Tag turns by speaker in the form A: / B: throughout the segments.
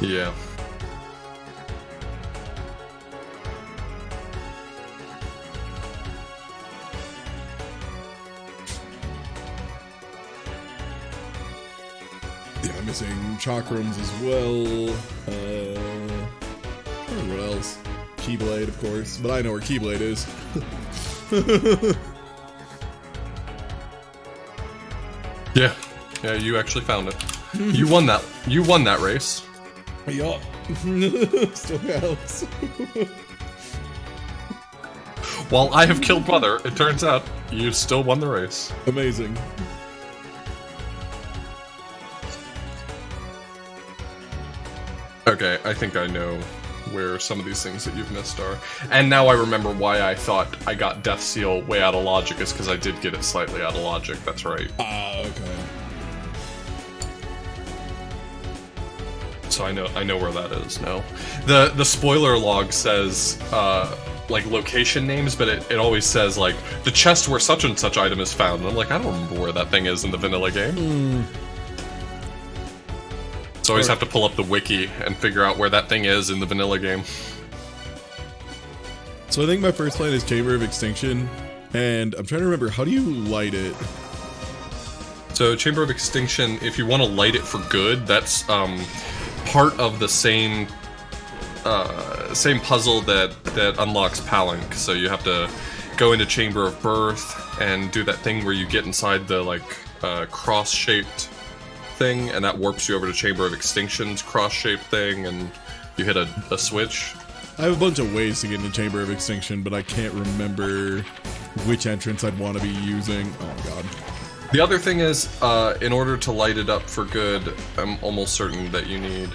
A: Yeah.
B: Yeah, I'm missing chakrams as well. I don't know what else. Keyblade, of course, but I know where Keyblade is.
A: Yeah. Yeah, you actually found it. You won that. You won that race.
B: Yup. Still counts.
A: While I have killed Mother, it turns out you still won the race.
B: Amazing.
A: Okay, I think I know where some of these things that you've missed are. And now I remember why I thought I got Death Seal way out of logic, is because I did get it slightly out of logic, that's right.
B: Okay.
A: So I know where that is now. The spoiler log says, like, location names, but it always says, like, the chest where such and such item is found. And I'm like, I don't remember where that thing is in the vanilla game. So I always have to pull up the wiki and figure out where that thing is in the vanilla game.
B: So I think my first plan is Chamber of Extinction, and I'm trying to remember, how do you light it?
A: So Chamber of Extinction, if you want to light it for good, that's part of the same puzzle that unlocks Palink. So you have to go into Chamber of Birth and do that thing where you get inside the like cross-shaped thing, and that warps you over to Chamber of Extinction's cross-shaped thing, and you hit a switch.
B: I have a bunch of ways to get into Chamber of Extinction, but I can't remember which entrance I'd want to be using. Oh my god.
A: The other thing is, in order to light it up for good, I'm almost certain that you need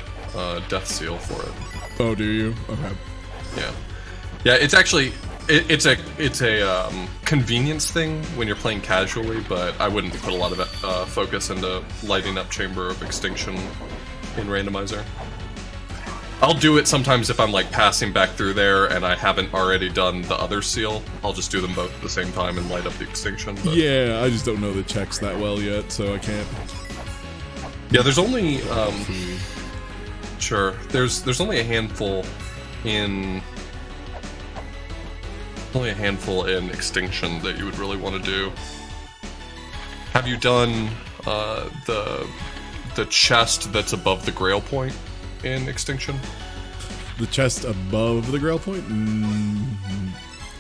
A: Death Seal for it.
B: Oh, do you? Okay.
A: Yeah. Yeah, it's actually... It's a convenience thing when you're playing casually, but I wouldn't put a lot of focus into lighting up Chamber of Extinction in Randomizer. I'll do it sometimes if I'm like passing back through there and I haven't already done the other seal. I'll just do them both at the same time and light up the extinction. But... yeah,
B: I just don't know the checks that well yet, so I can't.
A: Yeah, there's only sure. There's only a handful in. Only a handful in Extinction that you would really want to do. Have you done the chest that's above the Grail Point in Extinction?
B: The chest above the Grail Point?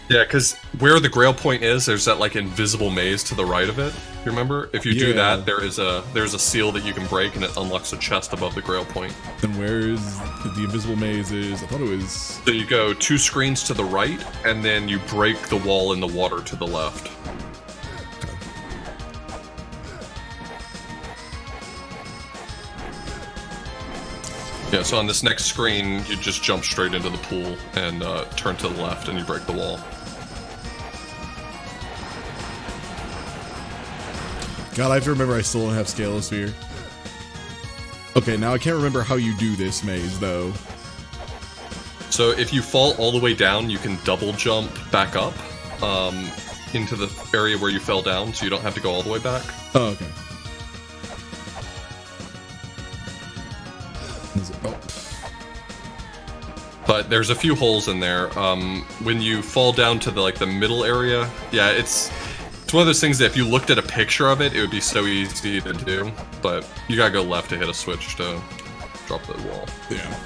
A: Yeah, because where the Grail Point is, there's that like invisible maze to the right of it. You remember? If you do that, there's a seal that you can break, and it unlocks a chest above the Grail Point.
B: Then where is the invisible maze? I thought it was.
A: So you go 2 screens to the right, and then you break the wall in the water to the left. Yeah, so on this next screen, you just jump straight into the pool and turn to the left, and you break the wall.
B: God, I have to remember I still don't have Scalosphere. Okay, now I can't remember how you do this maze, though.
A: So if you fall all the way down, you can double jump back up into the area where you fell down, so you don't have to go all the way back.
B: Oh, okay.
A: But there's a few holes in there. When you fall down to the middle area, yeah, it's one of those things that if you looked at a picture of it, it would be so easy to do. But you gotta go left to hit a switch to drop the wall.
B: Yeah.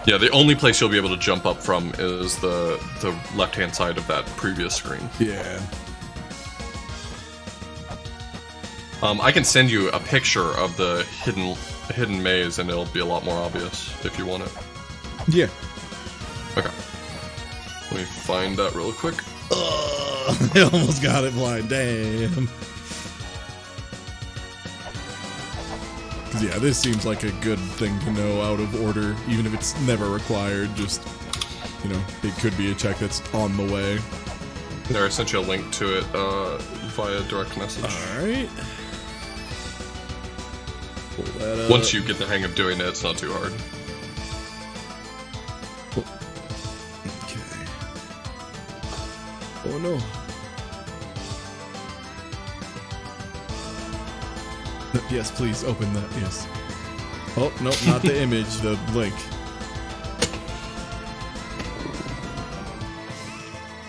A: Yeah, the only place you'll be able to jump up from is the left-hand side of that previous screen.
B: Yeah.
A: I can send you a picture of the hidden maze, and it'll be a lot more obvious if you want it.
B: Yeah.
A: Okay. Let me find that real quick.
B: I almost got it blind. Damn. Because yeah, this seems like a good thing to know out of order, even if it's never required. Just, you know, it could be a check that's on the way.
A: There, I sent you a link to it via direct message.
B: Alright. Pull that up.
A: Once you get the hang of doing it, it's not too hard.
B: Okay. Oh no. Yes, please open that. Yes. Oh, nope, not the image, the link.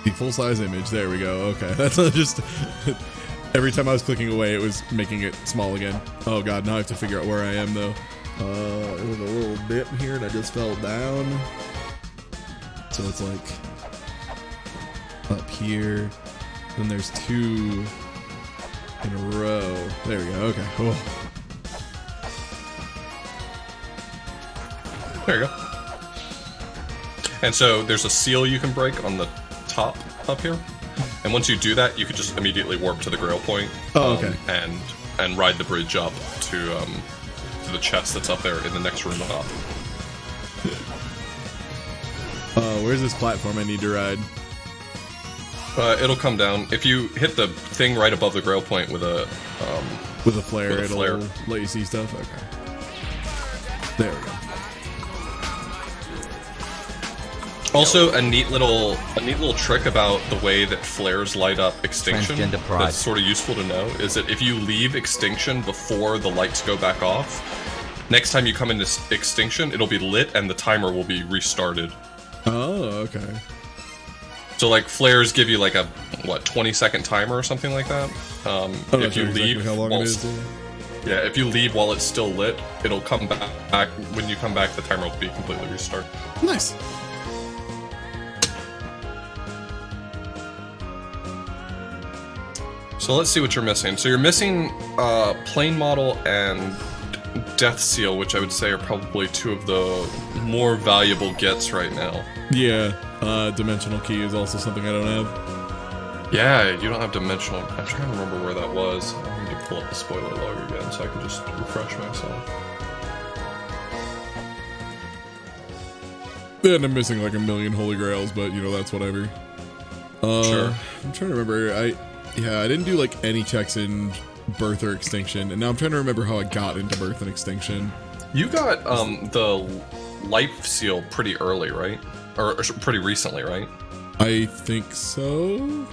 B: The full-size image. There we go. Okay, that's just... Every time I was clicking away, it was making it small again. Oh god, now I have to figure out where I am, though. It was a little dip here, and I just fell down. So it's like... up here. Then there's 2 in a row. There we go. Okay. Oh.
A: There you go. And so there's a seal you can break on the top up here. And once you do that, you can just immediately warp to the Grail point.
B: Oh, okay.
A: And ride the bridge up to the chest that's up there in the next room up.
B: Where's this platform I need to ride?
A: It'll come down if you hit the thing right above the Grail point with a
B: flare. It'll let you see stuff. Okay. There we go.
A: Also, a neat little trick about the way that flares light up extinction that's sort of useful to know is that if you leave extinction before the lights go back off, next time you come into extinction, it'll be lit and the timer will be restarted.
B: Oh, okay.
A: So like flares give you like a 20-second timer or something like that. If you leave,
B: how long it is.
A: Yeah, if you leave while it's still lit, it'll come back. When you come back, the timer will be completely restarted.
B: Nice.
A: So let's see what you're missing. So you're missing plane model and death seal, which I would say are probably 2 of the more valuable gets right now.
B: Yeah, dimensional key is also something I don't have.
A: Yeah, you don't have dimensional. I'm trying to remember where that was. I need to pull up the spoiler log again so I can just refresh myself.
B: And I'm missing like a million holy grails, but you know, that's whatever.
A: Sure.
B: I'm trying to remember. I didn't do like any checks in birth or extinction, and now I'm trying to remember how I got into birth and extinction.
A: You got the life seal pretty early, right? Or pretty recently, right?
B: I think so.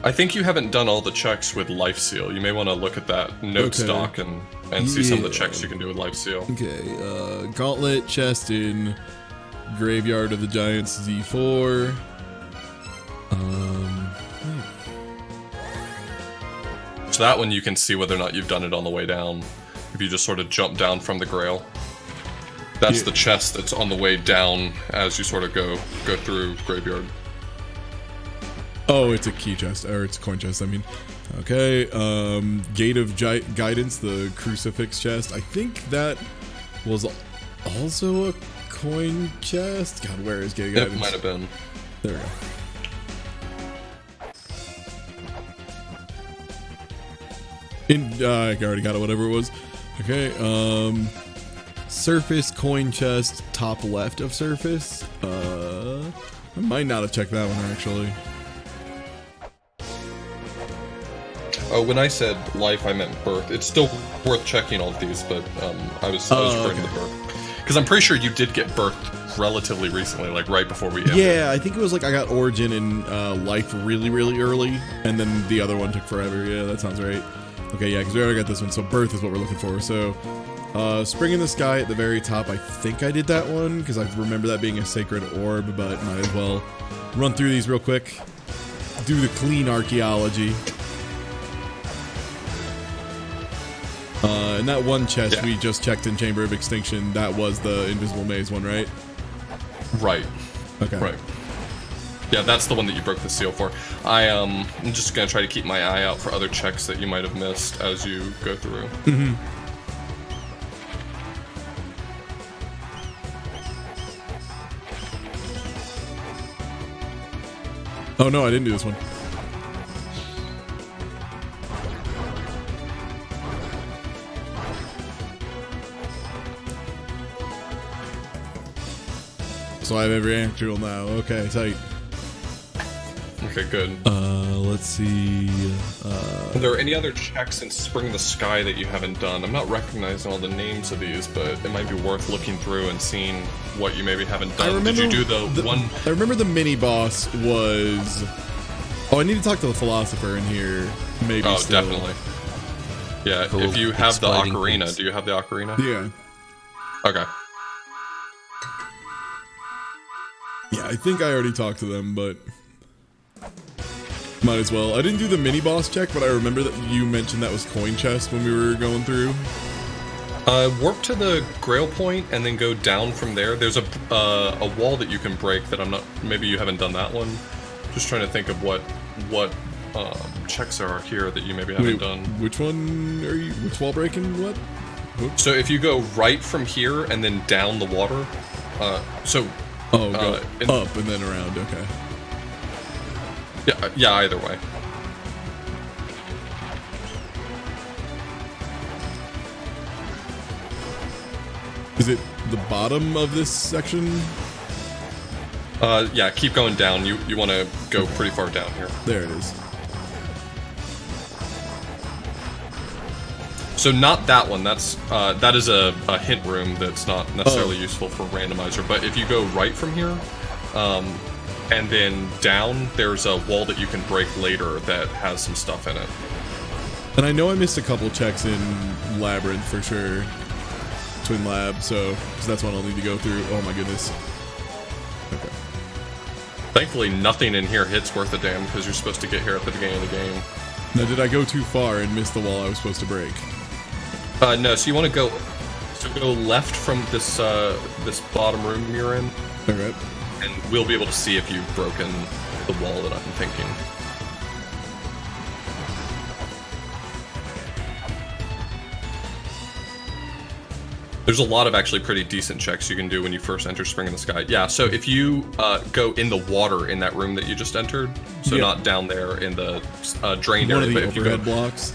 A: I think you haven't done all the checks with life seal. You may want to look at that note stock and see some of the checks you can do with life seal.
B: Okay, gauntlet chest in Graveyard of the Giants Z4.
A: So that one you can see whether or not you've done it on the way down. If you just sort of jump down from the Grail. That's the chest that's on the way down as you sort of go through Graveyard.
B: Oh, it's a key chest, or it's a coin chest, I mean. Okay, Gate of Guidance, the crucifix chest. I think that was also a coin chest. God, where is Gate of Guidance?
A: It might have been.
B: There we go. I already got it, whatever it was. Okay, surface coin chest, top left of surface. I might not have checked that one actually.
A: Oh, when I said life, I meant birth. It's still worth checking all of these, but I was referring to the birth. Because I'm pretty sure you did get birthed relatively recently, like right before we ended.
B: Yeah, I think it was like I got origin and life really, really early, and then the other one took forever. Yeah, that sounds right. Okay, yeah, because we already got this one, so birth is what we're looking for. So, Spring in the Sky at the very top, I think I did that one, because I remember that being a sacred orb, but might as well run through these real quick. Do the clean archaeology. And that one chest we just checked in Chamber of Extinction, that was the Invisible Maze one, right?
A: Right.
B: Okay.
A: Right. Yeah, that's the one that you broke the seal for. I'm just gonna try to keep my eye out for other checks that you might have missed as you go through.
B: Mm-hmm. Oh no, I didn't do this one. So I have every actual now. Okay, tight.
A: Okay, good.
B: Let's see.
A: Are there any other checks in Spring in the Sky that you haven't done? I'm not recognizing all the names of these, but it might be worth looking through and seeing what you maybe haven't done. Did you do the one?
B: I remember the mini boss was. Oh, I need to talk to the philosopher in here. Maybe.
A: Oh,
B: still.
A: definitely. Yeah,
C: Cool.
A: if you have the
C: Exploding
A: ocarina,
C: things.
A: do you have the ocarina?
B: Yeah.
A: Okay.
B: Yeah, I think I already talked to them, but might as well. I didn't do the mini boss check, but I remember that you mentioned that was coin chest when we were going through.
A: Warp to the Grail point and then go down from there. There's a wall that you can break that I'm not. Maybe you haven't done that one. Just trying to think of what checks there are here that you maybe haven't done.
B: Which one are you? Which wall breaking? What? Oops.
A: So if you go right from here and then down the water,
B: Oh, go up and then around. Okay.
A: Yeah, either way.
B: Is it the bottom of this section?
A: Yeah, keep going down. You want to go pretty far down here.
B: There it is.
A: So not that one. That is a hint room that's not necessarily useful for randomizer. But if you go right from here, and then down, there's a wall that you can break later that has some stuff in it.
B: And I know I missed a couple checks in Labyrinth for sure. Twin Lab, so because that's one I'll need to go through. Oh my goodness. Okay.
A: Thankfully, nothing in here hits worth a damn because you're supposed to get here at the beginning of the game.
B: Now, did I go too far and miss the wall I was supposed to break?
A: No. So you want to go left from this this bottom room you're in,
B: Okay.
A: and we'll be able to see if you've broken the wall that I'm thinking. There's a lot of actually pretty decent checks you can do when you first enter Spring in the Sky. Yeah, so if you go in the water in that room that you just entered, so not down there in the drained
B: One
A: area,
B: of
A: but
B: the
A: if you go,
B: overhead blocks.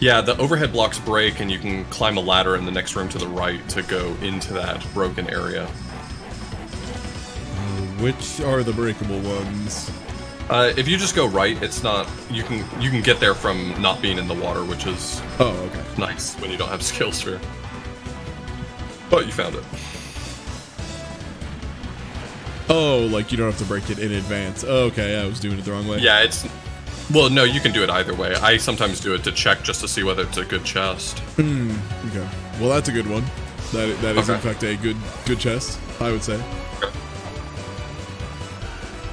A: yeah, the overhead blocks break and you can climb a ladder in the next room to the right to go into that broken area.
B: Which are the breakable ones?
A: If you just go right, it's not. You can get there from not being in the water, which is
B: Okay.
A: nice when you don't have skill sphere. But you found it.
B: Oh, like you don't have to break it in advance. Okay, I was doing it the wrong way.
A: Yeah, it's. Well, no, you can do it either way. I sometimes do it to check just to see whether it's a good chest.
B: Okay. Well, that's a good one. That is in
A: Okay.
B: fact a good chest, I would say.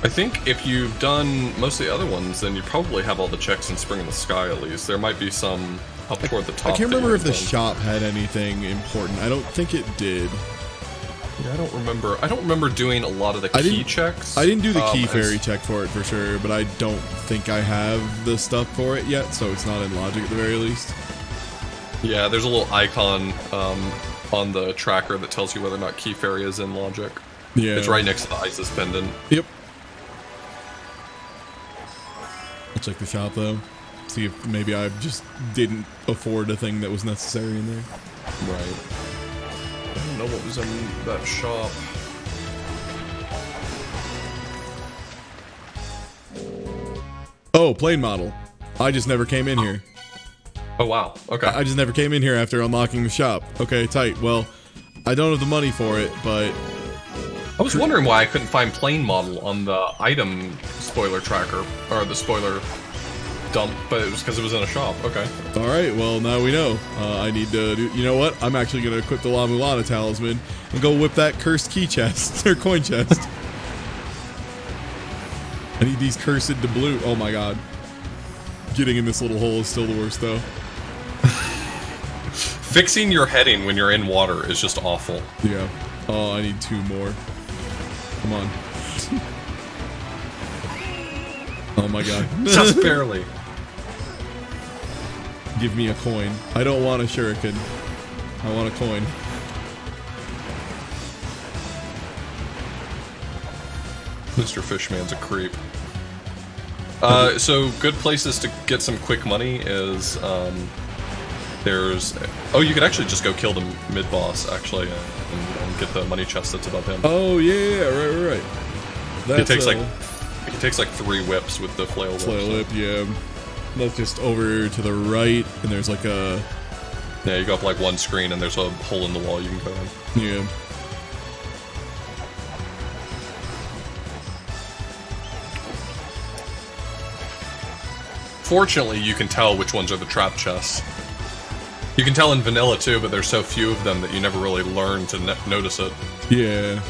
A: I think if you've done most of the other ones, then you probably have all the checks in Spring in the Sky at least. There might be some up toward the top.
B: I can't
A: that
B: remember if
A: you
B: the
A: haven't
B: shop had anything important. I don't think it did.
A: done. Yeah, I don't remember. I don't remember doing a lot of the key checks.
B: I didn't do the key
A: as-
B: fairy check for it for sure, but I don't think I have the stuff for it yet, so it's not in logic at the very least.
A: Yeah, there's a little icon on the tracker that tells you whether or not key fairy is in logic.
B: Yeah.
A: It's right next to the Isis pendant.
B: Yep. I'll check the shop though. See if maybe I just didn't afford a thing that was necessary in there.
A: Right. I don't know what was in that shop.
B: Oh, plane model. I just never came in here.
A: Oh wow. Okay.
B: I just never came in here after unlocking the shop. Okay, tight. Well, I don't have the money for it, but
A: I was wondering why I couldn't find plane model on the item spoiler tracker or the spoiler dump, but it was because it was in a shop. Okay.
B: all right. Well, now we know. I need to do. You know what? I'm actually gonna equip the La Mulana talisman and go whip that cursed key chest or coin chest. I need these cursed doubloons. Oh my god. Getting in this little hole is still the worst though.
A: Fixing your heading when you're in water is just awful.
B: Yeah. Oh, I need 2 more. Come on. Oh my god.
A: Just barely.
B: Give me a coin. I don't want a shuriken. I want a coin.
A: Mr. Fishman's a creep. So good places to get some quick money is there's you could actually just go kill the mid boss actually and get the money chest that's above him.
B: Oh yeah, right.
A: It takes like 3 whips with the flail whip.
B: flail whip, yeah. That's just over to the right, and there's like a
A: Yeah, you go up like one screen and there's a hole in the wall you can go in.
B: yeah.
A: Fortunately, you can tell which ones are the trap chests. You can tell in vanilla too, but there's so few of them that you never really learn to notice it.
B: Yeah.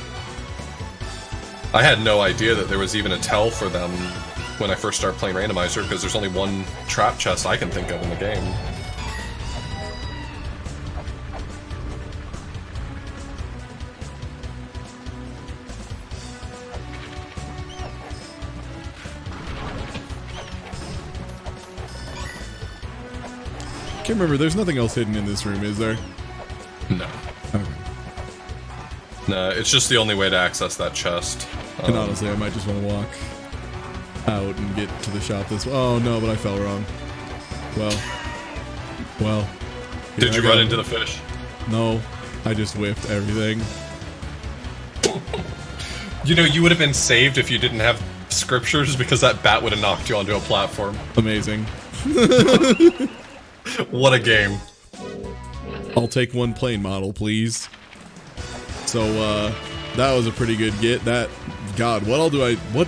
A: I had no idea that there was even a tell for them when I first started playing Randomizer, because there's only one trap chest I can think of in the game.
B: Can't remember. There's nothing else hidden in this room, is there?
A: No.
B: Okay.
A: No, it's just the only way to access that chest.
B: And honestly, I might just want to walk out and get to the shop this way. Oh no, but I fell wrong. Well.
A: Did you run into the fish?
B: No, I just whiffed everything.
A: You know, you would have been saved if you didn't have scriptures, because that bat would have knocked you onto a platform.
B: Amazing.
A: What a game.
B: I'll take one plane model, please. So, that was a pretty good get. That, God, what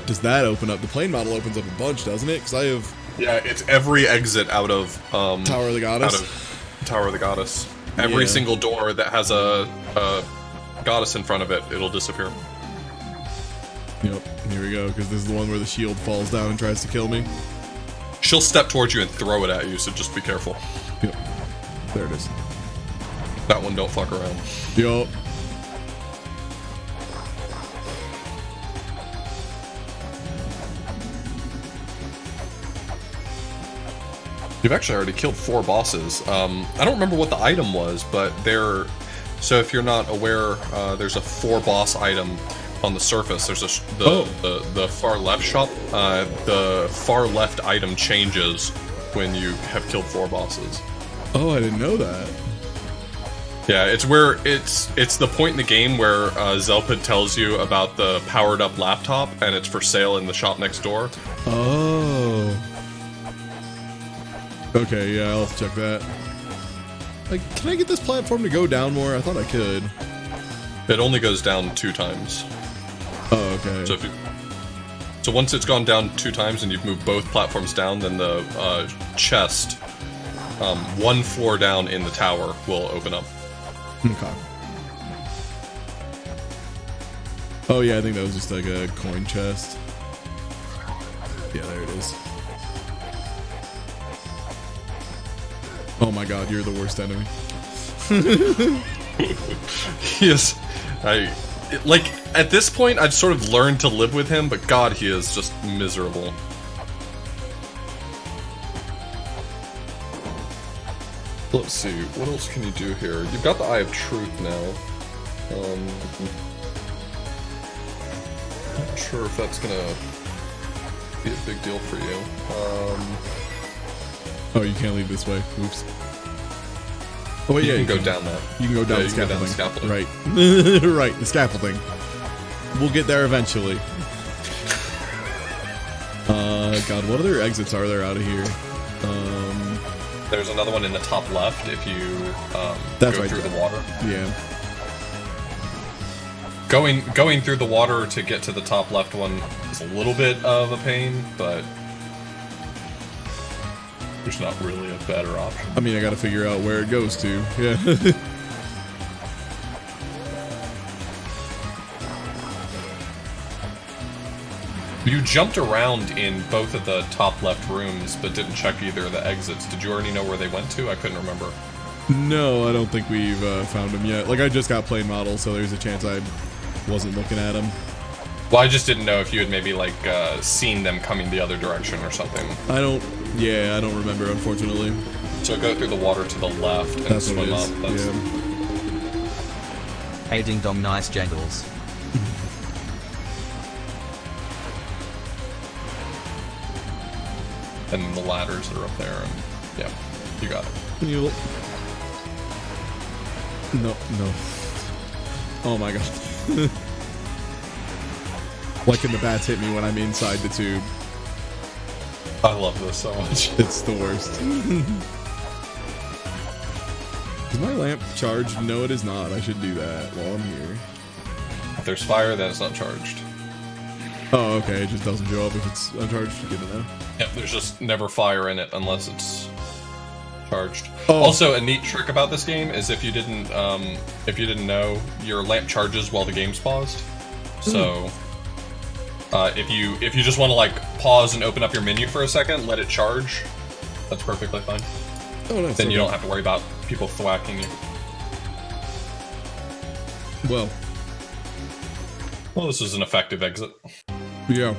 B: does that open up? The plane model opens up a bunch, doesn't it? Because I have...
A: Yeah, it's every exit out of...
B: Tower of the Goddess?
A: Out of Tower of the Goddess. Every single door that has a goddess in front of it, it'll disappear.
B: Yep, here we go, because this is the one where the shield falls down and tries to kill me.
A: She'll step towards you and throw it at you, so just be careful.
B: Yep, there it is.
A: That one don't fuck around.
B: Yup.
A: You've actually already killed 4 bosses. I don't remember what the item was, but they're... So if you're not aware, there's a 4 boss item on the surface. There's the far left shop. The far left item changes when you have killed 4 bosses.
B: Oh, I didn't know that.
A: Yeah, it's where it's the point in the game where Zelpid tells you about the powered up laptop, and it's for sale in the shop next door.
B: Oh. Okay, yeah, I'll have to check that. Like, can I get this platform to go down more? I thought I could.
A: It only goes down 2 times.
B: Oh, okay.
A: So once it's gone down 2 times and you've moved both platforms down, then the chest, 1 floor down in the tower, will open up.
B: Okay. Oh yeah, I think that was just like a coin chest. Yeah, there it is. Oh my god, you're the worst enemy.
A: Yes. Like, at this point, I've sort of learned to live with him, but god, he is just miserable. Let's see, what else can you do here? You've got the Eye of Truth now. Not sure if that's gonna be a big deal for you.
B: Oh, you can't leave this way. Oops. Oh wait,
A: you
B: yeah,
A: can go down that.
B: You can go down,
A: Yeah,
B: the,
A: you can go down
B: scaffolding.
A: the scaffolding.
B: Right. Right, the scaffolding. We'll get there eventually. God, what other exits are there out of here?
A: There's another one in the top left if you
B: That's
A: go
B: right,
A: through the water.
B: Yeah.
A: Going through the water to get to the top left one is a little bit of a pain, but there's not really a better option.
B: I mean, I gotta figure out where it goes to. Yeah.
A: You jumped around in both of the top left rooms, but didn't check either of the exits. Did you already know where they went to? I couldn't remember.
B: No, I don't think we've found them yet. Like, I just got plain model, so there's a chance I wasn't looking at them.
A: Well, I just didn't know if you had maybe, like, seen them coming the other direction or something.
B: I don't remember, unfortunately.
A: So go through the water to the left and
B: That's what
A: swim
B: it
A: up.
B: is.
A: That's...
B: Yeah.
C: Hey ding dong, nice jangles.
A: And then the ladders are up there, and yeah, you got it.
B: Can you look? No. Oh my god. Why can the bats hit me when I'm inside the tube?
A: I love this so much.
B: It's the worst. Is my lamp charged? No, it is not. I should do that while I'm here.
A: If there's fire, then it's not charged.
B: Oh, okay. It just doesn't show up if it's uncharged. Good to know.
A: Yep, there's just never fire in it unless it's charged.
B: Oh.
A: Also, a neat trick about this game is if you didn't know, your lamp charges while the game's paused. So, if you just want to like pause and open up your menu for a second, let it charge. That's perfectly fine.
B: Oh, nice.
A: Then you don't have to worry about people thwacking you.
B: Well,
A: this is an effective exit.
B: yeah.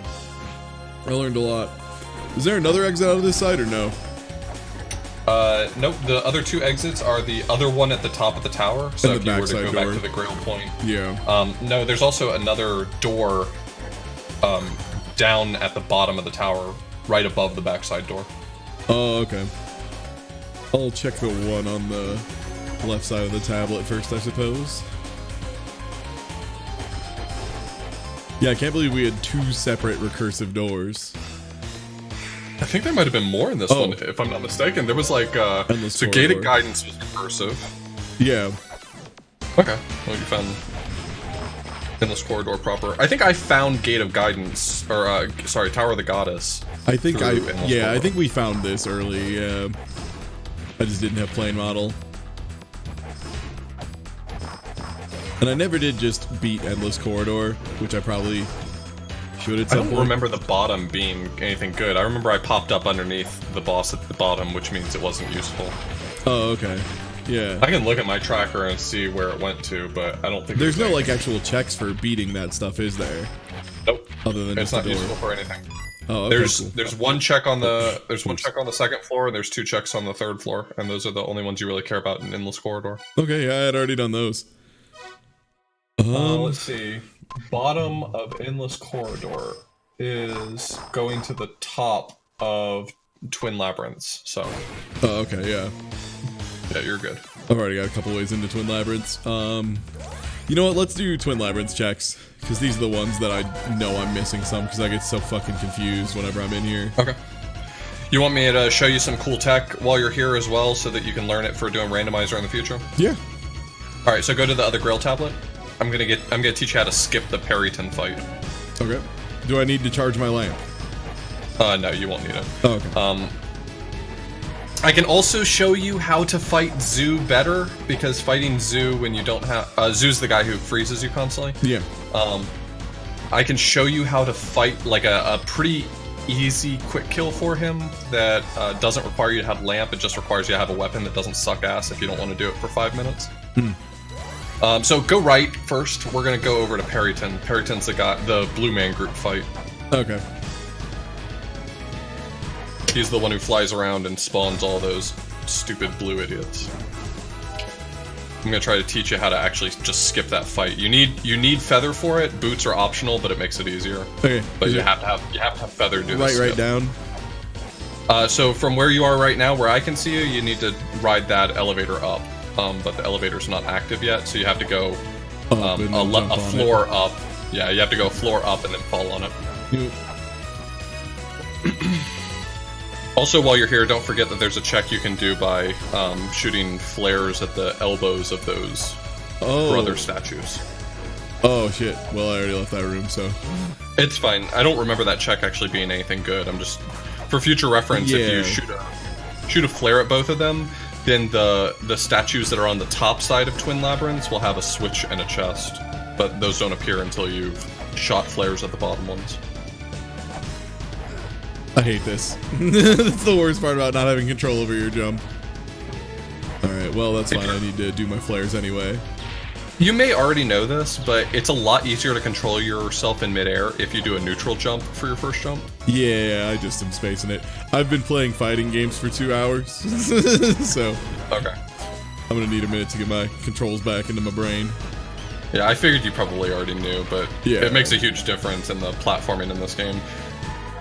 B: I learned a lot. Is there another exit out of this side or no?
A: Nope. The other two exits are the other one at the top of the tower. So
B: And
A: if
B: the
A: you were to
B: backside
A: go
B: door.
A: back to the Grail Point.
B: Yeah.
A: No, there's also another door down at the bottom of the tower, right above the backside door.
B: Oh, okay. I'll check the one on the left side of the tablet first, I suppose. Yeah, I can't believe we had two separate recursive doors.
A: I think there might have been more in this one, if I'm not mistaken. There was like,
B: Endless
A: so
B: corridor.
A: gated guidance was recursive.
B: Yeah.
A: Okay, well you found Endless Corridor proper. I think I found Gate of Guidance, or sorry, Tower of the Goddess.
B: I think
A: through Endless Corridor.
B: I think we found this early, yeah. I just didn't have plane model. And I never did just beat Endless Corridor, which I probably should at
A: I
B: some
A: don't
B: point.
A: remember the bottom being anything good. I remember I popped up underneath the boss at the bottom, which means it wasn't useful.
B: Oh, okay. Yeah.
A: I can look at my tracker and see where it went to, but I don't think
B: There's no like
A: anything.
B: actual checks for beating that stuff, is there?
A: Nope.
B: Other than
A: It's
B: just
A: not
B: the door.
A: useful for anything.
B: Oh, okay,
A: There's
B: cool.
A: there's one check on the second floor, and there's two checks on the third floor, and those are the only ones you really care about in Endless Corridor.
B: Okay, yeah, I had already done those.
A: Let's see. Bottom of Endless Corridor is going to the top of Twin Labyrinths. So
B: Oh, okay, yeah.
A: yeah, you're good.
B: I've already got a couple ways into Twin Labyrinths. You know what? Let's do Twin Labyrinths checks, because these are the ones that I know I'm missing some, because I get so fucking confused whenever I'm in here.
A: Okay. You want me to show you some cool tech while you're here as well, so that you can learn it for doing Randomizer in the future?
B: Yeah.
A: All right, so go to the other Grail tablet. I'm gonna teach you how to skip the Perryton fight.
B: Okay. Do I need to charge my lamp?
A: No, you won't need it.
B: Oh, okay.
A: I can also show you how to fight Zoo better, because fighting Zoo when you don't have... Zoo's the guy who freezes you constantly.
B: Yeah.
A: I can show you how to fight like a pretty easy quick kill for him that doesn't require you to have lamp, it just requires you to have a weapon that doesn't suck ass if you don't want to do it for 5 minutes. So go right first. We're gonna go over to Perryton. Perryton's the Blue Man Group fight.
B: Okay.
A: He's the one who flies around and spawns all those stupid blue idiots. I'm gonna try to teach you how to actually just skip that fight. You need feather for it. Boots are optional, but it makes it easier.
B: Okay.
A: But
B: Is
A: you
B: it
A: have to have feather to do this.
B: right down?
A: So from where you are right now, where I can see you, you need to ride that elevator up. But the elevator's not active yet, so you have to go
B: Up and then jump
A: a
B: on
A: floor up. Yeah, you have to go a floor up and then fall on it.
B: it.
A: Also, while you're here, don't forget that there's a check you can do by shooting flares at the elbows of those brother statues.
B: Oh, shit. Well, I already left that room, so...
A: It's fine. I don't remember that check actually being anything good. I'm just... For future reference, if you shoot a flare at both of them, then the statues that are on the top side of Twin Labyrinths will have a switch and a chest. But those don't appear until you've shot flares at the bottom ones.
B: I hate this. That's the worst part about not having control over your jump. Alright, well, that's fine. I need to do my flares anyway.
A: You may already know this, but it's a lot easier to control yourself in midair if you do a neutral jump for your first jump.
B: Yeah, I just am spacing it. I've been playing fighting games for 2 hours, so
A: Okay.
B: I'm gonna need a minute to get my controls back into my brain.
A: Yeah, I figured you probably already knew, but
B: Yeah.
A: it makes a huge difference in the platforming in this game.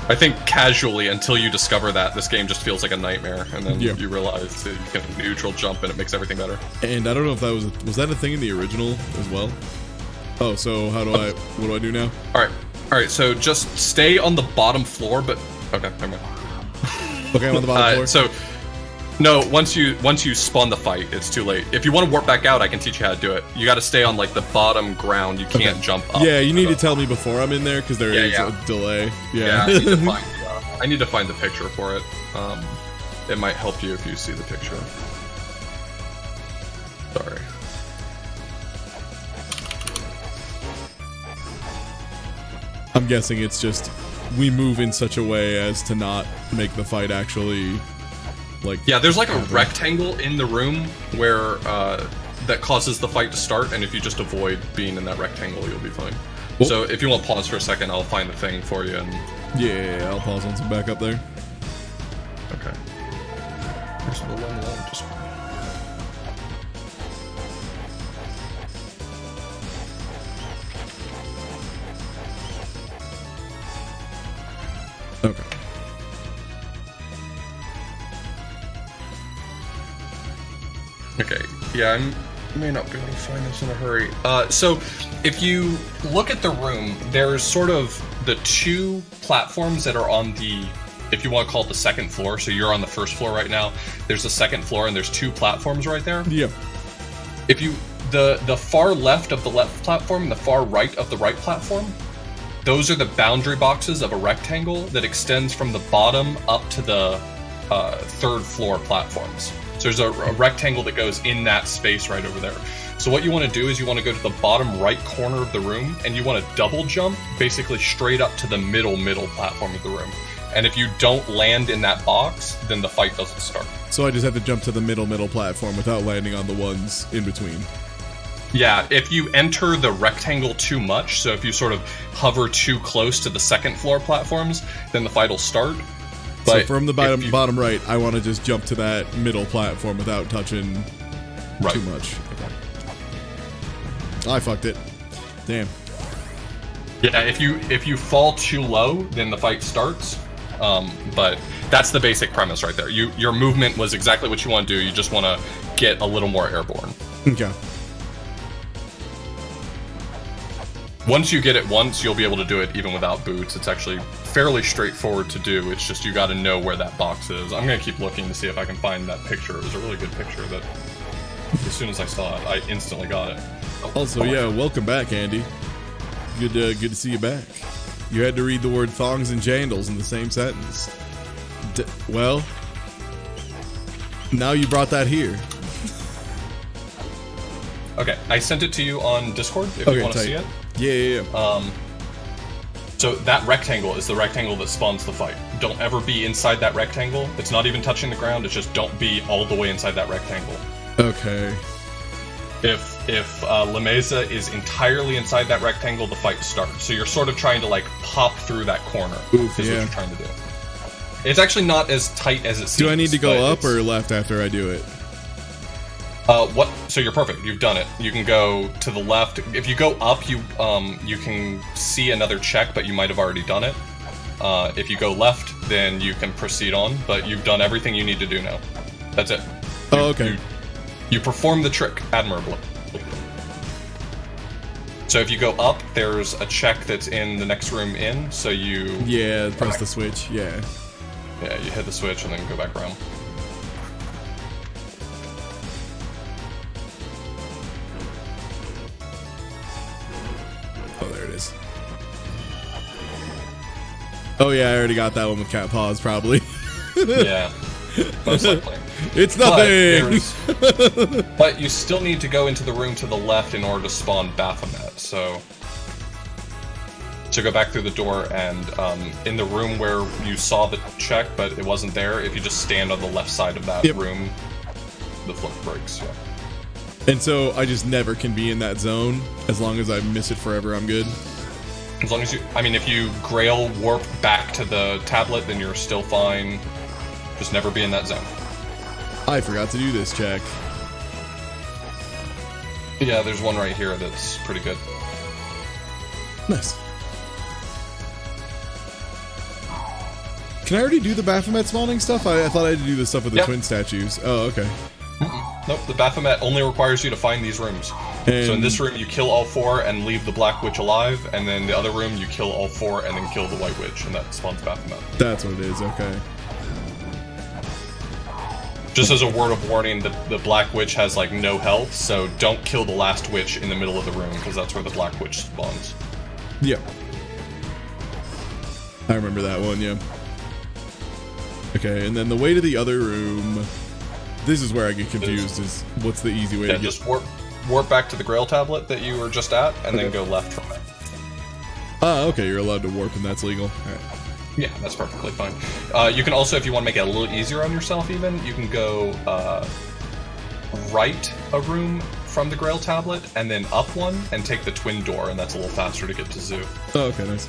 A: I think casually, until you discover that, this game just feels like a nightmare, and then you realize that you can neutral jump and it makes everything better.
B: And I don't know if that was that a thing in the original as well? Oh, so what do I do now?
A: Alright, so just stay on the bottom floor, but... Okay, never mind.
B: Okay, I'm on the bottom floor.
A: So, no, once you spawn the fight, it's too late. If you want to warp back out, I can teach you how to do it. You gotta stay on, like, the bottom ground. You can't jump up.
B: Yeah, you need to tell me before I'm in there, because there is a delay.
A: Yeah, I need to find the picture for it. it might help you if you see the picture. Sorry.
B: I'm guessing it's just we move in such a way as to not make the fight actually like.
A: Yeah, there's like a rectangle in the room where that causes the fight to start, and if you just avoid being in that rectangle, you'll be fine.
B: Oh.
A: So if you want to pause for a second, I'll find the thing for you. And
B: Yeah, I'll pause once I'm back up there.
A: okay. Here's the long line, just
B: Okay.
A: Okay, yeah, I may not be able to find this in a hurry. So, if you look at the room, there's sort of the two platforms that are on the, if you want to call it the second floor, so you're on the first floor right now, there's the second floor and there's two platforms right there.
B: Yeah.
A: If you, the far left of the left platform and the far right of the right platform, those are the boundary boxes of a rectangle that extends from the bottom up to the third floor platforms. So there's a rectangle that goes in that space right over there. So what you want to do is you want to go to the bottom right corner of the room and you want to double jump basically straight up to the middle platform of the room. And if you don't land in that box, then the fight doesn't start.
B: So I just have to jump to the middle platform without landing on the ones in between.
A: Yeah, if you enter the rectangle too much, so if you sort of hover too close to the second floor platforms, then the fight will start. But
B: so from the bottom right, I want to just jump to that middle platform without touching too much. Okay. I fucked it. Damn.
A: Yeah, if you fall too low, then the fight starts. But that's the basic premise right there. Your movement was exactly what you want to do. You just want to get a little more airborne.
B: Okay.
A: Once you get it once, you'll be able to do it even without boots. It's actually fairly straightforward to do. It's just you got to know where that box is. I'm going to keep looking to see if I can find that picture. It was a really good picture that as soon as I saw it, I instantly got it.
B: Also, yeah, welcome back, Andy. Good to see you back. You had to read the word thongs and jandals in the same sentence. Well, now you brought that here.
A: Okay, I sent it to you on Discord if you want to see it.
B: Yeah.
A: So that rectangle is the rectangle that spawns the fight. Don't ever be inside that rectangle. It's not even touching the ground. It's just don't be all the way inside that rectangle.
B: Okay.
A: If Lameza is entirely inside that rectangle, the fight starts. So you're sort of trying to like pop through that corner.
B: Oof,
A: is
B: yeah.
A: what you're trying to do. It's actually not as tight as it seems.
B: Do I need to go up or left after I do it?
A: What? So you're perfect. You've done it. You can go to the left. If you go up, you can see another check, but you might have already done it. If you go left, then you can proceed on. But you've done everything you need to do now. That's it.
B: Okay.
A: You perform the trick admirably. So if you go up, there's a check that's in the next room in. So you
B: press the switch. Yeah.
A: Yeah, you hit the switch and then go back around.
B: Oh, there it is. Oh yeah, I already got that one with cat paws, probably.
A: Yeah, most likely.
B: It's nothing!
A: But you still need to go into the room to the left in order to spawn Baphomet, so go back through the door and in the room where you saw the check but it wasn't there, if you just stand on the left side of that room, the flip breaks, yeah.
B: And so I just never can be in that zone. As long as I miss it forever, I'm good.
A: As long as if you Grail warp back to the tablet, then you're still fine. Just never be in that zone.
B: I forgot to do this check.
A: Yeah, there's one right here that's pretty good.
B: Nice. Can I already do the Baphomet spawning stuff? I thought I had to do the stuff with the twin statues. Oh, okay.
A: Nope, the Baphomet only requires you to find these rooms.
B: And
A: so in this room, you kill all four and leave the Black Witch alive, and then the other room, you kill all four and then kill the White Witch, and that spawns Baphomet.
B: That's what it is, okay.
A: Just as a word of warning, the Black Witch has, like, no health, so don't kill the last witch in the middle of the room, because that's where the Black Witch spawns.
B: Yeah. I remember that one, yeah. Okay, and then the way to the other room. This is where I get confused. Is what's the easy way to get?
A: Just warp back to the Grail tablet that you were just at, and then go left from it.
B: Ah, okay. You're allowed to warp, and that's legal. All right.
A: Yeah, that's perfectly fine. You can also, if you want to make it a little easier on yourself, even you can go right a room from the Grail tablet, and then up one, and take the twin door, and that's a little faster to get to Zoo.
B: Oh, okay, nice.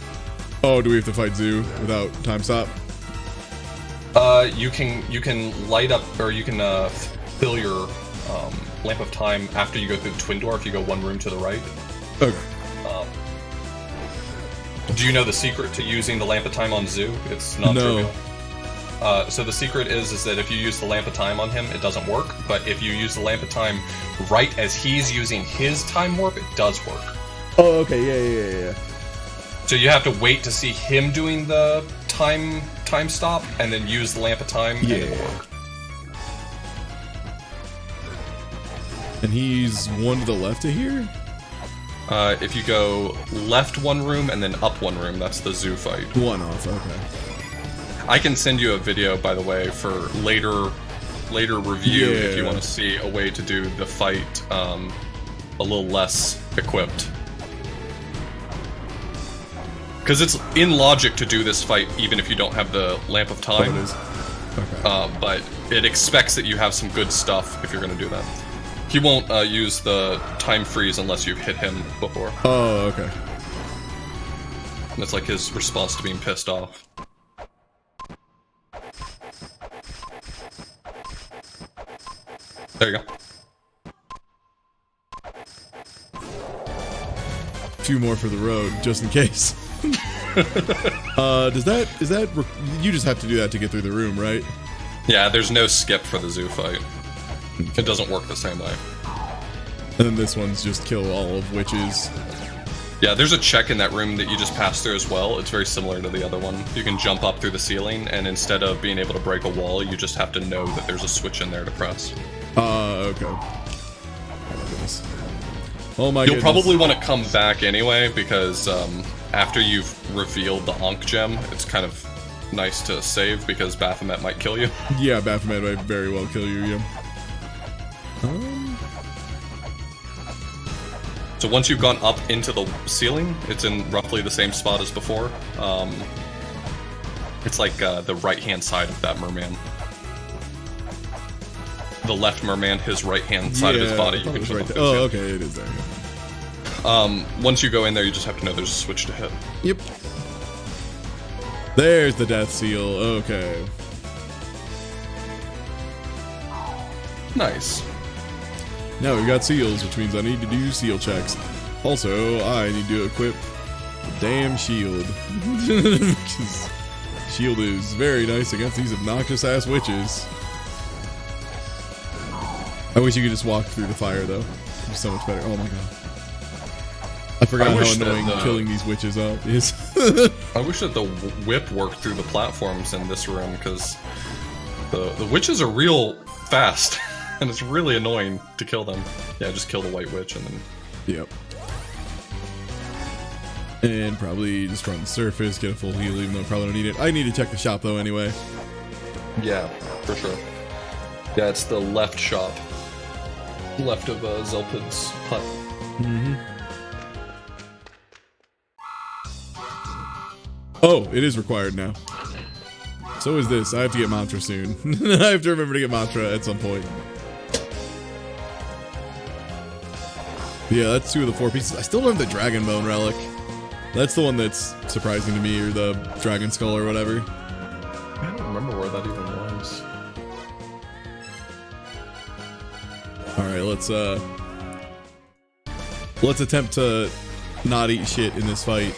B: Oh, do we have to fight Zoo without time stop?
A: You can light up, or you can fill your lamp of time after you go through the twin door if you go one room to the right.
B: Okay.
A: Do you know the secret to using the lamp of time on Zoo? It's not trivial. So the secret is that if you use the lamp of time on him, it doesn't work. But if you use the lamp of time right as he's using his time warp, it does work.
B: Oh, okay, yeah.
A: So you have to wait to see him doing the time stop, and then use the lamp of time, and it'll work.
B: And he's one to the left of here?
A: If you go left one room and then up one room, that's the Zoo fight.
B: One off, okay.
A: I can send you a video, by the way, for later review if you want to see a way to do the fight a little less equipped. Because it's in logic to do this fight even if you don't have the Lamp of Time.
B: Oh, it is. Okay.
A: But it expects that you have some good stuff if you're going to do that. He won't use the time freeze unless you've hit him before.
B: Oh, okay.
A: And it's like his response to being pissed off. There you go.
B: A few more for the road, just in case. Is that you just have to do that to get through the room, right?
A: Yeah, there's no skip for the Zoo fight. It doesn't work the same way.
B: And then this one's just kill all of witches.
A: Yeah, there's a check in that room that you just passed through as well. It's very similar to the other one. You can jump up through the ceiling, and instead of being able to break a wall, you just have to know that there's a switch in there to press.
B: Okay. Oh my goodness. Oh my
A: You'll
B: goodness.
A: probably want to come back anyway, because after you've revealed the Ankh gem, it's kind of nice to save, because Baphomet might kill you.
B: Yeah, Baphomet might very well kill you, yeah.
A: So once you've gone up into the ceiling, it's in roughly the same spot as before. It's like the right-hand side of that merman. The left merman, his right-hand side of his body. You can
B: right there. Oh, okay, it is there. Yeah.
A: Once you go in there, you just have to know there's a switch to hit.
B: Yep. There's the death seal. Okay.
A: Nice.
B: Now we've got seals, which means I need to do seal checks. Also, I need to equip the damn shield. Because shield is very nice against these obnoxious ass witches. I wish you could just walk through the fire though. It'd be so much better. Oh my god. I forgot how annoying killing these witches up is.
A: I wish that the whip worked through the platforms in this room, because the witches are real fast. And it's really annoying to kill them. Yeah, just kill the white witch and then...
B: Yep. And probably just run the surface, get a full heal, even though I probably don't need it. I need to check the shop though anyway.
A: Yeah, for sure. Yeah, it's the left shop. Left of Zelpid's hut.
B: Mm-hmm. Oh, it is required now. So is this. I have to get mantra soon. I have to remember to get mantra at some point. But yeah, that's 2 of the 4 pieces. I still don't have the dragon bone relic. That's the one that's surprising to me, or the dragon skull or whatever.
A: I don't remember where that even was.
B: Alright, let's attempt to not eat shit in this fight.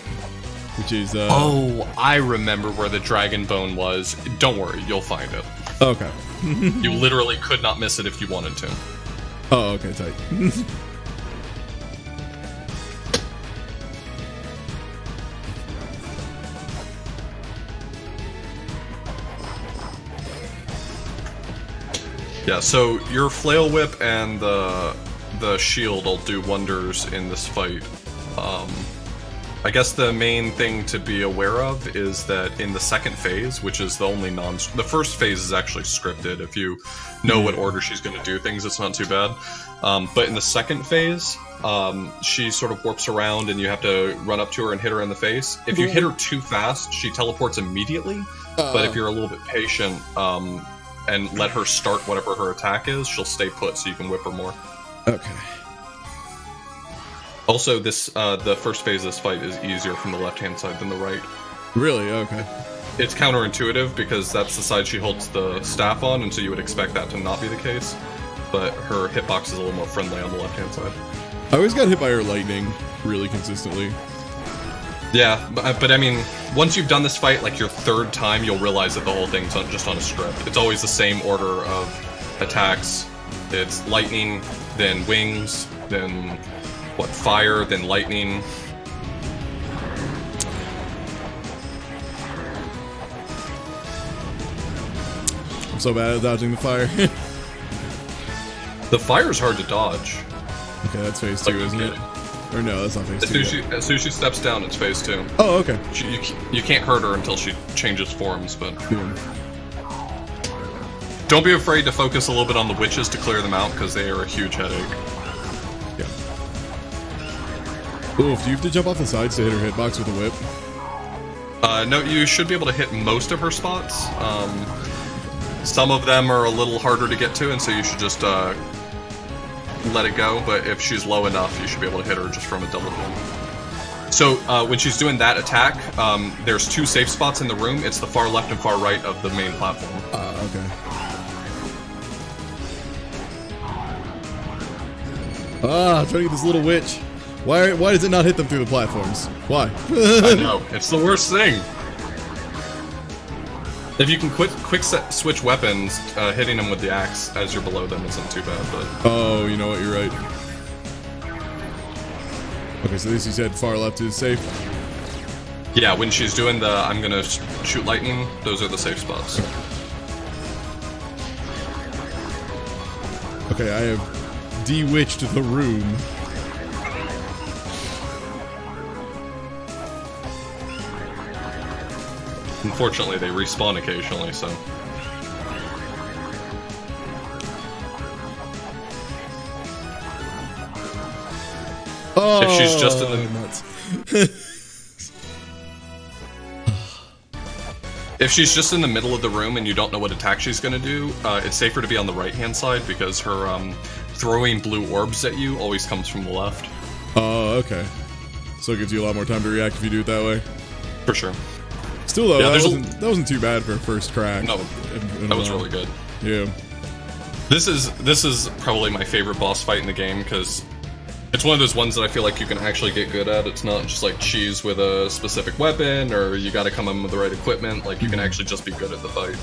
B: Which is,
A: Oh, I remember where the dragon bone was. Don't worry, you'll find it.
B: Okay.
A: You literally could not miss it if you wanted to.
B: Oh, okay, tight.
A: Yeah, so your flail whip and the shield will do wonders in this fight. I guess the main thing to be aware of is that in the second phase, which is the only the first phase is actually scripted. If you know what order she's going to do things, it's not too bad. But in the second phase, she sort of warps around and you have to run up to her and hit her in the face. If you hit her too fast, she teleports immediately. But if you're a little bit patient and let her start whatever her attack is, she'll stay put so you can whip her more.
B: Okay.
A: Also, the first phase of this fight is easier from the left-hand side than the right.
B: Really? Okay.
A: It's counterintuitive because that's the side she holds the staff on, and so you would expect that to not be the case. But her hitbox is a little more friendly on the left-hand side.
B: I always got hit by her lightning really consistently.
A: Yeah, but I mean, once you've done this fight, like your third time, you'll realize that the whole thing's just on a script. It's always the same order of attacks. It's lightning, then wings, then... fire, then lightning.
B: I'm so bad at dodging the fire.
A: The fire's hard to dodge.
B: Okay, that's phase 2, isn't it? Or no, that's not phase 2.
A: As soon as she steps down, it's phase 2.
B: Oh, okay.
A: You can't hurt her until she changes forms, but...
B: Yeah.
A: Don't be afraid to focus a little bit on the witches to clear them out, because they are a huge headache.
B: Yeah. Oof, do you have to jump off the sides to hit her hitbox with a whip?
A: No, you should be able to hit most of her spots. Some of them are a little harder to get to, and so you should just let it go, but if she's low enough, you should be able to hit her just from a double hit. So, when she's doing that attack, there's 2 safe spots in the room. It's the far left and far right of the main platform.
B: Okay. I'm trying to get this little witch. Why does it not hit them through the platforms? Why?
A: I know, it's the worst thing. If you can quick switch weapons, hitting them with the axe as you're below them isn't too bad, but...
B: Oh, you know what, you're right. Okay, so this you said far left is safe?
A: Yeah, when she's doing the I'm gonna shoot lightning, those are the safe spots.
B: Okay, I have de-witched the room.
A: Unfortunately, they respawn occasionally, so...
B: Oh,
A: if she's just in the...
B: nuts.
A: If she's just in the middle of the room and you don't know what attack she's gonna do, it's safer to be on the right-hand side because her throwing blue orbs at you always comes from the left.
B: Oh, okay. So it gives you a lot more time to react if you do it that way.
A: For sure.
B: Still though,
A: Yeah,
B: that wasn't too bad for a first crack.
A: No, that was really good.
B: Yeah.
A: This is probably my favorite boss fight in the game because it's one of those ones that I feel like you can actually get good at. It's not just like cheese with a specific weapon or you gotta come in with the right equipment. Like you can actually just be good at the fight.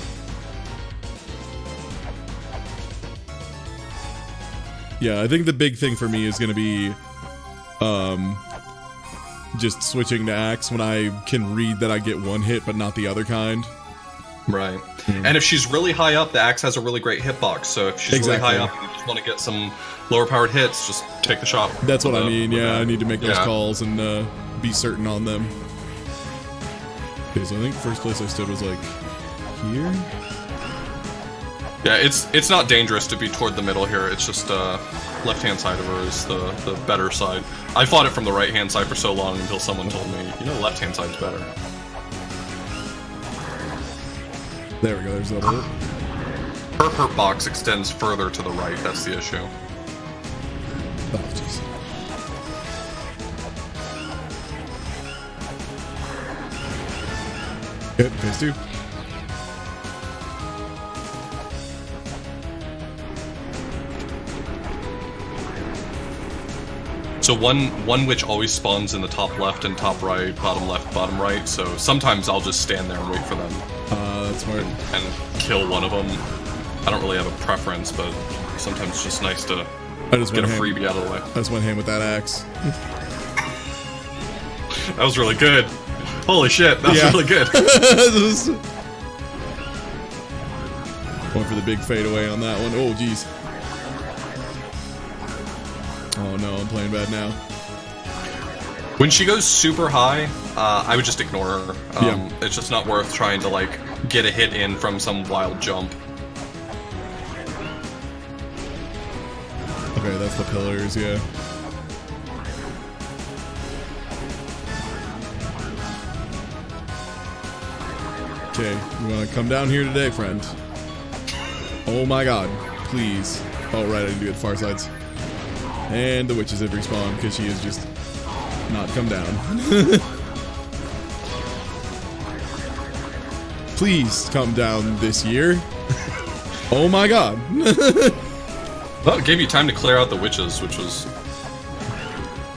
B: Yeah, I think the big thing for me is gonna be just switching to axe when I can read that I get one hit but not the other kind.
A: Right. And if she's really high up, the axe has a really great hitbox. So if she's really high up and you just want to get some lower powered hits, just take the shot.
B: That's what I mean, yeah. I need to make those calls and be certain on them. Okay, so I think first place I stood was like here?
A: Yeah, it's not dangerous to be toward the middle here. It's just left-hand side of her is the better side. I fought it from the right-hand side for so long until someone told me, you know, left-hand side's better.
B: There we go, there's that hit.
A: Her hurt box extends further to the right, that's the issue.
B: Oh, jeez. Good, phase 2.
A: So one witch always spawns in the top left and top right, bottom left, bottom right, so sometimes I'll just stand there and wait for them.
B: That's smart.
A: And kill one of them. I don't really have a preference, but sometimes it's just nice to get a freebie out of the way.
B: I just went ham with that axe.
A: That was really good. Holy shit, that was really good.
B: Going for the big fadeaway on that one. Oh, jeez. Oh no, I'm playing bad now.
A: When she goes super high, I would just ignore her.
B: Yeah.
A: It's just not worth trying to, like, get a hit in from some wild jump.
B: Okay, that's the pillars, yeah. Okay, you wanna come down here today, friend? Oh my god, please. Oh, right, I didn't do it far sides. And the witches have respawned because she has just not come down. Please come down this year. Oh my god.
A: Well, it gave you time to clear out the witches, which was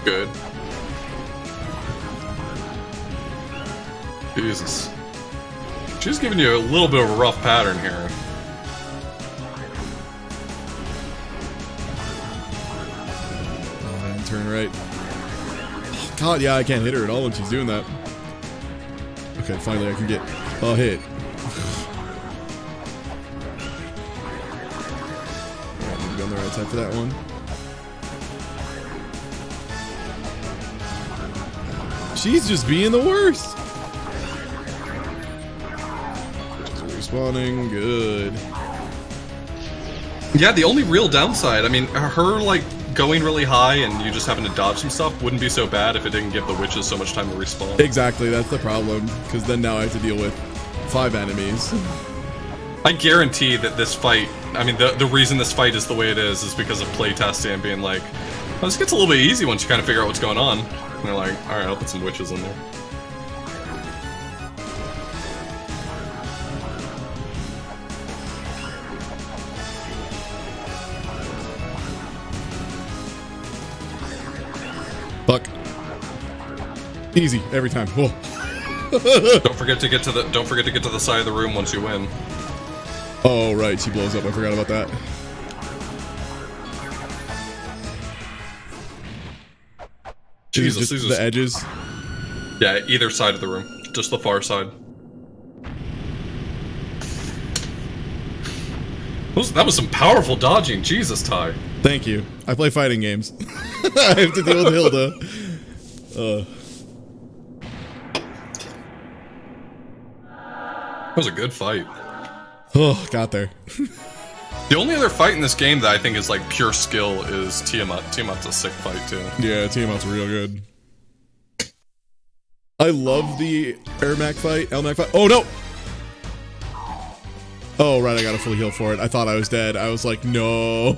A: good. Jesus. She's giving you a little bit of a rough pattern here.
B: Oh man, turn right. God, yeah, I can't hit her at all when she's doing that. Okay, finally I can get a hit. Yeah, I'm on the right side for that one. She's just being the worst. Respawning, good.
A: Yeah, the only real downside, I mean, her, like, going really high and you just having to dodge some stuff wouldn't be so bad if it didn't give the witches so much time to respawn.
B: Exactly, that's the problem, because then now I have to deal with 5 enemies.
A: I guarantee that this fight, I mean, the reason this fight is the way it is because of playtesting and being like, well, this gets a little bit easy once you kind of figure out what's going on. And they're like, alright, I'll put some witches in there.
B: Fuck. Easy every time. Whoa.
A: Don't forget to get to the side of the room once you win.
B: Oh right, she blows up. I forgot about that.
A: Jesus,
B: just the edges.
A: Yeah, either side of the room, just the far side. That was some powerful dodging. Jesus, Ty.
B: Thank you. I play fighting games. I have to deal with Hilda.
A: That was a good fight.
B: Oh, got there.
A: The only other fight in this game that I think is like pure skill is Tiamat. Tiamat's a sick fight too.
B: Yeah, Tiamat's real good. I love the Ermac fight. Elmac fight. Oh no! Oh right, I got a fully heal for it. I thought I was dead. I was like, no.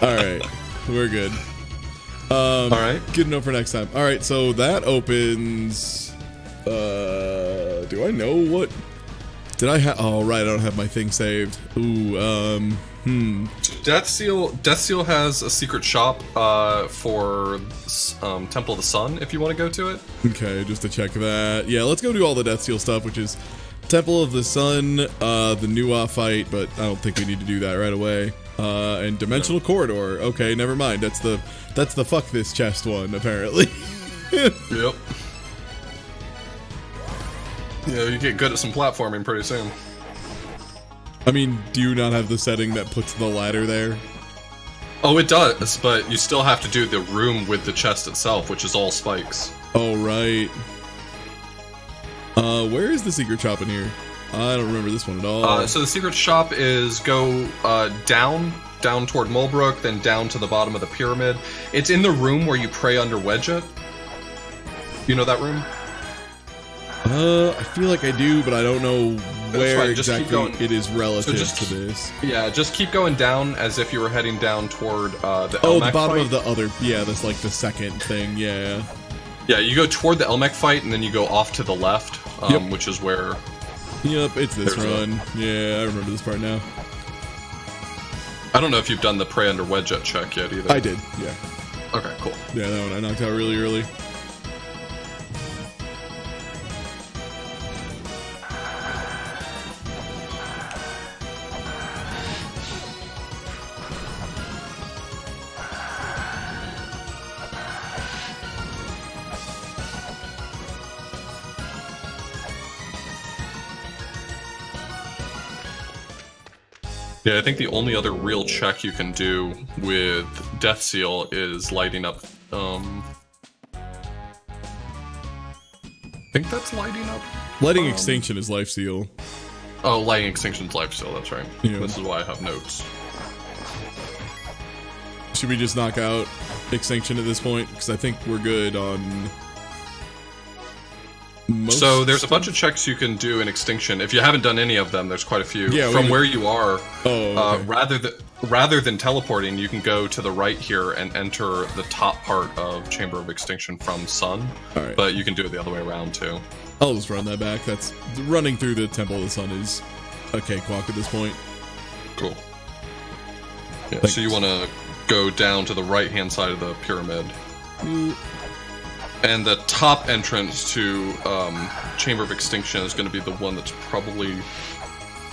B: Alright, we're good.
A: Alright.
B: Good enough for next time. Alright, so that opens... do I know what... Did I have... Oh, right, I don't have my thing saved. Ooh,
A: Death Seal has a secret shop for Temple of the Sun if you want to go to it.
B: Okay, just to check that. Yeah, let's go do all the Death Seal stuff, which is Temple of the Sun, the Nuwa fight, but I don't think we need to do that right away. And Dimensional Corridor. Okay, never mind. That's the fuck this chest one, apparently.
A: Yep. Yeah, you get good at some platforming pretty soon.
B: I mean, do you not have the setting that puts the ladder there?
A: Oh, it does, but you still have to do the room with the chest itself, which is all spikes.
B: Oh, right. Where is the secret shop in here? I don't remember this one at all.
A: So the secret shop is go down toward Mulbrook, then down to the bottom of the pyramid. It's in the room where you pray under Wedget. You know that room?
B: I feel like I do, but I don't know where
A: just keep
B: exactly
A: going.
B: it is relative to this.
A: Yeah, just keep going down as if you were heading down toward the
B: Oh,
A: Elmec
B: the bottom
A: fight.
B: of the other. Yeah, that's like the second thing. Yeah.
A: Yeah, you go toward the Elmec fight, and then you go off to the left,
B: Yep.
A: which is where...
B: Yep, it's this
A: There's
B: run. Yeah, I remember this part now.
A: I don't know if you've done the pray under Wedget check yet either.
B: I did. Yeah.
A: Okay, cool.
B: Yeah, that one I knocked out really early.
A: Yeah, I think the only other real check you can do with Death Seal is lighting up I think that's lighting up.
B: Lighting extinction is lifesteal.
A: Oh, lighting extinction's lifesteal, that's right.
B: Yeah.
A: This is why I have notes.
B: Should we just knock out extinction at this point? Because I think we're good on most.
A: So there's a bunch of checks you can do in extinction. If you haven't done any of them, there's quite a few.
B: Yeah,
A: From where you are,
B: okay.
A: rather than teleporting, you can go to the right here and enter the top part of Chamber of Extinction from Sun.
B: All right.
A: But you can do it the other way around too.
B: I'll just run that back. That's running through the Temple of the Sun is a cakewalk at this point.
A: Cool. Yeah,
B: Thanks.
A: so you want to go down to the right-hand side of the pyramid. And the top entrance to Chamber of Extinction is going to be the one that's probably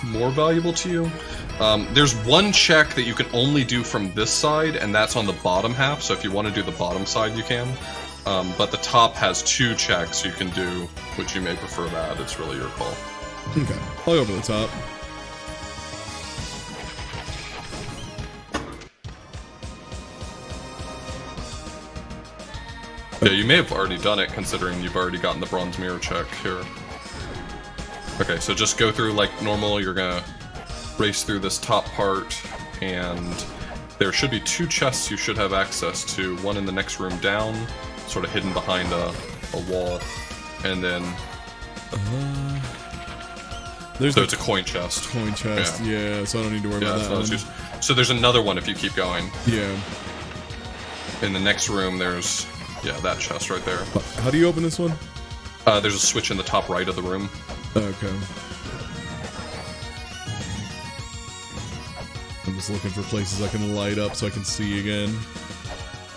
A: more valuable to you. There's one check that you can only do from this side, and that's on the bottom half, so if you want to do the bottom side, you can. But the top has 2 checks you can do, which you may prefer that. It's really your call.
B: Okay, I'll go for the top.
A: Yeah, you may have already done it, considering you've already gotten the bronze mirror check here. Okay, so just go through like normal. You're gonna race through this top part, and there should be 2 chests you should have access to. One in the next room down, sort of hidden behind a wall, and then so it's a coin chest.
B: Coin chest, yeah, so I don't need to worry about that one.
A: So there's another one if you keep going.
B: Yeah.
A: In the next room, there's that chest right there.
B: How do you open this one?
A: There's a switch in the top right of the room.
B: Okay. I'm just looking for places I can light up so I can see again.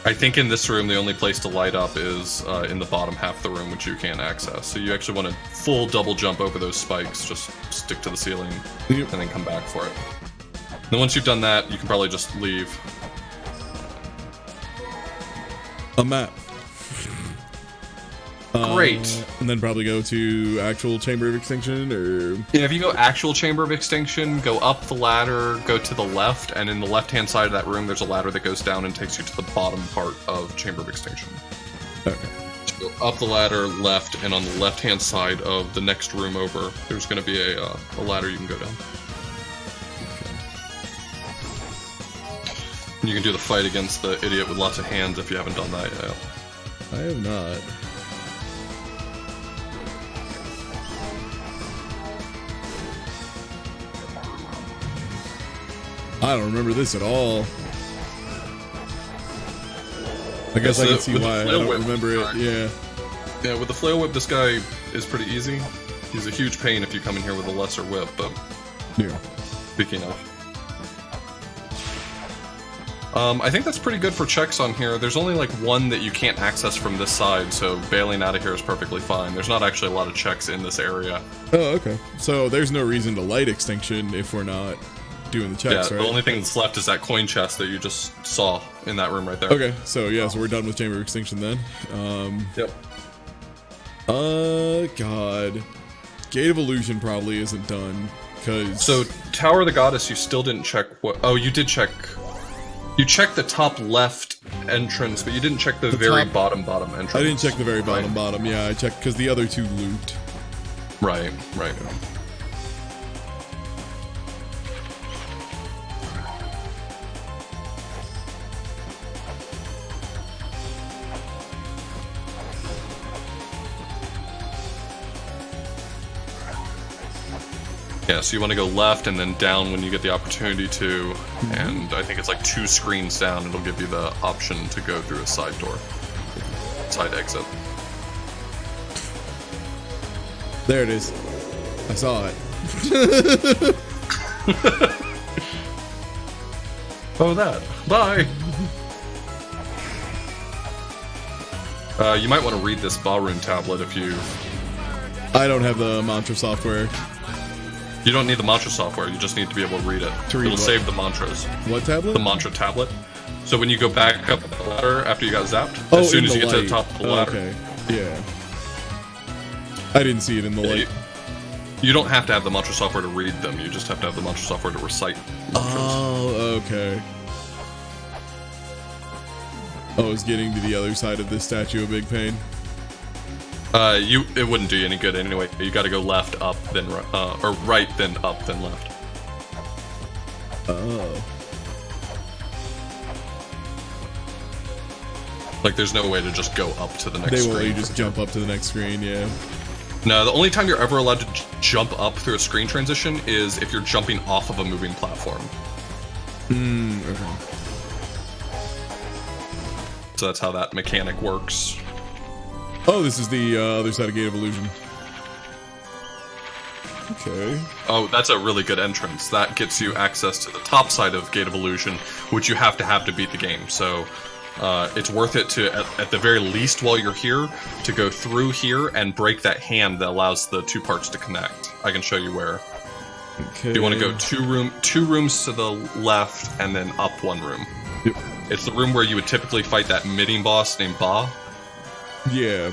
A: I think in this room, the only place to light up is in the bottom half of the room, which you can't access. So you actually want to full double jump over those spikes, just stick to the ceiling, and then come back for it. Then once you've done that, you can probably just leave.
B: A map.
A: Great.
B: And then probably go to actual Chamber of Extinction, or...
A: Yeah, if you go actual Chamber of Extinction, go up the ladder, go to the left, and in the left-hand side of that room, there's a ladder that goes down and takes you to the bottom part of Chamber of Extinction.
B: Okay.
A: So go up the ladder, left, and on the left-hand side of the next room over, there's going to be a ladder you can go down.
B: Okay.
A: And you can do the fight against the idiot with lots of hands if you haven't done that yet.
B: I have not. I don't remember this at all. I guess I can see why I don't remember it, yeah.
A: Yeah, with the flail whip, this guy is pretty easy. He's a huge pain if you come in here with a lesser whip, but...
B: Yeah.
A: Speaking of. I think that's pretty good for checks on here. There's only like one that you can't access from this side, so bailing out of here is perfectly fine. There's not actually a lot of checks in this area.
B: Oh, okay. So there's no reason to light extinction if we're not doing the checks,
A: right?
B: The
A: only thing that's left is that coin chest that you just saw in that room right there.
B: Okay, so yeah, so we're done with Chamber of Extinction then.
A: Yep.
B: God. Gate of Illusion probably isn't done, because...
A: So, Tower of the Goddess, you still didn't check what... Oh, you did check... You checked the top left entrance, but you didn't check the very bottom entrance.
B: I didn't check the very bottom, yeah, I checked, because the other 2 looped.
A: Right. Yeah, so you want to go left and then down when you get the opportunity to, and I think it's like 2 screens down, it'll give you the option to go through a side door. Side exit.
B: There it is. I saw it.
A: Oh, that. Bye! You might want to read this ballroom tablet if you...
B: I don't have the mantra software.
A: You don't need the mantra software, you just need to be able to read it. It'll save the mantras.
B: What tablet?
A: The mantra tablet. So when you go back up the ladder after you got zapped, as soon as you get to the top of the ladder.
B: Okay, yeah. I didn't see it in the light.
A: You don't have to have the mantra software to read them, you just have to have the mantra software to recite mantras.
B: Oh, okay. Oh, is getting to the other side of this statue a big pain?
A: It wouldn't do you any good anyway. You got to go left, up, then or right, then up, then left.
B: Oh.
A: Like, there's no way to just go up to the next screen.
B: They won't let you just jump up to the next screen, yeah.
A: No, the only time you're ever allowed to jump up through a screen transition is if you're jumping off of a moving platform.
B: Okay.
A: So that's how that mechanic works.
B: Oh, this is the other side of Gate of Illusion. Okay.
A: Oh, that's a really good entrance. That gets you access to the top side of Gate of Illusion, which you have to beat the game. So it's worth it to, at the very least while you're here, to go through here and break that hand that allows the two parts to connect. I can show you where.
B: Okay.
A: You want to go two rooms to the left and then up one room.
B: Yep.
A: It's the room where you would typically fight that mini boss named Ba.
B: Yeah.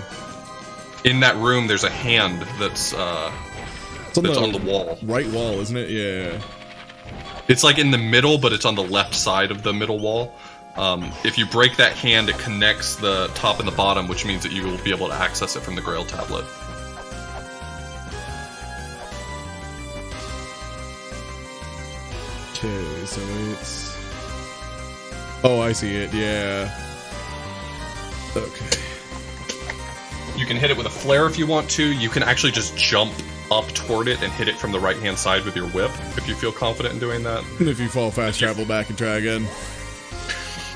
A: In that room, there's a hand that's on the wall.
B: Right wall, isn't it? Yeah.
A: It's like in the middle, but it's on the left side of the middle wall. If you break that hand, it connects the top and the bottom, which means that you will be able to access it from the Grail tablet.
B: Okay, so it's... Oh, I see it, yeah. Okay.
A: You can hit it with a flare if you want to. You can actually just jump up toward it and hit it from the right-hand side with your whip, if you feel confident in doing that.
B: And if you fall, fast travel back and try again.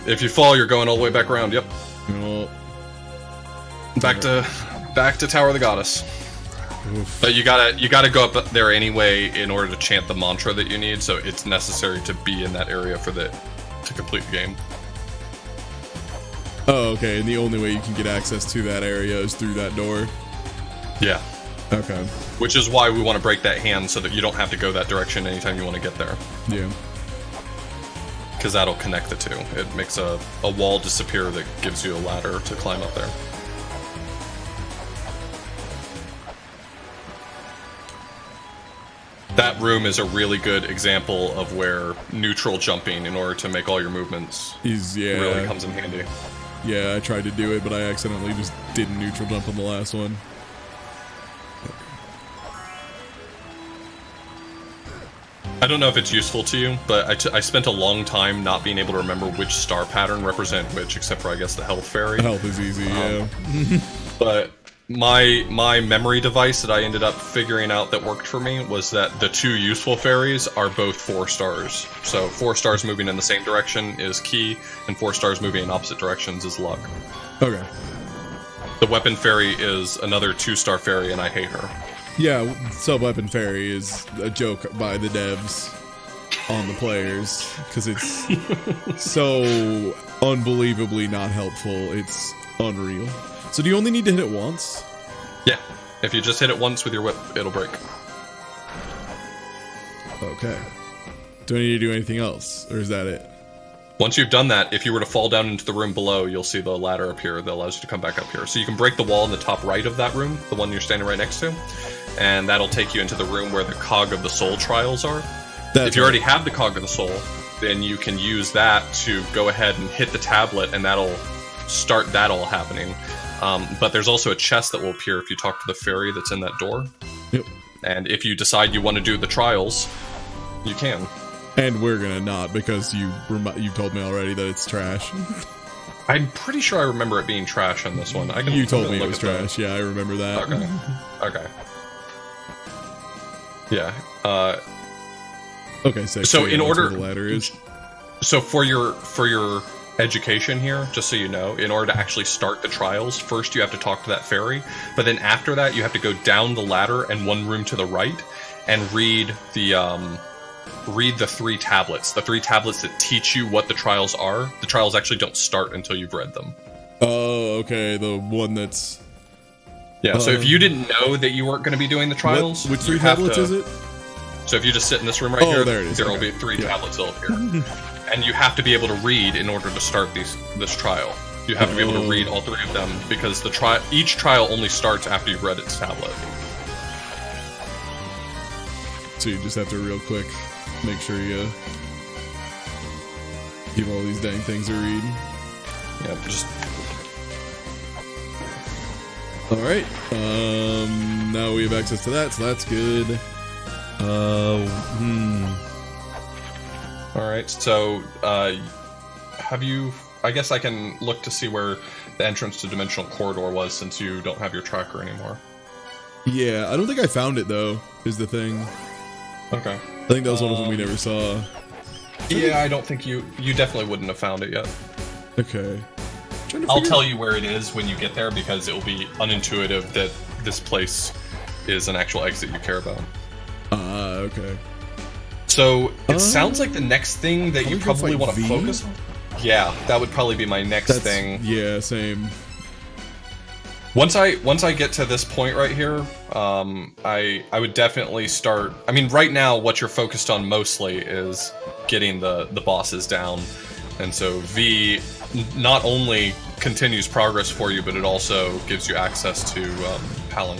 A: If you fall, you're going all the way back around, yep.
B: Well,
A: back to Tower of the Goddess.
B: oof.
A: But you gotta go up there anyway in order to chant the mantra that you need, so it's necessary to be in that area to complete the game.
B: Oh, okay, and the only way you can get access to that area is through that door?
A: Yeah.
B: Okay.
A: Which is why we want to break that hand so that you don't have to go that direction anytime you want to get there.
B: Yeah.
A: Because that'll connect the two. It makes a wall disappear that gives you a ladder to climb up there. That room is a really good example of where neutral jumping in order to make all your movements really comes in handy.
B: Yeah, I tried to do it, but I accidentally just didn't neutral jump on the last one.
A: I don't know if it's useful to you, but I spent a long time not being able to remember which star pattern represent which, except for, I guess, the health fairy.
B: Health is easy, yeah.
A: But my memory device that I ended up figuring out that worked for me was that the two useful fairies are both 4 stars. So 4 stars moving in the same direction is key, and 4 stars moving in opposite directions is luck.
B: Okay.
A: The weapon fairy is another 2-star fairy, and I hate her.
B: Yeah, Sub-Weapon Fairy is a joke by the devs on the players, because it's so unbelievably not helpful. It's unreal. So do you only need to hit it once?
A: Yeah. If you just hit it once with your whip, it'll break.
B: Okay. Do I need to do anything else, or is that it?
A: Once you've done that, if you were to fall down into the room below, you'll see the ladder appear that allows you to come back up here. So you can break the wall in the top right of that room, the one you're standing right next to, and that'll take you into the room where the Cog of the Soul trials are. If you already have the Cog of the Soul, then you can use that to go ahead and hit the tablet, and that'll start that all happening. But there's also a chest that will appear if you talk to the fairy that's in that door.
B: Yep.
A: And if you decide you want to do the trials, you can.
B: And we're gonna not, because you told me already that it's trash.
A: I'm pretty sure I remember it being trash on this one.
B: You told me it was trash. Yeah, I remember that.
A: Okay. Okay. Yeah.
B: Okay, so
A: in order,
B: the ladder is.
A: So for your education here, just so you know, in order to actually start the trials, first you have to talk to that fairy, but then after that you have to go down the ladder and one room to the right and read the 3 tablets. The 3 tablets that teach you what the trials are. The trials actually don't start until you've read them.
B: Oh, okay, the one that's.
A: Yeah, so if you didn't know that you weren't going to be doing the trials...
B: Which 3 tablets is it?
A: So if you just sit in this room right here,
B: there it is.
A: There will be 3 tablets that'll appear. And you have to be able to read in order to start this trial. You have to be able to read all 3 of them, because each trial only starts after you've read its tablet.
B: So you just have to real quick make sure you give all these dang things a read.
A: Yeah, just...
B: Alright, now we have access to that, so that's good.
A: Alright, so, have you... I guess I can look to see where the entrance to Dimensional Corridor was, since you don't have your tracker anymore.
B: Yeah, I don't think I found it, though, is the thing.
A: Okay.
B: I think that was one of them we never saw.
A: Yeah, I don't think you definitely wouldn't have found it yet.
B: Okay.
A: I'll tell you where it is when you get there, because it will be unintuitive that this place is an actual exit you care about.
B: Okay.
A: So, it sounds like the next thing that you probably want to focus on? Yeah, that would probably be my next thing.
B: Yeah, same.
A: Once I get to this point right here, I would definitely start... I mean, right now, what you're focused on mostly is getting the bosses down. And so V not only continues progress for you, but it also gives you access to Palin.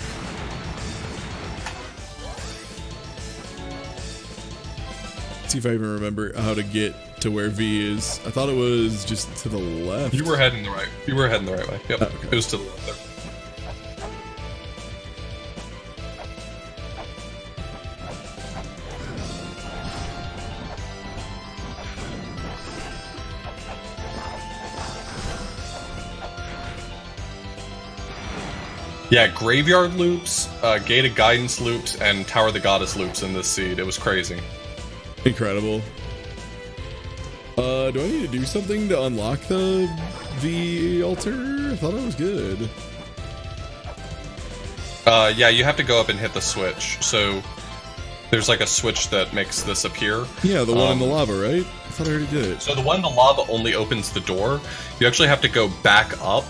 B: See if I even remember how to get to where V is. I thought it was just to the left.
A: You were heading the right. You were heading the right way. Yep.
B: Okay.
A: It was to the left there. Yeah, Graveyard loops, Gate of Guidance loops, and Tower of the Goddess loops in this seed. It was crazy.
B: Incredible. Do I need to do something to unlock the altar? I thought I was good.
A: Yeah, you have to go up and hit the switch. So there's like a switch that makes this appear.
B: Yeah, the one in the lava, right? I thought I already did it.
A: So the one in the lava only opens the door. You actually have to go back up.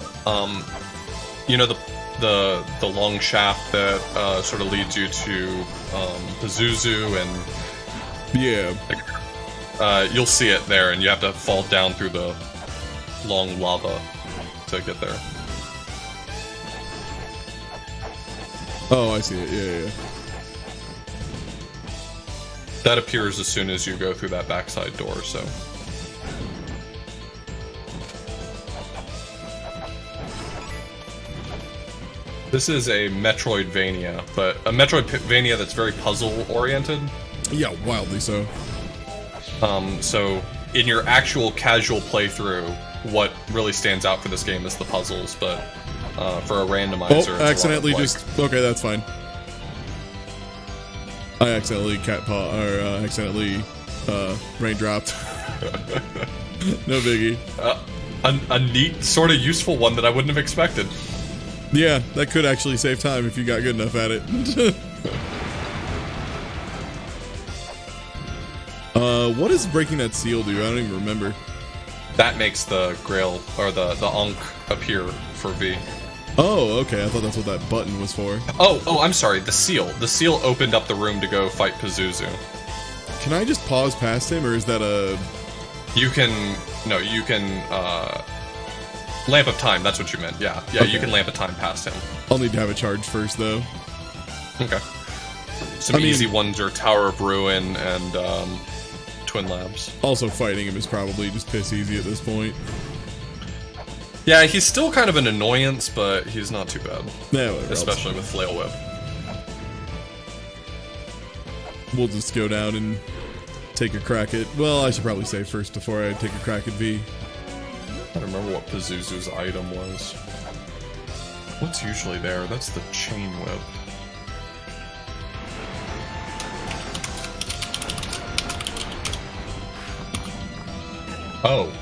A: You know the long shaft that sort of leads you to Pazuzu and
B: Yeah.
A: you'll see it there, and you have to fall down through the long lava to get there.
B: Oh, I see it. Yeah, yeah.
A: That appears as soon as you go through that backside door, so... This is a Metroidvania, but a Metroidvania that's very puzzle-oriented.
B: Yeah, wildly so.
A: So in your actual casual playthrough, what really stands out for this game is the puzzles, but for a randomizer,
B: oh, accidentally just... Okay, that's fine. I accidentally accidentally raindropped. No biggie.
A: A neat, sort of useful one that I wouldn't have expected.
B: Yeah, that could actually save time if you got good enough at it. What does breaking that seal do? I don't even remember.
A: That makes the Grail, or the Ankh appear for V.
B: Oh, okay. I thought that's what that button was for.
A: Oh, I'm sorry. The seal. The seal opened up the room to go fight Pazuzu.
B: Can I just pause past him, or is that a...
A: You can... No, you can, Lamp of Time, that's what you meant. Yeah, okay. You can Lamp of Time past him.
B: I'll need to have it charged first, though.
A: Okay. Some easy ones are Tower of Ruin and, Twin Labs.
B: Also, fighting him is probably just piss easy at this point.
A: Yeah, he's still kind of an annoyance, but he's not too bad.
B: No,
A: especially with Flail Whip.
B: We'll just go down and take a crack at... Well, I should probably save first before I take a crack at V.
A: I don't remember what Pazuzu's item was. What's usually there? That's the Chain Whip. Oh.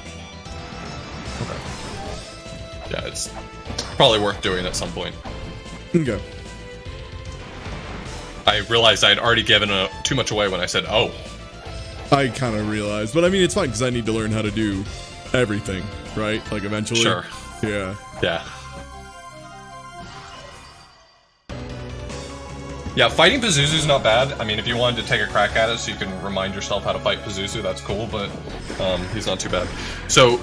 A: Okay. Yeah, it's probably worth doing at some point.
B: Okay.
A: I realized I'd already given too much away when I said, oh.
B: I kind of realized. But I mean, it's fine because I need to learn how to do everything, right? Like, eventually.
A: Sure.
B: Yeah.
A: Yeah. Yeah, fighting Pazuzu's not bad. I mean, if you wanted to take a crack at it so you can remind yourself how to fight Pazuzu, that's cool, but he's not too bad. So,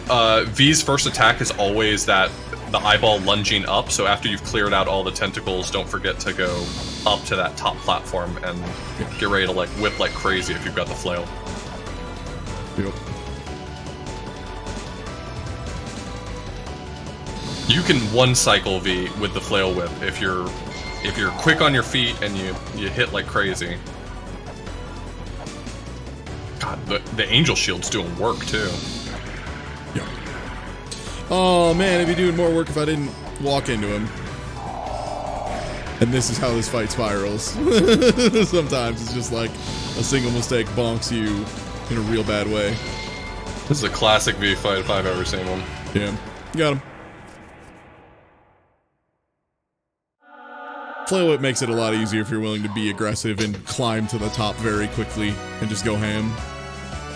A: V's first attack is always the eyeball lunging up, so after you've cleared out all the tentacles, don't forget to go up to that top platform and get ready to, like, whip like crazy if you've got the flail.
B: Yep.
A: You can one cycle V with the flail whip if you're quick on your feet and you hit like crazy. God, the angel shield's doing work too.
B: Yeah. Oh man, it'd be doing more work if I didn't walk into him. And this is how this fight spirals. Sometimes it's just like a single mistake bonks you in a real bad way.
A: This is a classic V fight if I've ever seen one.
B: Yeah, got him. Flail whip makes it a lot easier if you're willing to be aggressive and climb to the top very quickly and just go ham.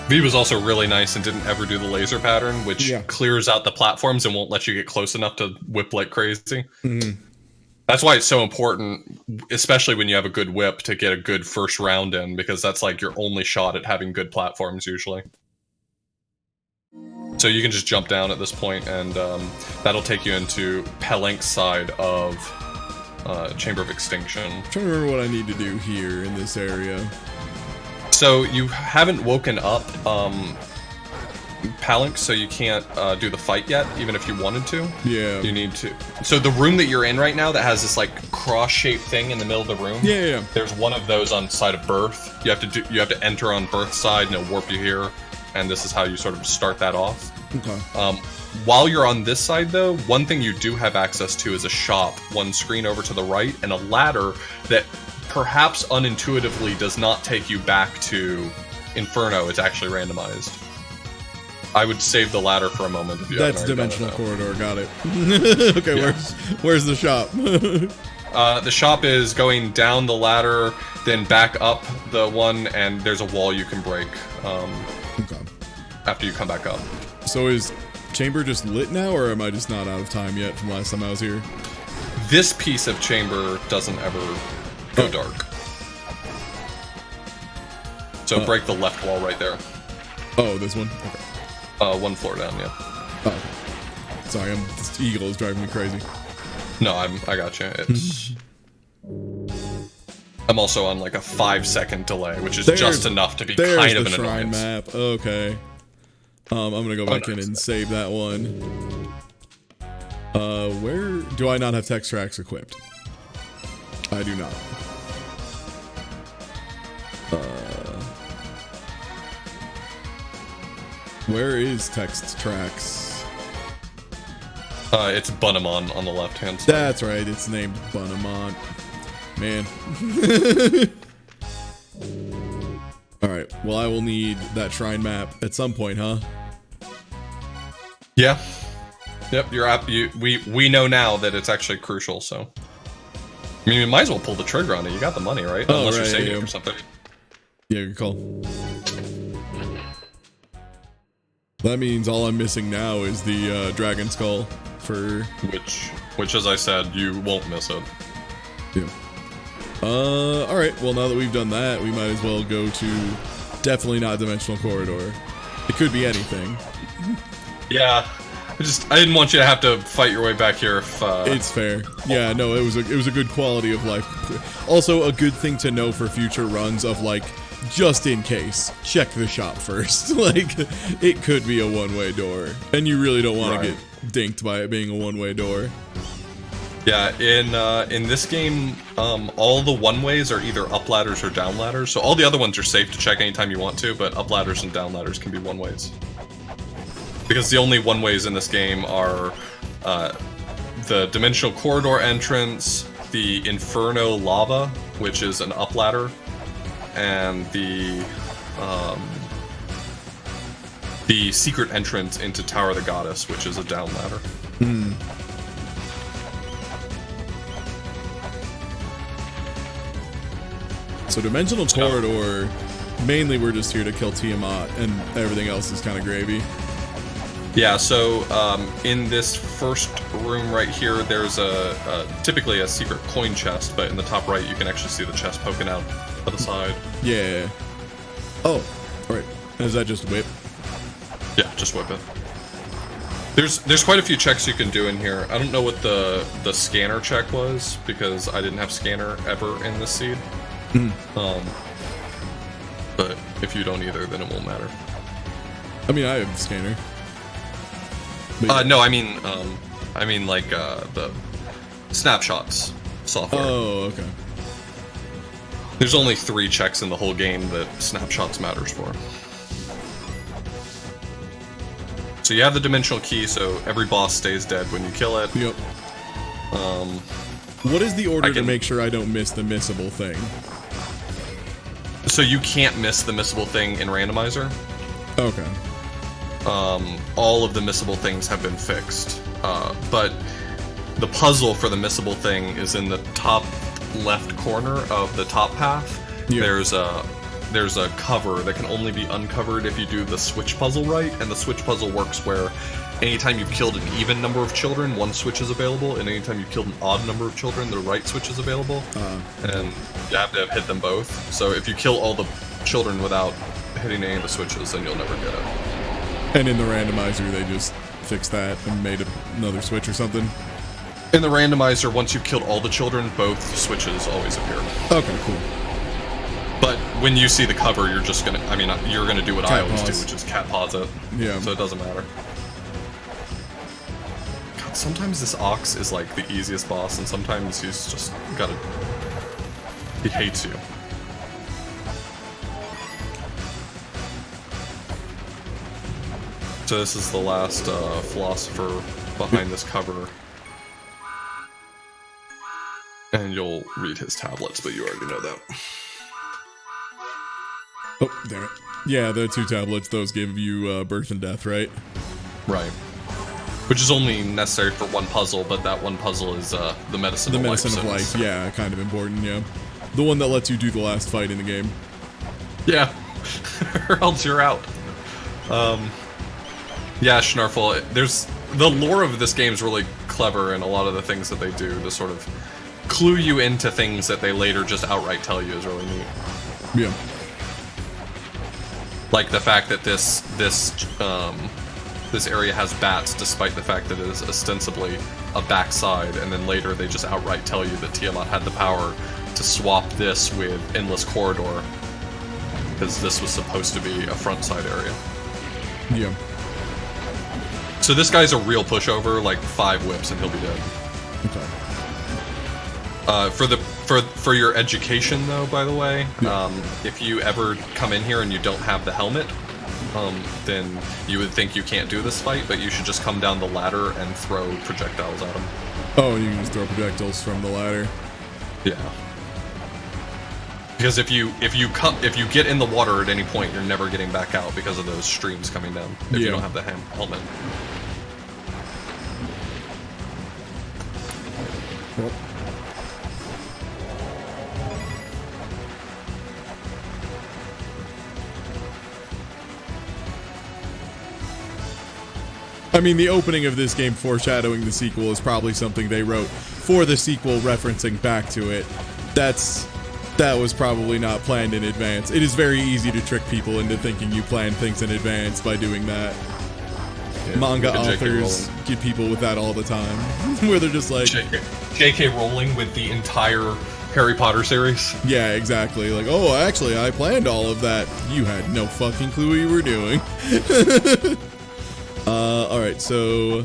A: V was also really nice and didn't ever do the laser pattern, which clears out the platforms and won't let you get close enough to whip like crazy.
B: Mm-hmm.
A: That's why it's so important, especially when you have a good whip, to get a good first round in, because that's like your only shot at having good platforms usually. So you can just jump down at this point, and that'll take you into Pelink's side of Chamber of Extinction.
B: I'm trying to remember what I need to do here in this area.
A: So you haven't woken up Palink, so you can't do the fight yet, even if you wanted to.
B: Yeah.
A: You need to. So the room that you're in right now that has this like cross-shaped thing in the middle of the room.
B: Yeah.
A: There's one of those on side of Birth. You have to enter on Birth's side, and it'll warp you here. And this is how you sort of start that off.
B: Okay.
A: While you're on this side, though, one thing you do have access to is a shop, one screen over to the right, and a ladder that perhaps unintuitively does not take you back to Inferno. It's actually randomized. I would save the ladder for a moment. If you
B: That's Dimensional Corridor, got it. Okay, yeah. Where's the shop?
A: The shop is going down the ladder, then back up the one, and there's a wall you can break after you come back up.
B: So is Chamber just lit now, or am I just not out of time yet from last time I was here?
A: This piece of Chamber doesn't ever go dark. So break the left wall right there.
B: Oh, this one? Okay.
A: One floor down, yeah.
B: Oh, okay. Sorry, this eagle is driving me crazy.
A: No, I got you. It's... I'm also on like a 5-second delay, which is just enough to be kind of an
B: shrine
A: annoyance.
B: Map. Okay. I'm gonna go back in and save that one. Where do I not have text tracks equipped? I do not. Where is text tracks?
A: It's Bunamon on the left-hand side.
B: That's right, it's named Bunamon. Man. Alright, well I will need that shrine map at some point, huh?
A: Yeah. Yep, we know now that it's actually crucial, so. I mean, you might as well pull the trigger on it. You got the money, right? Unless you're saving it for something.
B: Yeah, good call. That means all I'm missing now is the dragon skull for...
A: Which, as I said, you won't miss it.
B: Yeah. Alright, well now that we've done that, we might as well go to definitely not Dimensional Corridor. It could be anything.
A: Yeah. I didn't want you to have to fight your way back here if...
B: It's fair. Yeah, no, it was a good quality of life. Also, a good thing to know for future runs of, like, just in case, check the shop first. Like, it could be a one-way door, and you really don't want to get dinked by it being a one-way door.
A: Yeah, in this game, all the one-ways are either up ladders or down ladders, so all the other ones are safe to check anytime you want to, but up ladders and down ladders can be one-ways. Because the only one-ways in this game are the Dimensional Corridor entrance, the Inferno Lava, which is an up ladder, and the secret entrance into Tower of the Goddess, which is a down ladder.
B: Hmm. So Dimensional Corridor, mainly we're just here to kill Tiamat, and everything else is kind of gravy.
A: Yeah, so in this first room right here, there's typically a secret coin chest, but in the top right, you can actually see the chest poking out to the side.
B: Yeah. Oh, alright. Is that just whip?
A: Yeah, just whip it. There's quite a few checks you can do in here. I don't know what the scanner check was, because I didn't have scanner ever in this seed. But if you don't either, then it won't matter.
B: I mean, I have scanner.
A: No, I mean, I mean like the snapshots software.
B: Oh, okay.
A: There's only 3 checks in the whole game that snapshots matters for. So you have the dimensional key, so every boss stays dead when you kill it.
B: Yep. What is the order to
A: can-
B: make sure I don't miss the missable thing?
A: So you can't miss the missable thing in Randomizer.
B: Okay.
A: All of the missable things have been fixed. But the puzzle for the missable thing is in the top left corner of the top path.
B: Yeah.
A: There's a cover that can only be uncovered if you do the switch puzzle right, and the switch puzzle works where anytime you've killed an even number of children, one switch is available, and anytime you've killed an odd number of children, the right switch is available. And you have to have hit them both. So if you kill all the children without hitting any of the switches, then you'll never get it.
B: And in the randomizer, they just fixed that and made another switch or something?
A: In the randomizer, once you've killed all the children, both switches always appear.
B: Okay, cool.
A: But when you see the cover, you're just gonna, I mean, you're gonna do what I always do,
B: pause.
A: which is cat pause it.
B: Yeah.
A: So it doesn't matter. God, sometimes this Ox is like the easiest boss, and sometimes he's just gotta, he hates you. So this is the last philosopher behind this cover. And you'll read his tablets, but you already know that.
B: Oh, damn it. Yeah, the 2 tablets, those give you birth and death, right?
A: Right. Which is only necessary for one puzzle, but that one puzzle is the medicine of life.
B: The medicine of life, yeah, kind of important, yeah. The one that lets you do the last fight in the game.
A: Yeah. Or else you're out. Yeah, Schnarfel, there's... The lore of this game is really clever, and a lot of the things that they do to sort of clue you into things that they later just outright tell you is really neat.
B: Yeah.
A: Like the fact that this area has bats, despite the fact that it is ostensibly a backside, and then later they just outright tell you that Tiamat had the power to swap this with Endless Corridor, because this was supposed to be a front side area.
B: Yeah.
A: So this guy's a real pushover, like 5 whips and he'll be dead.
B: Okay.
A: For your education, though, by the way, if you ever come in here and you don't have the helmet, then you would think you can't do this fight, but you should just come down the ladder and throw projectiles at him.
B: Oh, you can just throw projectiles from the ladder.
A: Yeah. Because if you get in the water at any point, you're never getting back out because of those streams coming down. If you don't have the helmet.
B: Well. I mean, the opening of this game foreshadowing the sequel is probably something they wrote for the sequel, referencing back to it. That was probably not planned in advance. It is very easy to trick people into thinking you plan things in advance by doing that. Yeah, manga authors get people with that all the time, where they're just like...
A: J.K. Rowling with the entire Harry Potter series?
B: Yeah, exactly. Like, oh, actually, I planned all of that. You had no fucking clue what you were doing. Alright, so...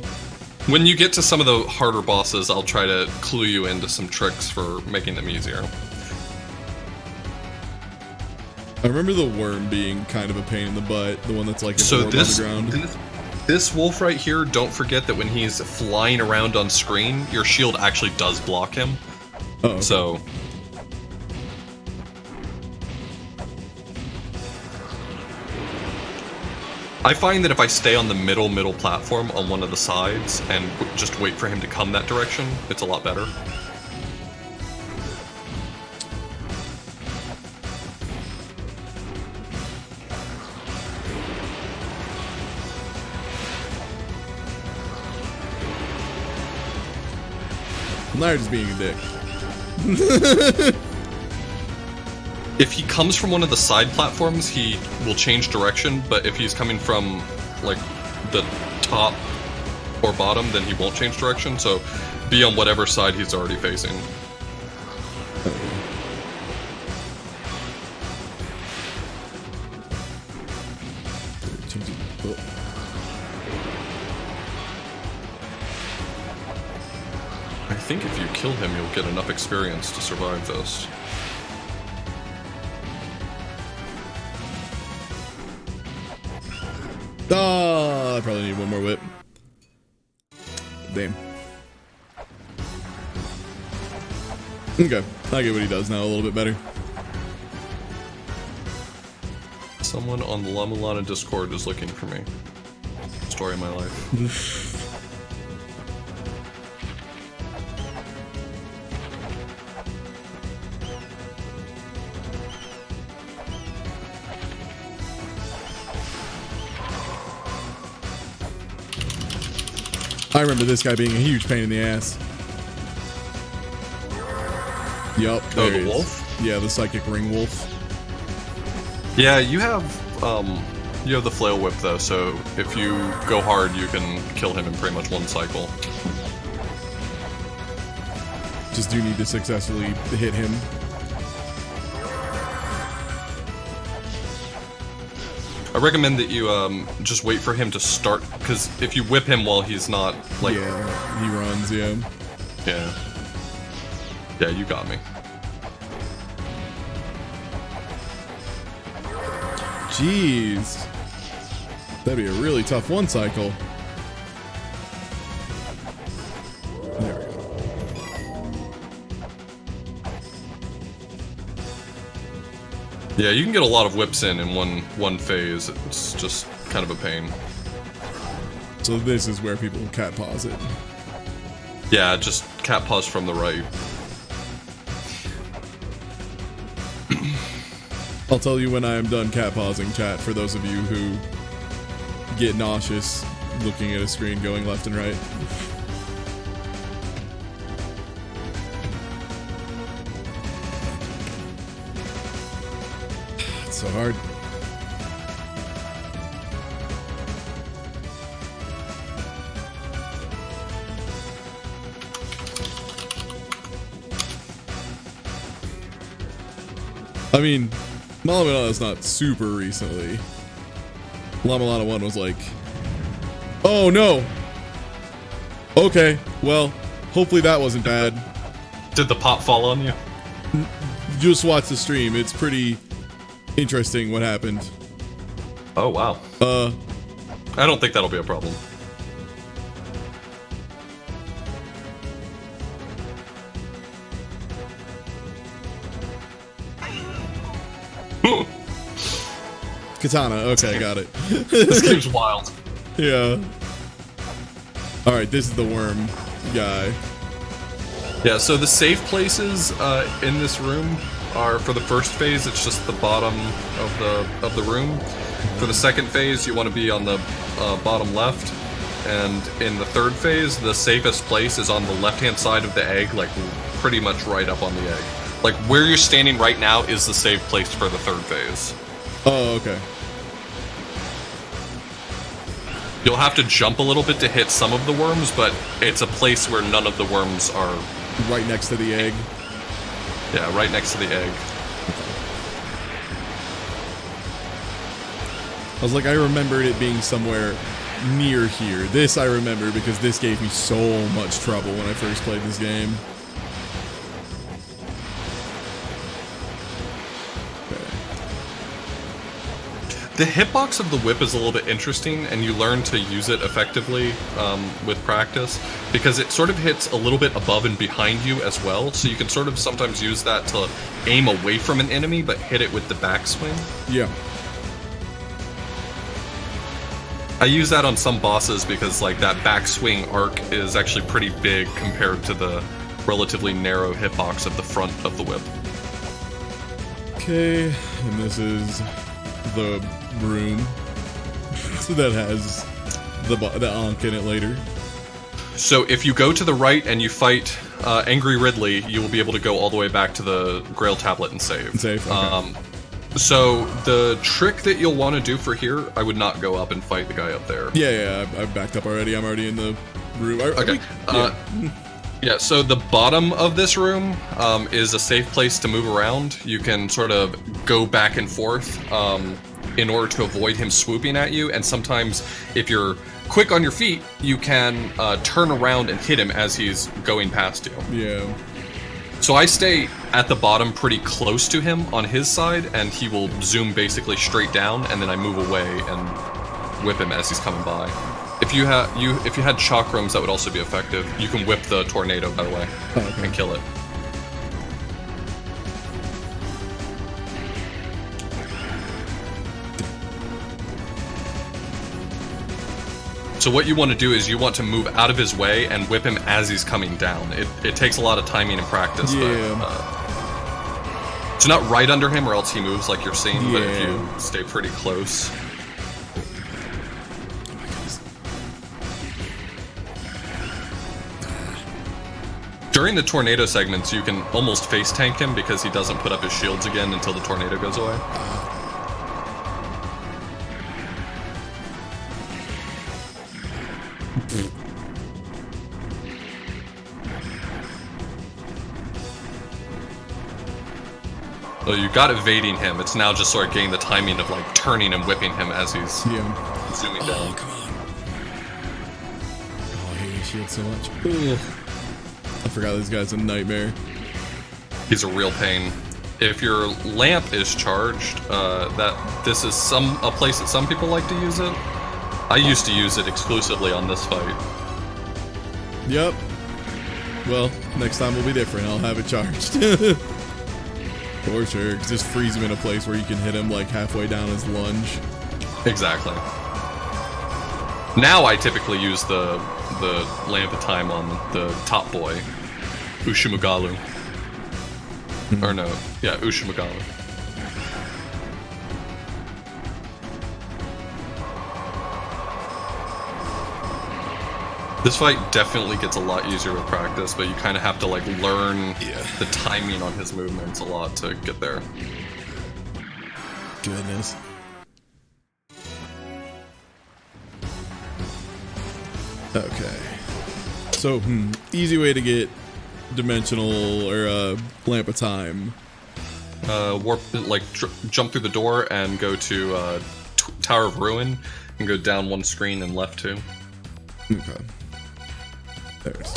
A: When you get to some of the harder bosses, I'll try to clue you into some tricks for making them easier.
B: I remember the worm being kind of a pain in the butt, the one that's like
A: so
B: on the ground.
A: This wolf right here, don't forget that when he's flying around on screen, your shield actually does block him.
B: Oh, okay.
A: So... I find that if I stay on the middle platform on one of the sides and just wait for him to come that direction, it's a lot better.
B: Larry just being a dick.
A: If he comes from one of the side platforms, he will change direction, but if he's coming from, like, the top or bottom, then he won't change direction, so be on whatever side he's already facing. I think if you kill him, you'll get enough experience to survive this.
B: I probably need one more whip. Damn. Okay, I get what he does now a little bit better.
A: Someone on the Mulana Discord is looking for me. Story of my life.
B: I remember this guy being a huge pain in the ass. Yup.
A: Oh, the wolf?
B: Yeah, the psychic ring wolf.
A: Yeah, you have the flail whip though, so if you go hard, you can kill him in pretty much one cycle.
B: Just do need to successfully hit him.
A: I recommend that you just wait for him to start, because if you whip him while he's not, like...
B: Yeah, he runs, yeah.
A: Yeah. Yeah, you got me.
B: Jeez. That'd be a really tough one cycle. There we go.
A: Yeah, you can get a lot of whips in one phase. It's just kind of a pain.
B: So this is where people cat pause it.
A: Yeah, just cat pause from the right.
B: I'll tell you when I am done cat pausing, chat, for those of you who get nauseous looking at a screen going left and right. It's so hard. I mean, Mulana is not super recently. Mulana 1 was like, oh no! Okay, well, hopefully that wasn't bad.
A: Did the pop fall on you?
B: Just watch the stream, it's pretty interesting what happened.
A: Oh, wow. I don't think that'll be a problem.
B: Katana, okay, got it.
A: This game's wild.
B: Yeah. Alright, this is the worm guy.
A: Yeah, so the safe places in this room are, for the first phase, it's just the bottom of the room. For the second phase, you want to be on the bottom left. And in the third phase, the safest place is on the left-hand side of the egg, like pretty much right up on the egg. Like where you're standing right now is the safe place for the third phase.
B: Oh, okay.
A: You'll have to jump a little bit to hit some of the worms, but it's a place where none of the worms are...
B: Right next to the egg?
A: Yeah, right next to the egg.
B: I was like, I remembered it being somewhere near here. This I remember because this gave me so much trouble when I first played this game.
A: The hitbox of the whip is a little bit interesting, and you learn to use it effectively with practice, because it sort of hits a little bit above and behind you as well, so you can sort of sometimes use that to aim away from an enemy, but hit it with the backswing.
B: Yeah.
A: I use that on some bosses because, like, that backswing arc is actually pretty big compared to the relatively narrow hitbox of the front of the whip.
B: Okay, and this is the room so that has the Ankh in it later.
A: So if you go to the right and you fight Angry Ridley, you will be able to go all the way back to the Grail Tablet and save.
B: Okay.
A: So the trick that you'll want to do for here, I would not go up and fight the guy up there.
B: Yeah, I've backed up already. I'm already in the room.
A: Okay. Yeah, so the bottom of this room is a safe place to move around. You can sort of go back and forth in order to avoid him swooping at you, and sometimes if you're quick on your feet, you can turn around and hit him as he's going past you.
B: Yeah.
A: So I stay at the bottom pretty close to him on his side, and he will zoom basically straight down, and then I move away and whip him as he's coming by. If you had chakrams, that would also be effective. You can whip the tornado, by the way, and kill it. So what you want to do is you want to move out of his way and whip him as he's coming down. It takes a lot of timing and practice.
B: Yeah.
A: But, so not right under him or else he moves like you're seeing, but if you stay pretty close. During the tornado segments, you can almost face tank him because he doesn't put up his shields again until the tornado goes away. So you got evading him. It's now just sort of getting the timing of like turning and whipping him as he's zooming down.
B: Oh, come on. Oh, I hate his shield so much. Ugh. I forgot this guy's a nightmare.
A: He's a real pain. If your lamp is charged, this is a place that some people like to use it. I used to use it exclusively on this fight.
B: Yep. Well, next time will be different. I'll have it charged. For sure. Just freeze him in a place where you can hit him like halfway down his lunge.
A: Exactly. Now I typically use the lamp of time on the top boy, Ushimugalu. Or no, yeah, Ushimugalu. This fight definitely gets a lot easier with practice, but you kind of have to like learn the timing on his movements a lot to get there.
B: Goodness. Okay. So, easy way to get dimensional or lamp of time.
A: Warp, like jump through the door and go to Tower of Ruin and go down one screen and left two.
B: Okay. There's.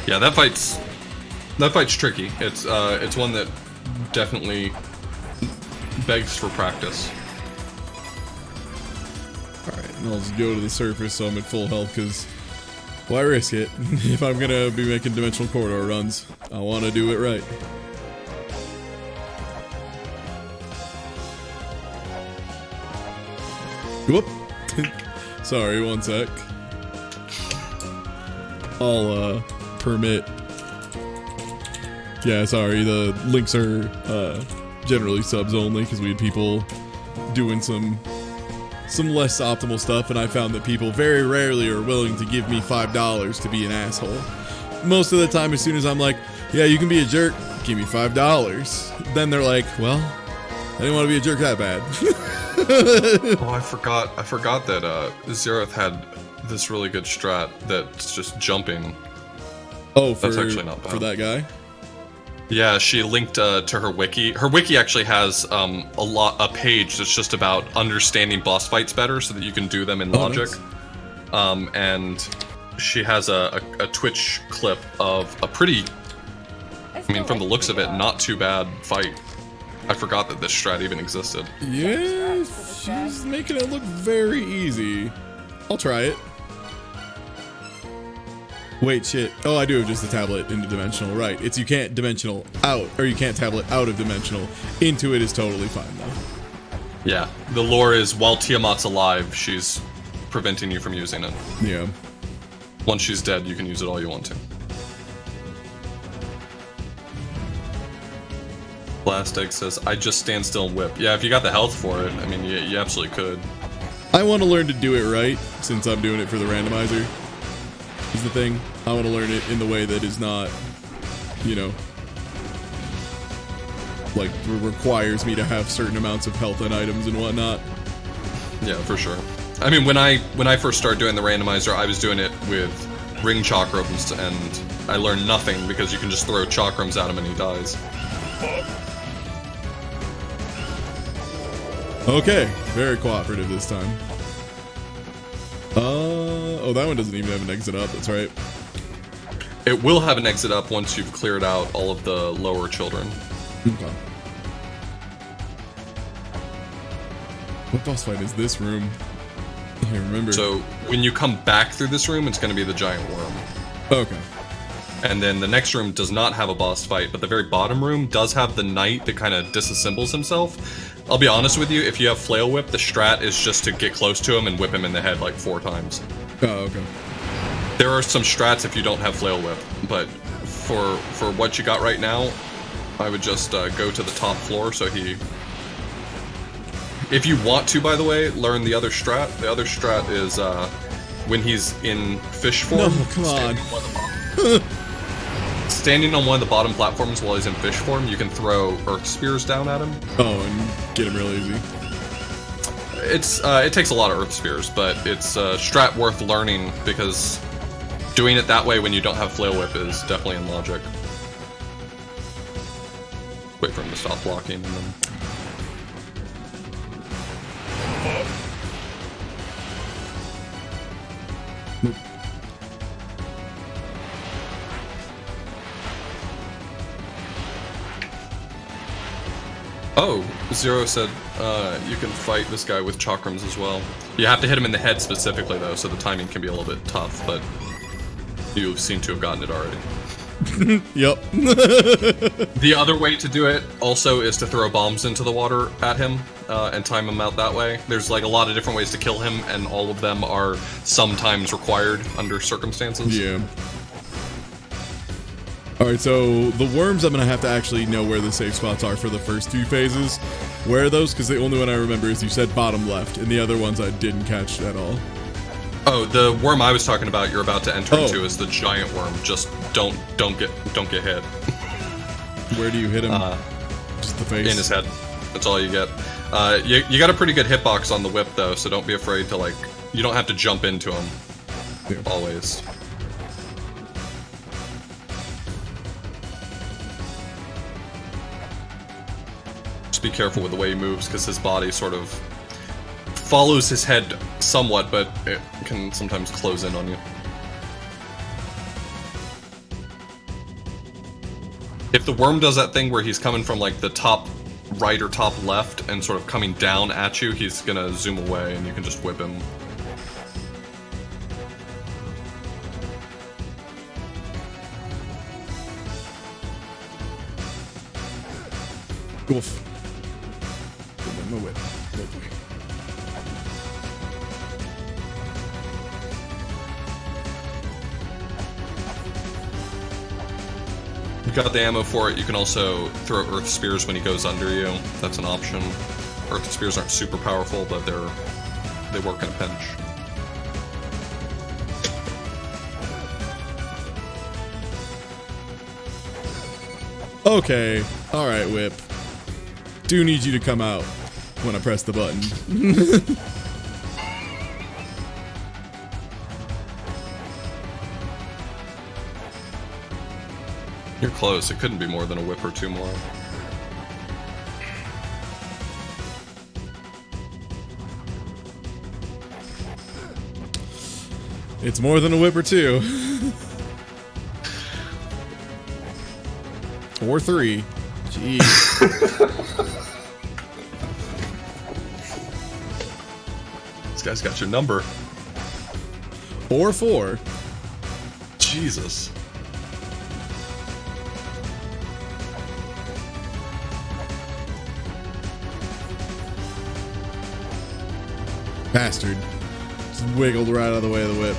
A: Yeah, that fight's tricky. It's one that definitely begs for practice.
B: Alright, and I'll just go to the surface so I'm at full health, because why risk it? If I'm gonna be making dimensional corridor runs, I want to do it right. Whoop! Sorry, one sec. I'll permit. Yeah, sorry, the links are generally subs only because we had people doing some less optimal stuff, and I found that people very rarely are willing to give me $5 to be an asshole. Most of the time, as soon as I'm like, yeah, you can be a jerk, give me $5. Then they're like, well, I didn't want to be a jerk that bad.
A: Oh, I forgot that Zeroth had this really good strat that's just jumping.
B: Oh,
A: that's actually not bad.
B: For that guy?
A: Yeah, she linked to her wiki. Her wiki actually has a page that's just about understanding boss fights better so that you can do them in logic. Nice. And she has a Twitch clip of a pretty, I mean, from the looks of it, not too bad fight. I forgot that this strat even existed.
B: Yeah, she's making it look very easy. I'll try it. Wait, shit. Oh, I do have just the tablet into dimensional. Right. It's you can't dimensional out, or you can't tablet out of dimensional. Into it is totally fine, though.
A: Yeah. The lore is while Tiamat's alive, she's preventing you from using it.
B: Yeah.
A: Once she's dead, you can use it all you want to. Blast Egg says, I just stand still and whip. Yeah, if you got the health for it, I mean, you absolutely could.
B: I want to learn to do it right, since I'm doing it for the randomizer. Is the thing. I want to learn it in the way that is not, you know, like requires me to have certain amounts of health and items and whatnot.
A: Yeah, for sure. I mean, when I first started doing the randomizer, I was doing it with ring chakrams and I learned nothing because you can just throw chakrams at him and he dies.
B: Okay, very cooperative this time. Oh, that one doesn't even have an exit up. That's right.
A: It will have an exit up once you've cleared out all of the lower children.
B: Okay. What boss fight is this room? I can't remember.
A: So when you come back through this room, it's going to be the giant worm.
B: Okay.
A: And then the next room does not have a boss fight, but the very bottom room does have the knight that kind of disassembles himself. I'll be honest with you, if you have Flail Whip, the strat is just to get close to him and whip him in the head like 4 times.
B: Oh, okay.
A: There are some strats if you don't have Flail Whip, but for what you got right now, I would just go to the top floor so he... If you want to, by the way, learn the other strat. The other strat is when he's in fish form.
B: No, come on.
A: Standing on one of the bottom platforms while he's in fish form, you can throw earth spears down at him.
B: Oh, and get him real easy.
A: It takes a lot of earth spears, but it's a strat worth learning because doing it that way when you don't have Flail Whip is definitely in logic. Wait for him to stop blocking and then... Oh, Zero said you can fight this guy with chakrams as well. You have to hit him in the head specifically though, so the timing can be a little bit tough, but you seem to have gotten it already.
B: Yep.
A: The other way to do it also is to throw bombs into the water at him and time him out that way. There's like a lot of different ways to kill him, and all of them are sometimes required under circumstances.
B: Yeah. Alright, so the worms, I'm going to have to actually know where the safe spots are for the first 2 phases. Where are those? Because the only one I remember is you said bottom left, and the other ones I didn't catch at all.
A: Oh, the worm I was talking about you're about to enter into is the giant worm. Just don't get hit.
B: Where do you hit him? Just the face?
A: In his head. That's all you get. You got a pretty good hitbox on the whip though, so don't be afraid to you don't have to jump into him. Yeah. Always. Just be careful with the way he moves, because his body sort of follows his head somewhat, but it can sometimes close in on you. If the worm does that thing where he's coming from like the top right or top left and sort of coming down at you, he's gonna zoom away and you can just whip him.
B: Oof. My whip.
A: You got the ammo for it. You can also throw earth spears when he goes under you. That's an option. Earth spears aren't super powerful, but they work in a pinch.
B: Okay. Alright, Whip. Do need you to come out when I press the button.
A: You're close. It couldn't be more than a whip or 2 more.
B: It's more than a whip or 2. Or 3. Jeez.
A: This guy's got your number.
B: Or 4.
A: Jesus.
B: Bastard. Just wiggled right out of the way of the whip.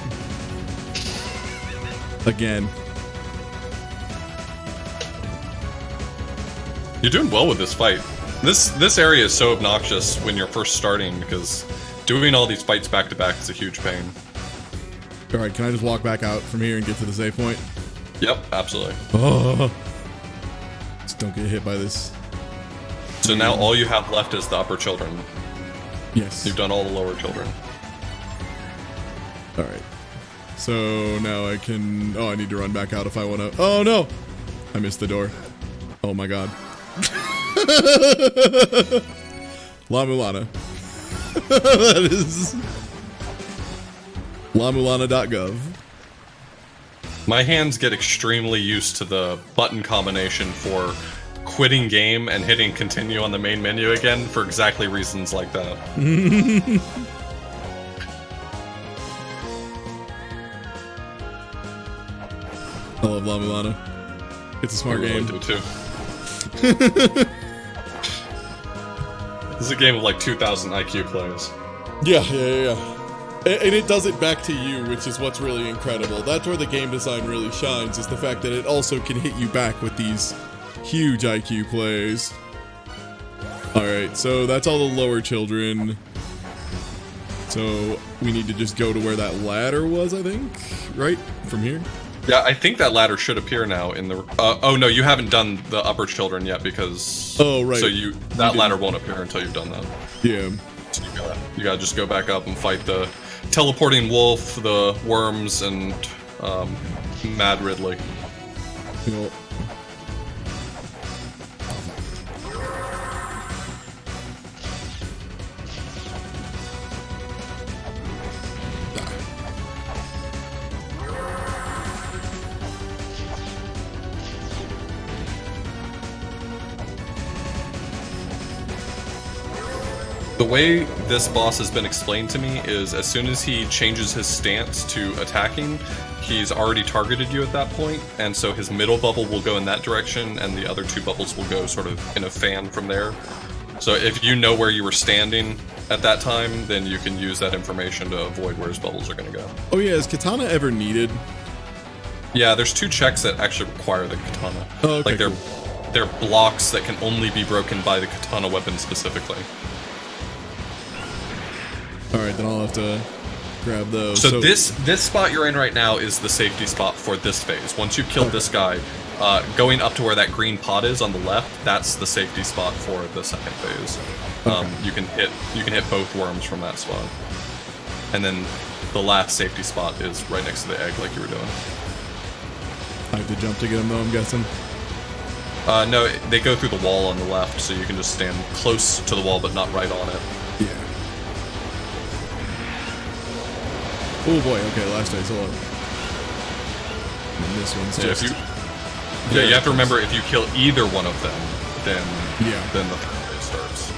B: Again.
A: You're doing well with this fight. This area is so obnoxious when you're first starting because doing all these fights back to back is a huge pain.
B: Alright, can I just walk back out from here and get to the safe point?
A: Yep, absolutely.
B: Oh. Just don't get hit by this.
A: So now all you have left is the upper children.
B: Yes.
A: You've done all the lower children.
B: Alright. So now I can... Oh, I need to run back out if I want to... Oh, no! I missed the door. Oh, my God. La Mulana. That is... LaMulana.gov.
A: My hands get extremely used to the button combination for quitting game and hitting continue on the main menu again for exactly reasons like that.
B: I love La Mulana. It's a smart game.
A: I really do too. This is a game of like 2,000 IQ players.
B: Yeah. And it does it back to you, which is what's really incredible. That's where the game design really shines, is the fact that it also can hit you back with these huge IQ plays. Alright, so that's all the lower children. So we need to just go to where that ladder was, I think? Right? From here?
A: Yeah, I think that ladder should appear now in the... oh no, you haven't done the upper children yet because...
B: Oh, right.
A: So that ladder won't appear until you've done that.
B: Yeah.
A: So you gotta just go back up and fight the teleporting wolf, the worms, and Mad Ridley.
B: You know,
A: the way this boss has been explained to me is as soon as he changes his stance to attacking, he's already targeted you at that point, and so his middle bubble will go in that direction, and the other two bubbles will go sort of in a fan from there. So if you know where you were standing at that time, then you can use that information to avoid where his bubbles are going to go.
B: oh yeah, is katana ever needed?
A: Yeah, there's two checks that actually require the katana.
B: Oh, okay,
A: like they're blocks that can only be broken by the katana weapon specifically.
B: Alright, then I'll have to grab those.
A: So this spot you're in right now is the safety spot for this phase. Once you've killed this guy, going up to where that green pot is on the left, that's the safety spot for the second phase. You can hit both worms from that spot. And then the last safety spot is right next to the egg like you were doing.
B: I have to jump to get them though, I'm guessing.
A: No, they go through the wall on the left, so you can just stand close to the wall but not right on it.
B: Yeah. Oh boy, okay, last dice, hold on. And this one's just...
A: you have to remember, if you kill either one of them, then the third phase starts.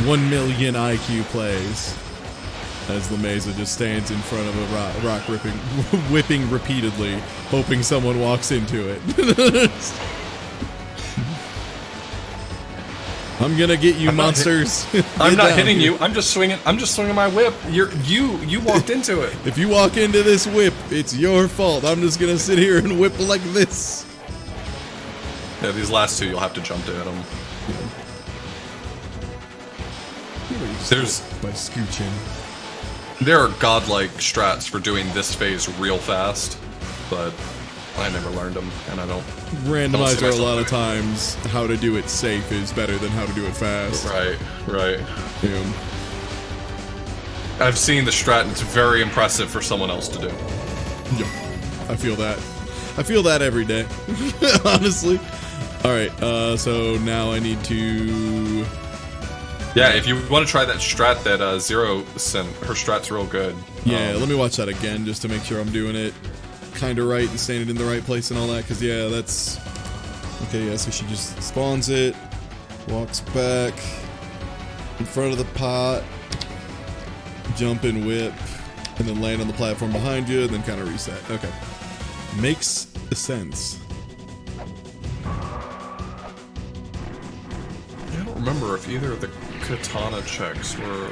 B: $1 million IQ plays. As the Mesa just stands in front of a rock whipping repeatedly, hoping someone walks into it. I'm gonna get you, monsters.
A: I'm not hitting you. I'm just swinging my whip. You walked into it.
B: If you walk into this whip, it's your fault. I'm just gonna sit here and whip like this.
A: Yeah, these last two you'll have to jump to hit them.
B: By scooching.
A: There are godlike strats for doing this phase real fast, but I never learned them, and I don't.
B: Randomizer, a lot of times, how to do it safe is better than how to do it fast.
A: Right.
B: Yeah.
A: I've seen the strat, and it's very impressive for someone else to do.
B: Yeah, I feel that. I feel that every day, honestly. All right, so now I need to...
A: Yeah, if you want to try that strat that Zero sent, her strat's real good.
B: Yeah, let me watch that again just to make sure I'm doing it kind of right and standing in the right place and all that, because yeah, that's... Okay, yeah, so she just spawns it, walks back in front of the pot, jump and whip, and then land on the platform behind you, and then kind of reset. Okay. Makes sense.
A: I don't remember if either of the katana checks were...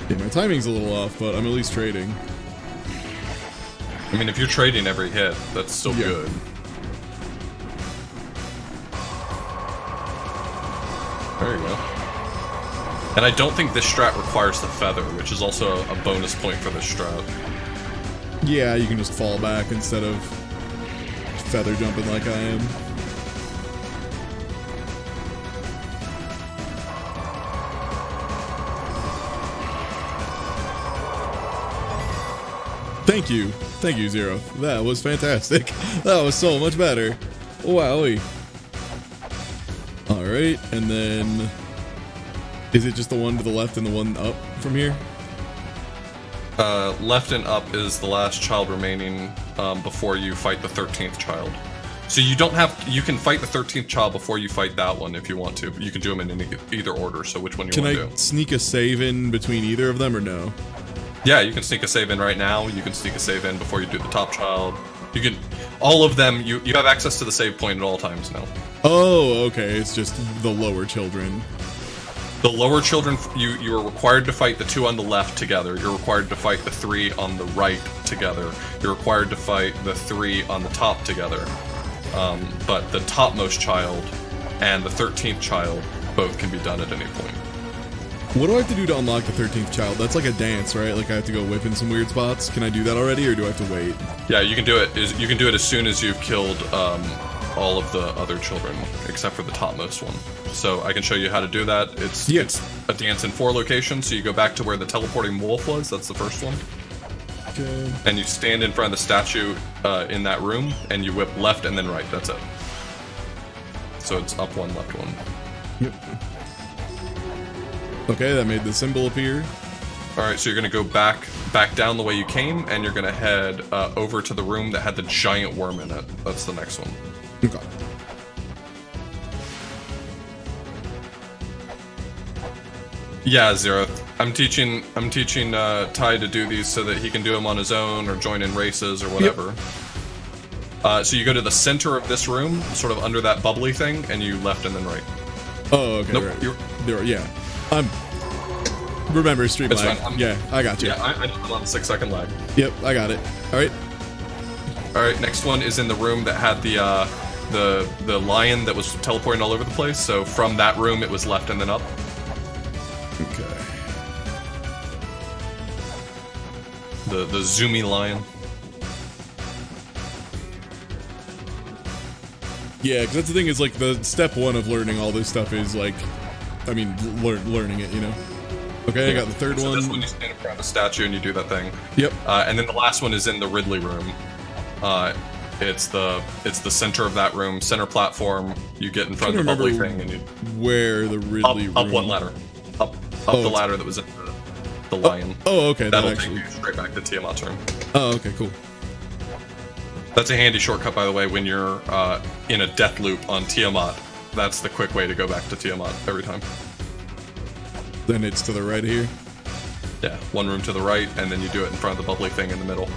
B: Yeah, my timing's a little off, but I'm at least trading.
A: I mean, if you're trading every hit, that's still good. There you go. And I don't think this strat requires the feather, which is also a bonus point for this strat.
B: Yeah, you can just fall back instead of feather jumping like I am. Thank you, Zero. That was fantastic. That was so much better. Wowie. All right, and then is it just the one to the left and the one up from here?
A: Left and up is the last child remaining before you fight the 13th child. So you don't have. You can fight the 13th child before you fight that one if you want to. You can do them in either order. So which one you want to do?
B: Can I sneak a save in between either of them or no?
A: Yeah, you can sneak a save in right now. You can sneak a save in before you do the top child. You can. All of them. You have access to the save point at all times now.
B: Oh, okay. It's just the lower children.
A: The lower children, you are required to fight the 2 on the left together. You're required to fight the 3 on the right together. You're required to fight the 3 on the top together. But the topmost child and the 13th child both can be done at any point.
B: What do I have to do to unlock the 13th child? That's like a dance, right? Like I have to go whip in some weird spots. Can I do that already, or do I have to wait?
A: Yeah, you can do it. You can do it as soon as you've killed all of the other children, except for the topmost one. So I can show you how to do that. It's a dance in 4 locations. So you go back to where the teleporting wolf was. That's the first one.
B: Okay.
A: And you stand in front of the statue in that room, and you whip left and then right. That's it. So it's up 1, left 1.
B: Yep. Okay, that made the symbol appear.
A: All right, so you're gonna go back down the way you came, and you're gonna head over to the room that had the giant worm in it. That's the next one.
B: Okay.
A: Yeah, Zero. I'm teaching Ty to do these so that he can do them on his own or join in races or whatever. Yep. So you go to the center of this room, sort of under that bubbly thing, and you left and then right.
B: Oh, okay.
A: Nope,
B: right. Yeah. Remember stream lag.
A: Fine.
B: Yeah, I got you.
A: Yeah, I'm on the 6-second lag.
B: Yep, I got it. All right.
A: All right. Next one is in the room that had the lion that was teleporting all over the place. So from that room, it was left and then up.
B: Okay.
A: The zoomy lion.
B: Yeah, because that's the thing is like the step 1 of learning all this stuff is like, I mean, learning it, you know. Okay, I got the third one.
A: This one you stand in front of a statue and you do that thing.
B: Yep.
A: And then the last one is in the Ridley room. It's the center of that room, center platform. You get in front of the bubbly thing and you
B: where the Ridley room.
A: Up 1 ladder. Up the ladder that was in the lion.
B: Oh, okay.
A: That'll
B: that actually
A: take you straight back to Tiamat's room.
B: Oh, okay, cool.
A: That's a handy shortcut, by the way, when you're in a death loop on Tiamat. That's the quick way to go back to Tiamat every time.
B: Then it's to the right here?
A: Yeah, 1 room to the right, and then you do it in front of the bubbly thing in the middle.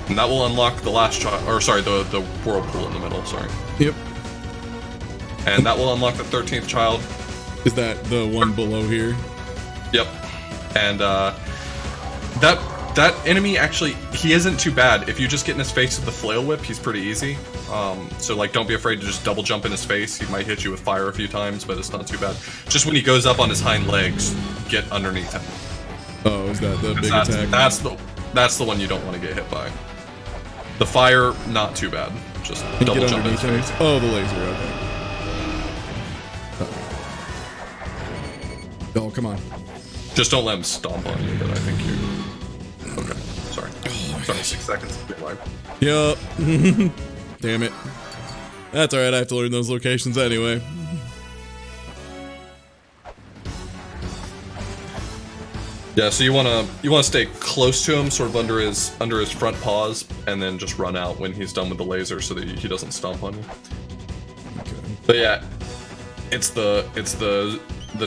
A: And that will unlock the last child, or sorry, the whirlpool in the middle, sorry.
B: Yep.
A: And that will unlock the 13th child.
B: Is that the one below here?
A: Yep. And that enemy, actually, he isn't too bad. If you just get in his face with the flail whip, he's pretty easy. So, like, don't be afraid to just double jump in his face. He might hit you with fire a few times, but it's not too bad. Just when he goes up on his hind legs, get underneath him.
B: Oh, is that the big attack?
A: That's the one you don't want to get hit by. The fire, not too bad. Just double jump in his face.
B: Oh, the laser, okay. Oh, come on.
A: Just don't let him stomp on you, but I think you... Okay, sorry. Sorry, 6 seconds.
B: Yup. Damn it. That's alright, I have to learn those locations anyway.
A: Yeah, so you wanna stay close to him, sort of under his front paws, and then just run out when he's done with the laser so that he doesn't stomp on you.
B: Okay.
A: But yeah, it's the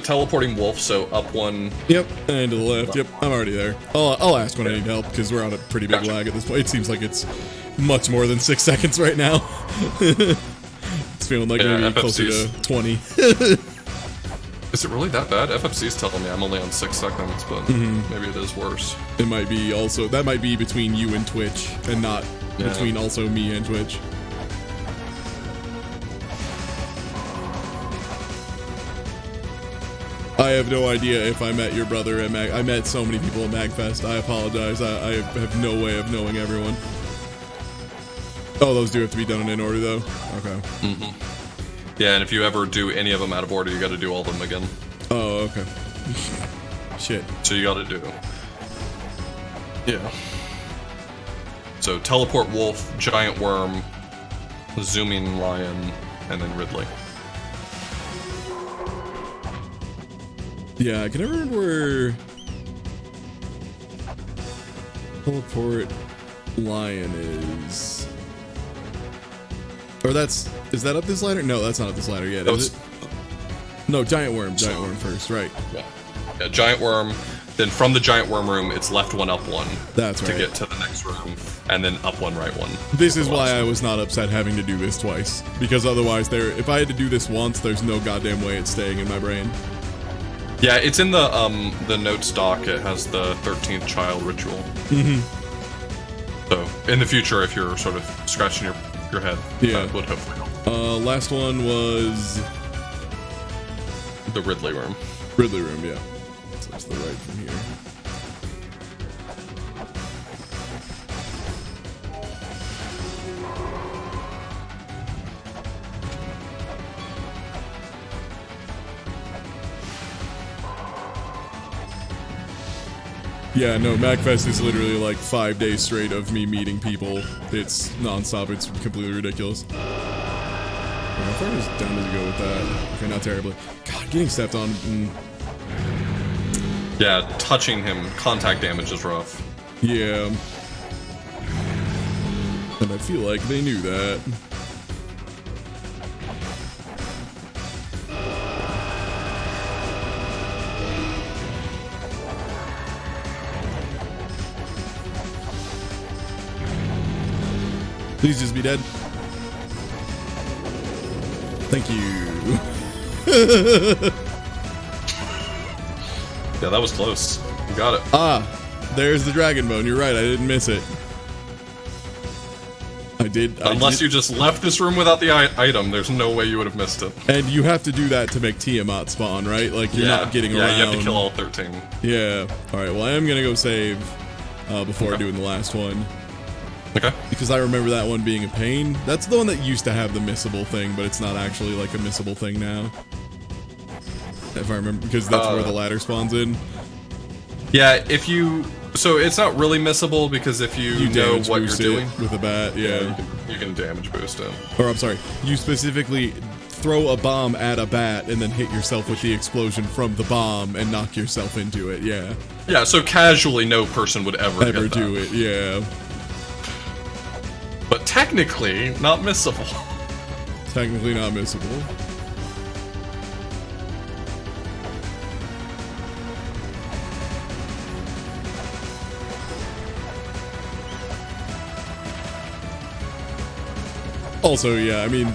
A: teleporting wolf, so up 1.
B: Yep, and to the left. Yep, I'm already there. I'll ask when I need help because we're on a pretty big lag at this point. It seems like it's much more than 6 seconds right now. It's feeling like maybe closer to 20.
A: Is it really that bad? FFC's telling me I'm only on 6 seconds, but maybe it is worse.
B: It might be also, that might be between you and Twitch, and not between also me and Twitch. I have no idea if I met your brother at I met so many people at MagFest. I apologize. I have no way of knowing everyone. Oh, those do have to be done in order, though? Okay.
A: Yeah, and if you ever do any of them out of order, you gotta do all of them again.
B: Oh, okay. shit.
A: So you gotta do. Yeah. So teleport wolf, giant worm, zooming lion, and then Ridley.
B: Yeah, I can never remember where teleport lion is. Or is that up this ladder? No, that's not up this ladder yet, is it? No, giant worm first, right.
A: Yeah, giant worm, then from the giant worm room, it's left one, up one.
B: That's right.
A: To get to the next room, and then up one, right one.
B: This is why I was not upset having to do this twice. Because otherwise, if I had to do this once, there's no goddamn way it's staying in my brain.
A: Yeah, it's in the notes doc. It has the 13th child ritual. So, in the future, if you're sort of scratching your head, that would hopefully help.
B: Last one was
A: the Ridley room.
B: Ridley room, yeah. So that's the right from here. Yeah, no, MagFest is literally like 5 days straight of me meeting people. It's nonstop. It's completely ridiculous. How far down does it go with that? Okay, not terribly. God, getting stepped on.
A: Yeah, touching him, contact damage is rough.
B: Yeah. And I feel like they knew that. Please just be dead. Thank you.
A: Yeah, that was close. You got it.
B: Ah, there's the dragon bone. You're right. I didn't miss it. I did.
A: Unless you just left this room without the item, there's no way you would have missed it.
B: And you have to do that to make Tiamat spawn, right? Like, you're not getting around.
A: Yeah, you have to kill all 13.
B: Yeah. All right, well, I am going to go save before doing the last one.
A: Okay.
B: Because I remember that one being a pain. That's the one that used to have the missable thing, but it's not actually like a missable thing now. If I remember, because that's where the ladder spawns in.
A: Yeah, if you... So it's not really missable, because if you know what you're doing...
B: with a bat, yeah.
A: You can damage boost it.
B: Or, I'm sorry, you specifically throw a bomb at a bat and then hit yourself with the explosion from the bomb and knock yourself into it, yeah.
A: Yeah, so casually no person would ever
B: do it, yeah.
A: But technically, not missable.
B: Technically not missable. Also, yeah, I mean,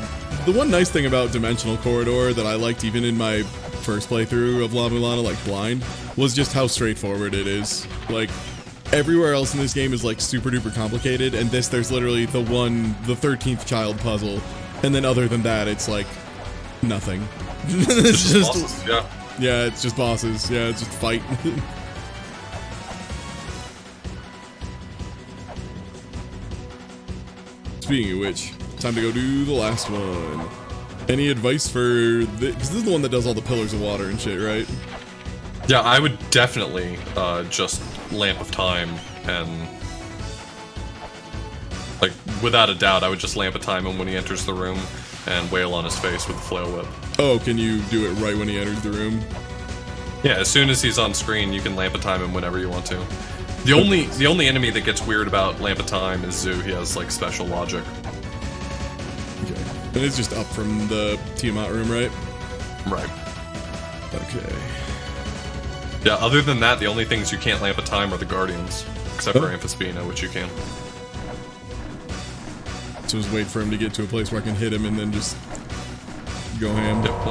B: the one nice thing about Dimensional Corridor that I liked even in my first playthrough of La Mulana, like Blind, was just how straightforward it is. Like, everywhere else in this game is like super duper complicated, and there's literally the 13th child puzzle, and then other than that, it's like nothing. It's just
A: bosses, yeah.
B: Yeah, it's just bosses. Yeah, it's just fight. Speaking of which, time to go do the last one. Any advice for because this is the one that does all the pillars of water and shit, right?
A: Yeah, I would definitely just Lamp of Time and, like, without a doubt, I would just Lamp of Time him when he enters the room and wail on his face with the flail whip.
B: Oh, can you do it right when he enters the room?
A: Yeah, as soon as he's on screen, you can Lamp of Time him whenever you want to. The only enemy that gets weird about Lamp of Time is Zoo. He has, like, special logic.
B: Okay. And it's just up from the Tiamat room, right?
A: Right.
B: Okay.
A: Yeah, other than that, the only things you can't Lamp of Time are the Guardians. Except for Amphispina, which you can.
B: So just wait for him to get to a place where I can hit him and then just go ham.
A: Yep,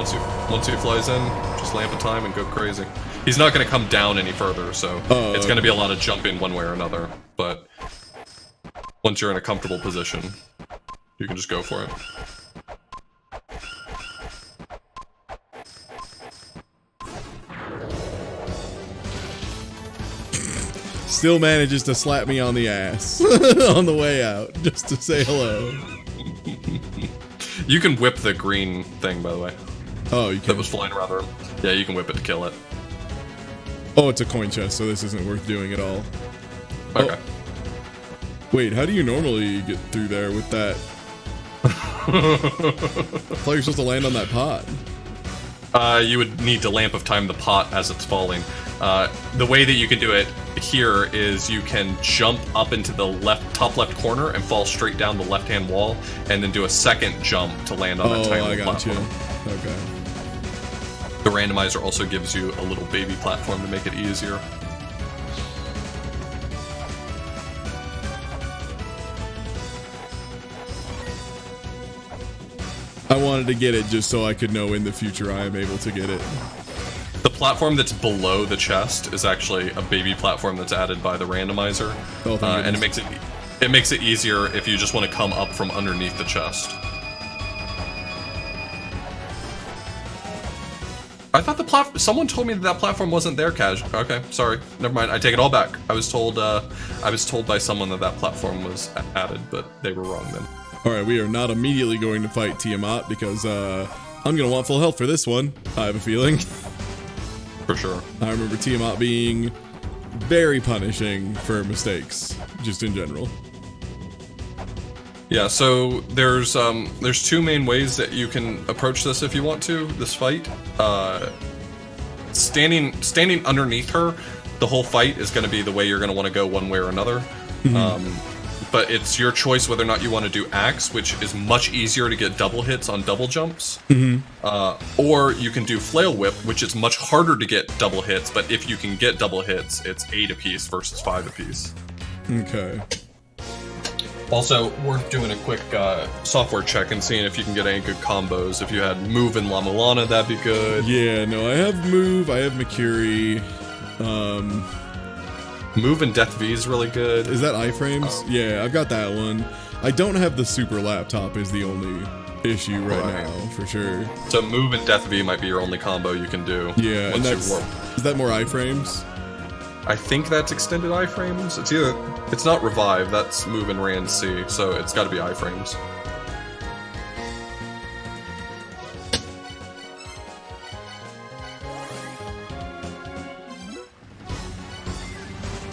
A: once he flies in, just Lamp of Time and go crazy. He's not going to come down any further, so it's going to be a lot of jumping one way or another. But once you're in a comfortable position, you can just go for it.
B: Still manages to slap me on the ass on the way out, just to say hello.
A: You can whip the green thing, by the way.
B: Oh, you can?
A: That was flying around the room. Yeah, you can whip it to kill it.
B: Oh, it's a coin chest, so this isn't worth doing at all.
A: Okay.
B: Oh. Wait, how do you normally get through there with that? I thought you're supposed to land on that pot.
A: You would need to Lamp of Time the pot as it's falling. The way that you can do it here is you can jump up into the top left corner and fall straight down the left-hand wall, and then do a second jump to land on that tiny platform.
B: Okay.
A: The randomizer also gives you a little baby platform to make it easier.
B: I wanted to get it just so I could know in the future I am able to get it.
A: The platform that's below the chest is actually a baby platform that's added by the randomizer, and it makes it easier if you just want to come up from underneath the chest. I thought someone told me that platform wasn't there, Cash. Okay, sorry, never mind. I take it all back. I was told by someone that platform was added, but they were wrong then.
B: All right, we are not immediately going to fight Tiamat because I'm gonna want full health for this one. I have a feeling.
A: For sure.
B: I remember Tiamat being very punishing for mistakes, just in general.
A: Yeah, so there's two main ways that you can approach this if you want to, this fight. Standing underneath her, the whole fight is going to be the way you're going to want to go one way or another. But it's your choice whether or not you want to do Axe, which is much easier to get double hits on double jumps. Or you can do Flail Whip, which is much harder to get double hits, but if you can get double hits, it's 8 apiece versus 5 apiece.
B: Okay.
A: Also, worth doing a quick software check and seeing if you can get any good combos. If you had Move and La Mulana, that'd be good.
B: Yeah, no, I have Move, I have Makiri.
A: Move and Death V is really good.
B: Is that iframes? Yeah, I've got that one. I don't have the super laptop is the only issue right now, for sure.
A: So Move and Death V might be your only combo you can do.
B: Yeah, and
A: once you warp.
B: Is that more iframes?
A: I think that's extended iframes. It's not Revive, that's Move and Rand C, so it's gotta be iframes.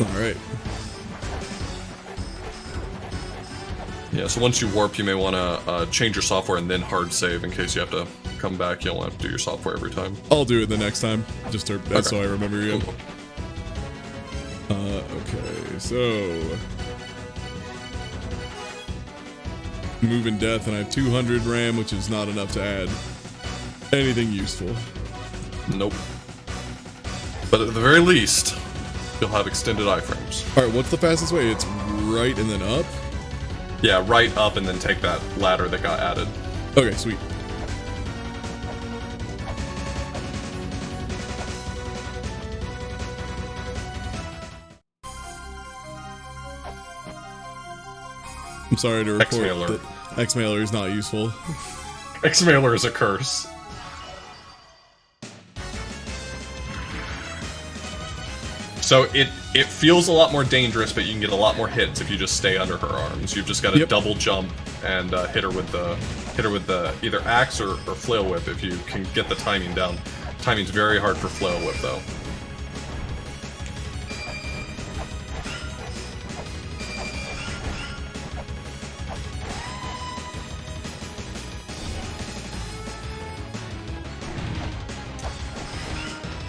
B: Alright.
A: Yeah, so once you warp, you may want to change your software and then hard save in case you have to come back. You don't have to do your software every time.
B: I'll do it the next time, just so I remember you.
A: Cool.
B: Okay, so... Move and Death, and I have 200 RAM, which is not enough to add anything useful.
A: Nope. But at the very least, you'll have extended iframes.
B: Alright, what's the fastest way? It's right and then up?
A: Yeah, right up and then take that ladder that got added.
B: Okay, sweet. I'm sorry to report that X-Mailer is not useful.
A: X-Mailer is a curse. So it feels a lot more dangerous, but you can get a lot more hits if you just stay under her arms. You've just got to double jump and hit her with the either axe or flail whip if you can get the timing down. Timing's very hard for flail whip though.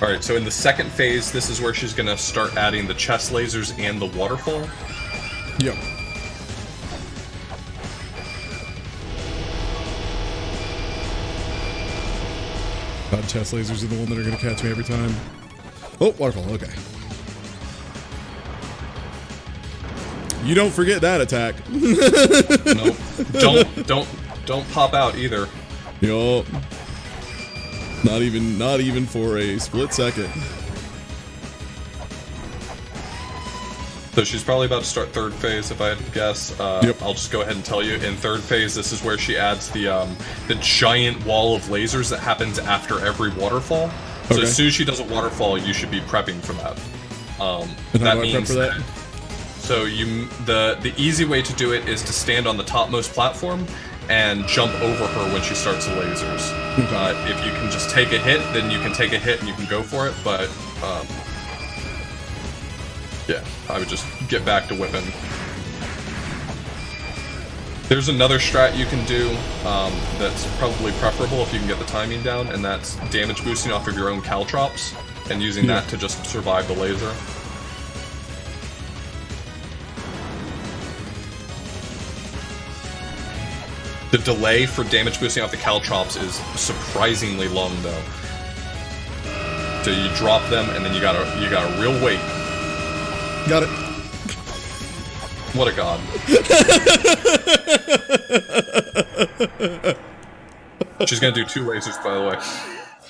A: Alright, so in the second phase, this is where she's gonna start adding the chest lasers and the waterfall.
B: Yep. God, chest lasers are the one that are gonna catch me every time. Oh, waterfall, okay. You don't forget that attack.
A: Nope. Don't pop out either.
B: Yup. Not even for a split second.
A: So she's probably about to start third phase, if I had to guess.
B: Yep.
A: I'll just go ahead and tell you. In third phase, this is where she adds the giant wall of lasers that happens after every waterfall. So
B: Okay.
A: as soon as she does a waterfall, you should be prepping for that.
B: And how
A: That
B: do I prep for that?
A: So the easy way to do it is to stand on the topmost platform and jump over her when she starts the lasers.
B: Okay.
A: If you can just take a hit, then you can take a hit and you can go for it. But Yeah, I would just get back to whipping. There's another strat you can do that's probably preferable if you can get the timing down, and that's damage boosting off of your own caltrops and using that to just survive the laser. The delay for damage boosting off the caltrops is surprisingly long, though. So you drop them, and then you got a real wait.
B: Got it.
A: What a god. She's gonna do 2 lasers, by the way.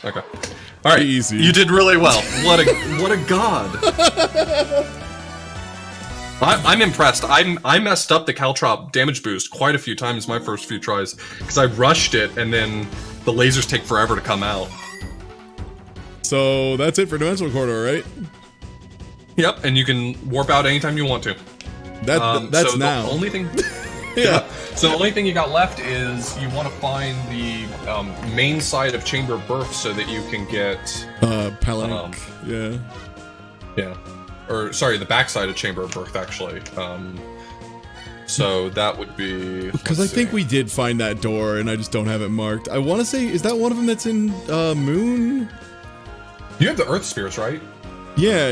A: Okay. Alright.
B: Easy.
A: You did really well. What a god. I'm impressed. I messed up the caltrop damage boost quite a few times my first few tries, because I rushed it, and then the lasers take forever to come out.
B: So that's it for Dimensional Corridor, right?
A: Yep, and you can warp out anytime you want to.
B: That's
A: so
B: now.
A: The only thing,
B: Yeah.
A: So the only thing you got left is you want to find the main side of Chamber of Birth so that you can get
B: Palanque.
A: yeah, or sorry, the backside of Chamber of Birth actually. So that would be
B: Because I think we did find that door, and I just don't have it marked. I want to say, is that one of them that's in Moon?
A: You have the Earth Spirits, right?
B: Yeah.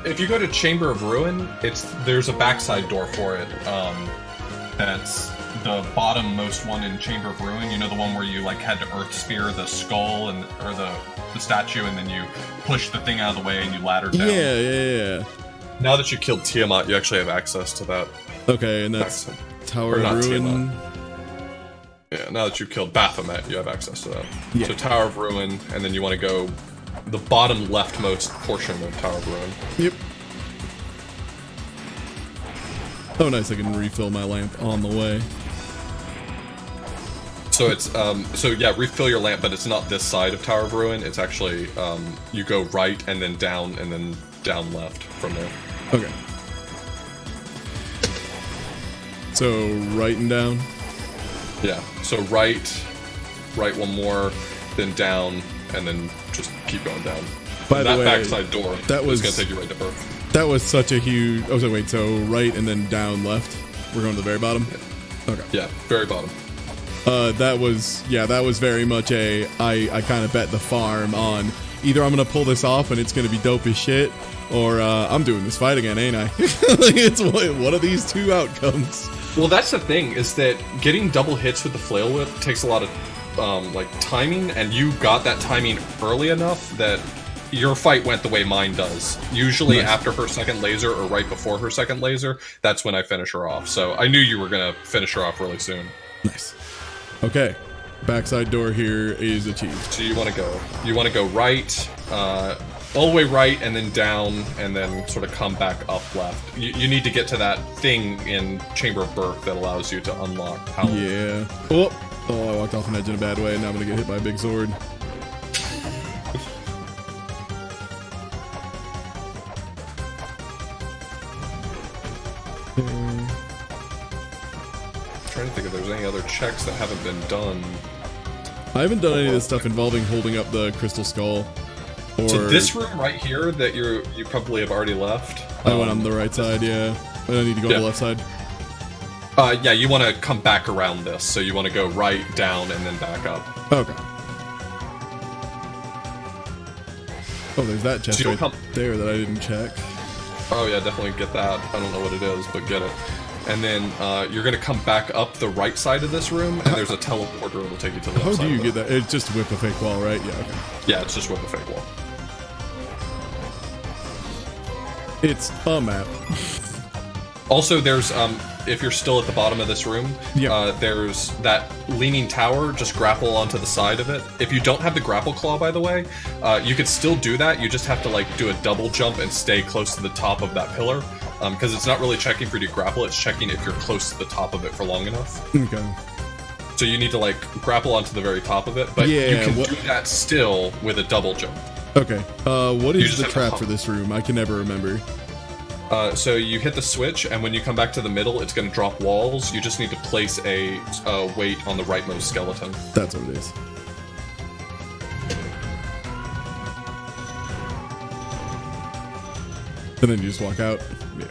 A: If you go to Chamber of Ruin, there's a backside door for it. That's the bottommost one in Chamber of Ruin. You know, the one where you like had to Earth Spear the skull or the statue, and then you push the thing out of the way and you ladder down.
B: Yeah.
A: Now that you killed Tiamat, you actually have access to that.
B: Okay, and that's Tower of Ruin.
A: Yeah, now that you've killed Baphomet, you have access to that.
B: Yeah.
A: So Tower of Ruin, and then you want to go the bottom leftmost portion of Tower of Ruin.
B: Yep. Oh, nice! I can refill my lamp on the way.
A: So it's refill your lamp, but it's not this side of Tower of Ruin. It's actually you go right and then down left from there.
B: Okay. So right and down.
A: Yeah. So right one more, then down, and then just keep going down.
B: By the way,
A: that backside door is gonna take you right to Birth.
B: That was such a huge. Oh, so wait. So right and then down left. We're going to the very bottom.
A: Yeah.
B: Okay.
A: Yeah, very bottom.
B: That was very much I kind of bet the farm on either I'm gonna pull this off and it's gonna be dope as shit, or I'm doing this fight again, ain't I? It's one of these two outcomes.
A: Well, that's the thing, is that getting double hits with the flail whip takes a lot of timing, and you got that timing early enough that your fight went the way mine does. Usually after her second laser or right before her second laser, that's when I finish her off. So I knew you were gonna finish her off really soon.
B: Nice. Okay, backside door here is achieved.
A: So you want to go right, all the way right, and then down, and then sort of come back up left. You need to get to that thing in Chamber of Birth that allows you to unlock power.
B: Yeah. Oh, I walked off an edge in a bad way, and now I'm gonna get hit by a big sword.
A: Trying to think if there's any other checks that haven't been done.
B: I haven't done any of this stuff involving holding up the crystal skull. Or
A: So this room right here that you probably have already left.
B: I went on the right side, yeah. I don't need to go on the left side.
A: Yeah, you want to come back around this, so you want to go right, down, and then back up.
B: Okay. Oh, there's that chest right there that I didn't check.
A: Oh yeah, definitely get that. I don't know what it is, but get it. And then you're going to come back up the right side of this room, and there's a teleporter that'll take you to the left side.
B: How do you get that? It's just whip a fake wall, right? Yeah, okay.
A: Yeah, it's just whip a fake wall.
B: It's a map.
A: Also, there's, if you're still at the bottom of this room, there's that leaning tower, just grapple onto the side of it. If you don't have the grapple claw, by the way, you could still do that. You just have to, like, do a double jump and stay close to the top of that pillar. Because it's not really checking for you to grapple, it's checking if you're close to the top of it for long enough.
B: Okay.
A: So you need to, like, grapple onto the very top of it, but you can do that still with a double jump.
B: Okay. What is the trap for this room? I can never remember.
A: So you hit the switch, and when you come back to the middle, it's going to drop walls. You just need to place a weight on the rightmost skeleton.
B: That's what it is. And then you just walk out. Yeah.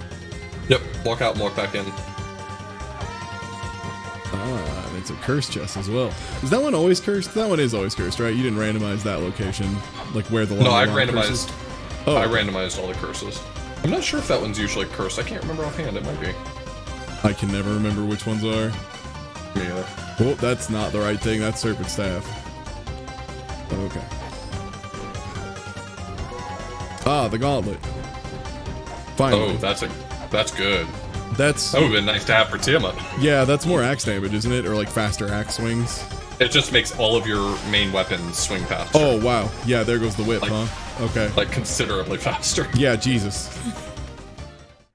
A: Yep, walk out and walk back in.
B: Ah, and it's a cursed chest as well. Is that one always cursed? That one is always cursed, right? You didn't randomize that location, like where the
A: No, I
B: line
A: randomized.
B: curses? Oh,
A: I
B: okay.
A: randomized all the curses. I'm not sure if that one's usually cursed. I can't remember offhand. It might be.
B: I can never remember which ones are.
A: Me either.
B: Well, that's not the right thing. That's Serpent Staff. Okay. Ah, the Gauntlet. Finally.
A: Oh, that's good.
B: That's
A: That would have been nice to have for Tiamat.
B: yeah, that's more axe damage, isn't it? Or like faster axe swings.
A: It just makes all of your main weapons swing faster.
B: Oh wow, yeah, there goes the whip,
A: Like-
B: huh? Okay.
A: Like considerably faster.
B: Yeah, Jesus.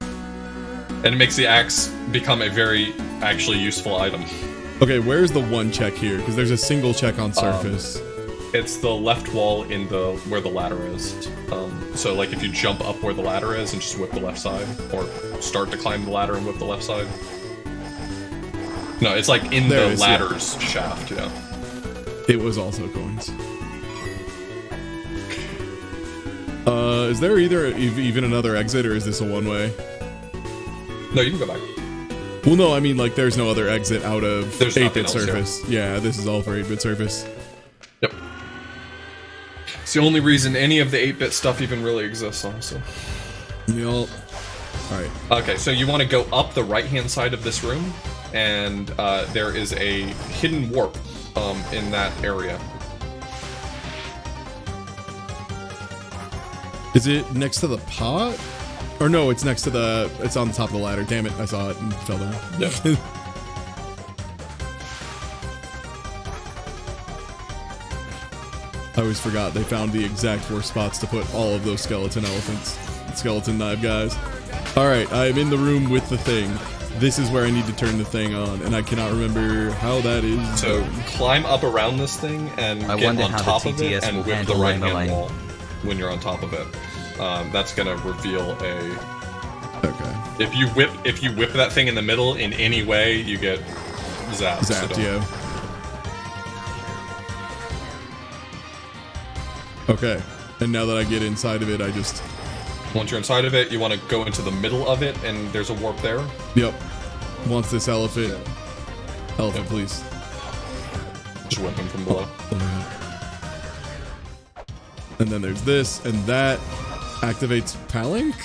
A: And it makes the axe become a very actually useful item.
B: Okay, where's the one check here? Because there's a single check on surface.
A: It's the left wall in the where the ladder is. So like if you jump up where the ladder is and just whip the left side, or start to climb the ladder and whip the left side. No, it's like in
B: There it
A: the
B: is,
A: ladder's shaft, yeah.
B: It was also coins. Is there even another exit, or is this a one-way?
A: No, you can go back.
B: Well, no, I mean, like, there's no other exit out of
A: There's nothing
B: 8-bit
A: else here.
B: surface. Yeah, this is all for 8-bit surface.
A: Yep. It's the only reason any of the 8-bit stuff even really exists, honestly.
B: Yup. Alright.
A: Okay, so you want to go up the right-hand side of this room, and there is a hidden warp in that area.
B: Is it next to the pot? Or no, it's next to the... It's on the top of the ladder. Damn it, I saw it and fell down.
A: Yep.
B: I always forgot they found the exact worst spots to put all of those skeleton knife guys. Alright, I'm in the room with the thing. This is where I need to turn the thing on, and I cannot remember how that is.
A: So climb up around this thing and
C: I
A: get
C: wonder
A: on
C: how the
A: top of it
C: TTS
A: and
C: will
A: whip the
C: handle
A: right-hand
C: Landline.
A: wall when you're on top of it. That's gonna reveal a...
B: Okay.
A: If you whip that thing in the middle in any way, you get zapped. so
B: Zapped,
A: don't.
B: yeah. Okay. And now that I get inside of it, I just...
A: Once you're inside of it, you want to go into the middle of it, and there's a warp there.
B: Yep. Wants this elephant. Elephant,
A: Yep.
B: please.
A: Just whip him from below.
B: And then there's this, and that activates Palink?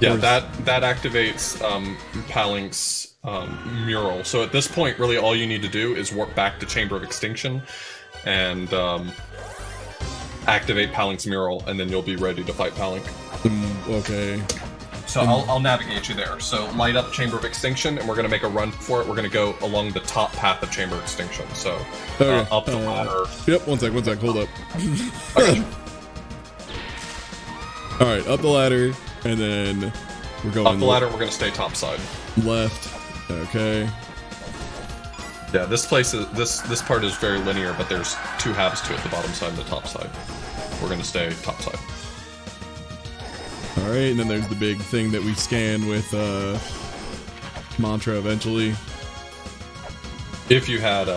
A: Yeah,
B: Or-
A: that activates Palink's mural. So at this point, really all you need to do is warp back to Chamber of Extinction and activate Palink's mural, and then you'll be ready to fight Palink.
B: Okay.
A: So I'll navigate you there. So light up Chamber of Extinction, and we're going to make a run for it. We're going to go along the top path of Chamber of Extinction. So
B: Okay.
A: up the ladder.
B: Yep, one sec, hold up.
A: Okay.
B: Alright, up the ladder, and then we're going
A: Up the ladder, we're going to stay topside.
B: left. Okay.
A: Yeah, this place is this part is very linear, but there's two halves to it, the bottom side and the top side. We're going to stay top side.
B: Alright, and then there's the big thing that we scan with Mantra eventually.
A: If you had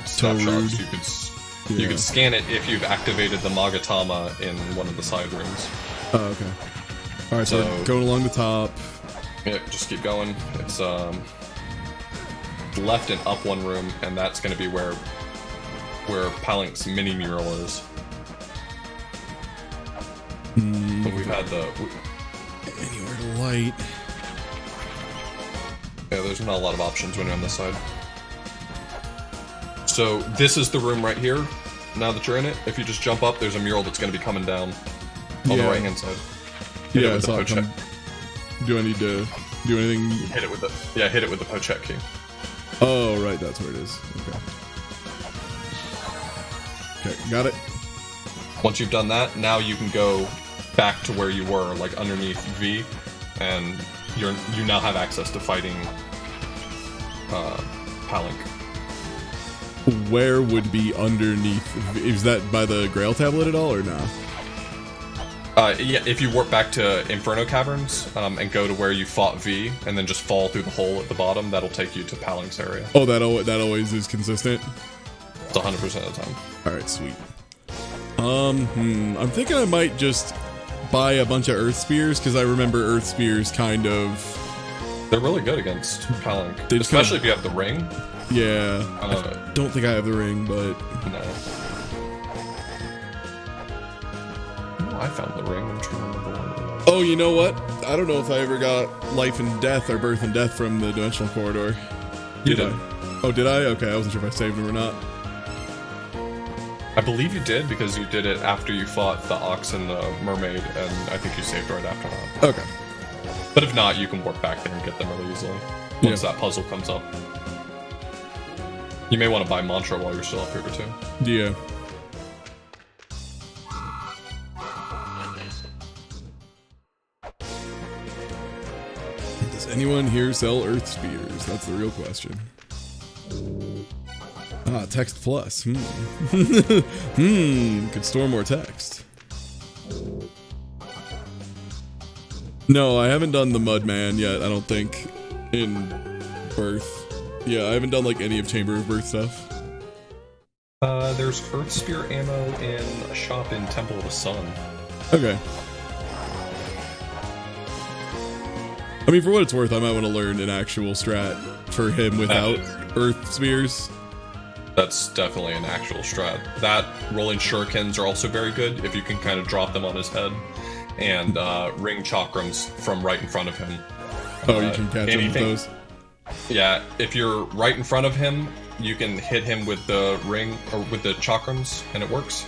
A: snapshots,
B: Yeah.
A: you could scan it if you've activated the Magatama in one of the side rooms.
B: Oh, okay. Alright, so
A: So-
B: going along the top.
A: Yeah, just keep going. It's left and up one room, and that's going to be where Palink's mini mural is. But we've had
B: Anywhere to light.
A: yeah, there's not a lot of options when you're on this side. So this is the room right here. Now that you're in it, if you just jump up, there's a mural that's going to be coming down on the
B: Yeah.
A: right hand side. Hit it
B: Yeah, I
A: with the
B: saw it
A: pochette.
B: come. Do I need to do anything?
A: Hit it with the pochette key.
B: Oh, right, that's where it is. Okay, got it.
A: Once you've done that, now you can go back to where you were, like underneath V, and you now have access to fighting Palink.
B: Where would be underneath? Is that by the Grail tablet at all, or no?
A: Yeah, if you warp back to Inferno Caverns and go to where you fought V, and then just fall through the hole at the bottom, that'll take you to Palink's area.
B: Oh, that always is consistent.
A: It's 100% of the time.
B: All right, sweet. I'm thinking I might just buy a bunch of Earth Spears because I remember Earth Spears kind of.
A: They're really good against Palanque,
B: They just
A: especially if you have the ring.
B: Yeah, I don't think I have the ring, but
A: No. No, I found the ring. I'm trying to remember one.
B: oh, you know what? I don't know if I ever got Life and Death or Birth and Death from the Dimensional Corridor.
A: You did.
B: Oh, did I? Okay, I wasn't sure if I saved them or not.
A: I believe you did because you did it after you fought the Ox and the Mermaid, and I think you saved right after that.
B: Okay.
A: But if not, you can warp back there and get them really easily once that puzzle comes up. You may want to buy Mantra while you're still up here too.
B: Yeah. Does anyone here sell Earth Spears? That's the real question. Ah, text plus. Could store more text. No, I haven't done the Mudman yet, I don't think, in Birth. Yeah, I haven't done like any of Chamber of Birth stuff.
A: There's Earth Spear ammo in a shop in Temple of the Sun.
B: Okay. I mean, for what it's worth, I might want to learn an actual strat for him without Earth Spears.
A: That's definitely an actual strat. That rolling shurikens are also very good if you can kind of drop them on his head. And ring chakrams from right in front of him.
B: Oh, you can catch him with those?
A: Yeah, if you're right in front of him, you can hit him with the ring, or with the chakrams, and it works.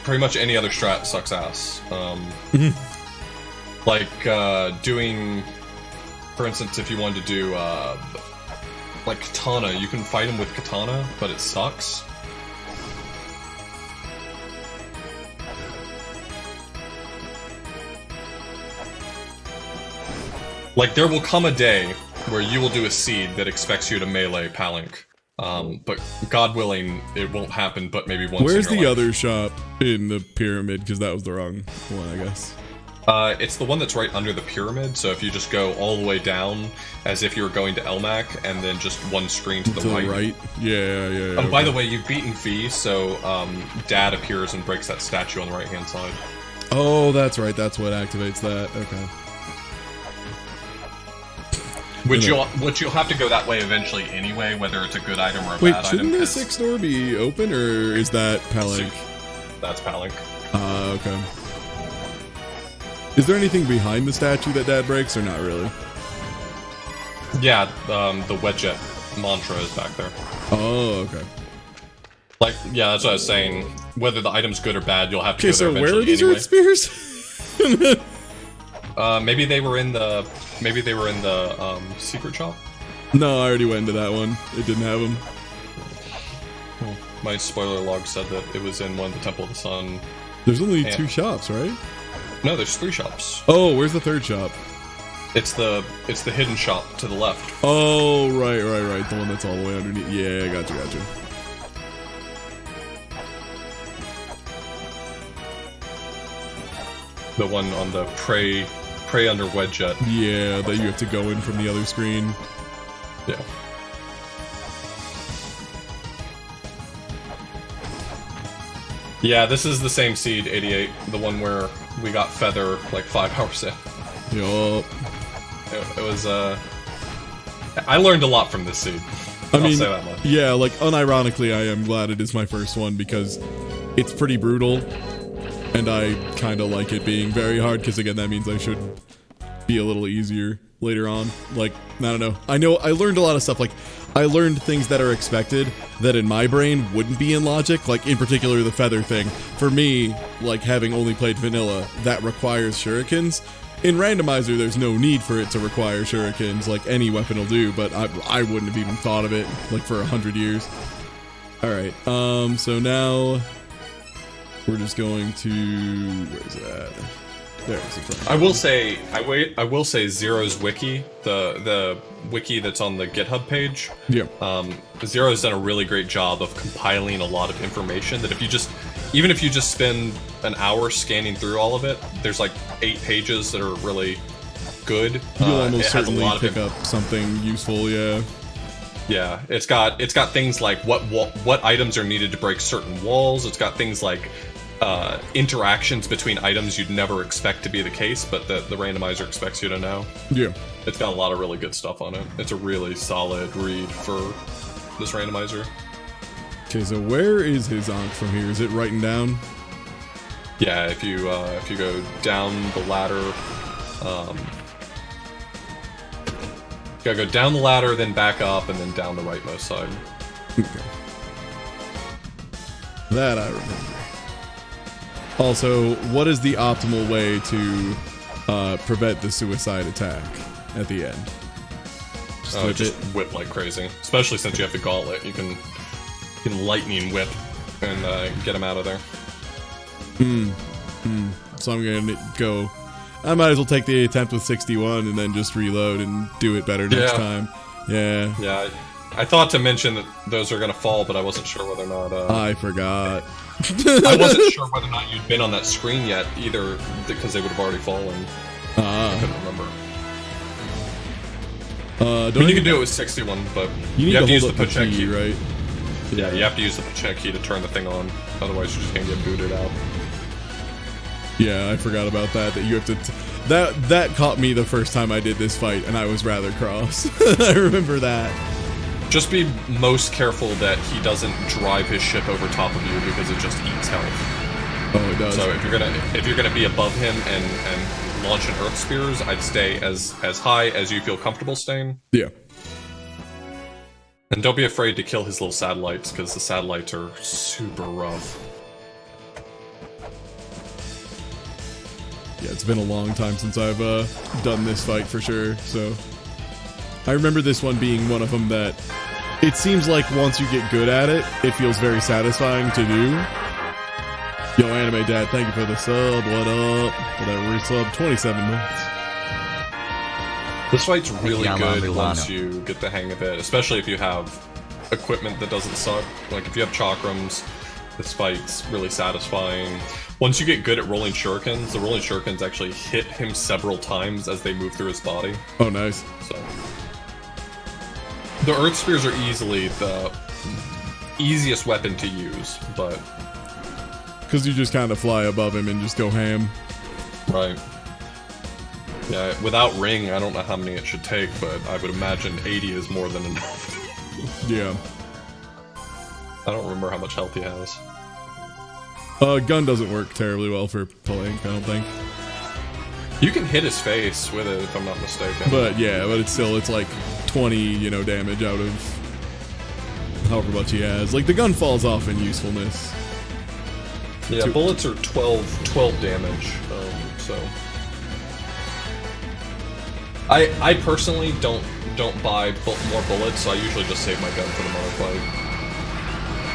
A: Pretty much any other strat sucks ass. Like, doing... For instance, if you wanted to do, like, katana, you can fight him with katana, but it sucks. Like, there will come a day where you will do a seed that expects you to melee Palanque. But God willing, it won't happen but maybe once
B: Where's
A: in
B: the
A: your life.
B: other shop in the pyramid? Because that was the wrong one, I guess.
A: It's the one that's right under the pyramid, so if you just go all the way down as if you were going to Elmac, and then just one screen to the right.
B: Yeah.
A: Oh, by the way, you've beaten V, so Dad appears and breaks that statue on the right-hand side.
B: Oh, that's right. That's what activates that. Okay.
A: Which you'll have to go that way eventually anyway, whether it's a good item or a
B: Wait,
A: bad item.
B: shouldn't the sixth door be open, or is that Palanque?
A: That's Palanque.
B: Okay. Is there anything behind the statue that Dad breaks, or not really?
A: Yeah, the Wedget mantra is back there.
B: Oh, okay.
A: Like, yeah, that's what I was saying. Whether the item's good or bad, you'll have to go there
B: so
A: eventually
B: where are these
A: anyway.
B: Earth Spears?
A: Maybe they were in the secret shop.
B: No, I already went into that one. It didn't have them.
A: My spoiler log said that it was in one of the Temple of the Sun.
B: There's only 2 shops, right?
A: No, there's 3 shops.
B: Oh, where's the 3rd shop?
A: It's the hidden shop to the left.
B: Oh, right. The one that's all the way underneath. Yeah, gotcha.
A: The one on the Prey under Wedget.
B: Yeah, that you have to go in from the other screen.
A: Yeah. Yeah, this is the same seed, 88. The one where we got Feather like 5 hours in.
B: Yup.
A: It was, I learned a lot from this seed. I'll say that much.
B: Yeah, like, unironically, I am glad it is my first one because it's pretty brutal. And I kind of like it being very hard because, again, that means I should be a little easier later on. Like, I don't know. I know I learned a lot of stuff. Like, I learned things that are expected that in my brain wouldn't be in logic. Like, in particular, the feather thing. For me, like, having only played vanilla, that requires shurikens. In Randomizer, there's no need for it to require shurikens. Like, any weapon will do, but I wouldn't have even thought of it, like, for 100 years. Alright, so now... we're just going to... where's that? There it's in front.
A: I will say Zero's wiki, the wiki that's on the GitHub page.
B: Yeah.
A: Zero's done a really great job of compiling a lot of information that even if you just spend an hour scanning through all of it, there's like 8 pages that are really good.
B: You'll almost
A: it has
B: certainly
A: a lot
B: pick up something useful, yeah.
A: Yeah, it's got things like what items are needed to break certain walls. It's got things like interactions between items you'd never expect to be the case, but the randomizer expects you to know.
B: Yeah.
A: It's got a lot of really good stuff on it. It's a really solid read for this randomizer.
B: Okay, so where is his Ankh from here? Is it writing down?
A: Yeah, if you go down the ladder, you gotta go down the ladder, then back up, and then down the rightmost side.
B: Okay. That I remember. Also, what is the optimal way to prevent the suicide attack at the end?
A: Just whip like crazy. Especially since you have the gauntlet, you can lightning whip and get him out of there.
B: So I'm gonna go. I might as well take the attempt with 61 and then just reload and do it better next time. Yeah.
A: Yeah. I thought to mention that those are gonna fall, but I wasn't sure whether or not.
B: I forgot.
A: I wasn't sure whether or not you'd been on that screen yet either, because they would have already fallen. I couldn't remember. You can do it with 61, but you have to use the push key,
B: right?
A: Yeah, you have to use the push key to turn the thing on. Otherwise, you're just gonna get booted out.
B: Yeah, I forgot about that. That you have to. That caught me the first time I did this fight, and I was rather cross. I remember that.
A: Just be most careful that he doesn't drive his ship over top of you, because it just eats health.
B: Oh, it does.
A: So if you're gonna be above him and launch an Earth Spears, I'd stay as high as you feel comfortable staying.
B: Yeah.
A: And don't be afraid to kill his little satellites, because the satellites are super rough.
B: Yeah, it's been a long time since I've done this fight for sure, so... I remember this one being one of them that it seems like once you get good at it, it feels very satisfying to do. Yo, Anime Dad, thank you for the sub. What up? For that resub, 27 months.
A: This fight's really good once you get the hang of it, especially if you have equipment that doesn't suck. Like if you have chakrams, this fight's really satisfying. Once you get good at rolling shurikens, the rolling shurikens actually hit him several times as they move through his body.
B: Oh, nice.
A: So the Earth Spears are easily the easiest weapon to use, but...
B: Because you just kind of fly above him and just go ham.
A: Right. Yeah, without ring, I don't know how many it should take, but I would imagine 80 is more than enough.
B: Yeah.
A: I don't remember how much health he has.
B: Gun doesn't work terribly well for Palanque, I don't think.
A: You can hit his face with it, if I'm not mistaken.
B: But yeah, but it's like 20, damage out of however much he has. Like, the gun falls off in usefulness.
A: Yeah, bullets are 12 damage, so... I personally don't buy more bullets, so I usually just save my gun for the mother fight.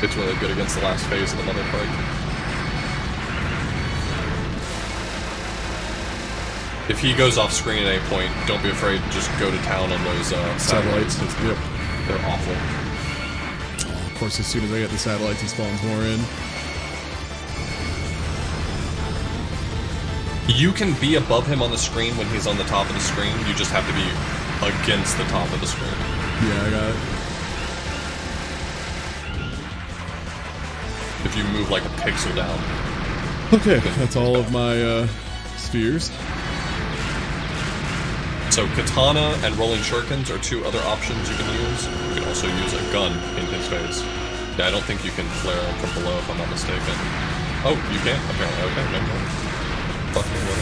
A: It's really good against the last phase of the mother fight. If he goes off screen at any point, don't be afraid to just go to town on those satellites.
B: Yep.
A: They're awful.
B: Of course, as soon as I get the satellites, he spawns more in.
A: You can be above him on the screen when he's on the top of the screen. You just have to be against the top of the screen.
B: Yeah, I got it.
A: If you move like a pixel down.
B: Okay, that's all of my spheres.
A: So Katana and Rolling Shurikens are two other options you can use. You can also use a gun in his face. Yeah, I don't think you can flare him from below if I'm not mistaken. Oh, you can? Apparently. Okay, never mind. Fuck me, what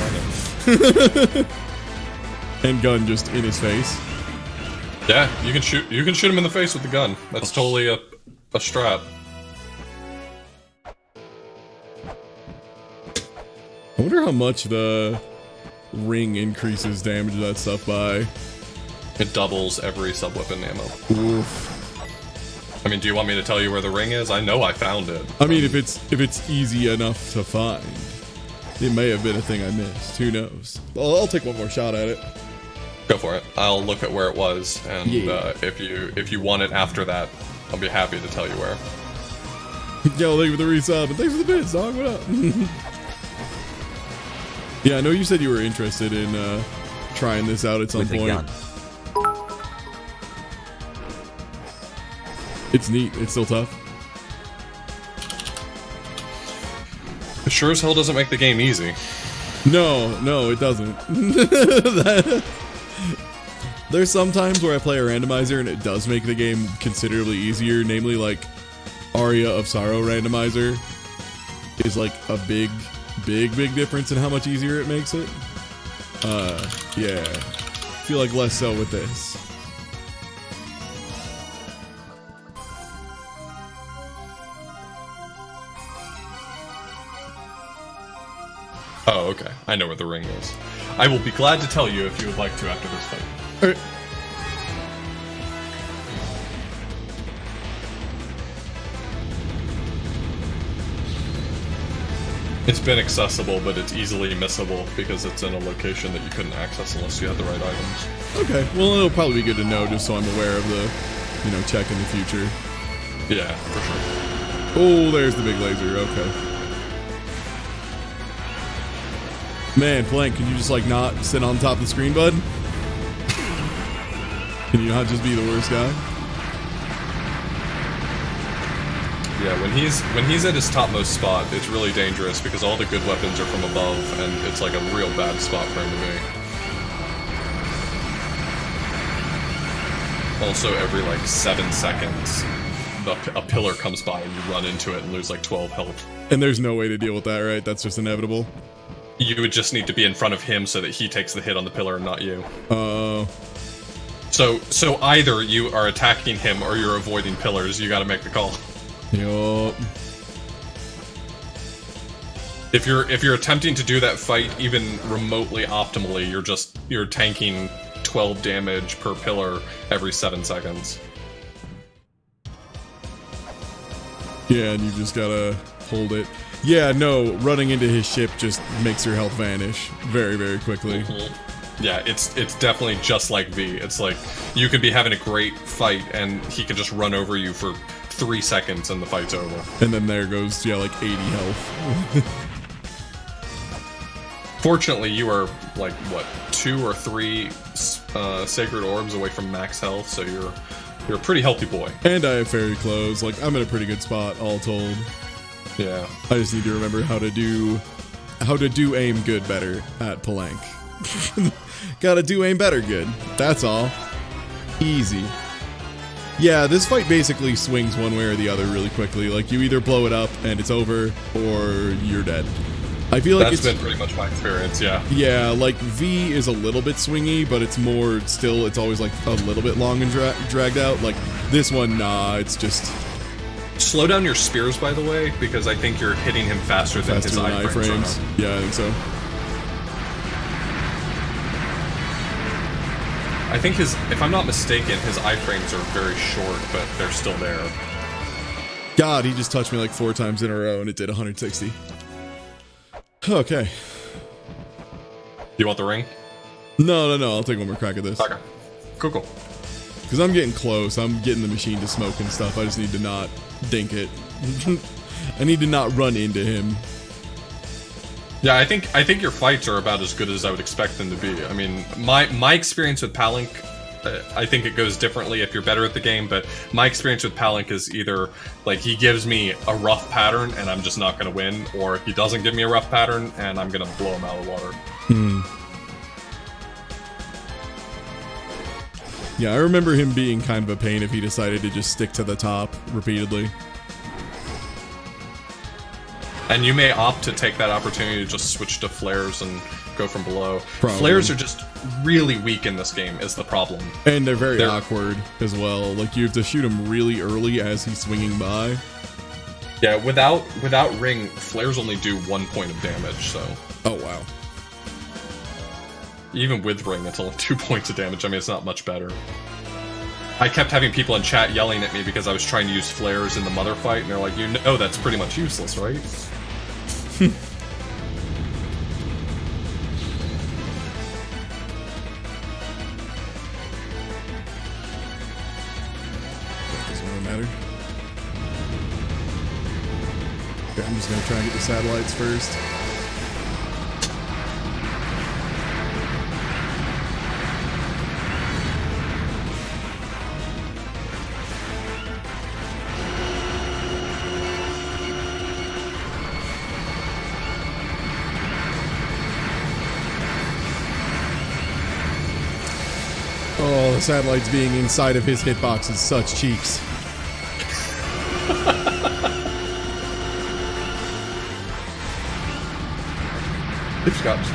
A: do I know?
B: And gun just in his face.
A: Yeah, you can shoot him in the face with the gun. That's totally a strat.
B: I wonder how much the ring increases damage of that stuff by.
A: It doubles every sub-weapon ammo.
B: Oof.
A: I mean, do you want me to tell you where the ring is? I know I found it.
B: I mean, if it's easy enough to find, it may have been a thing I missed. Who knows? Well, I'll take one more shot at it.
A: Go for it. I'll look at where it was, and
B: Yeah.
A: if you want it after that, I'll be happy to tell you where.
B: Yo, thank you for the resub, and thanks for the bits, dog. What up? Yeah, I know you said you were interested in trying this out at some point. It's neat. It's still tough.
A: sure as hell doesn't make the game easy.
B: No, it doesn't. There's some times where I play a randomizer and it does make the game considerably easier, namely like Aria of Sorrow randomizer is like a big difference in how much easier it makes it. Yeah. I feel like less so with this.
A: Oh, okay. I know where the ring is. I will be glad to tell you if you would like to after this fight.
B: All right.
A: It's been accessible, but it's easily missable because it's in a location that you couldn't access unless you had the right items.
B: Okay, well, it'll probably be good to know just so I'm aware of the, check in the future.
A: Yeah, for sure.
B: Oh, there's the big laser, okay. Man, Plank, can you just, not sit on top of the screen, bud? Can you not just be the worst guy?
A: Yeah, when he's at his topmost spot, it's really dangerous because all the good weapons are from above, and it's like a real bad spot for him to be. Also, every 7 seconds, a pillar comes by and you run into it and lose 12 health.
B: And there's no way to deal with that, right? That's just inevitable.
A: You would just need to be in front of him so that he takes the hit on the pillar and not you.
B: Oh.
A: So either you are attacking him or you're avoiding pillars. You got to make the call.
B: Yup.
A: If you're attempting to do that fight even remotely optimally, you're tanking 12 damage per pillar every 7 seconds.
B: Yeah, and you just gotta hold it. Yeah, no, running into his ship just makes your health vanish very, very quickly.
A: Mm-hmm. Yeah, it's definitely just like V. It's like you could be having a great fight and he could just run over you for 3 seconds and the fight's over.
B: And then there goes, 80 health.
A: Fortunately, you are 2 or 3 sacred orbs away from max health, so you're a pretty healthy boy.
B: And I have fairy clothes. I'm in a pretty good spot, all told.
A: Yeah.
B: I just need to remember how to do aim good better at Palanque. Gotta do aim better good. That's all. Easy. Yeah, this fight basically swings one way or the other really quickly. You either blow it up and it's over, or you're dead. I feel like
A: that's been pretty much my experience, yeah.
B: Yeah, V is a little bit swingy, but it's more still, it's always a little bit long and dragged out. This one, nah, it's just...
A: Slow down your spears, by the way, because I think you're hitting him faster than his iframes.
B: Yeah, I think so.
A: I think if I'm not mistaken, his iframes are very short, but they're still there.
B: God, he just touched me 4 times in a row and it did 160. Okay.
A: You want the ring?
B: No, I'll take one more crack at this.
A: Okay. Cool.
B: Because I'm getting close. I'm getting the machine to smoke and stuff. I just need to not dink it. I need to not run into him.
A: Yeah, I think your fights are about as good as I would expect them to be. I mean, my experience with Palanque, I think it goes differently if you're better at the game, but my experience with Palanque is either, he gives me a rough pattern and I'm just not going to win, or he doesn't give me a rough pattern and I'm going to blow him out of the water.
B: Yeah, I remember him being kind of a pain if he decided to just stick to the top repeatedly.
A: And you may opt to take that opportunity to just switch to flares and go from below.
B: Probably.
A: Flares are just really weak in this game, is the problem.
B: And they're very awkward as well. You have to shoot him really early as he's swinging by.
A: Yeah, without ring, flares only do 1 point of damage, so...
B: Oh, wow.
A: Even with ring, it's only 2 points of damage. I mean, it's not much better. I kept having people in chat yelling at me because I was trying to use flares in the mother fight, and they're like, that's pretty much useless, right?
B: Doesn't really matter. Okay, I'm just gonna try and get the satellites first. the satellites being inside of his hitbox is such cheeks.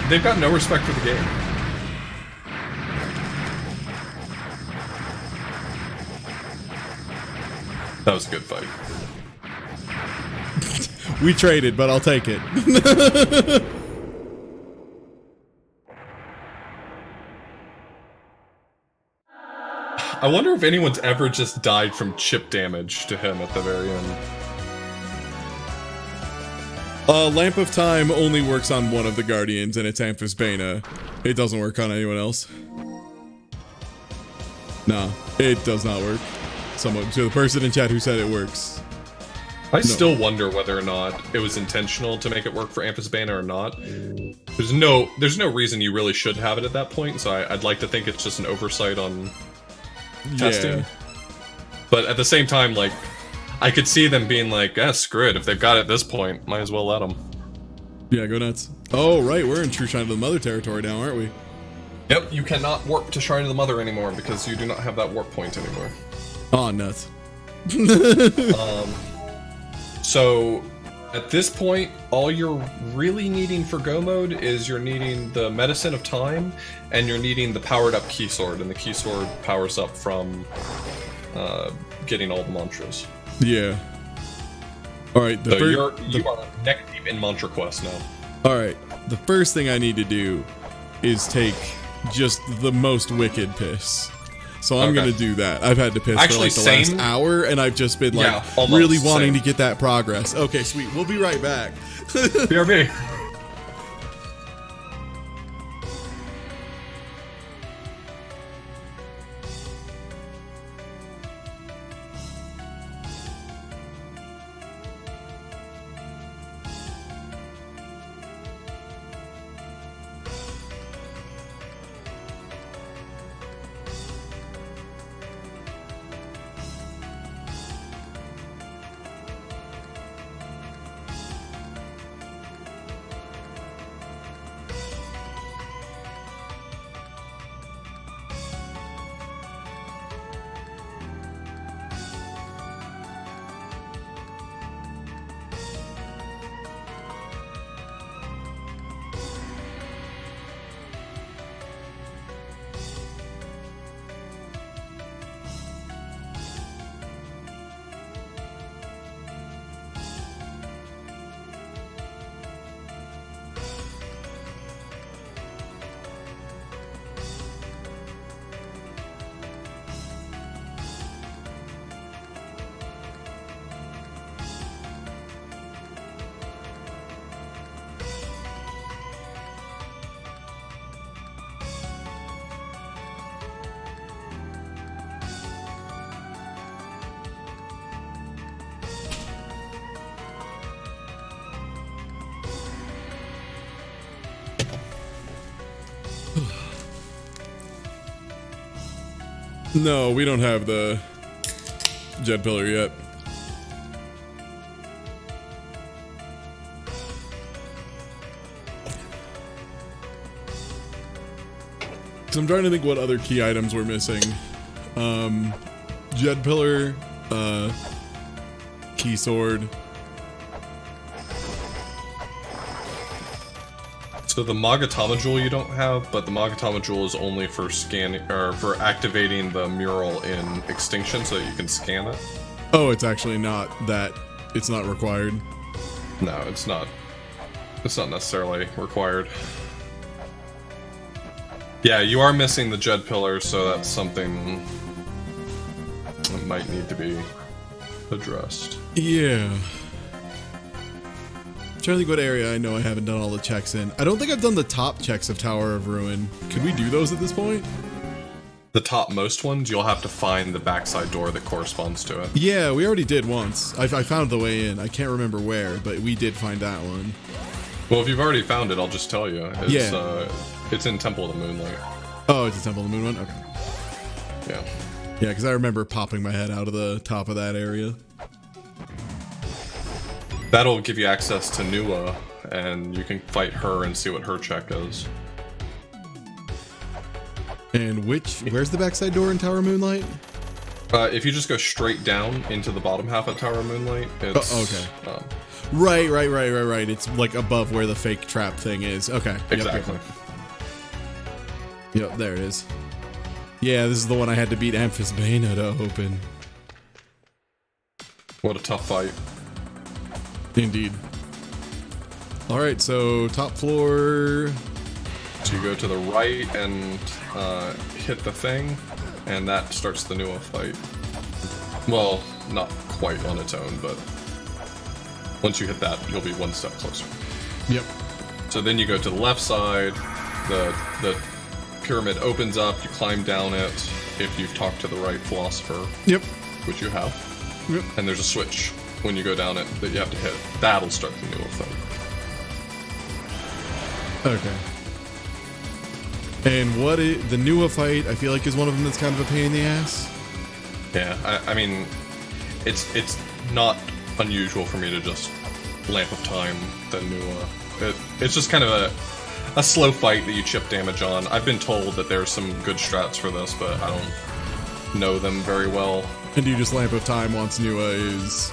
A: They've got no respect for the game. That was a good fight.
B: We traded, but I'll take it.
A: I wonder if anyone's ever just died from chip damage to him at the very end.
B: Lamp of Time only works on one of the Guardians, and it's Amphisbaena. It doesn't work on anyone else. Nah, it does not work. Someone, to the person in chat who said it works.
A: I still wonder whether or not it was intentional to make it work for Amphisbaena or not. There's no reason you really should have it at that point, so I'd like to think it's just an oversight on testing. But at the same time, like, I could see them being like, screw it, if they've got it at this point, might as well let them.
B: Yeah, go nuts. Oh, right, we're in True Shrine of the Mother territory now, aren't we?
A: Yep, you cannot warp to Shrine of the Mother anymore because you do not have that warp point anymore.
B: Oh, nuts.
A: So, at this point, all you're really needing for Go mode is you're needing the Medicine of Time, and you're needing the powered up Key Sword, and the Key Sword powers up from getting all the mantras.
B: Yeah. Alright,
A: so you are neck deep in mantra quest now.
B: Alright, the first thing I need to do is take just the most wicked piss. So I'm gonna do that. I've had to piss for like the last hour, and I've just been like really wanting to get that progress. Okay, sweet. We'll be right back.
A: BRB.
B: No, we don't have the Jet Pillar yet. So I'm trying to think what other key items we're missing. Jet Pillar, Key Sword.
A: So the Magatama Jewel you don't have, but the Magatama Jewel is only for scanning or for activating the mural in Extinction so that you can scan it.
B: Oh, it's actually not that. It's not required.
A: No, it's not. It's not necessarily required. Yeah, you are missing the Jet Pillar, so that's something that might need to be addressed.
B: Yeah. I'm trying to think what area I know I haven't done all the checks in. I don't think I've done the top checks of Tower of Ruin. Could we do those at this point?
A: The topmost ones, you'll have to find the backside door that corresponds to it.
B: Yeah, we already did once. I found the way in. I can't remember where, but we did find that one.
A: Well, if you've already found it, I'll just tell you. It's, it's in Temple of the Moonlight.
B: Oh, it's a Temple of the Moon one? Okay.
A: Yeah.
B: Yeah, because I remember popping my head out of the top of that area.
A: That'll give you access to Nua, and you can fight her and see what her check is.
B: And where's the backside door in Tower Moonlight?
A: If you just go straight down into the bottom half of Tower Moonlight, it's...
B: okay. Right. It's like above where the fake trap thing is. Okay.
A: Exactly.
B: Yep, there it is. Yeah, this is the one I had to beat Amphisbaena to open.
A: What a tough fight.
B: Indeed. Alright, so top floor.
A: So you go to the right and hit the thing, and that starts the Nua fight. Well, not quite on its own, but once you hit that, you'll be one step closer.
B: Yep.
A: So then you go to the left side, the pyramid opens up, you climb down it if you've talked to the right philosopher. Yep. Which you have. Yep. And there's a switch when you go down it that you have to hit. That'll start the Nua fight.
B: Okay. And the Nua fight, I feel like, is one of them that's kind of a pain in the ass.
A: Yeah, I mean, it's not unusual for me to just Lamp of Time the Nua. It's just kind of a slow fight that you chip damage on. I've been told that there's some good strats for this, but I don't know them very well.
B: And do you just Lamp of Time once Nua is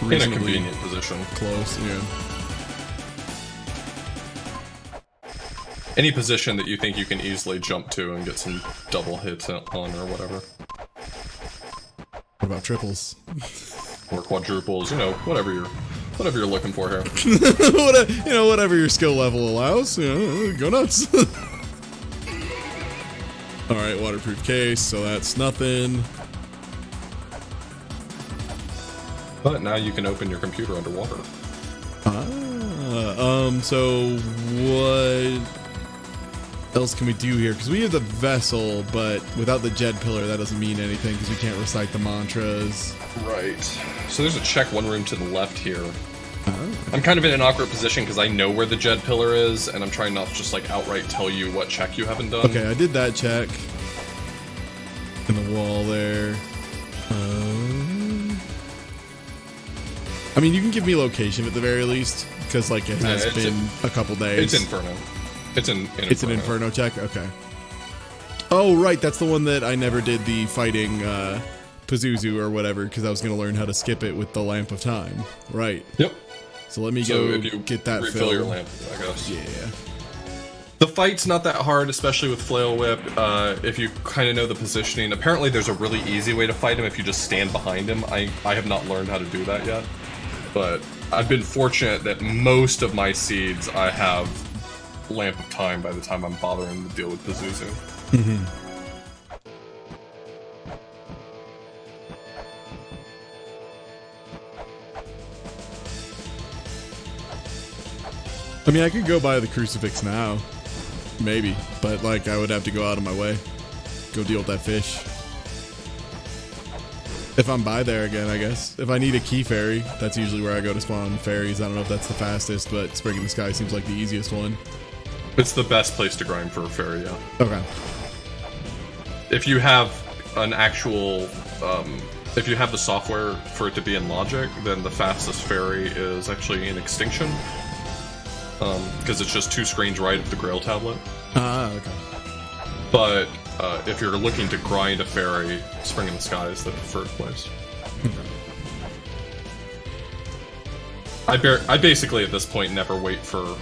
A: in a convenient position?
B: Close, yeah.
A: Any position that you think you can easily jump to and get some double hits on or whatever.
B: What about triples?
A: Or quadruples, whatever you're looking for here.
B: Whatever your skill level allows, go nuts. Alright, waterproof case, so that's nothing.
A: But now you can open your computer underwater.
B: So what else can we do here? Because we have the vessel, but without the Jed pillar, that doesn't mean anything because we can't recite the mantras.
A: Right. So there's a check one room to the left here. Oh. I'm kind of in an awkward position because I know where the Jed pillar is, and I'm trying not to just like outright tell you what check you haven't done.
B: Okay, I did that check. In the wall there. I mean, you can give me location at the very least, because like it has been a couple days.
A: It's Inferno. It's an
B: Inferno check? Okay. Oh, right, that's the one that I never did the fighting Pazuzu or whatever, because I was going to learn how to skip it with the Lamp of Time. Right.
A: Yep.
B: So let me go get that
A: refill your lamp, I guess.
B: Yeah.
A: The fight's not that hard, especially with Flail Whip, if you kind of know the positioning. Apparently there's a really easy way to fight him if you just stand behind him. I have not learned how to do that yet. But I've been fortunate that most of my seeds I have Lamp of Time by the time I'm bothering to deal with Pazuzu.
B: Mm-hmm. I mean, I could go buy the crucifix now. Maybe. But, like, I would have to go out of my way. Go deal with that fish. If I'm by there again, I guess. If I need a key fairy, that's usually where I go to spawn fairies. I don't know if that's the fastest, but Spring in the Sky seems like the easiest one.
A: It's the best place to grind for a fairy, yeah.
B: Okay.
A: If you have an actual, if you have the software for it to be in logic, then the fastest fairy is actually in Extinction. Because it's just 2 screens right of the Grail tablet.
B: Ah, okay.
A: But if you're looking to grind a fairy, Spring in the Sky is the preferred place. I basically at this point never wait for.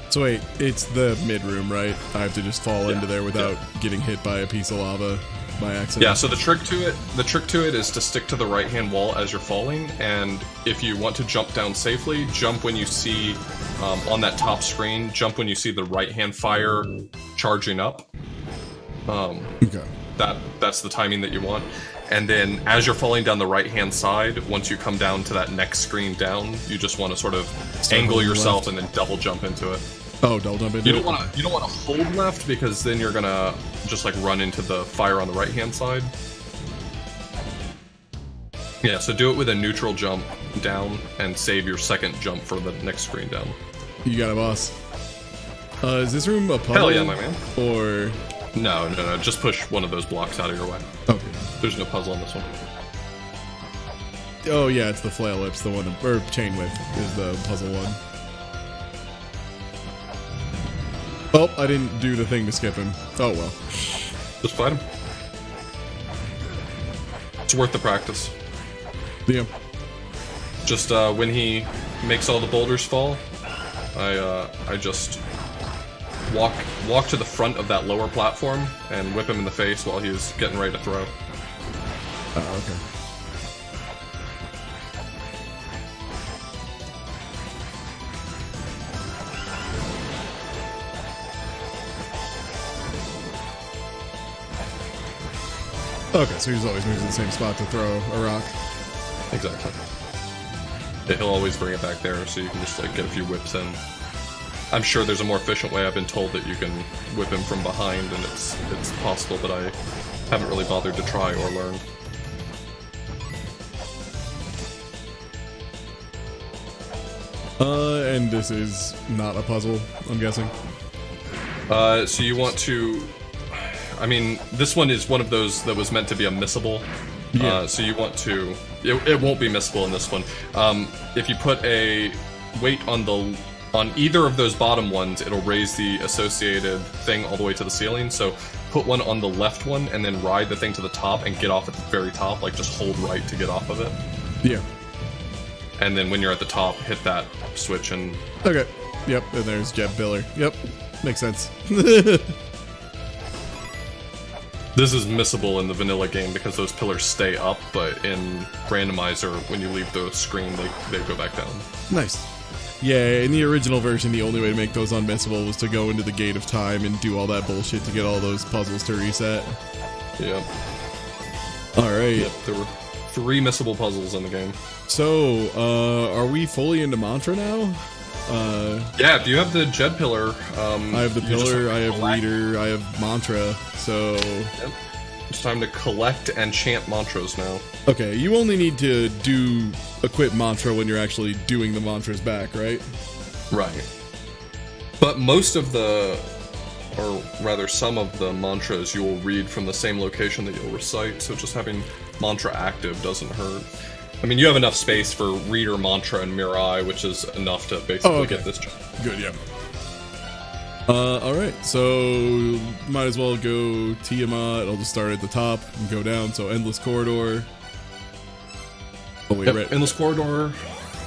B: So wait, it's the mid room, right? I have to just fall into there without getting hit by a piece of lava by accident.
A: Yeah. So the trick to it is to stick to the right-hand wall as you're falling, and if you want to jump down safely, jump when you see on that top screen. Jump when you see the right-hand fire charging up.
B: Okay.
A: That's the timing that you want. And then as you're falling down the right-hand side, once you come down to that next screen down, you just want to sort of angle yourself and then double jump into it.
B: Oh, double jump into it.
A: You don't want to hold left because then you're gonna just like run into the fire on the right-hand side. Yeah, so do it with a neutral jump down and save your second jump for the next screen down.
B: You got it, boss. Is this room a puzzle?
A: Hell yeah, my man.
B: Or...
A: No, just push one of those blocks out of your way.
B: Okay.
A: There's no puzzle on this one.
B: Oh yeah, it's the flail lips, the one, or chain whip is the puzzle one. Oh, I didn't do the thing to skip him. Oh well.
A: Just fight him. It's worth the practice.
B: Yeah.
A: Just when he makes all the boulders fall, I just walk to the front of that lower platform and whip him in the face while he's getting ready to throw.
B: Oh, okay. Okay, so he just always moves in the same spot to throw a rock.
A: Exactly. Yeah, he'll always bring it back there, so you can just like get a few whips in. I'm sure there's a more efficient way. I've been told that you can whip him from behind, and it's possible, but I haven't really bothered to try or learn.
B: And this is not a puzzle, I'm guessing.
A: So you want to... I mean, this one is one of those that was meant to be a missable.
B: Yeah.
A: So you want to... It won't be missable in this one. If you put a weight on either of those bottom ones, it'll raise the associated thing all the way to the ceiling. So put one on the left one and then ride the thing to the top and get off at the very top. Like, just hold right to get off of it.
B: Yeah.
A: And then when you're at the top, hit that switch and...
B: Okay. Yep, and there's Jeb Biller. Yep. Makes sense.
A: This is missable in the vanilla game because those pillars stay up, but in Randomizer, when you leave the screen, they go back down.
B: Nice. Yeah, in the original version, the only way to make those unmissable was to go into the Gate of Time and do all that bullshit to get all those puzzles to reset.
A: Yep.
B: Alright.
A: Yep, there were 3 missable puzzles in the game.
B: So, are we fully into Mantra now?
A: Yeah, if you have the Jed pillar,
B: I have the pillar, I have reader, I have mantra, so...
A: Yep. It's time to collect and chant mantras now.
B: Okay, you only need to equip mantra when you're actually doing the mantras back, right?
A: Right. But most of the, or rather some of the mantras you will read from the same location that you'll recite, so just having mantra active doesn't hurt. I mean, you have enough space for Reader, Mantra, and Mirai, which is enough to basically get this job.
B: Good, yeah. Alright, so might as well go Tiamat. I'll just start at the top and go down, so Endless Corridor. Oh, wait, right.
A: Endless Corridor,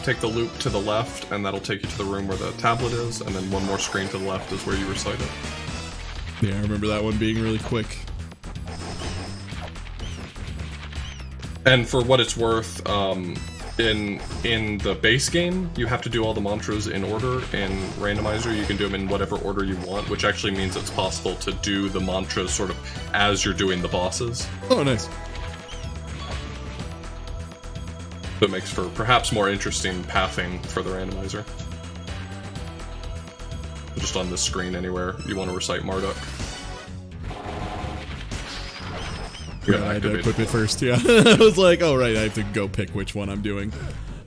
A: take the loop to the left, and that'll take you to the room where the tablet is, and then one more screen to the left is where you recite it.
B: Yeah, I remember that one being really quick.
A: And for what it's worth, in the base game, you have to do all the mantras in order. In Randomizer, you can do them in whatever order you want, which actually means it's possible to do the mantras sort of as you're doing the bosses.
B: Oh, nice.
A: So it makes for perhaps more interesting pathing for the Randomizer. Just on this screen anywhere you want to recite Marduk.
B: Yeah, I had to equip it first, yeah. I was like, oh right, I have to go pick which one I'm doing.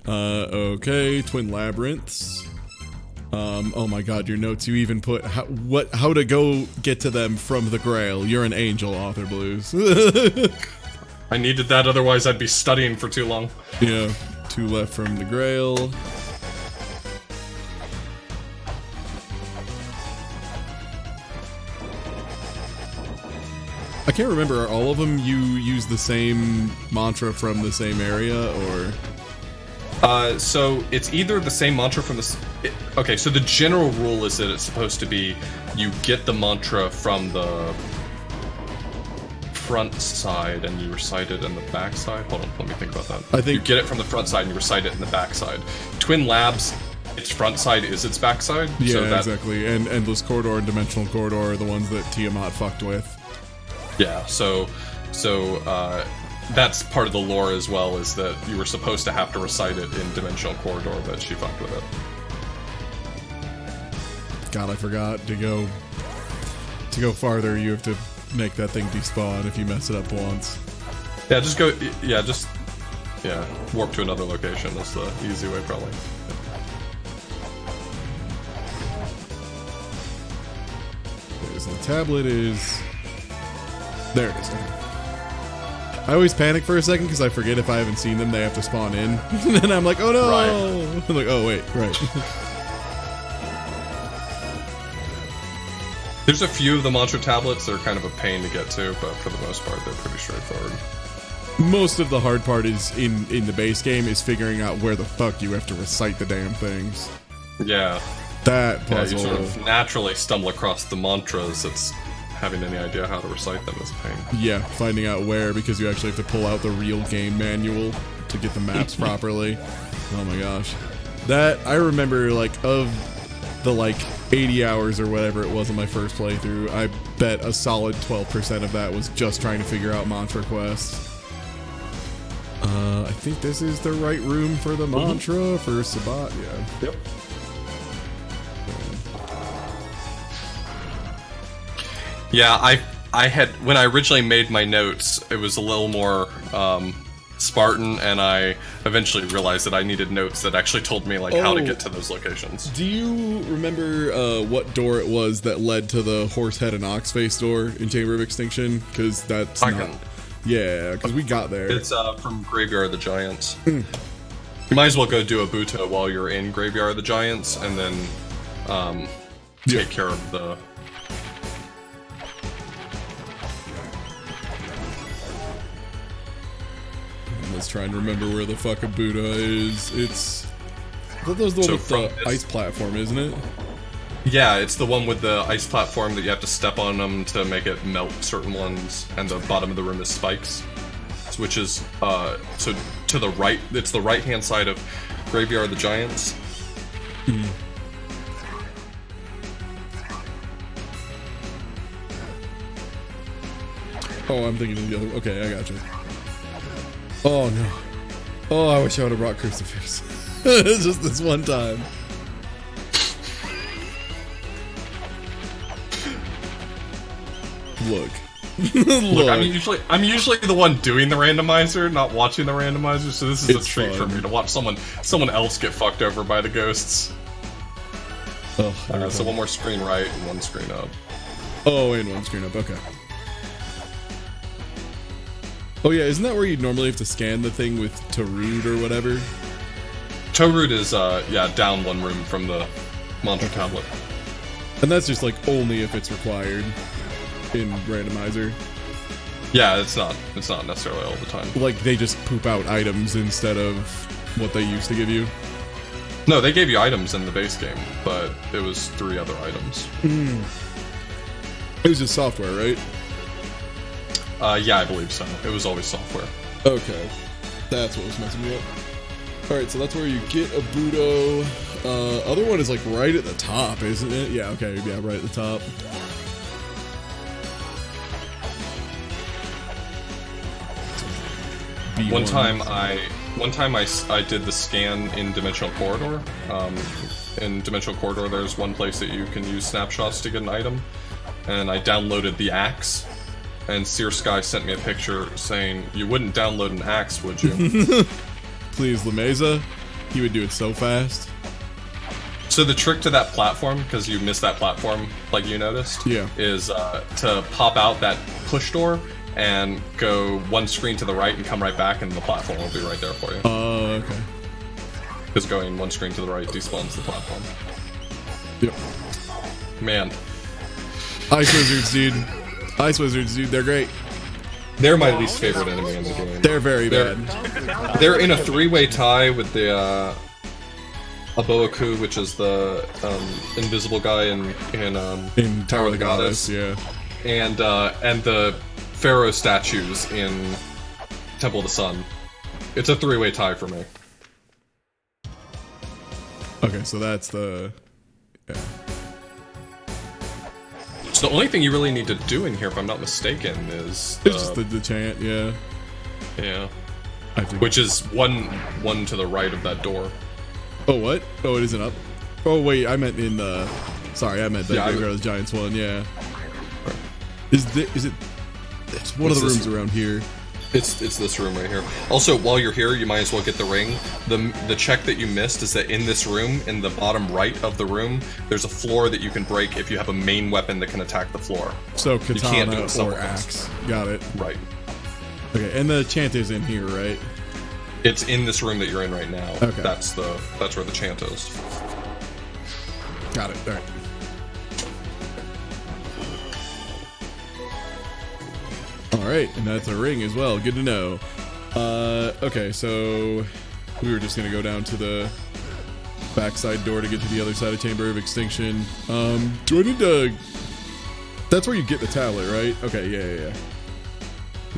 B: Okay, Twin Labyrinths. Oh my god, your notes, you even put how to go get to them from the Grail. You're an angel, Authorblues.
A: I needed that, otherwise I'd be studying for too long.
B: Yeah, 2 left from the Grail. I can't remember, are all of them you use the same mantra from the same area, or?
A: So it's either the same mantra from the... Okay, so the general rule is that it's supposed to be you get the mantra from the front side and you recite it in the back side. Hold on, let me think about that.
B: I think
A: you get it from the front side and you recite it in the back side. Twin Labs, its front side is its back side.
B: Yeah,
A: so that...
B: exactly. And Endless Corridor and Dimensional Corridor are the ones that Tiamat fucked with.
A: Yeah, so that's part of the lore as well, is that you were supposed to have to recite it in Dimensional Corridor, but she fucked with it.
B: God, I forgot to go farther. You have to make that thing despawn if you mess it up once.
A: Yeah, warp to another location is the easy way, probably.
B: Okay, so the tablet is... There it is. Okay. I always panic for a second because I forget if I haven't seen them, they have to spawn in. And then I'm like, oh no! Right. I'm like, oh wait, right.
A: There's a few of the mantra tablets that are kind of a pain to get to, but for the most part, they're pretty straightforward.
B: Most of the hard part is in the base game is figuring out where the fuck you have to recite the damn things.
A: Yeah.
B: That
A: Yeah,
B: puzzle.
A: you sort of naturally stumble across the mantras. It's having any idea how to recite them is a pain.
B: Yeah, finding out where, because you actually have to pull out the real game manual to get the maps properly. Oh my gosh. That, I remember, like, of the, like, 80 hours or whatever it was in my first playthrough, I bet a solid 12% of that was just trying to figure out mantra quests. I think this is the right room for the mantra for Sabat, yeah.
A: Yep. Yeah, I had, when I originally made my notes, it was a little more Spartan, and I eventually realized that I needed notes that actually told me, like, how to get to those locations.
B: Do you remember what door it was that led to the horse head and ox face door in Chamber of Extinction? Because that's yeah, because we got there.
A: It's from Graveyard of the Giants. You might as well go do a Buta while you're in Graveyard of the Giants, and then take care of the...
B: Let's try and remember where the fuck a Buddha is. It's... I thought that was the one with the ice platform, isn't it?
A: Yeah, it's the one with the ice platform that you have to step on them to make it melt certain ones, and the bottom of the room is spikes. Which is, so to the right, it's the right-hand side of Graveyard of the Giants.
B: Oh, I'm thinking of the other... Okay, I got you. Oh, no. Oh, I wish I would have brought Crucifix. Just this one time. Look.
A: Look, I'm usually the one doing the randomizer, not watching the randomizer, so this is a treat for me to watch someone else get fucked over by the ghosts.
B: Oh,
A: so one more screen right and one screen up.
B: Oh, and one screen up, okay. Oh yeah, isn't that where you'd normally have to scan the thing with Tarud or whatever?
A: Tarud is, yeah, down one room from the mantra tablet.
B: And that's just, like, only if it's required in Randomizer.
A: Yeah, it's not necessarily all the time.
B: Like, they just poop out items instead of what they used to give you?
A: No, they gave you items in the base game, but it was 3 other items.
B: It was just software, right?
A: Yeah, I believe so. It was always software.
B: Okay. That's what was messing me up. Alright, so that's where you get a Budo. Other one is like right at the top, isn't it? Yeah, okay, yeah, right at the top. B1.
A: One time I did the scan in Dimensional Corridor. In Dimensional Corridor, there's one place that you can use snapshots to get an item, and I downloaded the axe. And Sear Sky sent me a picture saying, "You wouldn't download an axe, would you?"
B: Please, Lameza. He would do it so fast.
A: So the trick to that platform, because you missed that platform, like you noticed,
B: yeah,
A: is to pop out that push door and go one screen to the right and come right back, and the platform will be right there for you.
B: Oh, okay.
A: Because going one screen to the right despawns the platform.
B: Yep.
A: Man.
B: Ice Wizards, dude. Ice Wizards, dude, they're great.
A: They're my least favorite enemy in the game.
B: They're very bad.
A: They're in a 3-way tie with the Aboaku, which is the invisible guy in
B: Tower of the Goddess, yeah.
A: And the Pharaoh statues in Temple of the Sun. It's a 3-way tie for me.
B: Okay, so that's the... Yeah.
A: So the only thing you really need to do in here, if I'm not mistaken, is...
B: It's just the chant, yeah.
A: Yeah.
B: I think.
A: Which is one to the right of that door.
B: Oh, what? Oh, it isn't up? Oh, wait, I meant in the... Sorry, I meant the Graveyard of the Giants one, yeah. Is it... It's one of the rooms around here.
A: It's this room right here. Also, while you're here, you might as well get the ring. The check that you missed is that in this room, in the bottom right of the room, there's a floor that you can break if you have a main weapon that can attack the floor.
B: So katana or axe. Got it.
A: Right.
B: Okay, and the chant is in here, right?
A: It's in this room that you're in right now.
B: Okay.
A: That's where the chant is.
B: Got it. All right. right, and that's a ring as well. Good to know. Okay, so we were just gonna go down to the backside door to get to the other side of Chamber of Extinction. Do I need to... That's where you get the tablet, right? Okay, yeah.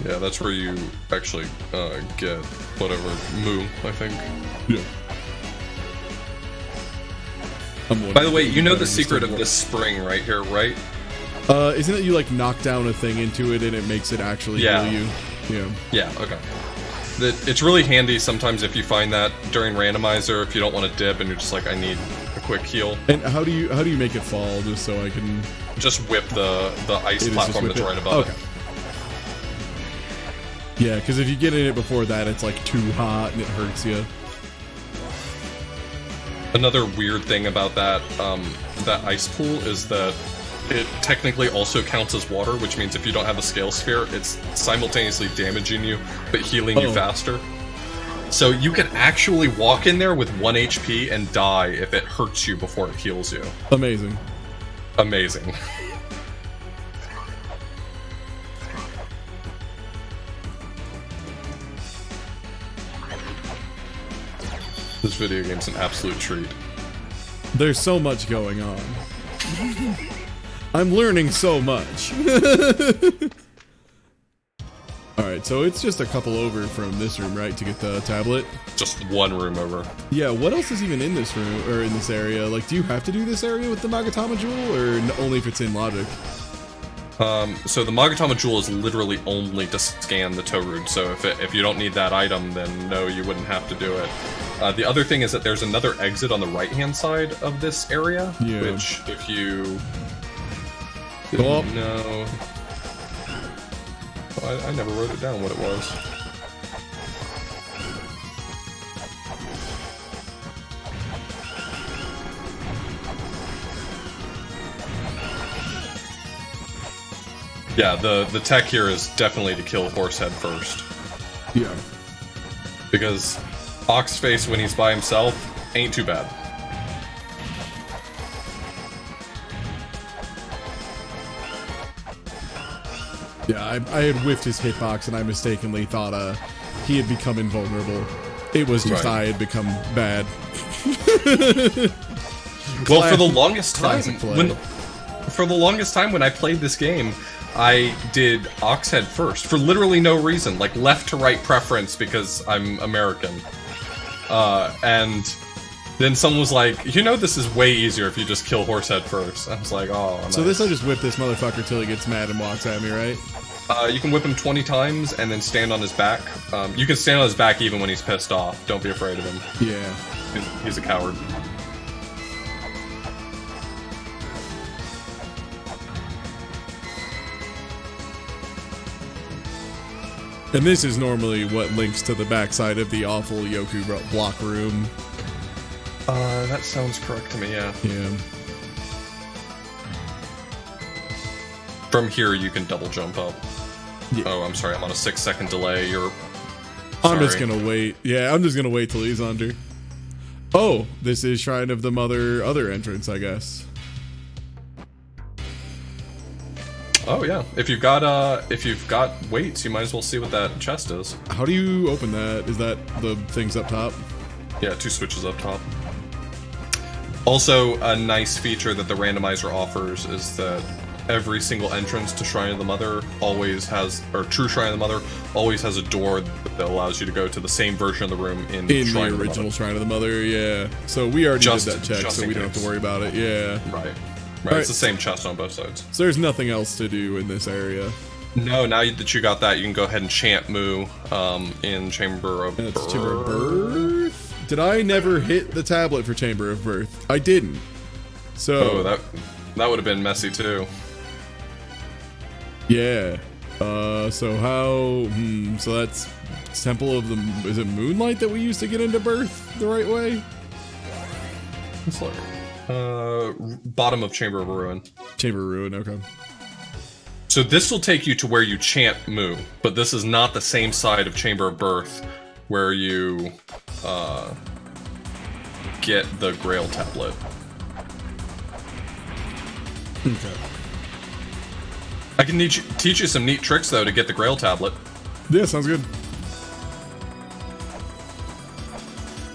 A: Yeah, that's where you actually get whatever Moo, I think.
B: Yeah.
A: By the way, you know the secret of this spring right here, right?
B: Isn't it you like knock down a thing into it and it makes it actually heal you? Yeah.
A: Yeah, okay. It's really handy sometimes if you find that during Randomizer, if you don't want to dip and you're just like, I need a quick heal.
B: And how do you make it fall, just so I can...
A: Just whip the ice platform that's right above it.
B: Yeah, because if you get in it before that, it's like too hot and it hurts you.
A: Another weird thing about that ice pool is that it technically also counts as water, which means if you don't have a scale sphere, it's simultaneously damaging you, but healing you faster. So you can actually walk in there with 1 HP and die if it hurts you before it heals you.
B: Amazing.
A: Amazing. This video game's an absolute treat.
B: There's so much going on. I'm learning so much. Alright, so it's just a couple over from this room, right, to get the tablet?
A: Just one room over.
B: Yeah, what else is even in this room, or in this area? Like, do you have to do this area with the Magatama Jewel, or only if it's in logic?
A: So the Magatama Jewel is literally only to scan the Toad, so if you don't need that item, then no, you wouldn't have to do it. The other thing is that there's another exit on the right-hand side of this area, which if you... No... I never wrote it down what it was. Yeah, the tech here is definitely to kill Horsehead first.
B: Yeah.
A: Because Oxface, when he's by himself, ain't too bad.
B: Yeah, I had whiffed his hitbox and I mistakenly thought he had become invulnerable. It was just I had become bad.
A: Well, for the longest time, when I played this game, I did Oxhead first for literally no reason, like left to right preference because I'm American. And then someone was like, you know, this is way easier if you just kill Horsehead first. I was like, oh, nice.
B: So this I just whip this motherfucker till he gets mad and walks at me, right?
A: You can whip him 20 times and then stand on his back. You can stand on his back even when he's pissed off. Don't be afraid of him.
B: Yeah.
A: He's a coward.
B: And this is normally what links to the backside of the awful Yoku block room.
A: That sounds correct to me, yeah.
B: Yeah.
A: From here, you can double jump up.
B: Yeah.
A: Oh, I'm sorry, I'm on a 6-second delay.
B: I'm just gonna wait. Yeah, I'm just gonna wait till he's under. Oh, this is Shrine of the Mother other entrance, I guess.
A: Oh yeah, if you've got weights, you might as well see what that chest is.
B: How do you open that? Is that the things up top?
A: Yeah, 2 switches up top. Also, a nice feature that the randomizer offers is that every single entrance to Shrine of the Mother always has, or True Shrine of the Mother always has a door that allows you to go to the same version of the room in
B: the
A: Shrine
B: original Shrine of the Mother. Yeah. So we already did that check, so we don't have to worry about it. Yeah.
A: Right. Right, it's the same chest on both sides.
B: So there's nothing else to do in this area.
A: No, now that you got that, you can go ahead and chant Moo in Chamber of Birth.
B: Chamber of Birth? Did I never hit the tablet for Chamber of Birth? I didn't. So...
A: Oh, that would have been messy too.
B: Yeah. So how... So that's Temple of the... Is it Moonlight that we used to get into Birth the right way?
A: Let's look. Bottom of Chamber of Ruin.
B: Chamber of Ruin, okay.
A: So this will take you to where you chant Moo, but this is not the same side of Chamber of Birth where you get the Grail tablet.
B: Okay.
A: I can teach you some neat tricks though to get the Grail tablet.
B: Yeah, sounds good.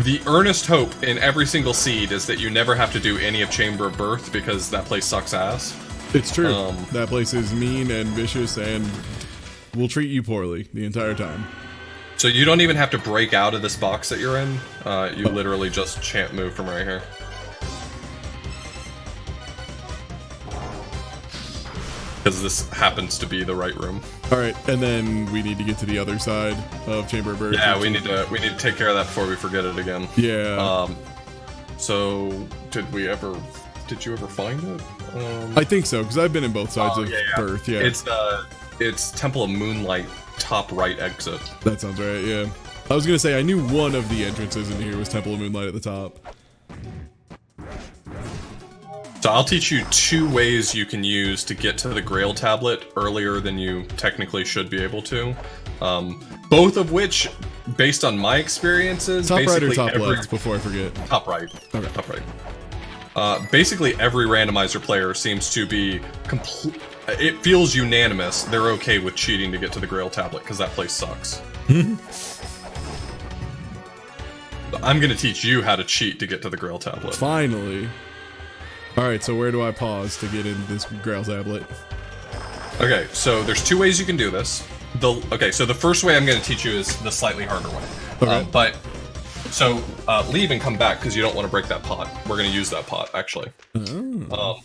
A: The earnest hope in every single seed is that you never have to do any of Chamber of Birth because that place sucks ass.
B: It's true. That place is mean and vicious and will treat you poorly the entire time.
A: So you don't even have to break out of this box that you're in. You literally just chant move from right here. Because this happens to be the right room.
B: All right, and then we need to get to the other side of Chamber of Birth.
A: Yeah, we need to take care of that before we forget it again.
B: Yeah.
A: So did you ever find it?
B: I think so, because I've been in both sides of Birth. Yeah.
A: It's Temple of Moonlight, top right exit.
B: That sounds right. Yeah. I was gonna say I knew one of the entrances in here was Temple of Moonlight at the top.
A: So I'll teach you 2 ways you can use to get to the Grail tablet earlier than you technically should be able to. Both of which, based on my experiences,
B: top right or top left, before I forget.
A: Top right.
B: Okay.
A: Top right. Basically every randomizer player seems to be it feels unanimous. They're okay with cheating to get to the Grail tablet because that place sucks. I'm gonna teach you how to cheat to get to the Grail tablet.
B: Finally. Alright, so where do I pause to get in this Grail tablet?
A: Okay, so there's 2 ways you can do this. So the first way I'm going to teach you is the slightly harder way.
B: Okay.
A: Leave and come back because you don't want to break that pot. We're going to use that pot, actually.
B: Oh.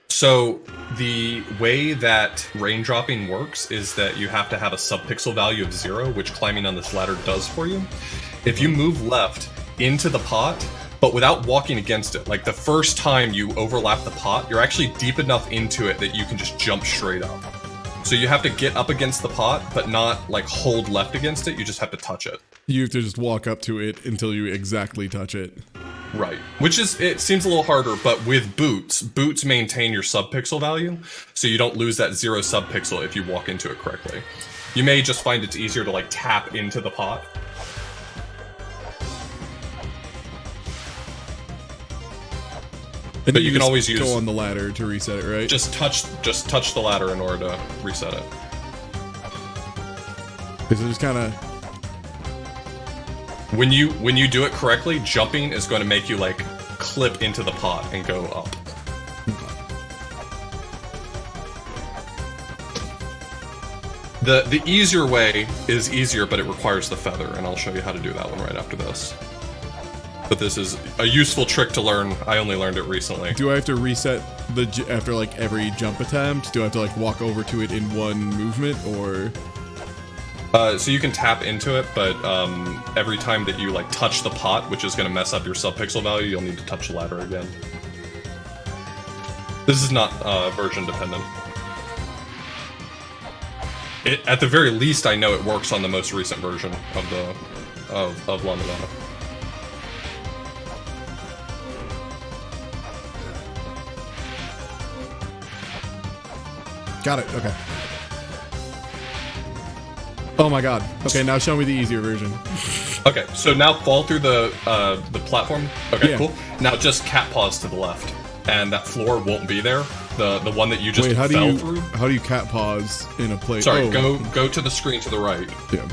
A: So the way that raindropping works is that you have to have a subpixel value of 0, which climbing on this ladder does for you. If you move left into the pot, but without walking against it, like the first time you overlap the pot, you're actually deep enough into it that you can just jump straight up. So you have to get up against the pot, but not like hold left against it, you just have to touch it.
B: You have to just walk up to it until you exactly touch it.
A: Right. Which is, it seems a little harder, but with boots maintain your subpixel value, so you don't lose that 0 subpixel if you walk into it correctly. You may just find it's easier to like tap into the pot.
B: And
A: but you can always
B: go on the ladder to reset it, right?
A: Just touch the ladder in order to reset it.
B: Because it just kind of...
A: When you do it correctly, jumping is going to make you like clip into the pot and go up. The easier way is easier, but it requires the feather, and I'll show you how to do that one right after this. But this is a useful trick to learn. I only learned it recently.
B: Do I have to reset after like every jump attempt? Do I have to like walk over to it in one movement, or?
A: So you can tap into it, but every time that you like touch the pot, which is going to mess up your subpixel value, you'll need to touch the ladder again. This is not version dependent. At the very least, I know it works on the most recent version of Mulana.
B: Got it. Okay. Oh my god. Okay, now show me the easier version.
A: Okay, so now fall through the platform. Okay,
B: yeah.
A: Cool. Now just cat pause to the left, and that floor won't be there. The one that you just fell through.
B: How do you cat pause in a place?
A: Sorry, go to the screen to the right.
B: Yeah.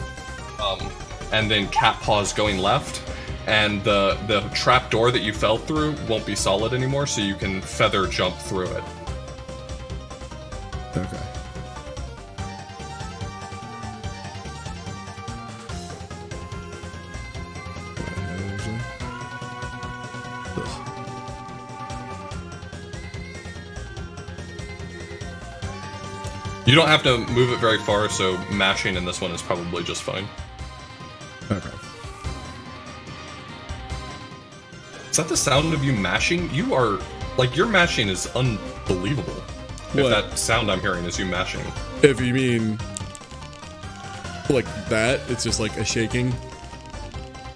A: And then cat pause going left, and the trap door that you fell through won't be solid anymore, so you can feather jump through it.
B: Okay.
A: You don't have to move it very far, so mashing in this one is probably just fine.
B: Okay.
A: Is that the sound of you mashing? You are, like, your mashing is unbelievable.
B: What?
A: If that sound I'm hearing is you mashing.
B: If you mean like that, it's just like a shaking.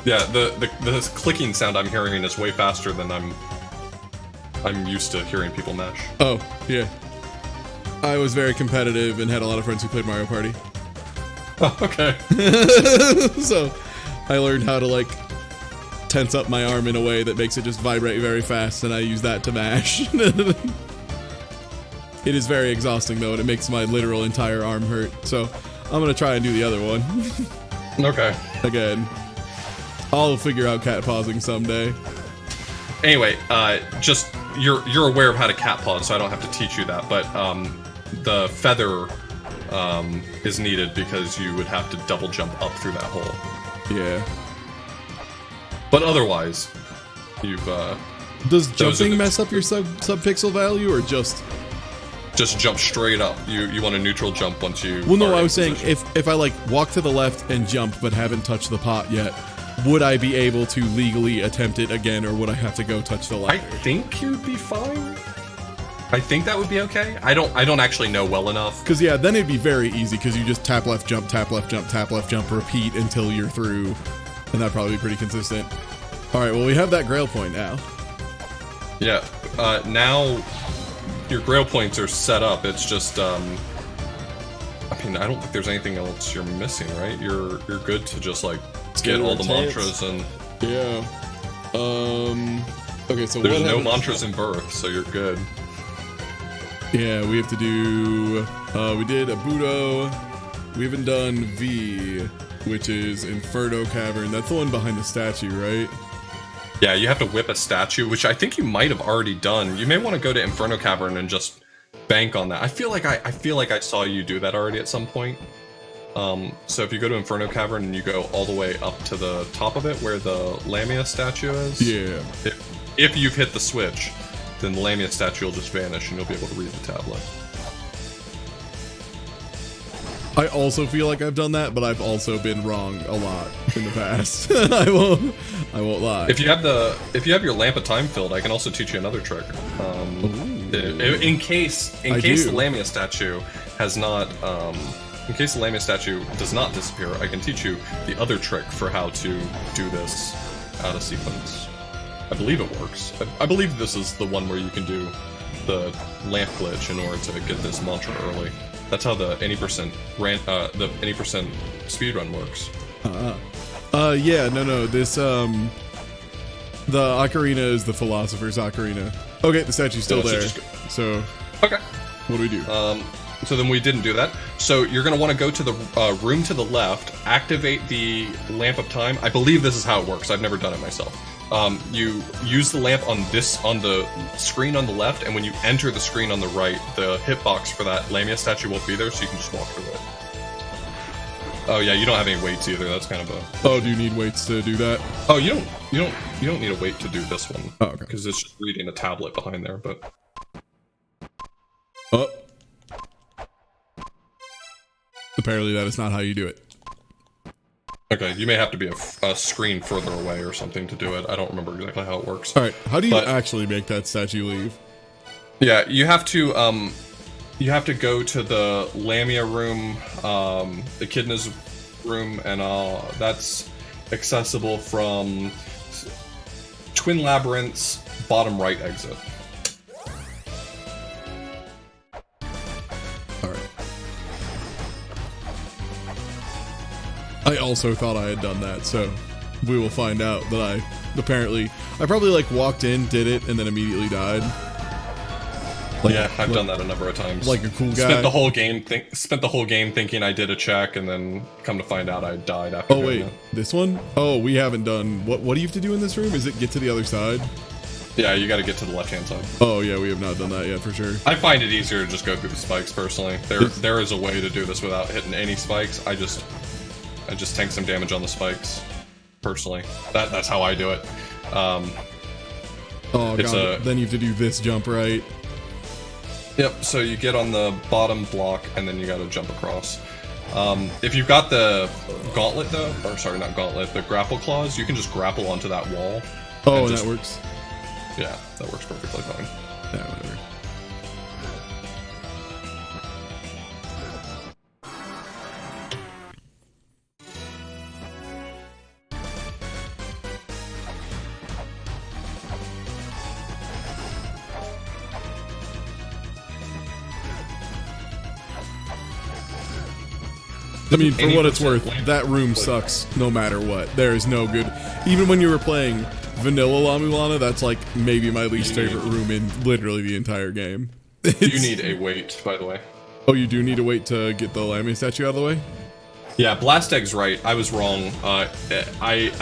A: Yeah, the clicking sound I'm hearing is way faster than I'm used to hearing people mash.
B: Oh, yeah. I was very competitive and had a lot of friends who played Mario Party.
A: Oh, okay.
B: So I learned how to like tense up my arm in a way that makes it just vibrate very fast, and I use that to mash. It is very exhausting though, and it makes my literal entire arm hurt. So I'm gonna try and do the other one.
A: Okay.
B: Again. I'll figure out cat pausing someday.
A: Anyway, just you're aware of how to cat pause, so I don't have to teach you that. But the feather is needed because you would have to double jump up through that hole.
B: Yeah.
A: But otherwise, you've.
B: Does jumping mess up your sub-pixel value, or just
A: jump straight up? You want a neutral jump once you.
B: Well, no, I was saying if I like walk to the left and jump but haven't touched the pot yet, would I be able to legally attempt it again, or would I have to go touch the ladder?
A: I think you'd be fine. I think that would be okay. I don't actually know well enough.
B: Because yeah, then it'd be very easy because you just tap left jump, tap left jump, tap left jump, repeat until you're through, and that'd probably be pretty consistent. All right, well we have that grail point now.
A: Yeah. Now your grail points are set up. It's just I mean, I don't think there's anything else you're missing, right? You're good to just like get all the mantras and.
B: Yeah. Okay, so
A: there's no mantras in birth, so you're good.
B: Yeah, we have to do. We did Abudo. We haven't done V, which is Inferno Cavern. That's the one behind the statue, right?
A: Yeah, you have to whip a statue, which I think you might have already done. You may want to go to Inferno Cavern and just bank on that. I feel like I saw you do that already at some point. So if you go to Inferno Cavern and you go all the way up to the top of it where the Lamia statue is,
B: yeah.
A: If you've hit the switch, then the Lamia statue will just vanish and you'll be able to read the tablet.
B: I also feel like I've done that, but I've also been wrong a lot in the past. I won't lie.
A: If you have your lamp of time filled, I can also teach you another trick. In case the Lamia statue has not, in case the Lamia statue does not disappear, I can teach you the other trick for how to do this out of sequence. I believe it works. I believe this is the one where you can do the lamp glitch in order to get this mantra early. That's how the any percent speedrun works.
B: Yeah, no. This the ocarina is the philosopher's ocarina. Okay, the statue's still there. So
A: okay,
B: what do we do?
A: So then we didn't do that. So you're gonna want to go to the room to the left, activate the lamp of time. I believe this is how it works. I've never done it myself. You use the lamp on the screen on the left, and when you enter the screen on the right, the hitbox for that Lamia statue won't be there, so you can just walk through it. Oh yeah, you don't have any weights either. That's kind of a.
B: Oh, do you need weights to do that?
A: Oh, you don't need a weight to do this one.
B: Oh, okay.
A: Because it's just reading a tablet behind there, but.
B: Oh. Apparently, that is not how you do it.
A: Okay, you may have to be a screen further away or something to do it. I don't remember exactly how it works.
B: All right, how do you actually make that statue leave?
A: Yeah, you have to go to the Lamia room, the Echidna's room, and that's accessible from Twin Labyrinth's bottom right exit.
B: I also thought I had done that, so we will find out that I probably like walked in, did it, and then immediately died.
A: Like, yeah, I've done that a number of times.
B: Like a cool guy.
A: Spent the whole game thinking I did a check, and then come to find out I died after.
B: Oh wait, this one? Oh, we haven't done. What do you have to do in this room? Is it get to the other side?
A: Yeah, you got to get to the left-hand side.
B: Oh yeah, we have not done that yet for sure.
A: I find it easier to just go through the spikes personally. There is a way to do this without hitting any spikes. I just tank some damage on the spikes, personally. That's how I do it.
B: Oh god, then you have to do this jump, right?
A: Yep, so you get on the bottom block, and then you gotta jump across. If you've got the gauntlet though, or sorry, not gauntlet, the grapple claws, you can just grapple onto that wall.
B: Oh, and that works?
A: Yeah, that works perfectly fine.
B: Yeah, whatever. I mean, for what it's worth, that room sucks no matter what. There is no good. Even when you were playing vanilla La Mulana, that's like maybe my least favorite room in literally the entire game.
A: You need a wait, by the way.
B: Oh, you do need to wait to get the Lamia statue out of the way?
A: Yeah, Blast Egg's right. I was wrong. I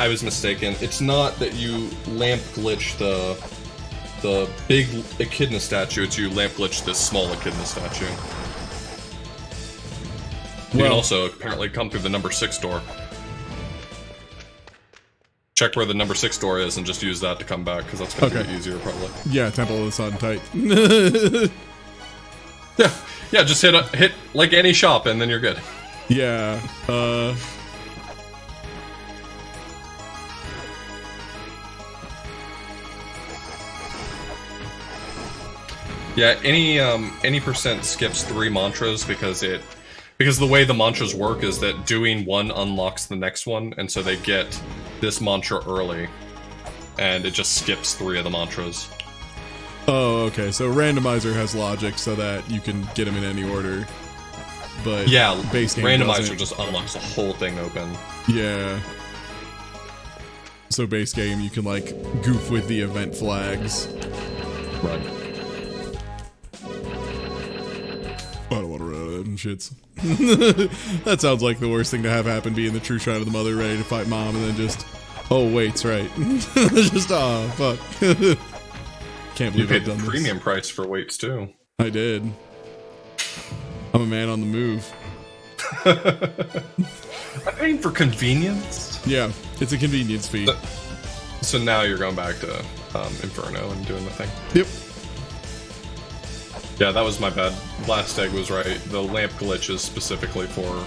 A: was mistaken. It's not that you lamp glitch the big echidna statue. It's you lamp glitch this small echidna statue. You can also apparently come through the number 6 door. Check where the number 6 door is and just use that to come back, because that's going to be easier, probably.
B: Yeah, Temple of the Sun tight.
A: Yeah, just hit like any shop and then you're good.
B: Yeah,
A: Yeah, any percent skips 3 mantras because the way the mantras work is that doing one unlocks the next one, and so they get this mantra early, and it just skips 3 of the mantras.
B: Oh, okay. So Randomizer has logic so that you can get them in any order. But
A: yeah,
B: base game
A: Randomizer
B: doesn't.
A: just unlocks the whole thing open.
B: Yeah. So base game, you can like goof with the event flags.
A: Right.
B: I don't want to run out of them shits. That sounds like the worst thing to have happen, being the true shrine of the mother, ready to fight mom, and then just, oh wait's right. Just fuck. Can't believe
A: You
B: I've
A: paid
B: done
A: the
B: this.
A: premium price for weights too.
B: I did. I'm a man on the move.
A: I'm paying for convenience.
B: Yeah, it's a convenience fee.
A: So now you're going back to Inferno and doing the thing.
B: Yep.
A: Yeah, that was my bad. Blast Egg was right. The lamp glitch is specifically for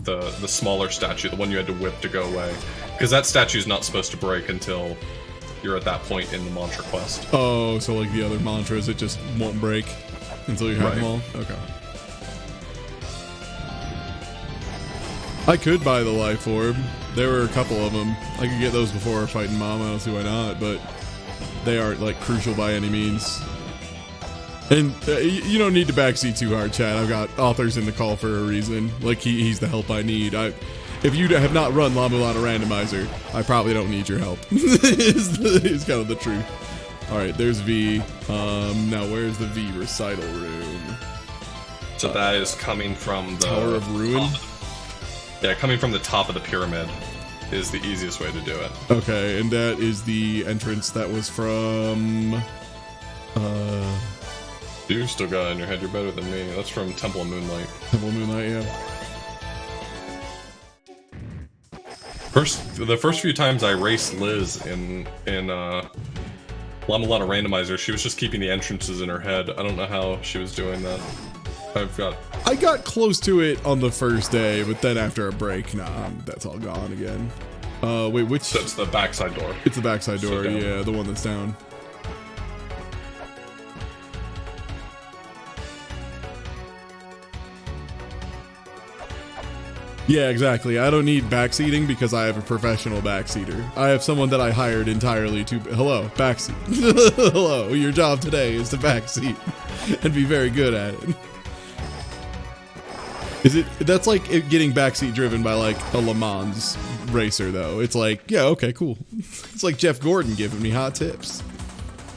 A: the smaller statue, the one you had to whip to go away. Because that statue's not supposed to break until you're at that point in the mantra quest.
B: Oh, so like the other mantras, it just won't break until you have them all? Okay. I could buy the life orb. There were a couple of them. I could get those before fighting mom. I don't see why not, but they aren't like crucial by any means. And you don't need to backseat too hard, Chad. I've got authors in the call for a reason. Like he's the help I need. If you have not run Mulana Randomizer, I probably don't need your help. is kind of the truth. All right, there's V. Now where's the V recital room?
A: So that is coming from the
B: Tower of Ruin.
A: Yeah, coming from the top of the pyramid is the easiest way to do it.
B: Okay, and that is the entrance that was from.
A: You still got it in your head. You're better than me. That's from Temple of Moonlight.
B: Temple of Moonlight, yeah.
A: The first few times I raced Liz in Mulana Randomizer, she was just keeping the entrances in her head. I don't know how she was doing that.
B: I got close to it on the first day, but then after a break, nah, that's all gone again. Wait, which?
A: That's the backside door.
B: It's the backside door,
A: down.
B: yeah, the one that's down. Yeah, exactly. I don't need backseating because I have a professional backseater. I have someone that I hired entirely to... Hello, backseat. Hello, your job today is to backseat and be very good at it. That's like getting backseat driven by like a Le Mans racer though. It's like, yeah, okay, cool. It's like Jeff Gordon giving me hot tips.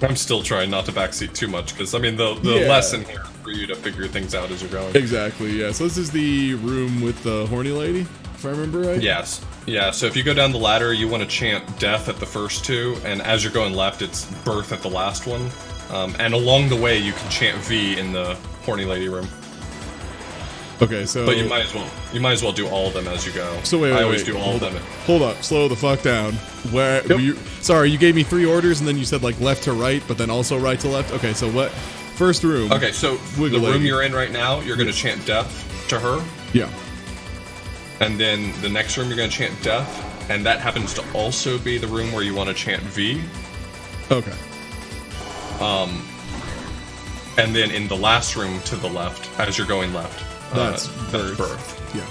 A: I'm still trying not to backseat too much because I mean the lesson here is for you to figure things out as you're going.
B: Exactly, yeah. So this is the room with the horny lady, if I remember right?
A: Yes. Yeah, so if you go down the ladder, you want to chant death at the first 2, and as you're going left, it's birth at the last one. And along the way, you can chant V in the horny lady room.
B: Okay, so...
A: But you might as well do all of them as you go.
B: So wait,
A: I always do all of them.
B: Hold up, slow the fuck down. Where?
A: Yep.
B: Sorry, you gave me 3 orders, and then you said like left to right, but then also right to left. Okay, so what? First room.
A: Okay, so
B: Wiggle
A: the room
B: lady.
A: you're in right now, you're going to chant death to her.
B: Yeah.
A: And then the next room, you're going to chant death. And that happens to also be the room where you want to chant V.
B: Okay.
A: And then in the last room to the left, as you're going left,
B: That's birth. Yeah.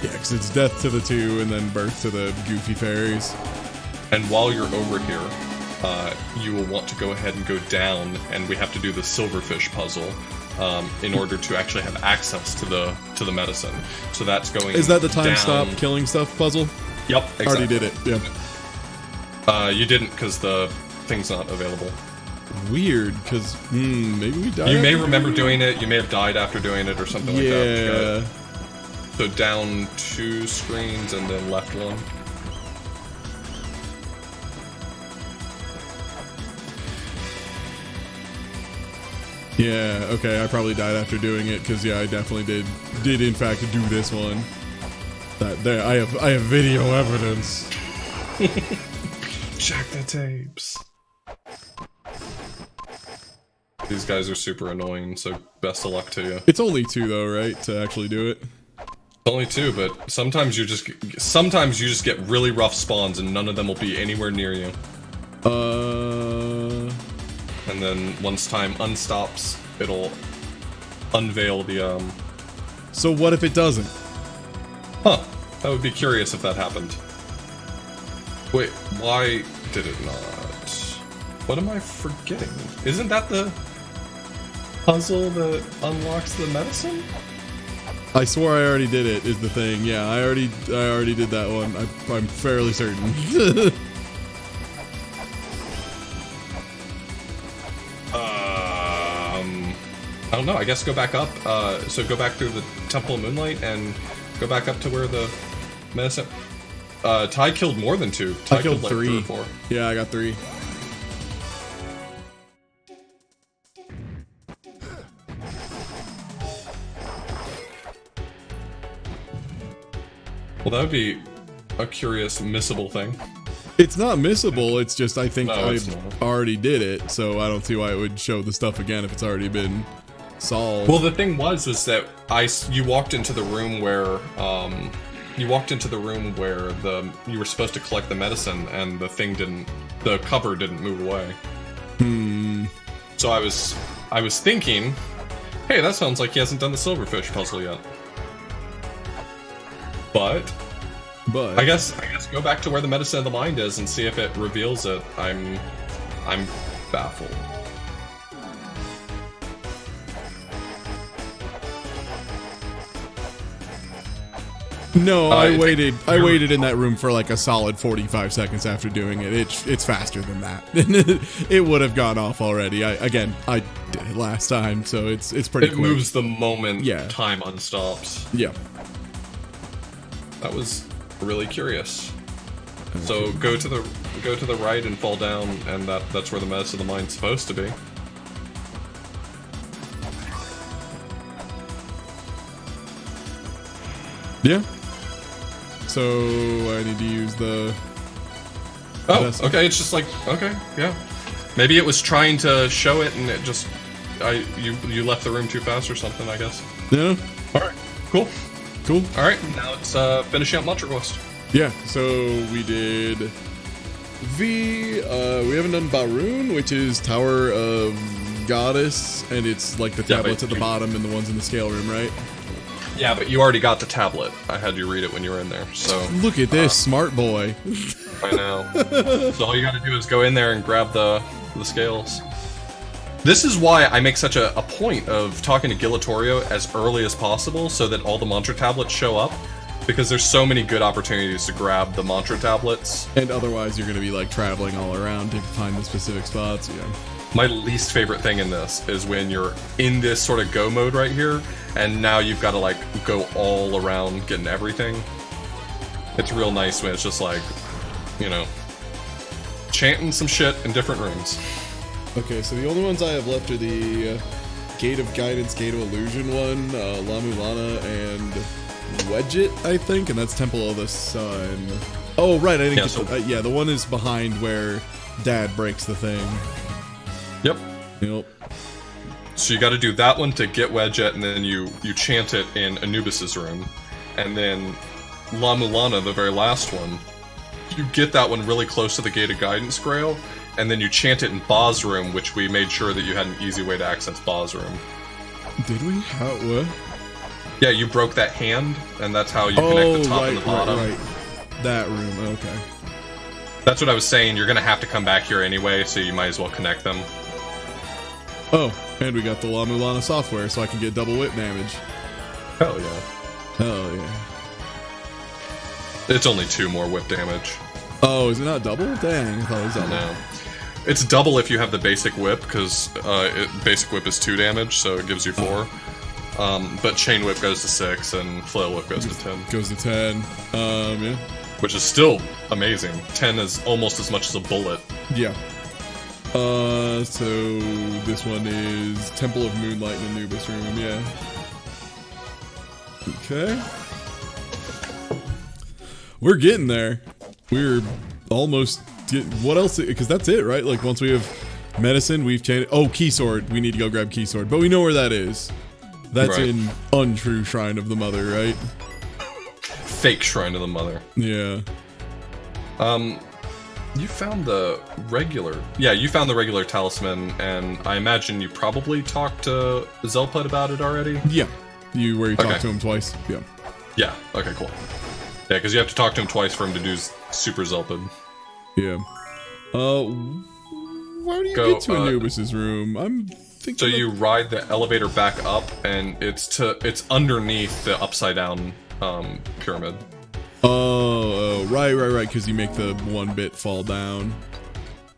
B: Yeah, because it's death to the 2 and then birth to the goofy fairies.
A: And while you're over here, you will want to go ahead and go down, and we have to do the silverfish puzzle in order to actually have access to the medicine. So that's going.
B: Is that the time
A: down.
B: stop killing stuff puzzle?
A: Yep, exactly.
B: Already did it. Yeah.
A: You didn't because the thing's not available.
B: Weird, because maybe we died.
A: You may remember doing it. You may have died after doing it or something like that. So down 2 screens and then left 1.
B: Yeah, okay, I probably died after doing it, because yeah, I definitely did in fact do this one. There, I have video evidence.
A: Check the tapes. These guys are super annoying, so best of luck to you.
B: It's only 2 though, right, to actually do it?
A: Only 2, but sometimes you just get really rough spawns and none of them will be anywhere near you. And then once time unstops, it'll unveil the
B: So what if it doesn't?
A: Huh. I would be curious if that happened. Wait, why did it not? What am I forgetting? Isn't that the puzzle that unlocks the medicine?
B: I swore I already did it, is the thing. Yeah, I already did that one. I'm fairly certain.
A: I don't know, I guess go back up. So go back through the Temple of Moonlight and go back up to where the medicine... Ty killed more than 2. Ty
B: I killed
A: like
B: 3.
A: 3 or 4.
B: Yeah, I got 3.
A: Well, that would be a curious missable thing.
B: It's not missable, it's just I think
A: No,
B: I
A: it's not.
B: already did it, so I don't see why it would show the stuff again if it's already been solved.
A: Well, the thing was that you walked into the room where you were supposed to collect the medicine, and the cover didn't move away. So I was thinking, hey, that sounds like he hasn't done the silverfish puzzle yet. But I guess go back to where the medicine of the mind is and see if it reveals it. I'm baffled.
B: No, I waited in that room for like a solid 45 seconds after doing it. It's faster than that. It would have gone off already. I did it last time, so it's pretty quick.
A: It moves the moment time unstops.
B: Yeah.
A: That was really curious. So go to the right and fall down, and that's where the medicine of the mind's supposed to be.
B: Yeah. So I need to use the...
A: Oh, okay, it's just like, okay, yeah. Maybe it was trying to show it and it just... you left the room too fast or something, I guess.
B: Yeah.
A: Alright, cool.
B: Cool.
A: Alright, now it's finishing up Mantra Quest.
B: Yeah, so we did V, we haven't done Barun, which is Tower of Goddess, and it's like the tablets at the bottom and the ones in the scale room, right?
A: Yeah, but you already got the tablet. I had you read it when you were in there, so...
B: Look at this, smart boy.
A: I know. So all you gotta do is go in there and grab the scales. This is why I make such a point of talking to Gilatorio as early as possible so that all the mantra tablets show up, because there's so many good opportunities to grab the mantra tablets.
B: And otherwise you're gonna be like traveling all around to find the specific spots, yeah.
A: My least favorite thing in this is when you're in this sort of go mode right here, and now you've got to like go all around getting everything. It's real nice when it's just like, you know, chanting some shit in different rooms.
B: Okay, so the only ones I have left are the Gate of Guidance, Gate of Illusion one, La Mulana, and Wedge It, I think, and that's Temple of the Sun. Oh, right, I didn't get yeah, the one is behind where Dad breaks the thing.
A: Yep.
B: Yep.
A: So you got to do that one to get Wedge It, and then you chant it in Anubis's room. And then La Mulana, the very last one, you get that one really close to the Gate of Guidance Grail, and then you chant it in Ba's room, which we made sure that you had an easy way to access Ba's room.
B: Did we? How? What?
A: Yeah, you broke that hand, and that's how you connect the top and the bottom.
B: Right. That room, okay.
A: That's what I was saying, you're gonna have to come back here anyway, so you might as well connect them.
B: Oh, and we got the La Mulana software, so I can get double whip damage.
A: Hell yeah.
B: Hell yeah.
A: It's only 2 more whip damage.
B: Oh, is it not double? Dang, I thought it was double.
A: No. It's double if you have the basic whip, because basic whip is 2 damage, so it gives you 4. But chain whip goes to 6, and flail whip goes to 10.
B: Goes to 10. Yeah.
A: Which is still amazing. 10 is almost as much as a bullet.
B: Yeah. So this one is Temple of Moonlight in Anubis room, yeah. Okay. We're getting there. We're almost what else? Because that's it, right? Like once we have medicine, we've changed. Oh, key sword. We need to go grab key sword, but we know where that is. That's
A: right.
B: in Untrue Shrine of the Mother, right?
A: Fake Shrine of the Mother.
B: Yeah.
A: You found the regular... Yeah, you found the regular talisman, and I imagine you probably talked to Zelpud about it already?
B: Yeah. Where you talked to him twice. Yeah.
A: Yeah, okay, cool. Yeah, because you have to talk to him twice for him to do Super Zelpud.
B: Yeah. Where do you get to Anubis's room? I'm thinking...
A: So you ride the elevator back up, and it's underneath the upside-down pyramid.
B: Oh, right, because you make the 1 bit fall down.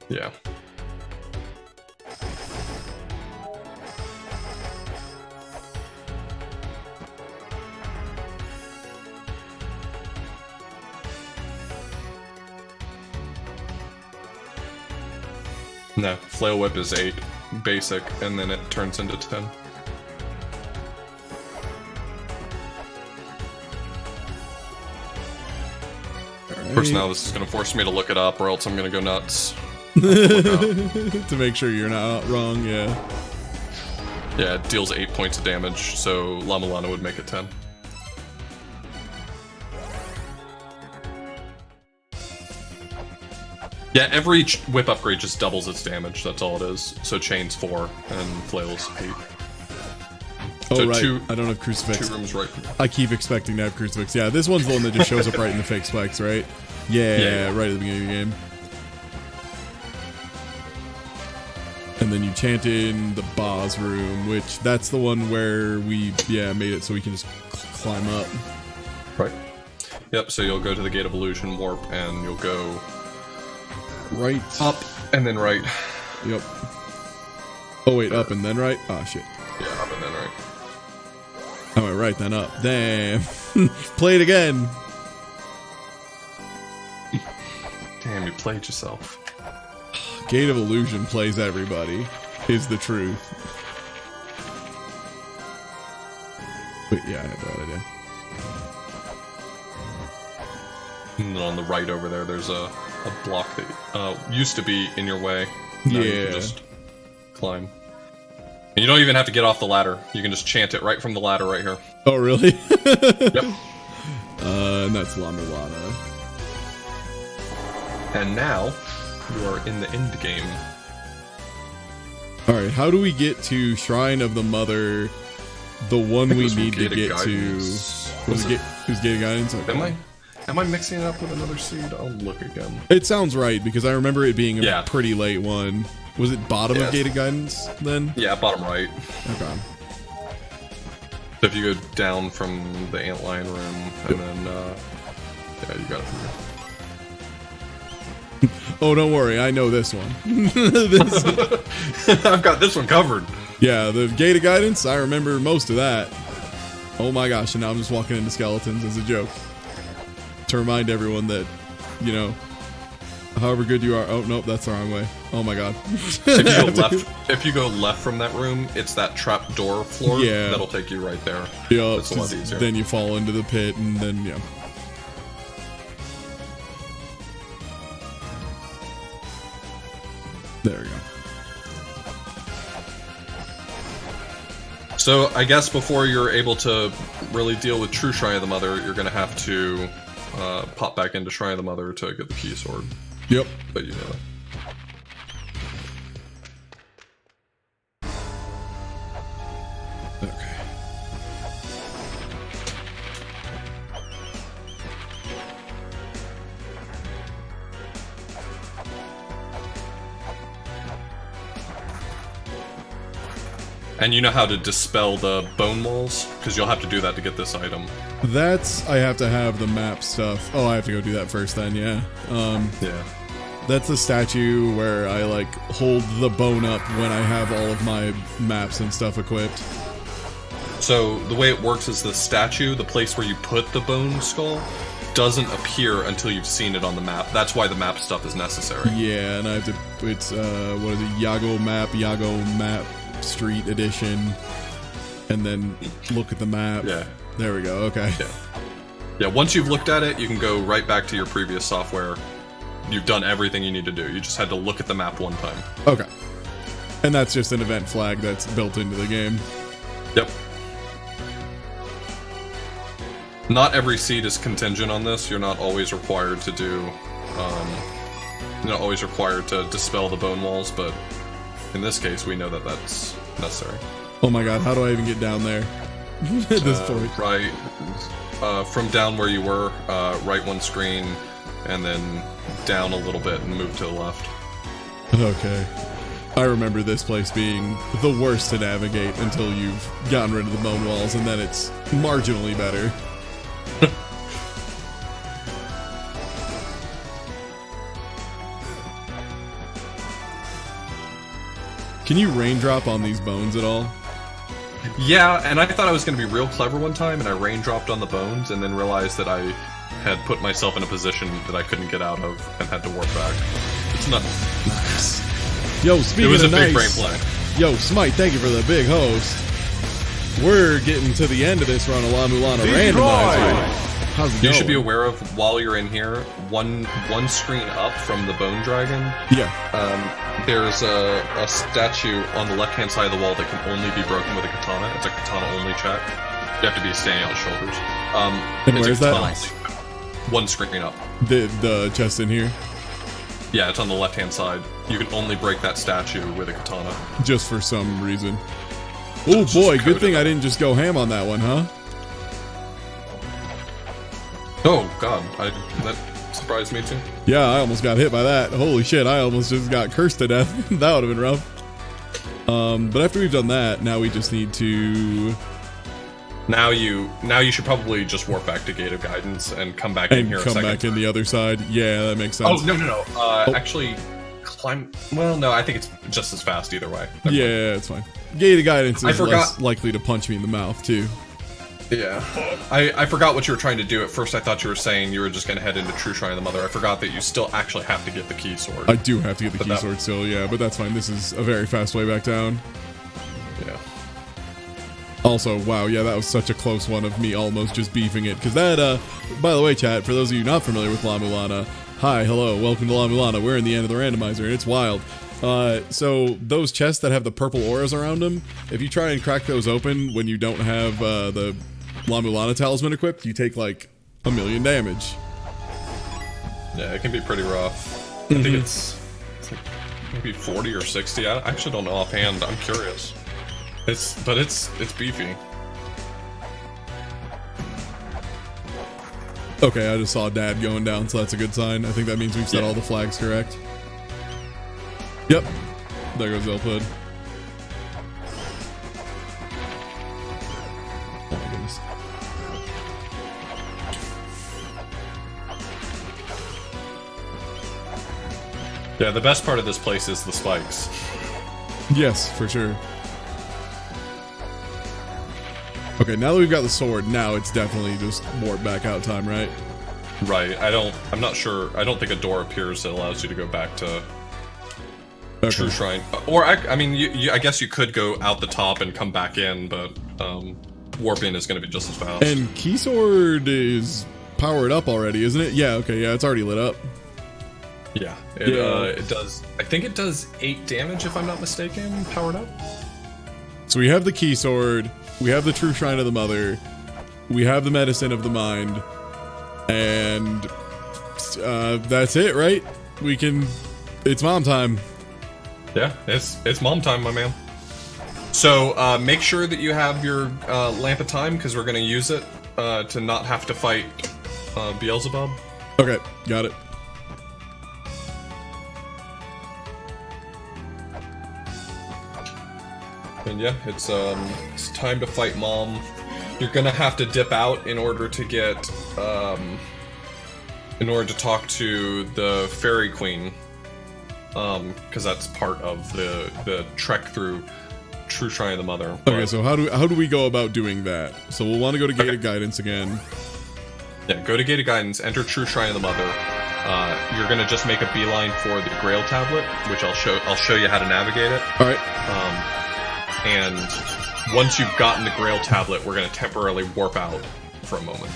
A: Yeah. No, flail whip is 8 basic, and then it turns into 10. Of course, now this is going to force me to look it up, or else I'm going to go nuts.
B: To make sure you're not wrong, yeah.
A: Yeah, it deals 8 points of damage, so La Mulana would make it 10. Yeah, every whip upgrade just doubles its damage, that's all it is. So chain's 4, and flail's 8.
B: Oh,
A: so
B: right. I don't have Crucifix.
A: 2 rooms right.
B: I keep expecting to have Crucifix. Yeah, this one's the one that just shows up right in the fake spikes, right? Yeah, right at the beginning of the game. And then you chant in the boss room, which that's the one where we, made it so we can just climb up.
A: Right. Yep, so you'll go to the Gate of Illusion Warp, and you'll go...
B: right.
A: Up, and then right.
B: Yep. Oh, wait, up and then right? Ah, shit.
A: Yeah, up and then right.
B: I went right, then up. Damn. Play it again.
A: Damn, you played yourself.
B: Gate of Illusion plays everybody, is the truth. Wait, yeah, I had that idea.
A: And then on the right over there, there's a block that used to be in your way. Now you can just climb. And you don't even have to get off the ladder. You can just chant it right from the ladder right here.
B: Oh, really?
A: Yep.
B: And that's La Mulana.
A: And now, you are in the end game.
B: Alright, how do we get to Shrine of the Mother, the one we need to get to? Was it Gate of Guidance? Okay.
A: Am I mixing it up with another seed? I'll look again.
B: It sounds right, because I remember it being a pretty late one. Was it bottom of Gate of Guidance, then?
A: Yeah, bottom right.
B: Okay.
A: So if you go down from the antlion room, and then, yeah, you got it from here.
B: Oh, don't worry, I know this one.
A: I've got this one covered.
B: Yeah, the Gate of Guidance, I remember most of that. Oh my gosh, and now I'm just walking into skeletons as a joke. To remind everyone that, you know, however good you are. Oh, nope, that's the wrong way. Oh my god.
A: If you go left from that room, it's that trap door floor.
B: Yeah.
A: That'll take you right there.
B: Yeah,
A: it's a lot easier.
B: Then you fall into the pit, and then, yeah. There we go.
A: So, I guess before you're able to really deal with true Shrine of the Mother, you're going to have to pop back into Shrine of the Mother to get the key sword.
B: Yep.
A: But you know that.
B: Okay.
A: And you know how to dispel the bone walls? Because you'll have to do that to get this item.
B: I have to have the map stuff. Oh, I have to go do that first then, yeah.
A: Yeah.
B: That's the statue where I, like, hold the bone up when I have all of my maps and stuff equipped.
A: So, the way it works is the statue, the place where you put the bone skull, doesn't appear until you've seen it on the map. That's why the map stuff is necessary.
B: Yeah, and I have to, it's, what is it, Yago Map Street Edition, and then look at the map.
A: Yeah.
B: There we go, okay.
A: Yeah, once you've looked at it, you can go right back to your previous software. You've done everything you need to do. You just had to look at the map one time.
B: Okay. And that's just an event flag that's built into the game.
A: Yep. Not every seed is contingent on this. You're not always required to do, you're not always required to dispel the bone walls, but in this case, we know that that's necessary.
B: Oh my god, how do I even get down there? At this point.
A: Right, from down where you were, right one screen, and then down a little bit and move to the left.
B: Okay. I remember this place being the worst to navigate until you've gotten rid of the bone walls, and then it's marginally better. Can you raindrop on these bones at all?
A: Yeah, and I thought I was going to be real clever one time, and I raindropped on the bones, and then realized that I had put myself in a position that I couldn't get out of, and had to warp back. It's not nice.
B: Yo, speaking of nice,
A: it was a big brain play.
B: Yo, Smite, thank you for the big host. We're getting to the end of this run of Mulana Randomizer. How's it going?
A: You should be aware of, while you're in here, one screen up from the Bone Dragon.
B: Yeah.
A: There's a statue on the left-hand side of the wall that can only be broken with a katana. It's a katana-only check. You have to be standing on his shoulders.
B: And where's that?
A: One screen up.
B: The chest in here?
A: Yeah, it's on the left-hand side. You can only break that statue with a katana.
B: Just for some reason. Oh boy, good thing I didn't just go ham on that one, huh?
A: Oh god, that surprised me too.
B: Yeah, I almost got hit by that. Holy shit, I almost just got cursed to death. That would have been rough. But after we've done that, now we just need to...
A: Now you should probably just warp back to Gate of Guidance and come back in here a second.
B: And come back in the other side. Yeah, that makes sense.
A: Oh, no. Actually, climb... Well, no, I think it's just as fast either way.
B: Yeah, it's fine. Gate of Guidance is less likely to punch me in the mouth, too.
A: Yeah. I forgot what you were trying to do. At first, I thought you were saying you were just going to head into True Shrine of the Mother. I forgot that you still actually have to get the key sword.
B: I do have to get the key sword still, yeah, but that's fine. This is a very fast way back down.
A: Yeah.
B: Also, wow, yeah, that was such a close one of me almost just beefing it. Because that, by the way, chat, for those of you not familiar with Mulana, hi, hello, welcome to Mulana. We're in the end of the randomizer, and it's wild. So those chests that have the purple auras around them, if you try and crack those open when you don't have the Mulana talisman equipped, you take like 1,000,000 damage.
A: Yeah, it can be pretty rough. I think it's like maybe 40 or 60. I actually don't know offhand. I'm curious. But it's beefy.
B: Okay, I just saw Dad going down, so that's a good sign. I think that means we've set all the flags correct. Yep. There goes Elfhood. Oh my goodness.
A: Yeah, the best part of this place is the spikes.
B: Yes, for sure. Okay, now that we've got the sword, now it's definitely just warp back out time, right?
A: Right. I'm not sure. I don't think a door appears that allows you to go back to True Shrine. Or, I mean, I guess you could go out the top and come back in, but warping is going to be just as fast.
B: And Keysword is powered up already, isn't it? Yeah, okay, yeah, it's already lit up.
A: Yeah, it does. I think it does 8 damage, if I'm not mistaken, powered up.
B: So we have the Keysword, we have the True Shrine of the Mother, we have the Medicine of the Mind, and that's it, right? We can... It's mom time.
A: Yeah, it's mom time, my man. So make sure that you have your Lamp of Time, because we're going to use it to not have to fight Beelzebub.
B: Okay, got it.
A: And yeah, it's time to fight Mom. You're gonna have to dip out in order to get in order to talk to the Fairy Queen, because that's part of the trek through True Shrine of the Mother.
B: Okay, so how do we go about doing that? So we'll want to go to Gate of Guidance again.
A: Yeah, go to Gate of Guidance, enter True Shrine of the Mother. You're gonna just make a beeline for the Grail Tablet, which I'll show you how to navigate it.
B: All right.
A: And once you've gotten the Grail Tablet, we're gonna temporarily warp out for a moment.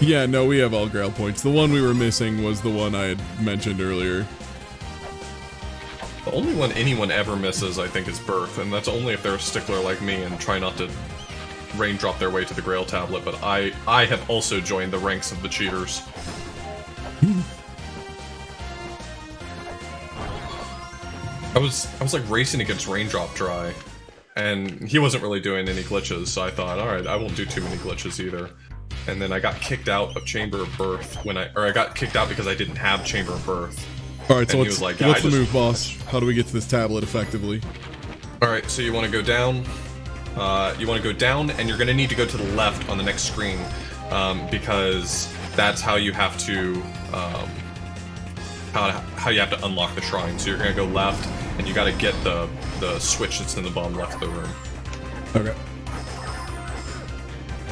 B: Yeah, no, we have all Grail points. The one we were missing was the one I had mentioned earlier.
A: The only one anyone ever misses, I think, is Birth, and that's only if they're a stickler like me and try not to raindrop their way to the Grail Tablet, but I have also joined the ranks of the cheaters. I was like racing against Raindrop Dry, and he wasn't really doing any glitches, so I thought, alright, I won't do too many glitches either. And then I got kicked out of Chamber of Birth I got kicked out because I didn't have Chamber of Birth.
B: Alright, so
A: what's
B: the move, boss? How do we get to this tablet effectively?
A: Alright, so you want to go down. And you're going to need to go to the left on the next screen, because that's how you have to how you have to unlock the shrine. So you're going to go left, and you got to get the switch that's in the bottom left of the room.
B: Okay.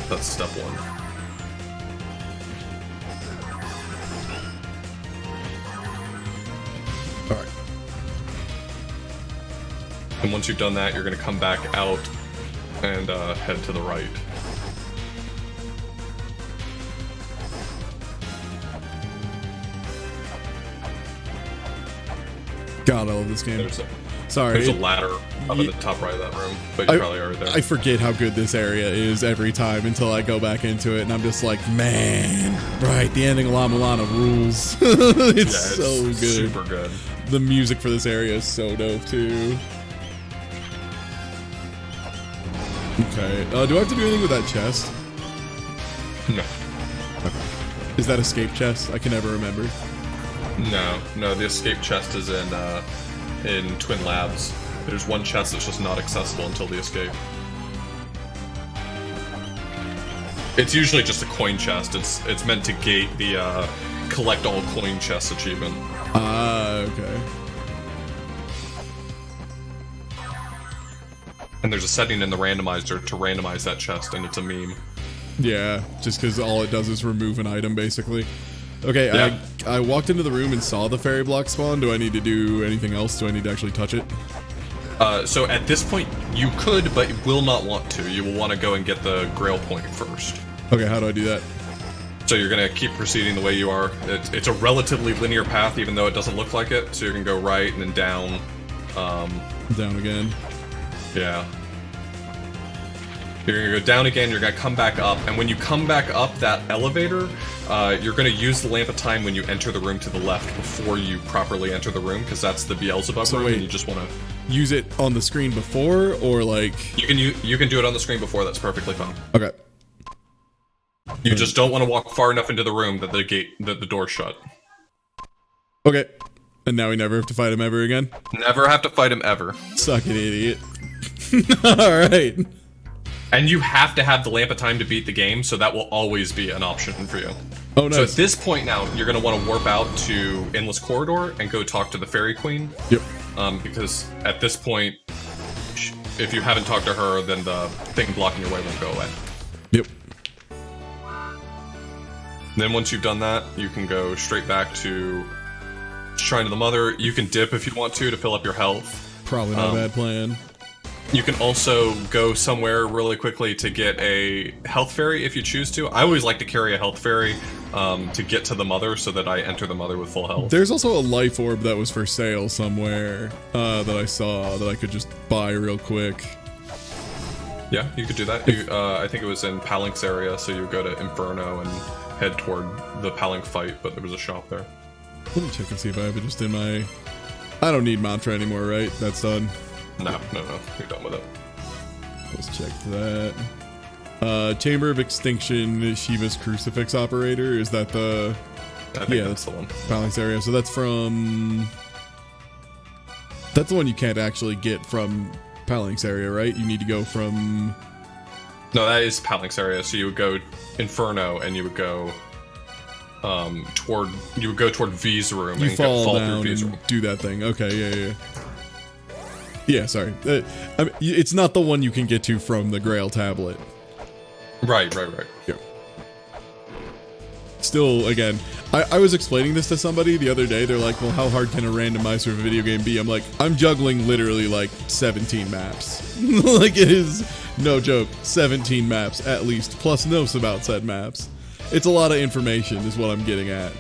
A: That's step one.
B: Alright.
A: And once you've done that, you're going to come back out and head to the right.
B: God, I love this game.
A: There's
B: Sorry.
A: a ladder up in the top right of that room, but you probably are there.
B: I forget how good this area is every time until I go back into it, and I'm just like, man, right, the ending of La Mulana rules. It's so good.
A: Super good.
B: The music for this area is so dope, too. Okay, do I have to do anything with that chest?
A: No.
B: Okay. Is that escape chest? I can never remember.
A: No, the escape chest is in Twin Labs. There's one chest that's just not accessible until the escape. It's usually just a coin chest. It's meant to gate the collect all coin chests achievement.
B: Okay.
A: And there's a setting in the randomizer to randomize that chest, and it's a meme.
B: Yeah, just because all it does is remove an item, basically. Okay,
A: yeah.
B: I walked into the room and saw the fairy block spawn. Do I need to do anything else? Do I need to actually touch it?
A: So at this point, you could, but you will not want to. You will want to go and get the Grail point first.
B: Okay, how do I do that?
A: So you're going to keep proceeding the way you are. It's a relatively linear path, even though it doesn't look like it. So you're going to go right and then down.
B: Down again.
A: Yeah. You're gonna go down again, you're gonna come back up, and when you come back up that elevator, you're gonna use the Lamp of Time when you enter the room to the left before you properly enter the room, because that's the Beelzebub room,
B: wait,
A: and you just wanna...
B: Use it on the screen before, or like...
A: You can do it on the screen before, that's perfectly fine.
B: Okay.
A: You just don't want to walk far enough into the room that the door's shut.
B: Okay. And now we never have to fight him ever again?
A: Never have to fight him ever.
B: Suck it, idiot. Alright.
A: And you have to have the Lamp of Time to beat the game, so that will always be an option for you.
B: Oh, nice.
A: So at this point now, you're going to want to warp out to Endless Corridor and go talk to the Fairy Queen.
B: Yep.
A: Because at this point, if you haven't talked to her, then the thing blocking your way won't go away.
B: Yep.
A: And then once you've done that, you can go straight back to Shrine of the Mother. You can dip if you want to fill up your health.
B: Probably not a bad plan.
A: You can also go somewhere really quickly to get a health fairy if you choose to. I always like to carry a health fairy to get to the Mother so that I enter the Mother with full health.
B: There's also a life orb that was for sale somewhere that I saw that I could just buy real quick.
A: Yeah, you could do that. I think it was in Palink's area, so you go to Inferno and head toward the Palink fight, but there was a shop there.
B: Let me check and see if I have it just in my... I don't need mantra anymore, right? That's done.
A: No, you're done with it.
B: Let's check that. Chamber of Extinction, Shiva's Crucifix Operator. Is that the...
A: I think that's the one.
B: Palink's area. So that's from... That's the one you can't actually get from Palink's area, right? You need to go from...
A: No, that is Palink's area. So you would go Inferno, and you would go toward V's room.
B: You
A: and
B: fall
A: through
B: down
A: V's
B: and
A: room.
B: do that thing. Okay, yeah. Yeah, sorry. I mean, it's not the one you can get to from the Grail tablet.
A: Right.
B: Yeah. Still, again, I was explaining this to somebody the other day. They're like, well, how hard can a randomizer of a video game be? I'm like, I'm juggling literally like 17 maps. Like, it is no joke. 17 maps at least, plus notes about said maps. It's a lot of information is what I'm getting at.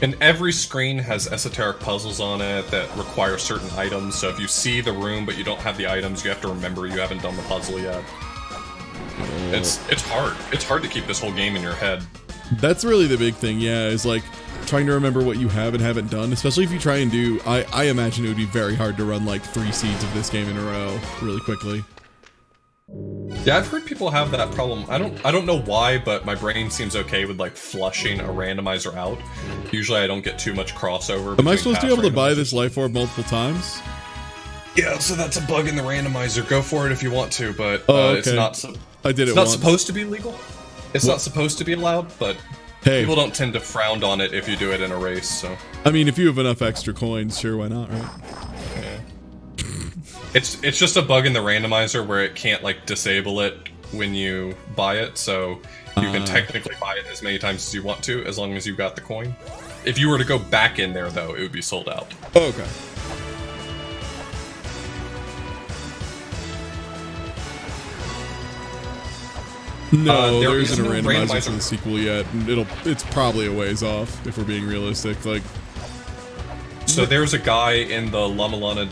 A: And every screen has esoteric puzzles on it that require certain items. So if you see the room but you don't have the items, you have to remember you haven't done the puzzle yet. It's hard. It's hard to keep this whole game in your head.
B: That's really the big thing, yeah, is like trying to remember what you have and haven't done, especially if you try and do... I imagine it would be very hard to run like 3 seeds of this game in a row really quickly.
A: Yeah, I've heard people have that problem. I don't know why, but my brain seems okay with like flushing a randomizer out. Usually I don't get too much crossover.
B: Am I supposed to be able to buy this life orb multiple times?
A: Yeah, so that's a bug in the randomizer. Go for it if you want to, but
B: okay.
A: it's not.
B: I did it.
A: It's
B: once.
A: not supposed to be legal. It's not supposed to be allowed, but
B: hey,
A: people don't tend to frown on it if you do it in a race. So
B: I mean, if you have enough extra coins, sure, why not, right?
A: yeah. It's just a bug in the randomizer where it can't like disable it when you buy it, so you can technically buy it as many times as you want to, as long as you got the coin. If you were to go back in there, though, it would be sold out.
B: Oh, okay. No, there isn't a randomizer for the sequel yet, and it's probably a ways off if we're being realistic. Like,
A: so there's a guy in the La Mulana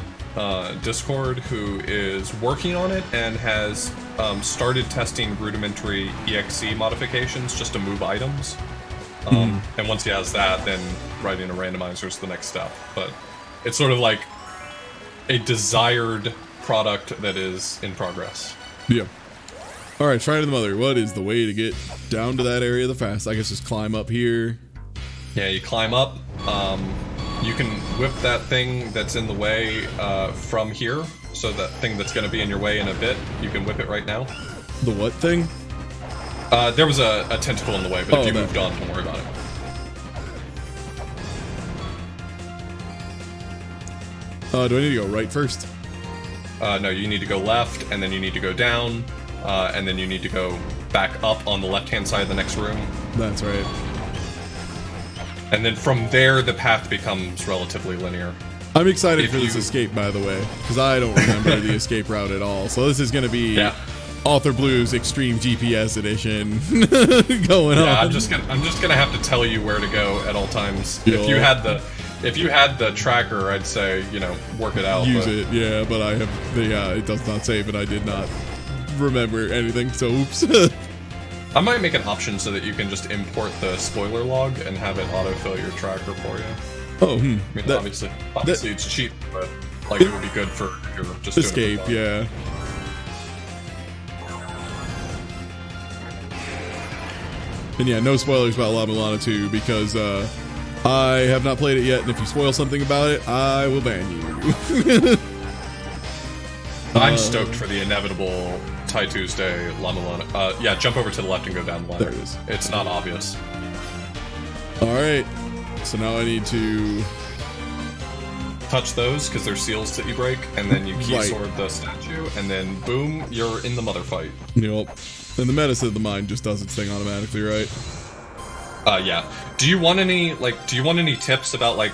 A: Discord who is working on it and has started testing rudimentary EXE modifications just to move items. And once he has that, then writing a randomizer is the next step. But it's sort of like a desired product that is in progress.
B: Yeah. All right, try to the mother. What is the way to get down to that area the fast? I guess just climb up here.
A: Yeah, you climb up. You can whip that thing that's in the way from here. So that thing that's going to be in your way in a bit, you can whip it right now.
B: The what thing?
A: There was a tentacle in the way, but if you moved on, don't worry about it.
B: Do I need to go right first?
A: No, you need to go left, and then you need to go down, and then you need to go back up on the left-hand side of the next room.
B: That's right.
A: And then from there, the path becomes relatively linear.
B: I'm excited for this escape, by the way, because I don't remember the escape route at all. So this is going to be Authorblues Extreme GPS Edition going on.
A: I'm just gonna have to tell you where to go at all times.
B: Yo.
A: If you had the tracker, I'd say, work it out.
B: Use it, yeah, but I have it does not save it. I did not remember anything, so oops.
A: I might make an option so that you can just import the spoiler log and have it autofill your tracker for you.
B: Oh,
A: I mean, obviously it's cheap, but like it would be good for your just
B: escape, yeah. And yeah, no spoilers about La Mulana 2 because I have not played it yet, and if you spoil something about it, I will ban you.
A: I'm stoked for the inevitable TieTuesday La Mulana. Yeah, jump over to the left and go down the line.
B: There it is.
A: It's not obvious.
B: Alright, so now I need to
A: touch those because they're seals that you break, and then you key sword the statue, and then boom, you're in the mother fight.
B: Yep. And the medicine of the mind just does its thing automatically, right?
A: Yeah. Do you want any tips about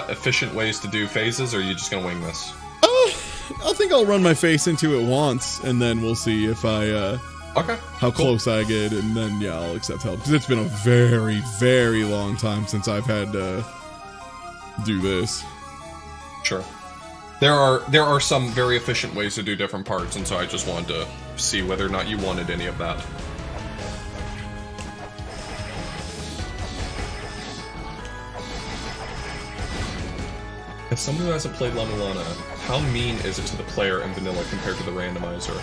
A: efficient ways to do phases, or are you just gonna wing this?
B: I think I'll run my face into it once, and then we'll see if how close I get, and then I'll accept help, because it's been a very, very long time since I've had to do this.
A: Sure. There are some very efficient ways to do different parts, and so I just wanted to see whether or not you wanted any of that. As someone who hasn't played La Mulana, how mean is it to the player in vanilla compared to the randomizer?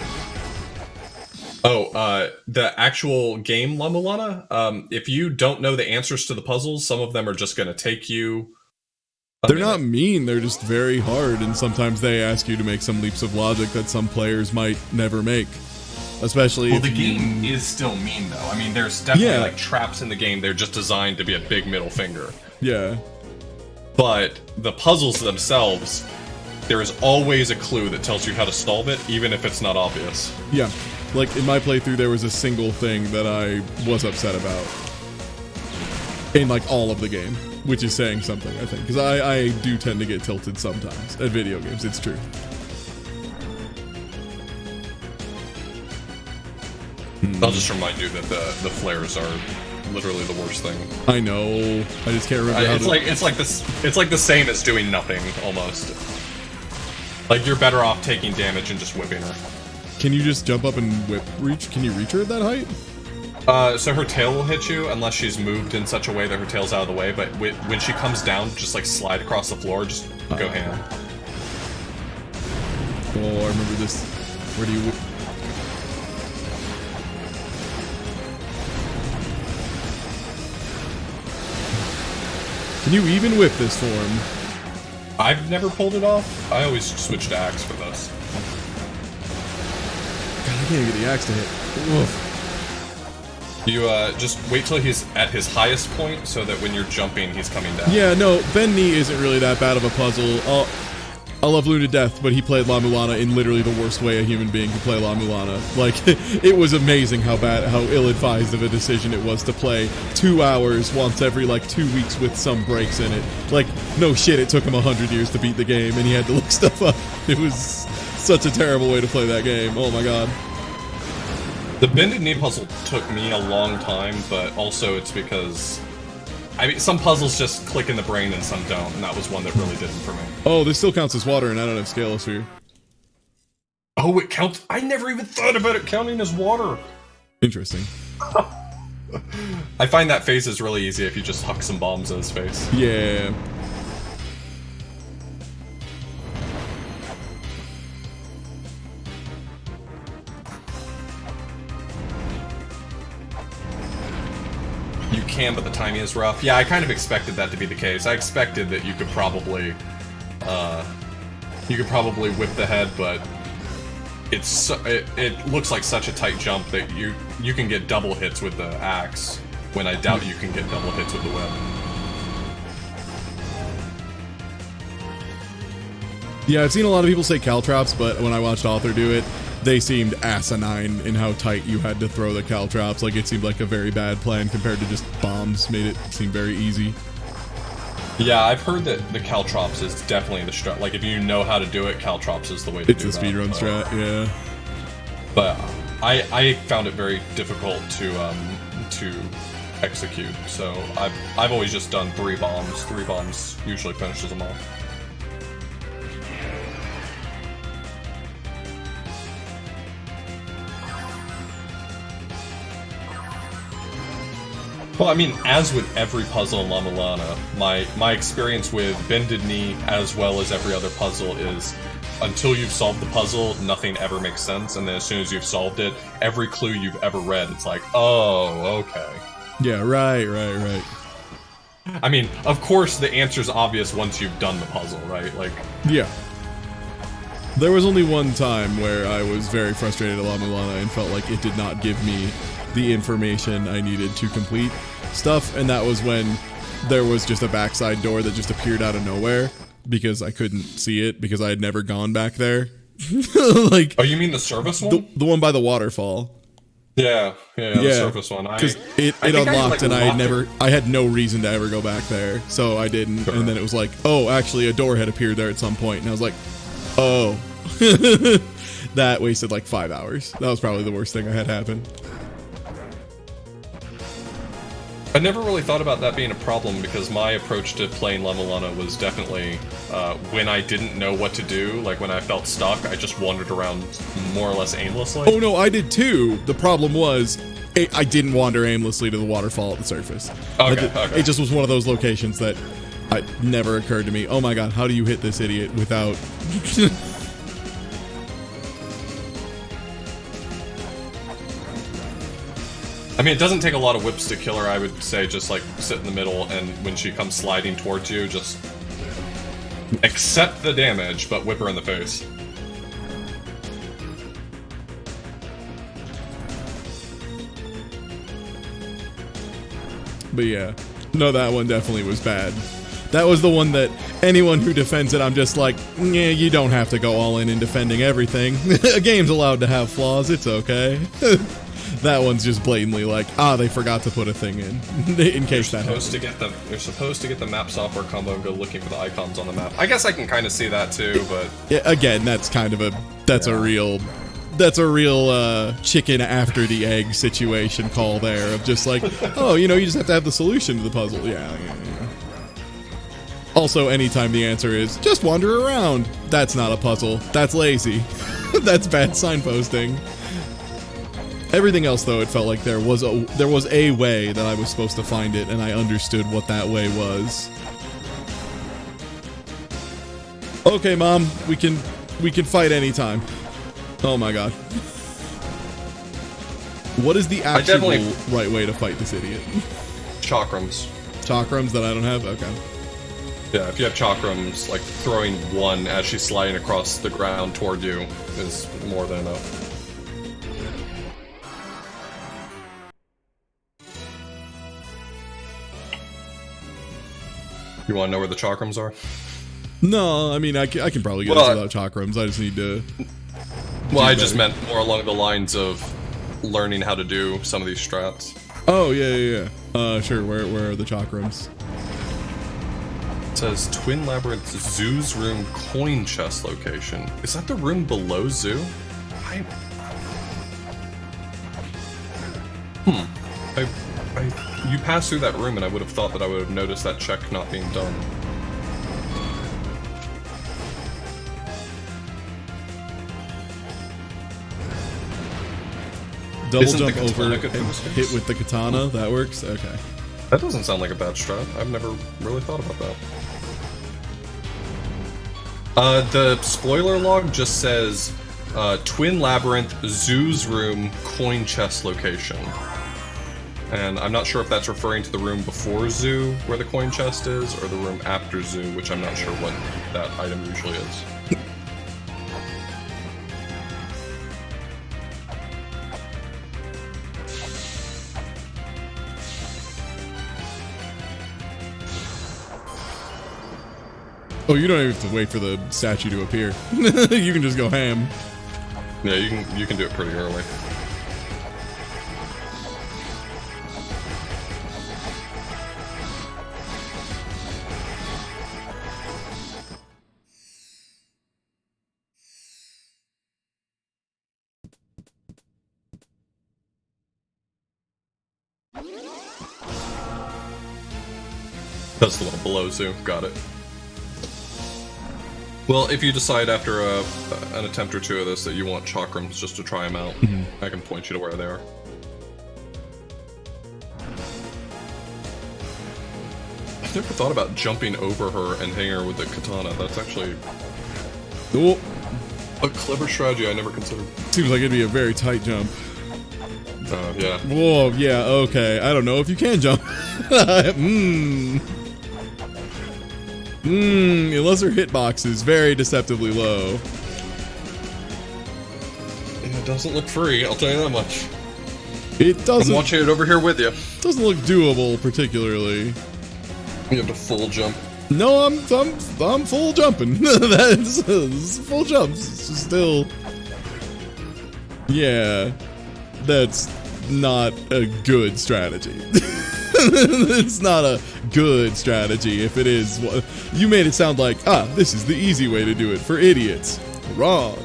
A: Oh, the actual game La Mulana, if you don't know the answers to the puzzles, some of them are just going to take you
B: They're not mean, they're just very hard, and sometimes they ask you to make some leaps of logic that some players might never make. Especially
A: well, the game is still mean, though. I mean, there's definitely, like, traps in the game. They're just designed to be a big middle finger.
B: Yeah.
A: But the puzzles themselves, there is always a clue that tells you how to solve it, even if it's not obvious.
B: Yeah. Like, in my playthrough, there was a single thing that I was upset about. In, like, all of the game. Which is saying something, I think. Because I do tend to get tilted sometimes at video games, it's true.
A: I'll just remind you that the flares are literally the worst thing.
B: I know. I just can't remember.
A: It's like the same as doing nothing almost. Like you're better off taking damage and just whipping her.
B: Can you just jump up and reach? Can you reach her at that height?
A: So her tail will hit you unless she's moved in such a way that her tail's out of the way. But when she comes down, just like slide across the floor, just go ham.
B: Oh, I remember this. Where do you? Can you even whip this form?
A: I've never pulled it off. I always switch to axe for this.
B: God, I can't even get the axe to hit. Oof.
A: You just wait till he's at his highest point so that when you're jumping, he's coming down.
B: Yeah, no, Ben Knee isn't really that bad of a puzzle. I love Loon to death, but he played La Mulana in literally the worst way a human being could play La Mulana. Like, it was amazing how ill-advised of a decision it was to play 2 hours once every, like, 2 weeks with some breaks in it. Like, no shit, it took him 100 years to beat the game, and he had to look stuff up. It was such a terrible way to play that game. Oh my god.
A: The bended knee puzzle took me a long time, but also it's because... I mean, some puzzles just click in the brain and some don't, and that was one that really didn't for me.
B: Oh, this still counts as water, and I don't have Scalosphere.
A: Oh, it counts? I never even thought about it counting as water!
B: Interesting.
A: I find that phase is really easy if you just huck some bombs at his face.
B: Yeah.
A: You can, but the timing is rough. Yeah, I kind of expected that to be the case. I expected that you could probably whip the head, but it looks like such a tight jump that you can get double hits with the axe, when I doubt you can get double hits with the whip.
B: Yeah, I've seen a lot of people say caltrops, but when I watched Author do it, they seemed asinine in how tight you had to throw the caltrops. Like, it seemed like a very bad plan compared to just bombs. Made it seem very easy.
A: Yeah, I've heard that the caltrops is definitely the strat. Like, if you know how to do it, caltrops is the way to do it.
B: It's the speedrun strat, yeah.
A: But I found it very difficult to execute. So I've always just done 3 bombs. 3 bombs usually finishes them off. Well, I mean, as with every puzzle in La Mulana, my experience with Bended Knee, as well as every other puzzle, is until you've solved the puzzle, nothing ever makes sense, and then as soon as you've solved it, every clue you've ever read, it's like, oh, okay.
B: Yeah, right.
A: I mean, of course, the answer's obvious once you've done the puzzle, right? Like,
B: yeah. There was only one time where I was very frustrated at La Mulana and felt like it did not give me the information I needed to complete stuff, and that was when there was just a backside door that just appeared out of nowhere because I couldn't see it because I had never gone back there. Like,
A: oh, you mean the service one?
B: The one by the waterfall.
A: Yeah, the service one.
B: Because it unlocked and I had no reason to ever go back there, so I didn't. Sure. And then it was like, oh, actually a door had appeared there at some point, and I was like, oh. That wasted like 5 hours. That was probably the worst thing I had happen.
A: I never really thought about that being a problem because my approach to playing La Mulana was definitely when I didn't know what to do, like when I felt stuck, I just wandered around more or less aimlessly.
B: Oh no, I did too. The problem was I didn't wander aimlessly to the waterfall at the surface.
A: Okay.
B: It just was one of those locations that never occurred to me. Oh my god, how do you hit this idiot without...
A: I mean, it doesn't take a lot of whips to kill her, I would say. Just like sit in the middle, and when she comes sliding towards you, just Accept the damage, but whip her in the face.
B: But yeah, no, that one definitely was bad. That was the one that anyone who defends it, I'm just like, yeah, you don't have to go all in defending everything. A game's allowed to have flaws, it's okay. That one's just blatantly like, they forgot to put a thing in case that happens.
A: You're supposed to get the map software combo and go looking for the icons on the map. I guess I can kind of see that too, but
B: yeah, again, that's kind of a real chicken after the egg situation call there of just like, oh, you just have to have the solution to the puzzle. Yeah. Also, anytime the answer is just wander around, that's not a puzzle. That's lazy. That's bad signposting. Everything else, though, it felt like there was a way that I was supposed to find it, and I understood what that way was. Okay, Mom, we can fight anytime. Oh my god. What is the actual right way to fight this idiot?
A: Chakrams.
B: Chakrams that I don't have? Okay.
A: Yeah, if you have chakrams, like throwing one as she's sliding across the ground toward you is more than enough. You want to know where the chakrams are?
B: No, I mean, I can probably get it without chakrams. I just need to...
A: Well, I just meant more along the lines of learning how to do some of these strats.
B: Oh, yeah. Sure, where are the chakrams?
A: It says Twin Labyrinth Zoo's room coin chest location. Is that the room below Zoo? You passed through that room and I would have thought that I would have noticed that check not being done.
B: Double jump over and hit with the katana, that works? Okay.
A: That doesn't sound like a bad strat. I've never really thought about that. The spoiler log just says Twin Labyrinth Zoo's room coin chest location. And I'm not sure if that's referring to the room before Zoo, where the coin chest is, or the room after Zoo, which I'm not sure what that item usually is.
B: Oh, you don't even have to wait for the statue to appear. You can just go ham.
A: Yeah, you can do it pretty early. That's the one below Zoo. Got it. Well, if you decide after an attempt or two of this that you want chakrams just to try them out, I can point you to where they are. I've never thought about jumping over her and hitting her with the katana. That's actually a clever strategy I never considered.
B: Seems like it'd be a very tight jump.
A: Yeah.
B: Whoa, yeah, okay. I don't know if you can jump. Unless her hitbox is very deceptively low.
A: It doesn't look free, I'll tell you that much.
B: It doesn't.
A: I'm watching it over here with you.
B: Doesn't look doable particularly.
A: You have to full jump.
B: No, I'm full jumping. That's full jumps. It's still. Yeah, that's not a good strategy. It's not a good strategy. If it is, you made it sound like, this is the easy way to do it for idiots. Wrong.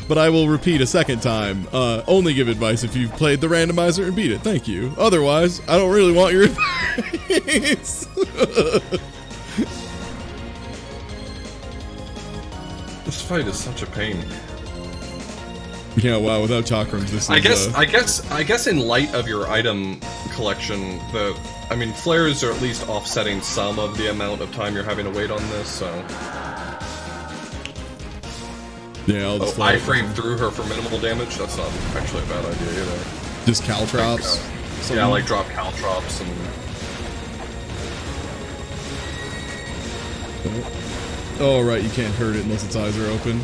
B: But I will repeat a second time. Only give advice if you've played the randomizer and beat it. Thank you. Otherwise, I don't really want your advice.
A: This fight is such a pain.
B: Yeah, wow, without chakrams, this is...
A: I guess in light of your item collection, I mean, flares are at least offsetting some of the amount of time you're having to wait on this, so...
B: Yeah, I'll just
A: I-frame through her for minimal damage? That's not actually a bad idea either.
B: Just caltrops?
A: Yeah, like drop caltrops and...
B: Oh, right, you can't hurt it unless its eyes are open.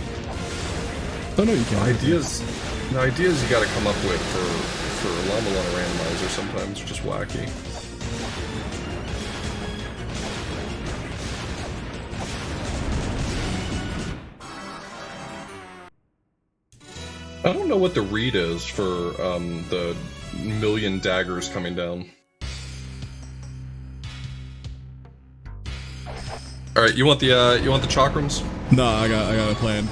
B: Oh, no, you can't.
A: The ideas you gotta come up with for Mulana Randomizer sometimes are just wacky. I don't know what the read is for the million daggers coming down. All right, you want the chakrams?
B: No, I got a plan.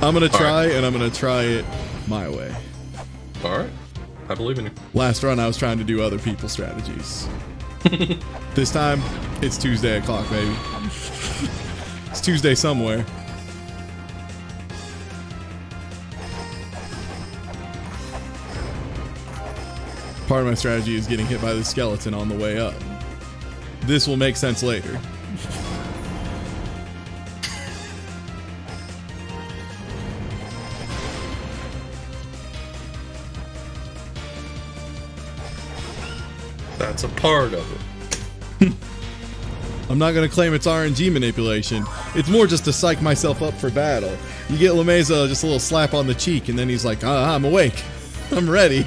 B: I'm gonna try, and I'm gonna try it my way.
A: All right, I believe in you.
B: Last run, I was trying to do other people's strategies. This time, it's Tuesday o'clock, baby. It's Tuesday somewhere. Part of my strategy is getting hit by the skeleton on the way up. This will make sense later.
A: That's a part of it.
B: I'm not going to claim it's RNG manipulation. It's more just to psych myself up for battle. You get Lameza just a little slap on the cheek, and then he's like, I'm awake. I'm ready.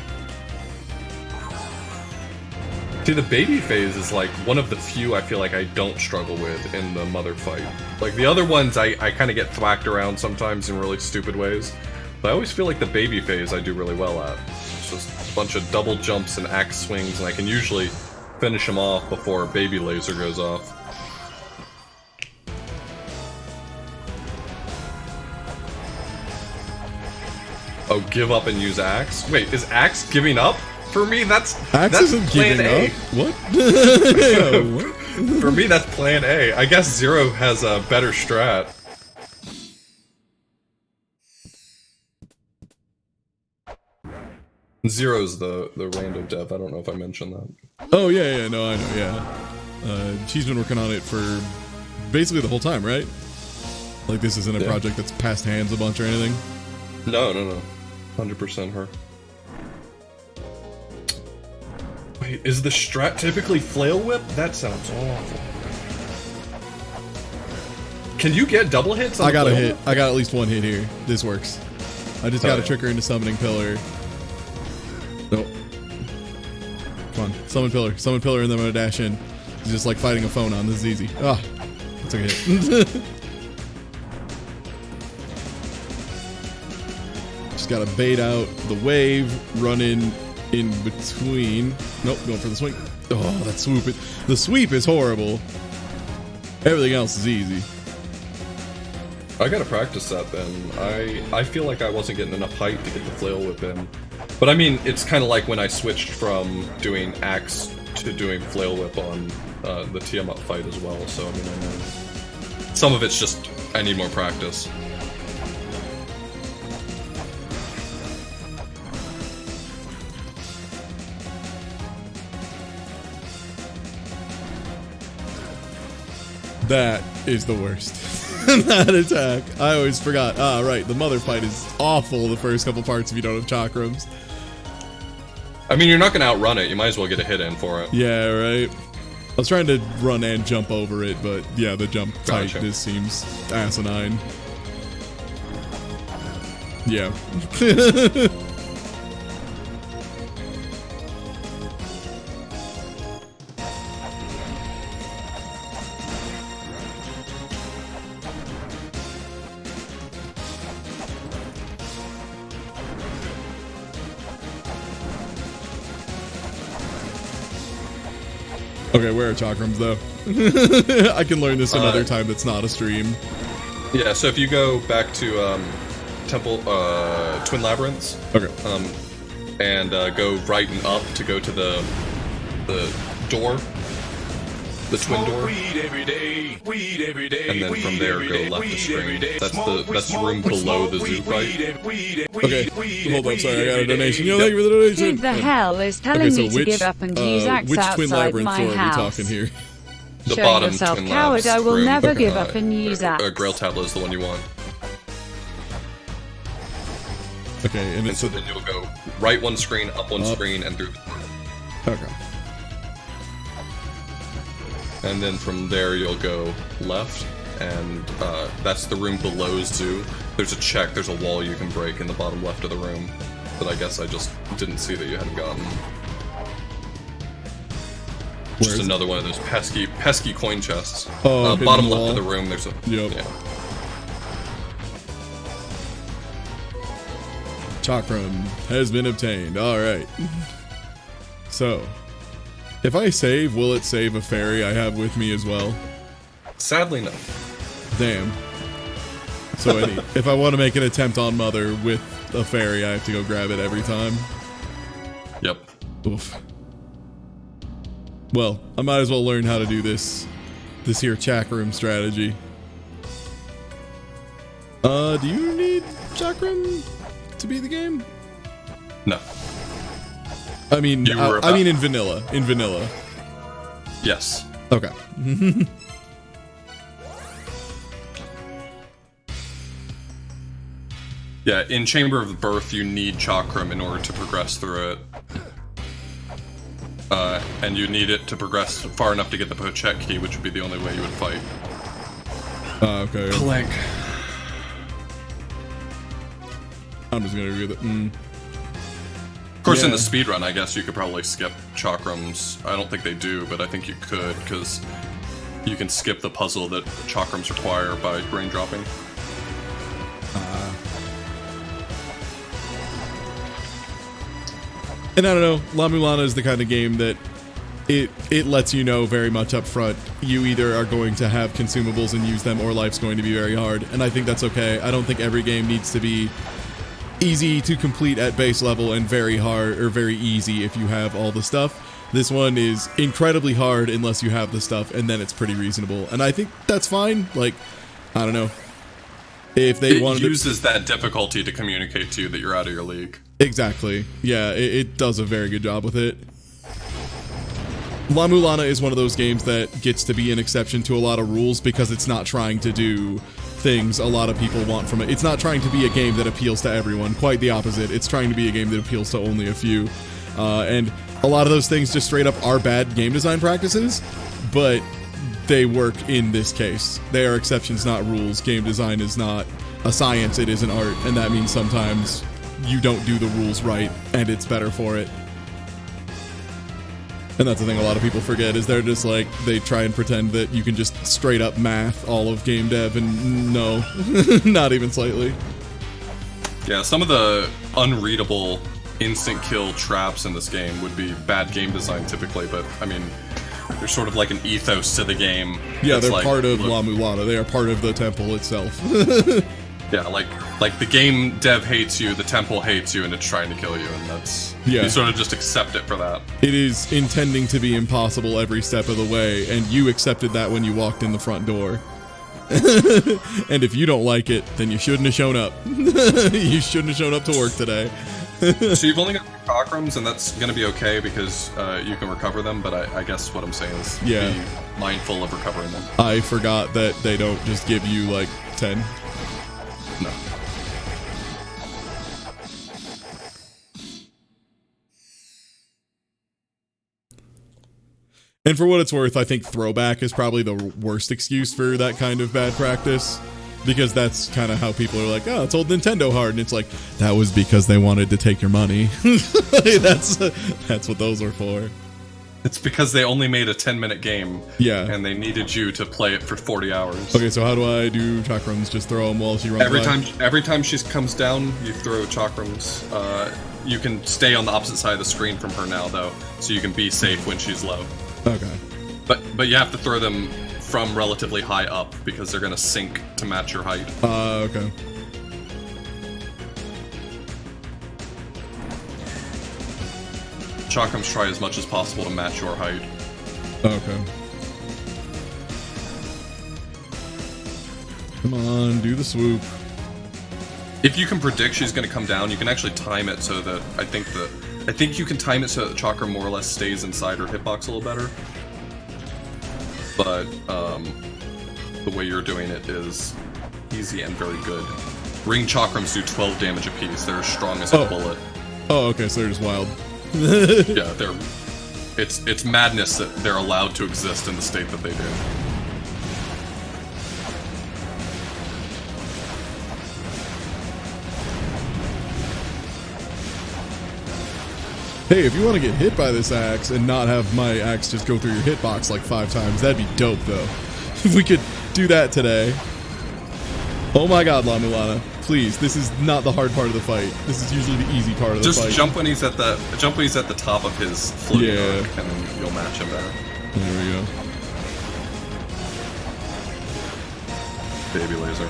A: See, the baby phase is like one of the few I feel like I don't struggle with in the mother fight. Like the other ones I kind of get thwacked around sometimes in really stupid ways. But I always feel like the baby phase I do really well at. It's just a bunch of double jumps and axe swings, and I can usually finish them off before baby laser goes off. Oh, give up and use axe? Wait, is axe giving up? For me, that's
B: isn't
A: plan A.
B: Up. What? What?
A: For me, that's plan A. I guess Zero has a better strat. Zero's the rando dev. I don't know if I mentioned that.
B: Oh, yeah, no, I know, yeah. She's been working on it for basically the whole time, right? Like, this isn't a project that's passed hands a bunch or anything?
A: No. 100% her. Wait, is the strat typically flail whip? That sounds awful. Can you get double hits on
B: I got a hit.
A: Whip?
B: I got at least one hit here. This works. I just got to trick her into summoning pillar. Nope. Come on. Summon pillar, and then I'm going to dash in. It's just like fighting a phone on. This is easy. Ah, that's a hit. Just got to bait out the wave, run in between. Nope, going for the swing. Oh, that swoop. The sweep is horrible. Everything else is easy.
A: I gotta practice that then. I feel like I wasn't getting enough height to get the flail whip in. But I mean, it's kind of like when I switched from doing axe to doing flail whip on the Tiamat fight as well. So I mean, I know some of it's just I need more practice.
B: That is the worst. That attack. I always forgot. Ah, right. The mother fight is awful the first couple parts if you don't have chakrams.
A: I mean, you're not going to outrun it. You might as well get a hit in for it.
B: Yeah, right. I was trying to run and jump over it, but yeah, the jump tight just seems asinine. Yeah. Okay, where are chakrams though? I can learn this another time that's not a stream.
A: Yeah, so if you go back to Temple Twin Labyrinths,
B: okay,
A: and go right and up to go to the door. the twin door.
C: Weed every day, weed every day,
A: And then from there, go left to screen. That's the room below the zoo fight.
B: Okay, hold up, sorry, I got a donation. Yo, thank you for the donation.
D: Who the hell is telling me to give up and use axe
B: which twin
D: outside
B: labyrinth
D: my
B: floor are we
D: house?
B: talking here?
A: The
D: Show
A: bottom
D: yourself,
A: twin
D: coward,
A: labs
D: I will
A: room.
D: never give up and use axe.
A: Grail tablet is the one you want.
B: Okay, and
A: And so then you'll go right one screen, up one screen, and through.
B: okay.
A: And then from there you'll go left, and that's the room below zoo. There's a check, there's a wall you can break in the bottom left of the room, that I guess I just didn't see that you hadn't gotten. Just another one of those pesky coin chests.
B: Oh,
A: bottom
B: wall.
A: left of the room, there's a...
B: Yep.
A: Yeah.
B: Chakram has been obtained. Alright. So, if I save, will it save a fairy I have with me as well?
A: Sadly, no.
B: Damn. So if I want to make an attempt on Mother with a fairy, I have to go grab it every time?
A: Yep.
B: Oof. Well, I might as well learn how to do this here Chakram strategy. Do you need Chakram to beat the game?
A: No.
B: I mean, I mean in vanilla. In vanilla.
A: Yes.
B: Okay.
A: Yeah, in Chamber of Birth, you need Chakram in order to progress through it. And you need it to progress far enough to get the Pochette key, which would be the only way you would fight.
B: Okay.
A: Clank.
B: I'm just gonna agree with it.
A: Of course, in the speedrun, I guess you could probably skip Chakrams. I don't think they do, but I think you could, because you can skip the puzzle that Chakrams require by raindropping.
B: And I don't know, La Mulana is the kind of game that it lets you know very much up front. You either are going to have consumables and use them, or life's going to be very hard. And I think that's okay. I don't think every game needs to be easy to complete at base level and very hard or very easy if you have all the stuff. This one is incredibly hard unless you have the stuff, and then it's pretty reasonable. And I think that's fine. Like, I don't know. If they wanted
A: It uses that difficulty to communicate to you that you're out of your league.
B: Exactly. Yeah, it does a very good job with it. La Mulana is one of those games that gets to be an exception to a lot of rules because it's not trying to do things a lot of people want from it. It's not trying to be a game that appeals to everyone. Quite the opposite. It's trying to be a game that appeals to only a few. And a lot of those things just straight up are bad game design practices, but they work in this case. They are exceptions, not rules. Game design is not a science, it is an art, and that means sometimes you don't do the rules right, and it's better for it. And that's the thing a lot of people forget, is they're just like, they try and pretend that you can just straight up math all of game dev, and no, not even slightly.
A: Yeah, some of the unreadable instant kill traps in this game would be bad game design typically, but I mean, there's sort of like an ethos to the game.
B: Yeah, they're
A: like,
B: part of La Mulana. They are part of the temple itself.
A: Yeah, like the game dev hates you, the temple hates you, and it's trying to kill you, and that's...
B: Yeah.
A: You sort of just accept it for that.
B: It is intending to be impossible every step of the way, and you accepted that when you walked in the front door. And if you don't like it, then you shouldn't have shown up. You shouldn't have shown up to work today.
A: So you've only got Chakrams, and that's going to be okay because you can recover them, but I guess what I'm saying is be mindful of recovering them.
B: I forgot that they don't just give you, like, 10.
A: No.
B: And for what it's worth, I think throwback is probably the worst excuse for that kind of bad practice. Because that's kind of how people are like, oh, it's old Nintendo hard. And it's like, that was because they wanted to take your money. That's what those are for.
A: It's because they only made a 10-minute game.
B: Yeah.
A: And they needed you to play it for 40 hours.
B: Okay, so how do I do chakrams? Just throw them while she runs
A: Every time she comes down, you throw chakrams. You can stay on the opposite side of the screen from her now, though, so you can be safe when she's low.
B: Okay.
A: But you have to throw them from relatively high up because they're gonna sink to match your height.
B: Okay.
A: Chakrams try as much as possible to match your height.
B: Okay. Come on, do the swoop.
A: If you can predict she's going to come down, you can actually time it so that I think you can time it so that the chakra more or less stays inside her hitbox a little better. But the way you're doing it is easy and very good. Ring chakrams do 12 damage apiece. They're as strong as a bullet.
B: Oh, okay, so they're just wild.
A: Yeah, it's madness that they're allowed to exist in the state that they do.
B: Hey, if you want to get hit by this axe and not have my axe just go through your hitbox like 5 times, that'd be dope, though. If we could do that today. Oh my god, La Mulana. Please, this is not the hard part of the fight. This is usually the easy part of the fight.
A: Just jump when he's at the top of his floating arc, and then you'll match him there.
B: There we go.
A: Baby laser.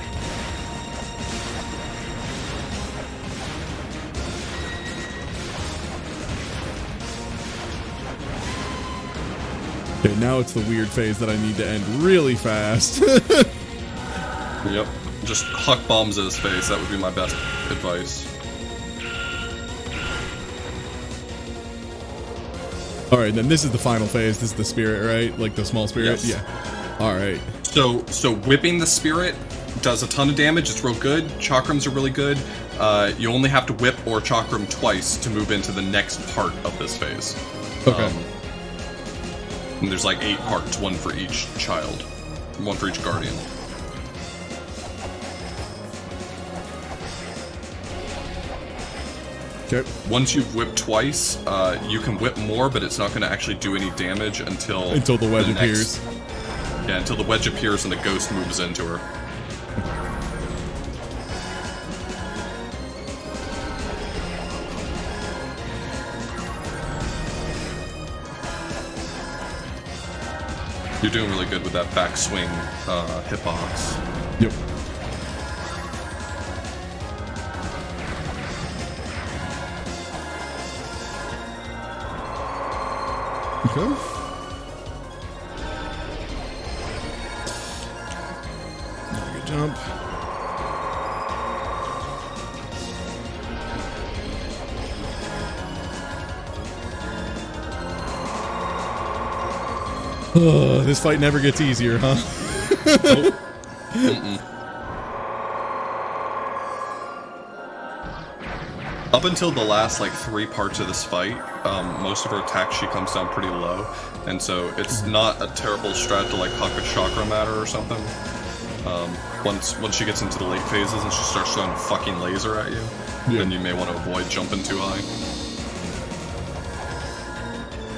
B: Okay, now it's the weird phase that I need to end really fast.
A: Yep. Just huck bombs at his face. That would be my best advice.
B: Alright, then this is the final phase. This is the spirit, right? Like the small spirit?
A: Yes.
B: Yeah. Alright.
A: So whipping the spirit does a ton of damage. It's real good. Chakrams are really good. You only have to whip or chakram twice to move into the next part of this phase.
B: Okay.
A: And there's like 8 parts, 1 for each child, 1 for each guardian.
B: Okay.
A: Once you've whipped twice, you can whip more, but it's not going to actually do any damage until
B: the wedge appears.
A: Yeah, until the wedge appears and the ghost moves into her. You're doing really good with that backswing hitbox.
B: Yep. Okay. Another good jump. Oh, this fight never gets easier, huh?
A: Nope. Up until the last like 3 parts of this fight, most of her attacks she comes down pretty low, and so it's not a terrible strat to like huck a chakra at her or something. Once she gets into the late phases and she starts throwing a fucking laser at you, then you may want to avoid jumping too high.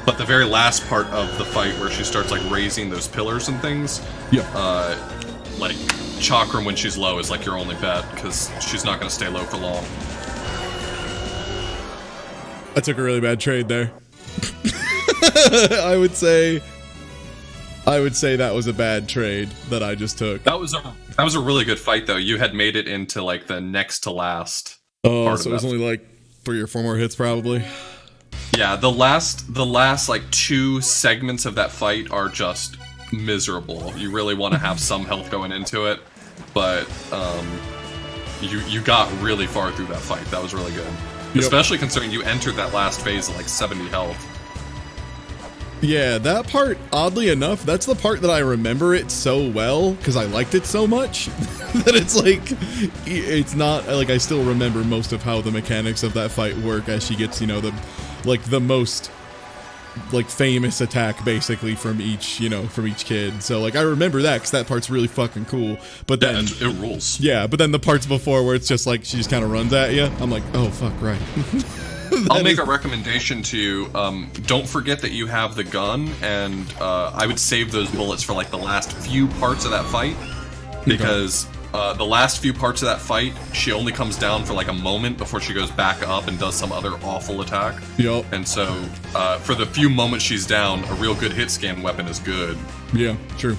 A: But the very last part of the fight where she starts like raising those pillars and things, like chakra when she's low is like your only bet, because she's not going to stay low for long.
B: I took a really bad trade there. I would say that was a bad trade that I just took.
A: That was a really good fight though. You had made it into like the next to last.
B: Oh, so it was only like 3 or 4 more hits probably.
A: Yeah, the last like 2 segments of that fight are just miserable. You really want to have some health going into it, but you got really far through that fight. That was really good. Yep. Especially considering you entered that last phase at like 70 health.
B: Yeah, that part, oddly enough, that's the part that I remember it so well, because I liked it so much, that it's like, it's not, like, I still remember most of how the mechanics of that fight work as she gets, you know, the most, like, famous attack, basically, from each kid. So, like, I remember that, because that part's really fucking cool, but then...
A: Yeah, it rules.
B: Yeah, but then the parts before where it's just, like, she just kind of runs at you, I'm like, oh, fuck, right.
A: I'll make a recommendation to you. Don't forget that you have the gun, and I would save those bullets for like the last few parts of that fight, because the last few parts of that fight, she only comes down for like a moment before she goes back up and does some other awful attack.
B: Yep.
A: And so, for the few moments she's down, a real good hit scan weapon is good.
B: Yeah, true.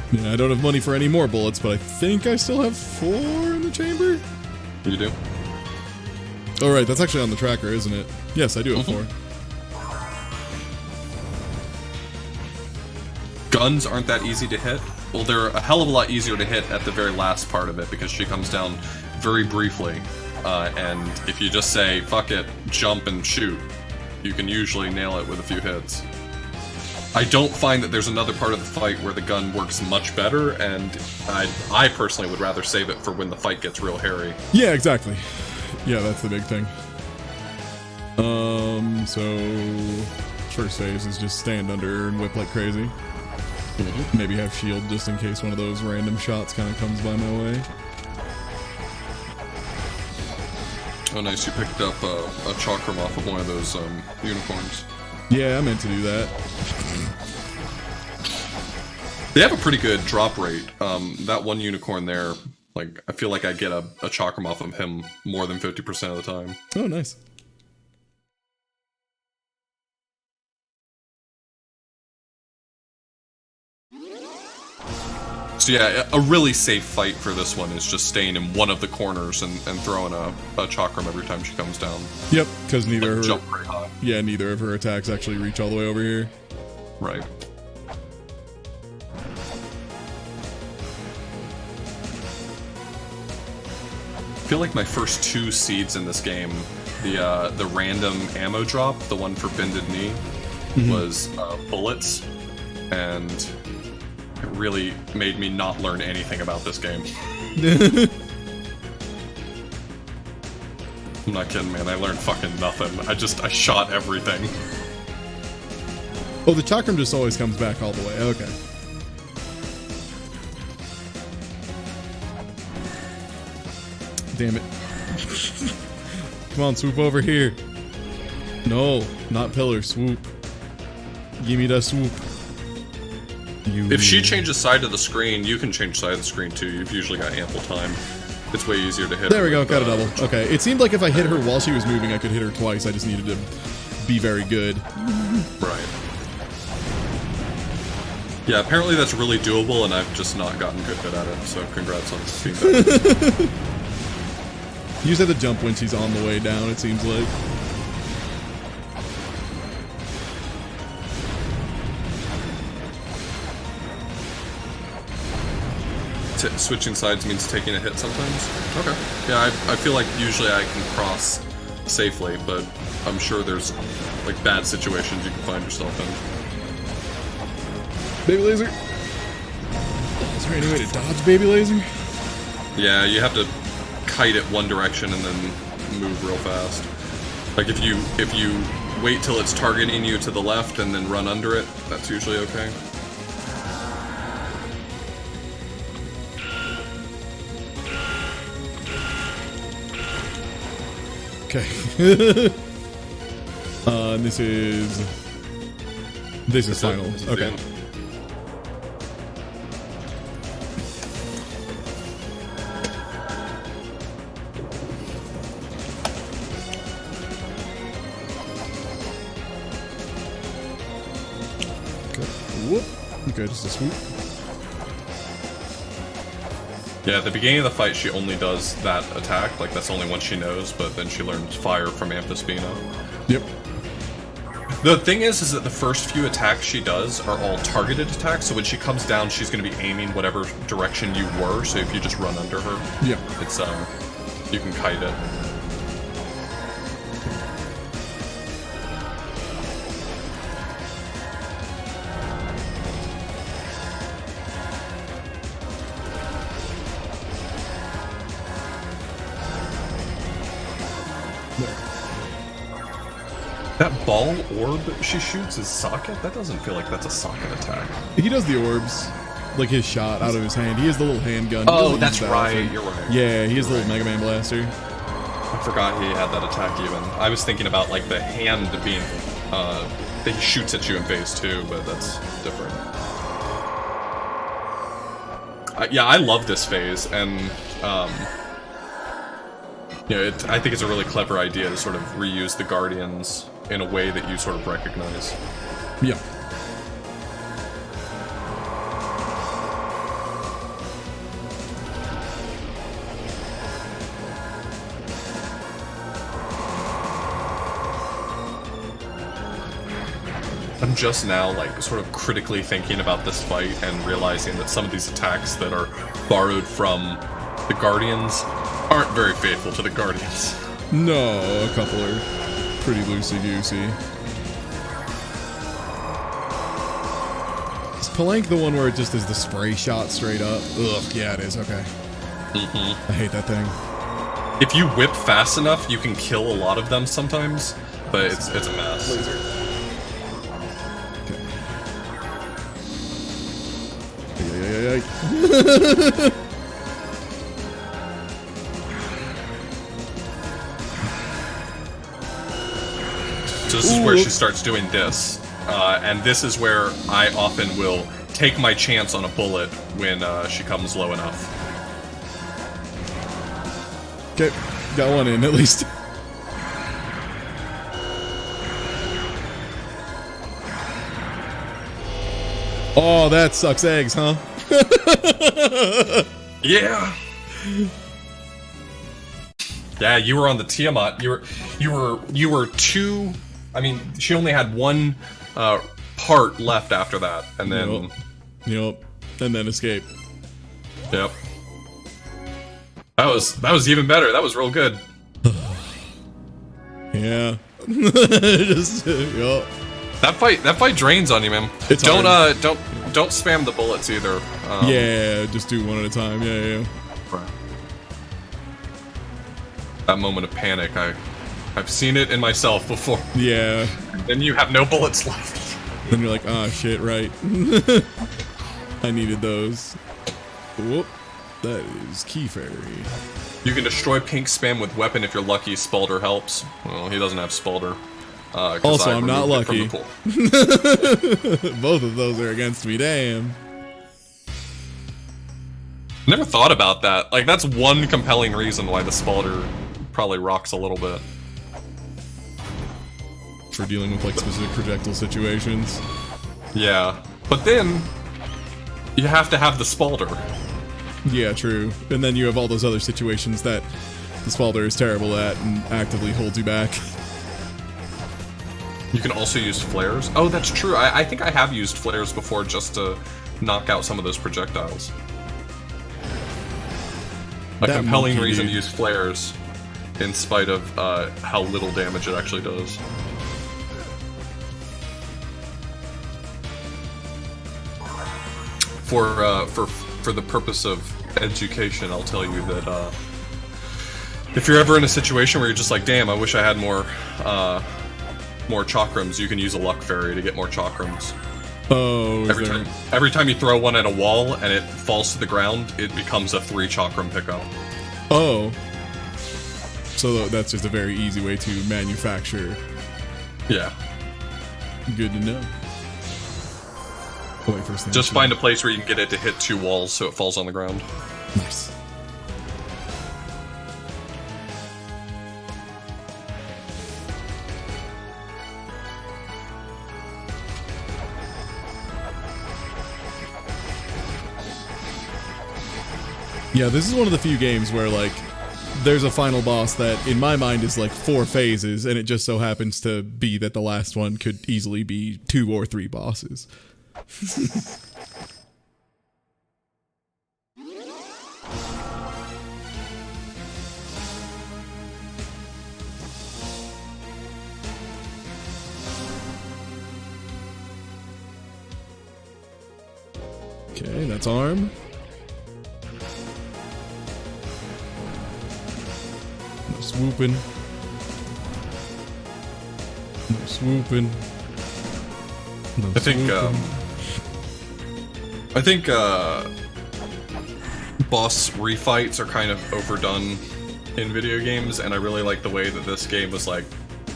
B: Yeah, I don't have money for any more bullets, but I think I still have 4 in the chamber?
A: You do?
B: Oh, right, that's actually on the tracker, isn't it? Yes, I do have 4.
A: guns aren't that easy to hit. Well, they're a hell of a lot easier to hit at the very last part of it because she comes down very briefly. And if you just say, fuck it, jump and shoot, you can usually nail it with a few hits. I don't find that there's another part of the fight where the gun works much better, and I personally would rather save it for when the fight gets real hairy.
B: Yeah, exactly. Yeah, that's the big thing. So first phase is just stand under and whip like crazy. Maybe have shield just in case one of those random shots kind of comes by my way.
A: Oh, nice! You picked up a chakram off of one of those unicorns.
B: Yeah, I meant to do that.
A: They have a pretty good drop rate. That one unicorn there, like, I feel like I get a chakram off of him more than 50% of the time.
B: Oh, nice.
A: So yeah, a really safe fight for this one is just staying in one of the corners and throwing a chakram every time she comes down.
B: Yep, because neither of her,
A: jump pretty high.
B: Yeah, neither of her attacks actually reach all the way over here.
A: Right. I feel like my first 2 seeds in this game, the random ammo drop, the one for Bended Knee, was bullets, and it really made me not learn anything about this game. I'm not kidding, man. I learned fucking nothing. I shot everything.
B: Oh, the chakram just always comes back all the way. Okay. Damn it. Come on, swoop over here. No, not pillar, swoop. Give me that swoop.
A: If she changes side of the screen, you can change side of the screen too. You've usually got ample time. It's way easier to hit.
B: There we go, got a double. Okay, it seemed like if I hit her while she was moving, I could hit her twice. I just needed to be very good.
A: Right. Yeah, apparently that's really doable, and I've just not gotten good at it, so congrats on being that.
B: You just have to jump when she's on the way down, it seems like.
A: Switching sides means taking a hit sometimes? Okay. Yeah, I feel like usually I can cross safely, but I'm sure there's, like, bad situations you can find yourself in.
B: Baby laser. Is there any way to dodge baby laser?
A: Yeah, you have to kite it one direction and then move real fast. Like if you wait till it's targeting you to the left and then run under it, that's usually okay.
B: Okay. And this is final. Okay. Whoop. Okay, just a swoop.
A: Yeah, at the beginning of the fight, she only does that attack. Like, that's the only one she knows, but then she learns fire from Amphispina.
B: Yep.
A: The thing is that the first few attacks she does are all targeted attacks, so when she comes down, she's going to be aiming whatever direction you were, so if you just run under her,
B: yeah,
A: it's, you can kite it. That ball orb she shoots is socket? That doesn't feel like that's a socket attack.
B: He does the orbs, like his shot out of his hand. He has the little handgun.
A: Oh, that's right. You're right.
B: Yeah, he has the little Mega Man blaster.
A: I forgot he had that attack even. I was thinking about like the hand being, that he shoots at you in phase 2, but that's different. Yeah, I love this phase, and you know, I think it's a really clever idea to sort of reuse the Guardians in a way that you sort of recognize.
B: Yeah.
A: I'm just now, like, sort of critically thinking about this fight and realizing that some of these attacks that are borrowed from the Guardians aren't very faithful to the Guardians.
B: No, a couple are pretty loosey-goosey. Is Palanque the one where it just is the spray shot straight up? Ugh, yeah, it is. Okay. I hate that thing.
A: If you whip fast enough, you can kill a lot of them sometimes, but it's a mess.
B: Laser. Okay.
A: So this is where she starts doing this, and this is where I often will take my chance on a bullet when she comes low enough.
B: Okay, got one in at least. Oh, that sucks eggs, huh?
A: Yeah. Yeah, you were on the Tiamat. You were two. I mean, she only had one part left after that, and then.
B: Yep. And then escape.
A: Yep. That was even better. That was real good.
B: Yeah. Just yep.
A: That fight drains on you, man.
B: It's
A: don't
B: hard.
A: don't spam the bullets either.
B: Yeah, just do one at a time. Yeah.
A: Right. That moment of panic, I've seen it in myself before.
B: Yeah.
A: Then you have no bullets left.
B: Then you're like, ah, shit, right. I needed those. Whoop. That is Key Fairy.
A: You can destroy pink spam with weapon if you're lucky. Spalder helps. Well, he doesn't have Spalder.
B: Also, I'm not lucky.
A: Both
B: of those are against me. Damn.
A: Never thought about that. Like, that's one compelling reason why the Spalder probably rocks a little bit.
B: For dealing with, like, specific projectile situations.
A: Yeah. But then, you have to have the Spalder.
B: Yeah, true. And then you have all those other situations that the Spalder is terrible at and actively holds you back.
A: You can also use flares. Oh, that's true. I think I have used flares before just to knock out some of those projectiles. A compelling reason to use flares, in spite of how little damage it actually does. For the purpose of education, I'll tell you that if you're ever in a situation where you're just like, damn, I wish I had more chakrams, you can use a luck fairy to get more chakrams.
B: Oh,
A: every time you throw one at a wall and it falls to the ground, it becomes a 3 chakram pickup.
B: Oh. So that's just a very easy way to manufacture.
A: Yeah.
B: Good to know. Wait, first thing
A: just find a place where you can get it to hit 2 walls so it falls on the ground.
B: Nice. Yeah, this is one of the few games where, like, there's a final boss that, in my mind, is like 4 phases, and it just so happens to be that the last one could easily be 2 or 3 bosses. Okay, that's arm. No swooping. No swooping. No
A: I think boss refights are kind of overdone in video games, and I really like the way that this game was like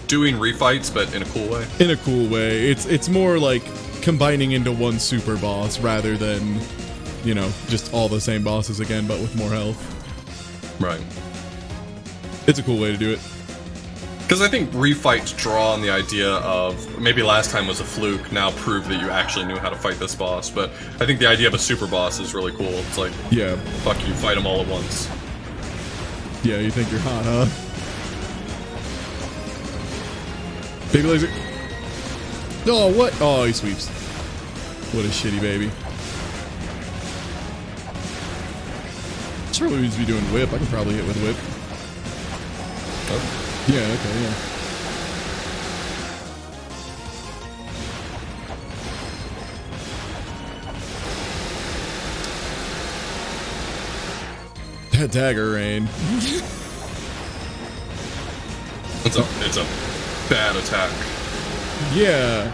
A: doing refights, but in a cool way.
B: In a cool way. It's more like combining into one super boss rather than, you know, just all the same bosses again, but with more health.
A: Right.
B: It's a cool way to do it.
A: Because I think refights draw on the idea of, maybe last time was a fluke, now prove that you actually knew how to fight this boss, but I think the idea of a super boss is really cool. It's like,
B: yeah,
A: fuck you, fight them all at once.
B: Yeah, you think you're hot, huh? Big laser. Oh, what? Oh, he sweeps. What a shitty baby. This probably needs to be doing whip. I can probably hit with whip.
A: Oh.
B: Yeah, okay, yeah. That dagger rain.
A: It's a bad attack.
B: Yeah.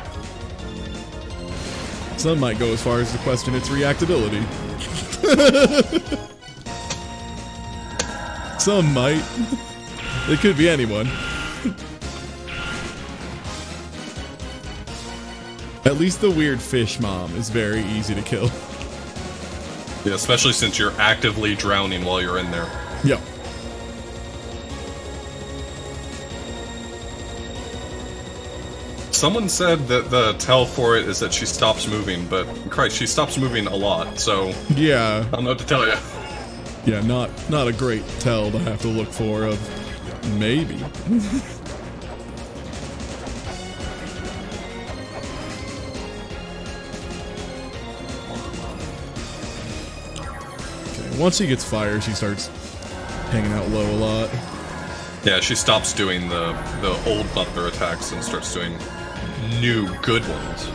B: Some might go as far as to question its reactability. Some might. It could be anyone. At least the weird fish mom is very easy to kill.
A: Yeah, especially since you're actively drowning while you're in there.
B: Yep.
A: Someone said that the tell for it is that she stops moving, but Christ, she stops moving a lot, so
B: Yeah.
A: I don't know what to tell you.
B: Yeah, not a great tell to have to look for of maybe. Okay, once she gets fire, she starts hanging out low a lot.
A: Yeah, she stops doing the old butler attacks and starts doing new good ones.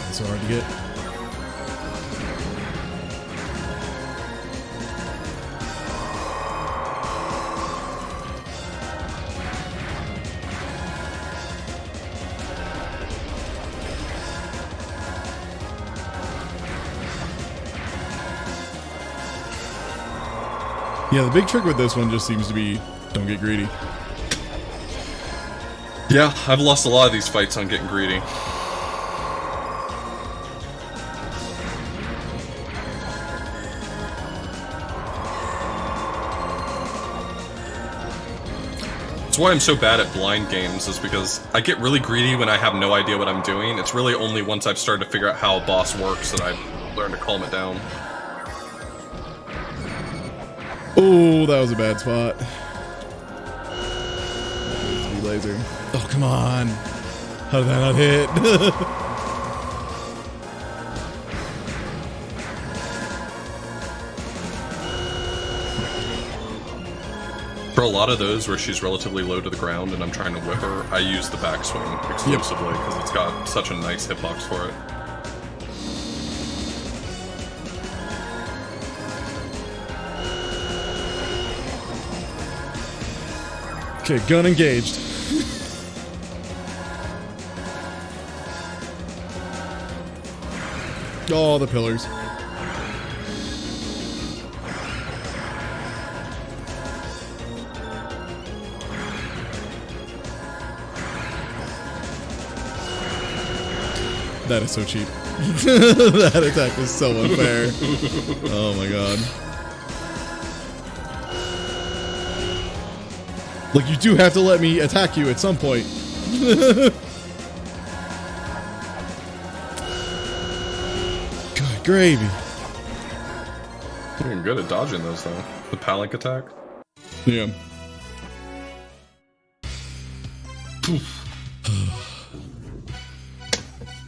B: It's so hard to get. Yeah, the big trick with this one just seems to be don't get greedy.
A: Yeah, I've lost a lot of these fights on getting greedy. That's why I'm so bad at blind games, is because I get really greedy when I have no idea what I'm doing. It's really only once I've started to figure out how a boss works that I've learned to calm it down.
B: Oh, that was a bad spot. Laser. Oh, come on. How did that not hit?
A: For a lot of those where she's relatively low to the ground and I'm trying to whip her, I use the backswing exclusively because it's got such a nice hitbox for it.
B: Okay, gun engaged. Oh, the pillars. That is so cheap. That attack was so unfair. Oh my god. Like, you do have to let me attack you at some point. Good gravy.
A: You're getting good at dodging those, though. The Palink attack.
B: Yeah.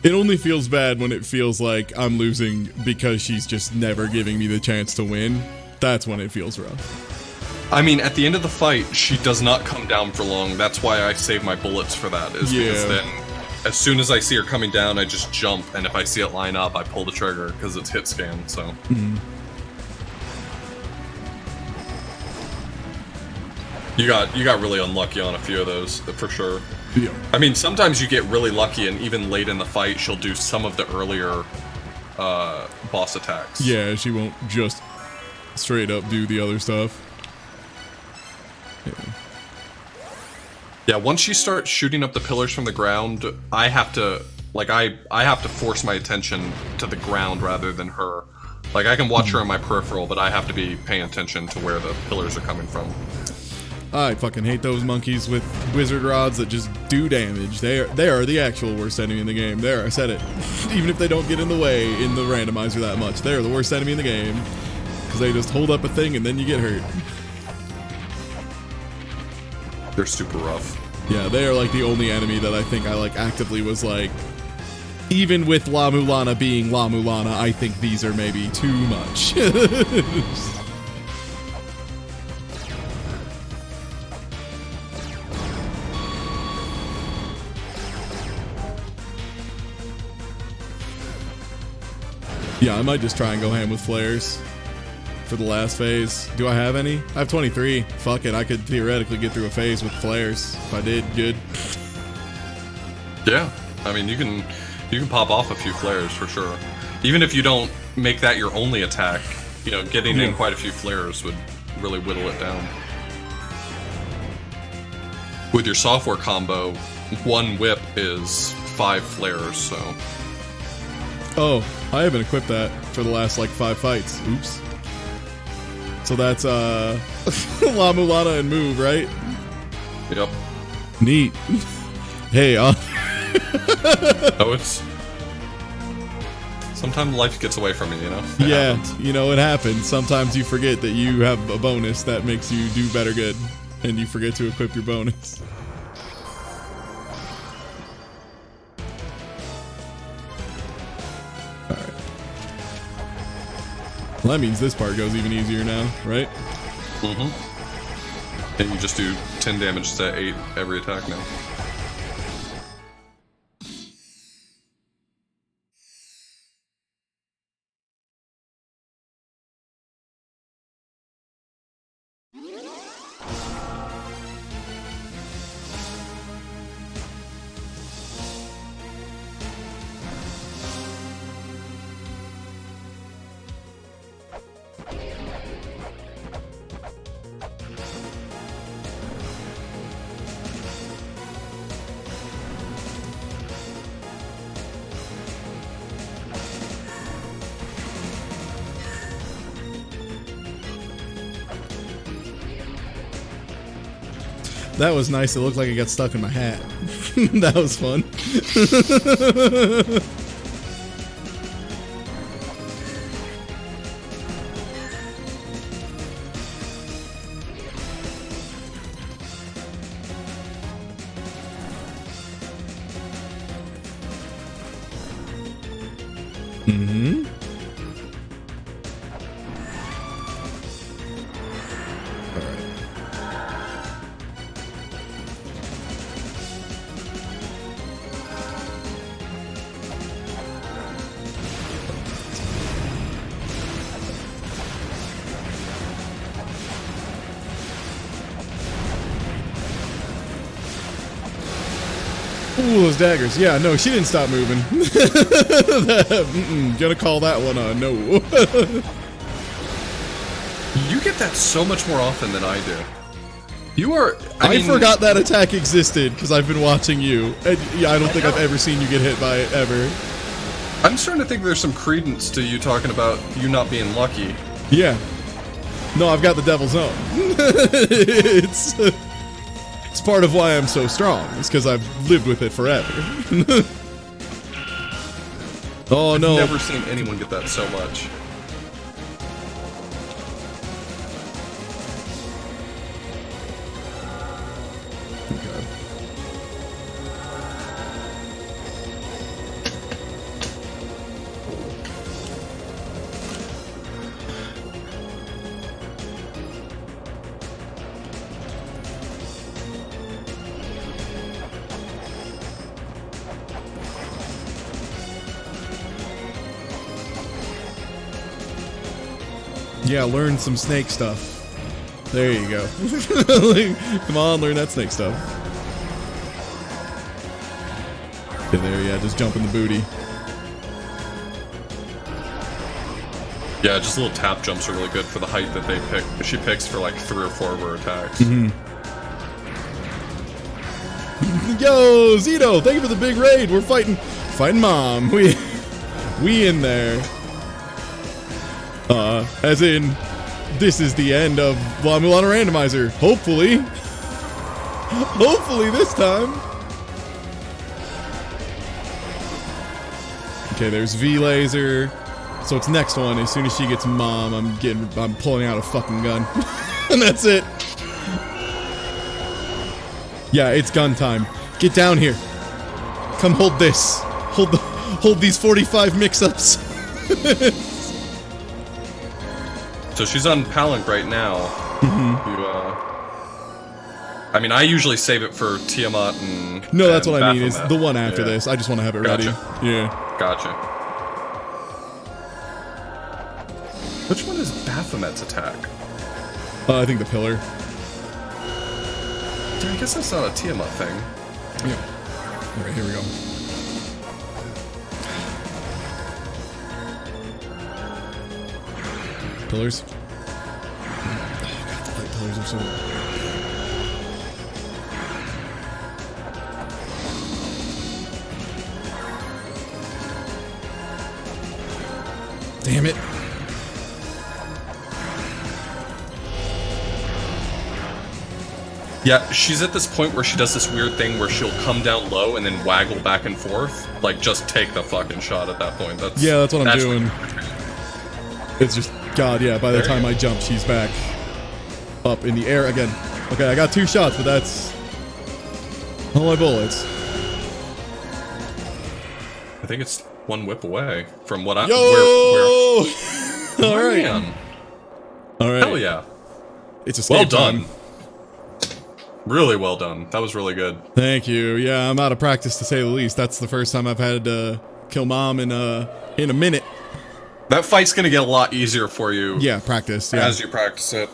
B: It only feels bad when it feels like I'm losing because she's just never giving me the chance to win. That's when it feels rough.
A: I mean, at the end of the fight, she does not come down for long. That's why I save my bullets for that, is because then, as soon as I see her coming down, I just jump, and if I see it line up, I pull the trigger, because it's hit scan, so.
B: Mm-hmm.
A: You got really unlucky on a few of those, for sure.
B: Yeah.
A: I mean, sometimes you get really lucky, and even late in the fight, she'll do some of the earlier boss attacks.
B: Yeah, she won't just straight up do the other stuff.
A: Yeah, once you start shooting up the pillars from the ground, I have to, like, I have to force my attention to the ground rather than her. Like, I can watch her in my peripheral, but I have to be paying attention to where the pillars are coming from.
B: I fucking hate those monkeys with wizard rods that just do damage. They are the actual worst enemy in the game. There, I said it. Even if they don't get in the way in the randomizer that much, they're the worst enemy in the game. Because they just hold up a thing and then you get hurt.
A: They're super rough.
B: Yeah, they are like the only enemy that I think I like actively was like, even with La Mulana being La Mulana, I think these are maybe too much. Yeah, I might just try and go ham with flares for the last phase. Do I have any? I have 23. Fuck it, I could theoretically get through a phase with flares. If I did, good.
A: Yeah, I mean, you can pop off a few flares for sure. Even if you don't make that your only attack, you know, getting in quite a few flares would really whittle it down. With your software combo, one whip is 5 flares, so...
B: Oh, I haven't equipped that for the last like 5 fights. Oops. So that's La Mulana and move, right?
A: Yep.
B: Neat. Hey,
A: Oh, it's... Sometimes life gets away from you, you know? It happens.
B: You know, it happens. Sometimes you forget that you have a bonus that makes you do better good, and you forget to equip your bonus. Alright. Well, that means this part goes even easier now, right?
A: Mm-hmm. And you just do 10 damage to 8 every attack now.
B: That was nice. It looked like it got stuck in my hat. That was fun. Mm-hmm. Ooh, those daggers. Yeah, no, she didn't stop moving. Gonna call that one a no.
A: You get that so much more often than I do. You are... I mean,
B: forgot that attack existed because I've been watching you. And yeah, I don't think I've ever seen you get hit by it, ever.
A: I'm starting to think there's some credence to you talking about you not being lucky.
B: Yeah. No, I've got the devil's own. It's part of why I'm so strong. It's because I've lived with it forever. Oh, no.
A: I've never seen anyone get that so much.
B: Yeah, learn some snake stuff. There you go. Come on, learn that snake stuff. Okay, there, yeah, just jump in the booty.
A: Yeah, just little tap jumps are really good for the height that they pick. She picks for like 3 or 4 of her attacks.
B: Mm-hmm. Yo, Zito, thank you for the big raid. We're fighting mom. We in there. As in, this is the end of La Mulana Randomizer. Hopefully. Hopefully this time. Okay, there's V-Laser. So it's next one. As soon as she gets mom, I'm pulling out a fucking gun. And that's it. Yeah, it's gun time. Get down here. Come hold this. Hold these 45 mix-ups.
A: So she's on Palanque right now. I mean, I usually save it for Tiamat and...
B: No, that's
A: and
B: what I mean. It's
A: Baphomet.
B: the one after this. I just want to have it ready. Yeah.
A: Gotcha. Which one is Baphomet's attack?
B: I think the pillar.
A: I guess that's not a Tiamat thing.
B: Yeah. Alright, here we go. Pillars. Oh god, the light pillars are so... Damn it.
A: Yeah, she's at this point where she does this weird thing where she'll come down low and then waggle back and forth. Like, just take the fucking shot at that point.
B: That's what I'm doing. It's just, god, yeah, by the time I jump, she's back up in the air again. Okay, I got 2 shots, but that's all my bullets.
A: I think it's one whip away from what I...
B: Yo!
A: Where
B: All right.
A: Man.
B: All right.
A: Hell yeah.
B: It's a
A: Well
B: escape time.
A: done. Really well done. That was really good.
B: Thank you. Yeah, I'm out of practice to say the least. That's the first time I've had to kill mom in a minute.
A: That fight's gonna get a lot easier for you.
B: Yeah, practice. Yeah.
A: As you practice it.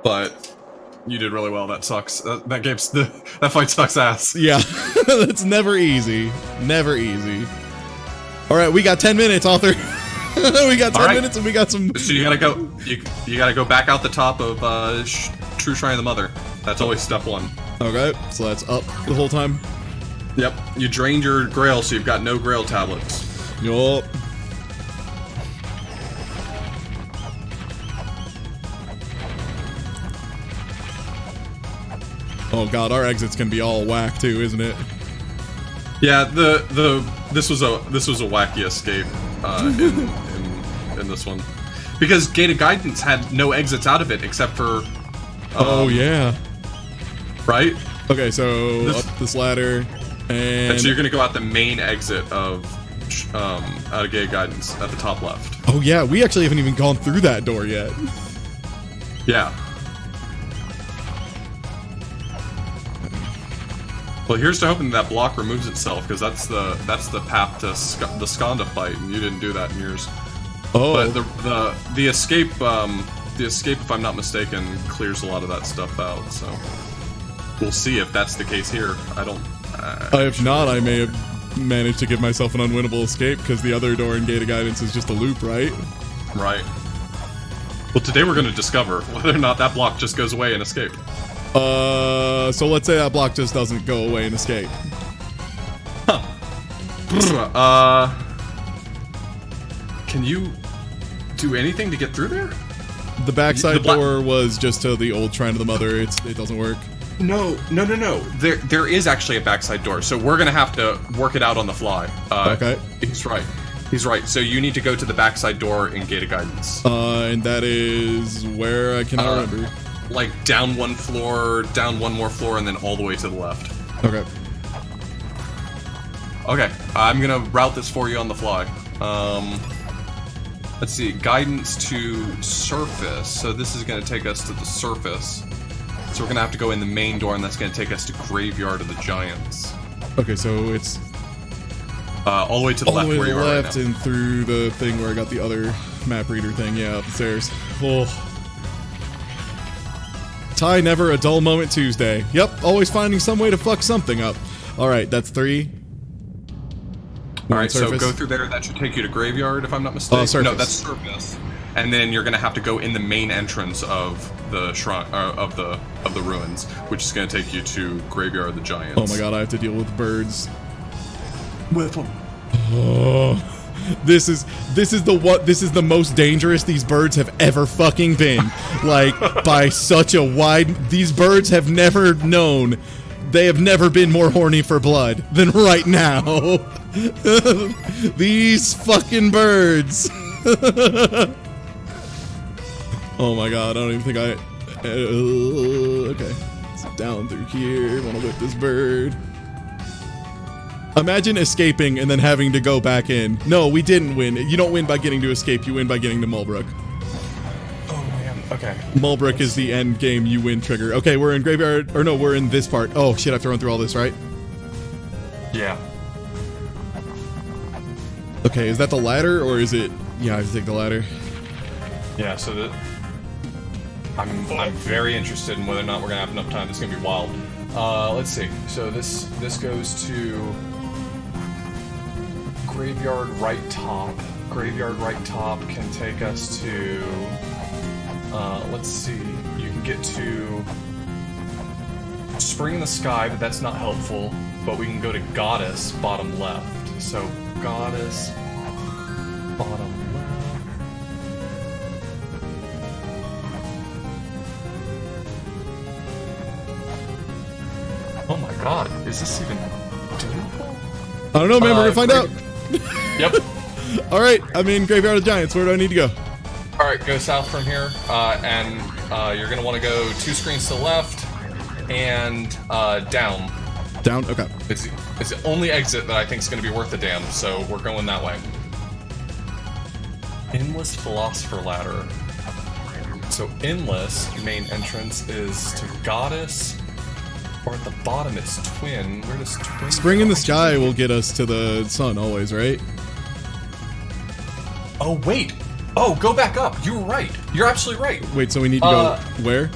A: But you did really well. That sucks. That fight sucks ass.
B: Yeah, that's never easy. Never easy. All right, we got 10 minutes, author. We got 10 minutes, and we got some.
A: So you gotta go. You gotta go back out the top of True Shrine of the Mother. That's always step 1.
B: Okay, so that's up the whole time.
A: Yep. You drained your Grail, so you've got no Grail tablets.
B: Yup. Oh god, our exit's gonna be all whack too, isn't it?
A: Yeah, this was a wacky escape in this one, because Gated Guidance had no exits out of it except for.
B: Oh yeah.
A: Right.
B: Okay, so up this ladder, and
A: so you're gonna go out the main exit of out of Gated Guidance at the top left.
B: oh yeah, we actually haven't even gone through that door yet.
A: Yeah. Well, here's to hoping that block removes itself, because that's the path to the Skanda fight, and you didn't do that in yours.
B: Oh.
A: But the escape, if I'm not mistaken, clears a lot of that stuff out. So we'll see if that's the case here. I don't.
B: If not, I may have managed to give myself an unwinnable escape, because the other door in Gated Guidance is just a loop, right?
A: Right. Well, today we're going to discover whether or not that block just goes away and escape.
B: So let's say that block just doesn't go away and escape.
A: Can you do anything to get through there?
B: The backside door was just to the old Shrine of the Mother. It doesn't work.
A: No. There is actually a backside door, so we're gonna have to work it out on the fly.
B: Okay.
A: He's right. So you need to go to the backside door in Gated Guidance.
B: And that is where I cannot remember.
A: Like down one floor, down one more floor, and then all the way to the left.
B: Okay.
A: Okay, I'm gonna route this for you on the fly. Let's see, guidance to surface. So this is gonna take us to the surface. So we're gonna have to go in the main door, and that's gonna take us to Graveyard of the Giants.
B: Okay, so it's
A: all the way to the left where you are right now.
B: and through the thing where I got the other map reader thing. Yeah, up the stairs. Oh. Ty, never a dull moment Tuesday. Yep, always finding some way to fuck something up. Alright, that's 3.
A: Alright, so go through there. That should take you to Graveyard, if I'm not mistaken.
B: Surface.
A: No, that's Surface. And then you're gonna have to go in the main entrance of the shrine, of the ruins, which is gonna take you to Graveyard of the Giants.
B: Oh my god, I have to deal with birds.
A: With them.
B: Oh. This is the most dangerous these birds have ever fucking been. Like, by such a wide... These birds have never known... They have never been more horny for blood than right now. These fucking birds. Oh my god, I don't even think I... okay. It's down through here. I want to whip this bird. Imagine escaping and then having to go back in. No, we didn't win. You don't win by getting to escape. You win by getting to Mulbrook.
A: Oh, man. Okay.
B: Mulbrook is the end game. You win trigger. Okay, we're in graveyard. Or no, we're in this part. Oh, shit. I've thrown through all this, right?
A: Yeah.
B: Okay, is that the ladder or is it... Yeah, I have to take the ladder.
A: Yeah, so I'm very interested in whether or not we're gonna have enough time. It's gonna be wild. Let's see. So this goes to graveyard right top. Graveyard right top can take us to. Let's see. You can get to Spring in the Sky, but that's not helpful. But we can go to Goddess bottom left. So Goddess bottom left. Oh my god, is this even doable?
B: I don't know, man. We're gonna find out.
A: Yep.
B: All right, I'm in Graveyard of Giants. Where do I need to go?
A: All right, go south from here, and you're gonna want to go 2 screens to the left and down.
B: Down. Okay.
A: It's the only exit that I think is gonna be worth a damn. So we're going that way. Endless Philosopher Ladder. So Endless main entrance is to Goddess. Or at the bottom, it's Twin. Where does Twin
B: Spring
A: go?
B: in the Sky will get us to the sun always, right?
A: Oh, wait. Oh, go back up. You were right. You're absolutely right.
B: Wait, so we need to go where?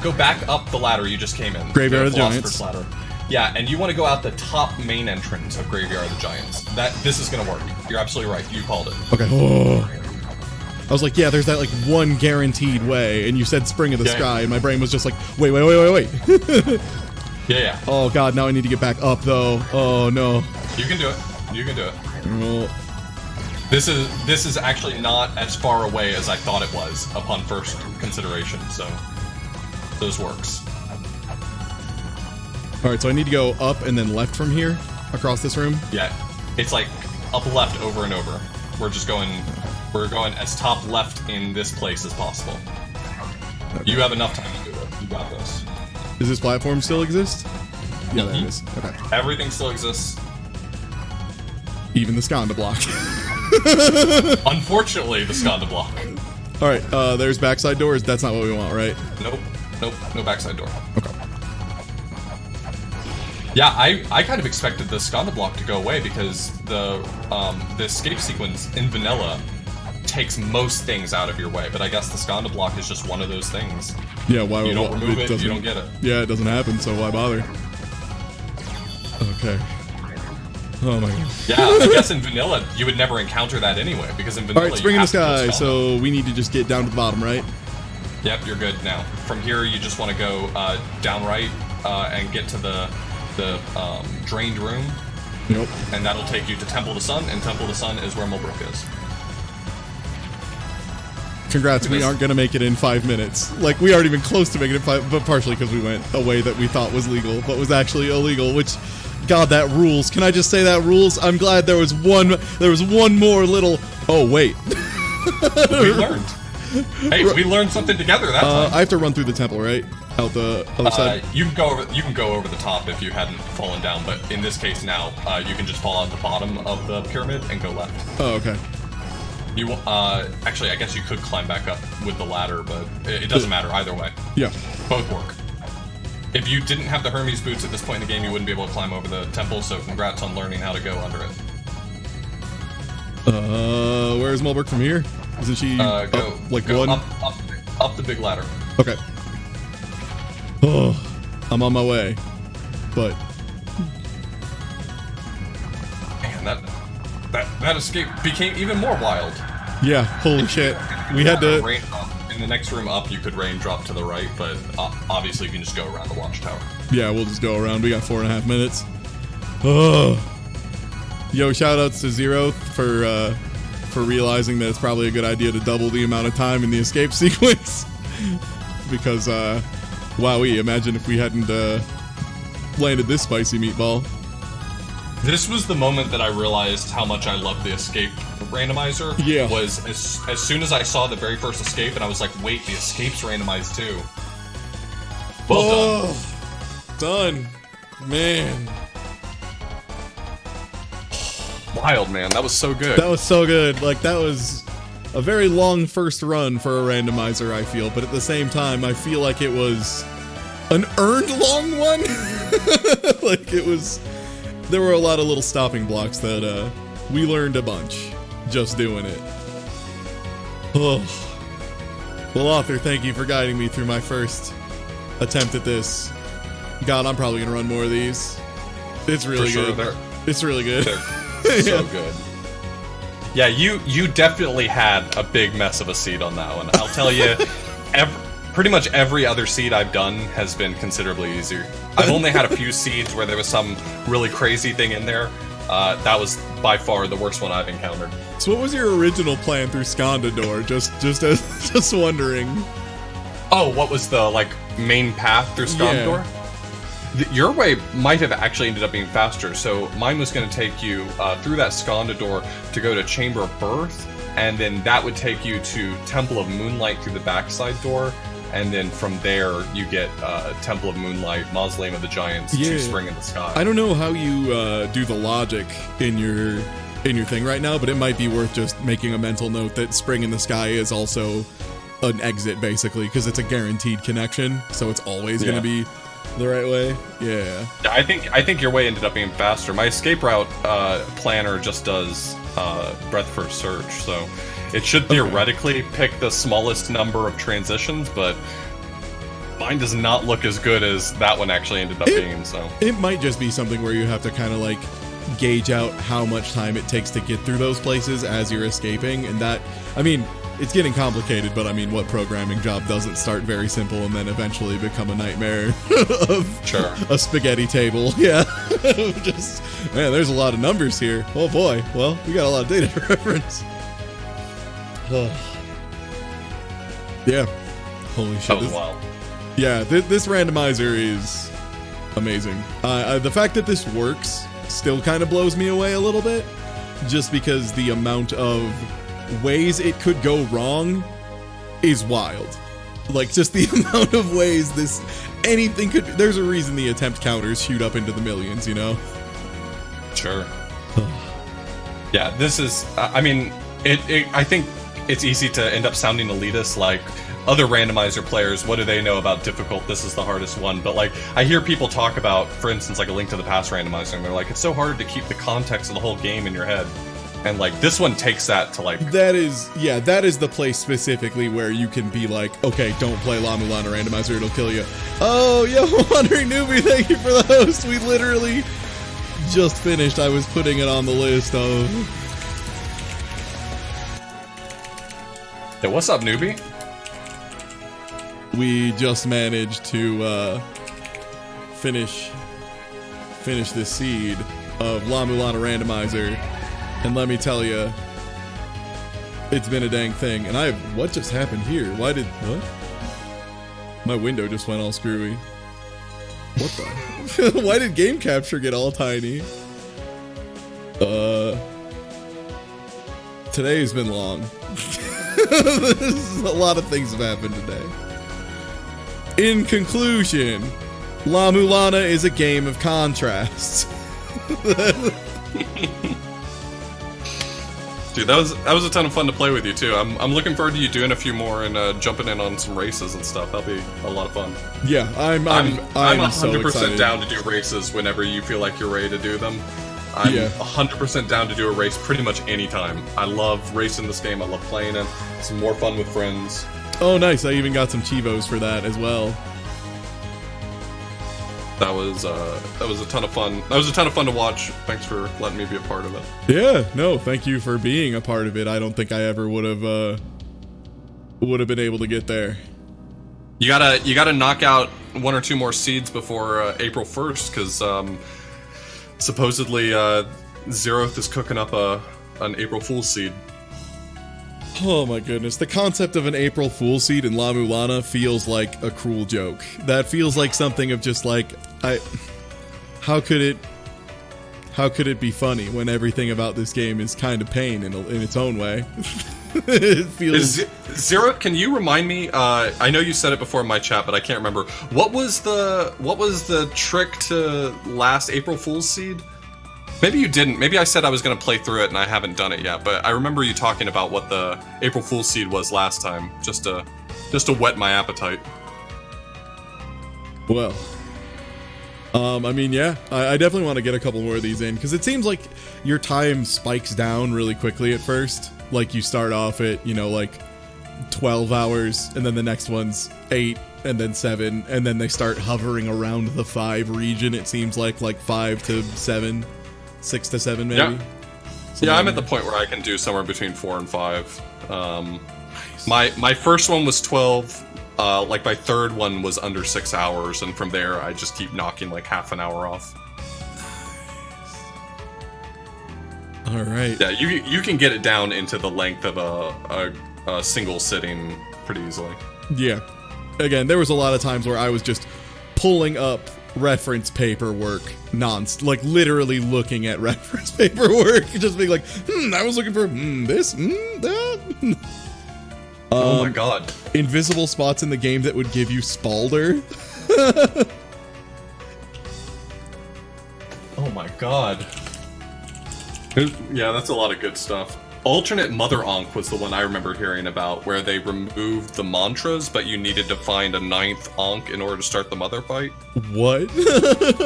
A: Go back up the ladder you just came in.
B: Graveyard of the Giants.
A: Ladder. Yeah, and you want to go out the top main entrance of Graveyard of the Giants. This is gonna work. You're absolutely right. You called it.
B: Okay. Oh. I was like, yeah, there's that like one guaranteed way, and you said Spring of the Sky, and my brain was just like, wait.
A: Yeah.
B: Oh god, now I need to get back up though. Oh no.
A: You can do it. You can do it.
B: Oh.
A: This is actually not as far away as I thought it was upon first consideration. So this works.
B: All right, so I need to go up and then left from here across this room.
A: Yeah, it's like up left over and over. We're going as top left in this place as possible. Okay. You have enough time to do it. You got this.
B: Does this platform still exist? Yeah, there it is. Okay.
A: Everything still exists.
B: Even the Skanda block.
A: Unfortunately, the Skanda block.
B: All right, there's backside doors. That's not what we want, right?
A: Nope. No backside door.
B: Okay.
A: Yeah, I kind of expected the Skanda block to go away because the escape sequence in vanilla takes most things out of your way, but I guess the Skanda block is just one of those things.
B: Yeah, why
A: you don't remove it, you don't get it.
B: Yeah, it doesn't happen, so why bother? Okay. Oh my god.
A: Yeah, I guess in vanilla you would never encounter that anyway, because in vanilla
B: Alright, Spring in the Sky,
A: to
B: so we need to just get down to the bottom, right?
A: Yep, you're good now. From here you just want to go down right and get to the drained room.
B: Nope.
A: And that'll take you to Temple of the Sun, and Temple of the Sun is where Mulbrook is.
B: Congrats, we aren't going to make it in 5 minutes. Like, we aren't even close to making it 5, but partially because we went a way that we thought was legal, but was actually illegal, which, God, that rules. Can I just say that rules? I'm glad there was one more little, oh, wait.
A: We learned. Hey, we learned something together that time.
B: I have to run through the temple, right? Out the other side?
A: You can go over the top if you hadn't fallen down, but in this case now, you can just fall out the bottom of the pyramid and go left.
B: Oh, okay.
A: You actually, I guess you could climb back up with the ladder, but it doesn't matter either way.
B: Yeah.
A: Both work. If you didn't have the Hermes boots at this point in the game, you wouldn't be able to climb over the temple, so congrats on learning how to go under it.
B: Where's Mulbrook from here? Isn't she up
A: the big ladder.
B: Okay. Oh, I'm on my way. But
A: man, that escape became even more wild.
B: Yeah, holy shit. We had to
A: in the next room up, you could raindrop to the right, but obviously you can just go around the watchtower.
B: Yeah, we'll just go around. We got 4.5 minutes. Oh. Yo, shoutouts to Zero for realizing that it's probably a good idea to double the amount of time in the escape sequence. Because, wowee, imagine if we hadn't landed this spicy meatball.
A: This was the moment that I realized how much I loved the escape randomizer.
B: Yeah.
A: Was as soon as I saw the very first escape, and I was like, wait, the escape's randomized too. Well
B: done. Man.
A: Wild, man. That was so good.
B: That was so good. Like, that was a very long first run for a randomizer, I feel. But at the same time, I feel like it was an earned long one. Like, it was... There were a lot of little stopping blocks that we learned a bunch just doing it. Oh. Well, Author, thank you for guiding me through my first attempt at this. God, I'm probably going to run more of these. It's really good. It's really good.
A: They're so good. Yeah, you definitely had a big mess of a seed on that one. I'll tell you, pretty much every other seed I've done has been considerably easier. I've only had a few seeds where there was some really crazy thing in there. That was by far the worst one I've encountered.
B: So what was your original plan through Skandador? Just wondering.
A: Oh, what was the main path through Skandador? Yeah. Your way might have actually ended up being faster. So mine was going to take you through that Skandador to go to Chamber of Birth, and then that would take you to Temple of Moonlight through the backside door. And then from there, you get Temple of Moonlight, Mausoleum of the Giants, to Spring in the Sky.
B: I don't know how you do the logic in your thing right now, but it might be worth just making a mental note that Spring in the Sky is also an exit, basically, because it's a guaranteed connection, so it's always going to be the right way. Yeah.
A: I think your way ended up being faster. My escape route planner just does breadth first search, so it should theoretically pick the smallest number of transitions, but mine does not look as good as that one actually ended up being. So
B: it might just be something where you have to kind of gauge out how much time it takes to get through those places as you're escaping, and that, I mean, it's getting complicated, but I mean, what programming job doesn't start very simple and then eventually become a nightmare of a spaghetti table? Yeah. Just, man, there's a lot of numbers here. Oh boy. Well, we got a lot of data to reference. Yeah. Holy shit.
A: That was wild.
B: Yeah, this randomizer is amazing. The fact that this works still kind of blows me away a little bit, just because the amount of ways it could go wrong is wild. Like, just the amount of ways anything could, there's a reason the attempt counters shoot up into the millions, you know?
A: Sure. Yeah, this is, I mean, I think it's easy to end up sounding elitist, like, other randomizer players, what do they know about difficult, this is the hardest one? But I hear people talk about, for instance, A Link to the Past randomizer, and they're like, it's so hard to keep the context of the whole game in your head. And this one takes that to
B: that is the place specifically where you can be like, okay, don't play La Mulana randomizer, it'll kill you. Oh, yo, Wandering Newbie, thank you for the host. We literally just finished. I was putting it on the list of...
A: Yeah, what's up, Newbie?
B: We just managed to finish this seed of La Mulana randomizer. And let me tell you, it's been a dang thing. And what just happened here? What? My window just went all screwy. What the? Why did game capture get all tiny? Today's been long. A lot of things have happened today. In conclusion, La Mulana is a game of contrasts.
A: Dude, that was a ton of fun to play with you too. I'm looking forward to you doing a few more and jumping in on some races and stuff. That'll be a lot of fun.
B: Yeah, I'm
A: 100% down to do races whenever you feel like you're ready to do them. I'm 100% down to do a race pretty much anytime. I love racing this game. I love playing it. It's more fun with friends.
B: Oh, nice! I even got some Chivos for that as well.
A: That was a ton of fun. That was a ton of fun to watch. Thanks for letting me be a part of it.
B: Yeah, no, thank you for being a part of it. I don't think I ever would have been able to get there.
A: You gotta knock out one or two more seeds before April 1st, because supposedly Zeroth is cooking up an April Fool's seed.
B: Oh my goodness, the concept of an April Fool's seed in La Mulana feels like a cruel joke. That feels like something of just how could how could it be funny when everything about this game is kind of pain in its own way? It feels...
A: Zero, can you remind me? I know you said it before in my chat, but I can't remember. What was the trick to last April Fool's Seed? Maybe you didn't. Maybe I said I was going to play through it and I haven't done it yet. But I remember you talking about what the April Fool's Seed was last time, just to whet my appetite.
B: Well, I mean, yeah, I definitely want to get a couple more of these in, because it seems like your time spikes down really quickly at first. Like, you start off at, you know, like 12 hours, and then the next one's 8, and then 7, and then they start hovering around the 5 region, it seems like 5 to 7, 6 to 7 maybe.
A: Yeah, yeah, I'm at the point where I can do somewhere between 4 and 5. Nice. My first one was 12. Like my third one was under 6 hours, and from there I just keep knocking like half an hour off.
B: All right.
A: Yeah, you can get it down into the length of a single sitting pretty easily.
B: Yeah. Again, there was a lot of times where I was just pulling up reference paperwork like literally looking at reference paperwork, just being like, I was looking for this, that.
A: Oh my god.
B: Invisible spots in the game that would give you Spalder.
A: Oh my god. Yeah, that's a lot of good stuff. Alternate Mother Ankh was the one I remember hearing about, where they removed the mantras, but you needed to find a 9th Ankh in order to start the Mother fight.
B: What?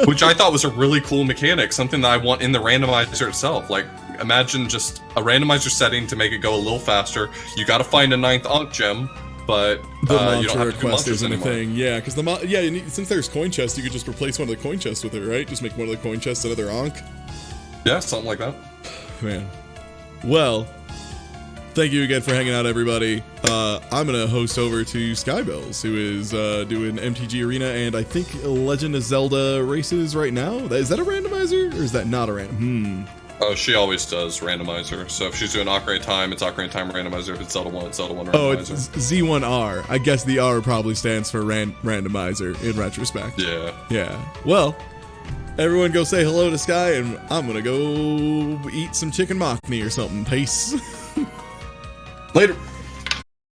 A: Which I thought was a really cool mechanic, something that I want in the randomizer itself. Like, imagine just a randomizer setting to make it go a little faster. You gotta find a 9th Ankh gem, but
B: the
A: you don't have to do
B: request
A: mantras
B: isn't a
A: anymore.
B: thing. Yeah, because since there's coin chests, you could just replace one of the coin chests with it, right? Just make one of the coin chests another Ankh.
A: Yeah, something like that.
B: Man. Well, thank you again for hanging out, everybody. I'm going to host over to Skybells, who is doing MTG Arena and I think Legend of Zelda races right now. Is that a randomizer, or is that not a random?
A: Oh, she always does randomizer. So if she's doing Ocarina of Time, it's Ocarina of Time randomizer. If it's Zelda 1, it's Zelda 1 randomizer.
B: Oh, it's Z1R. I guess the R probably stands for randomizer in retrospect.
A: Yeah.
B: Yeah. Well, everyone go say hello to Sky, and I'm going to go eat some chicken makhni or something. Peace.
A: Later.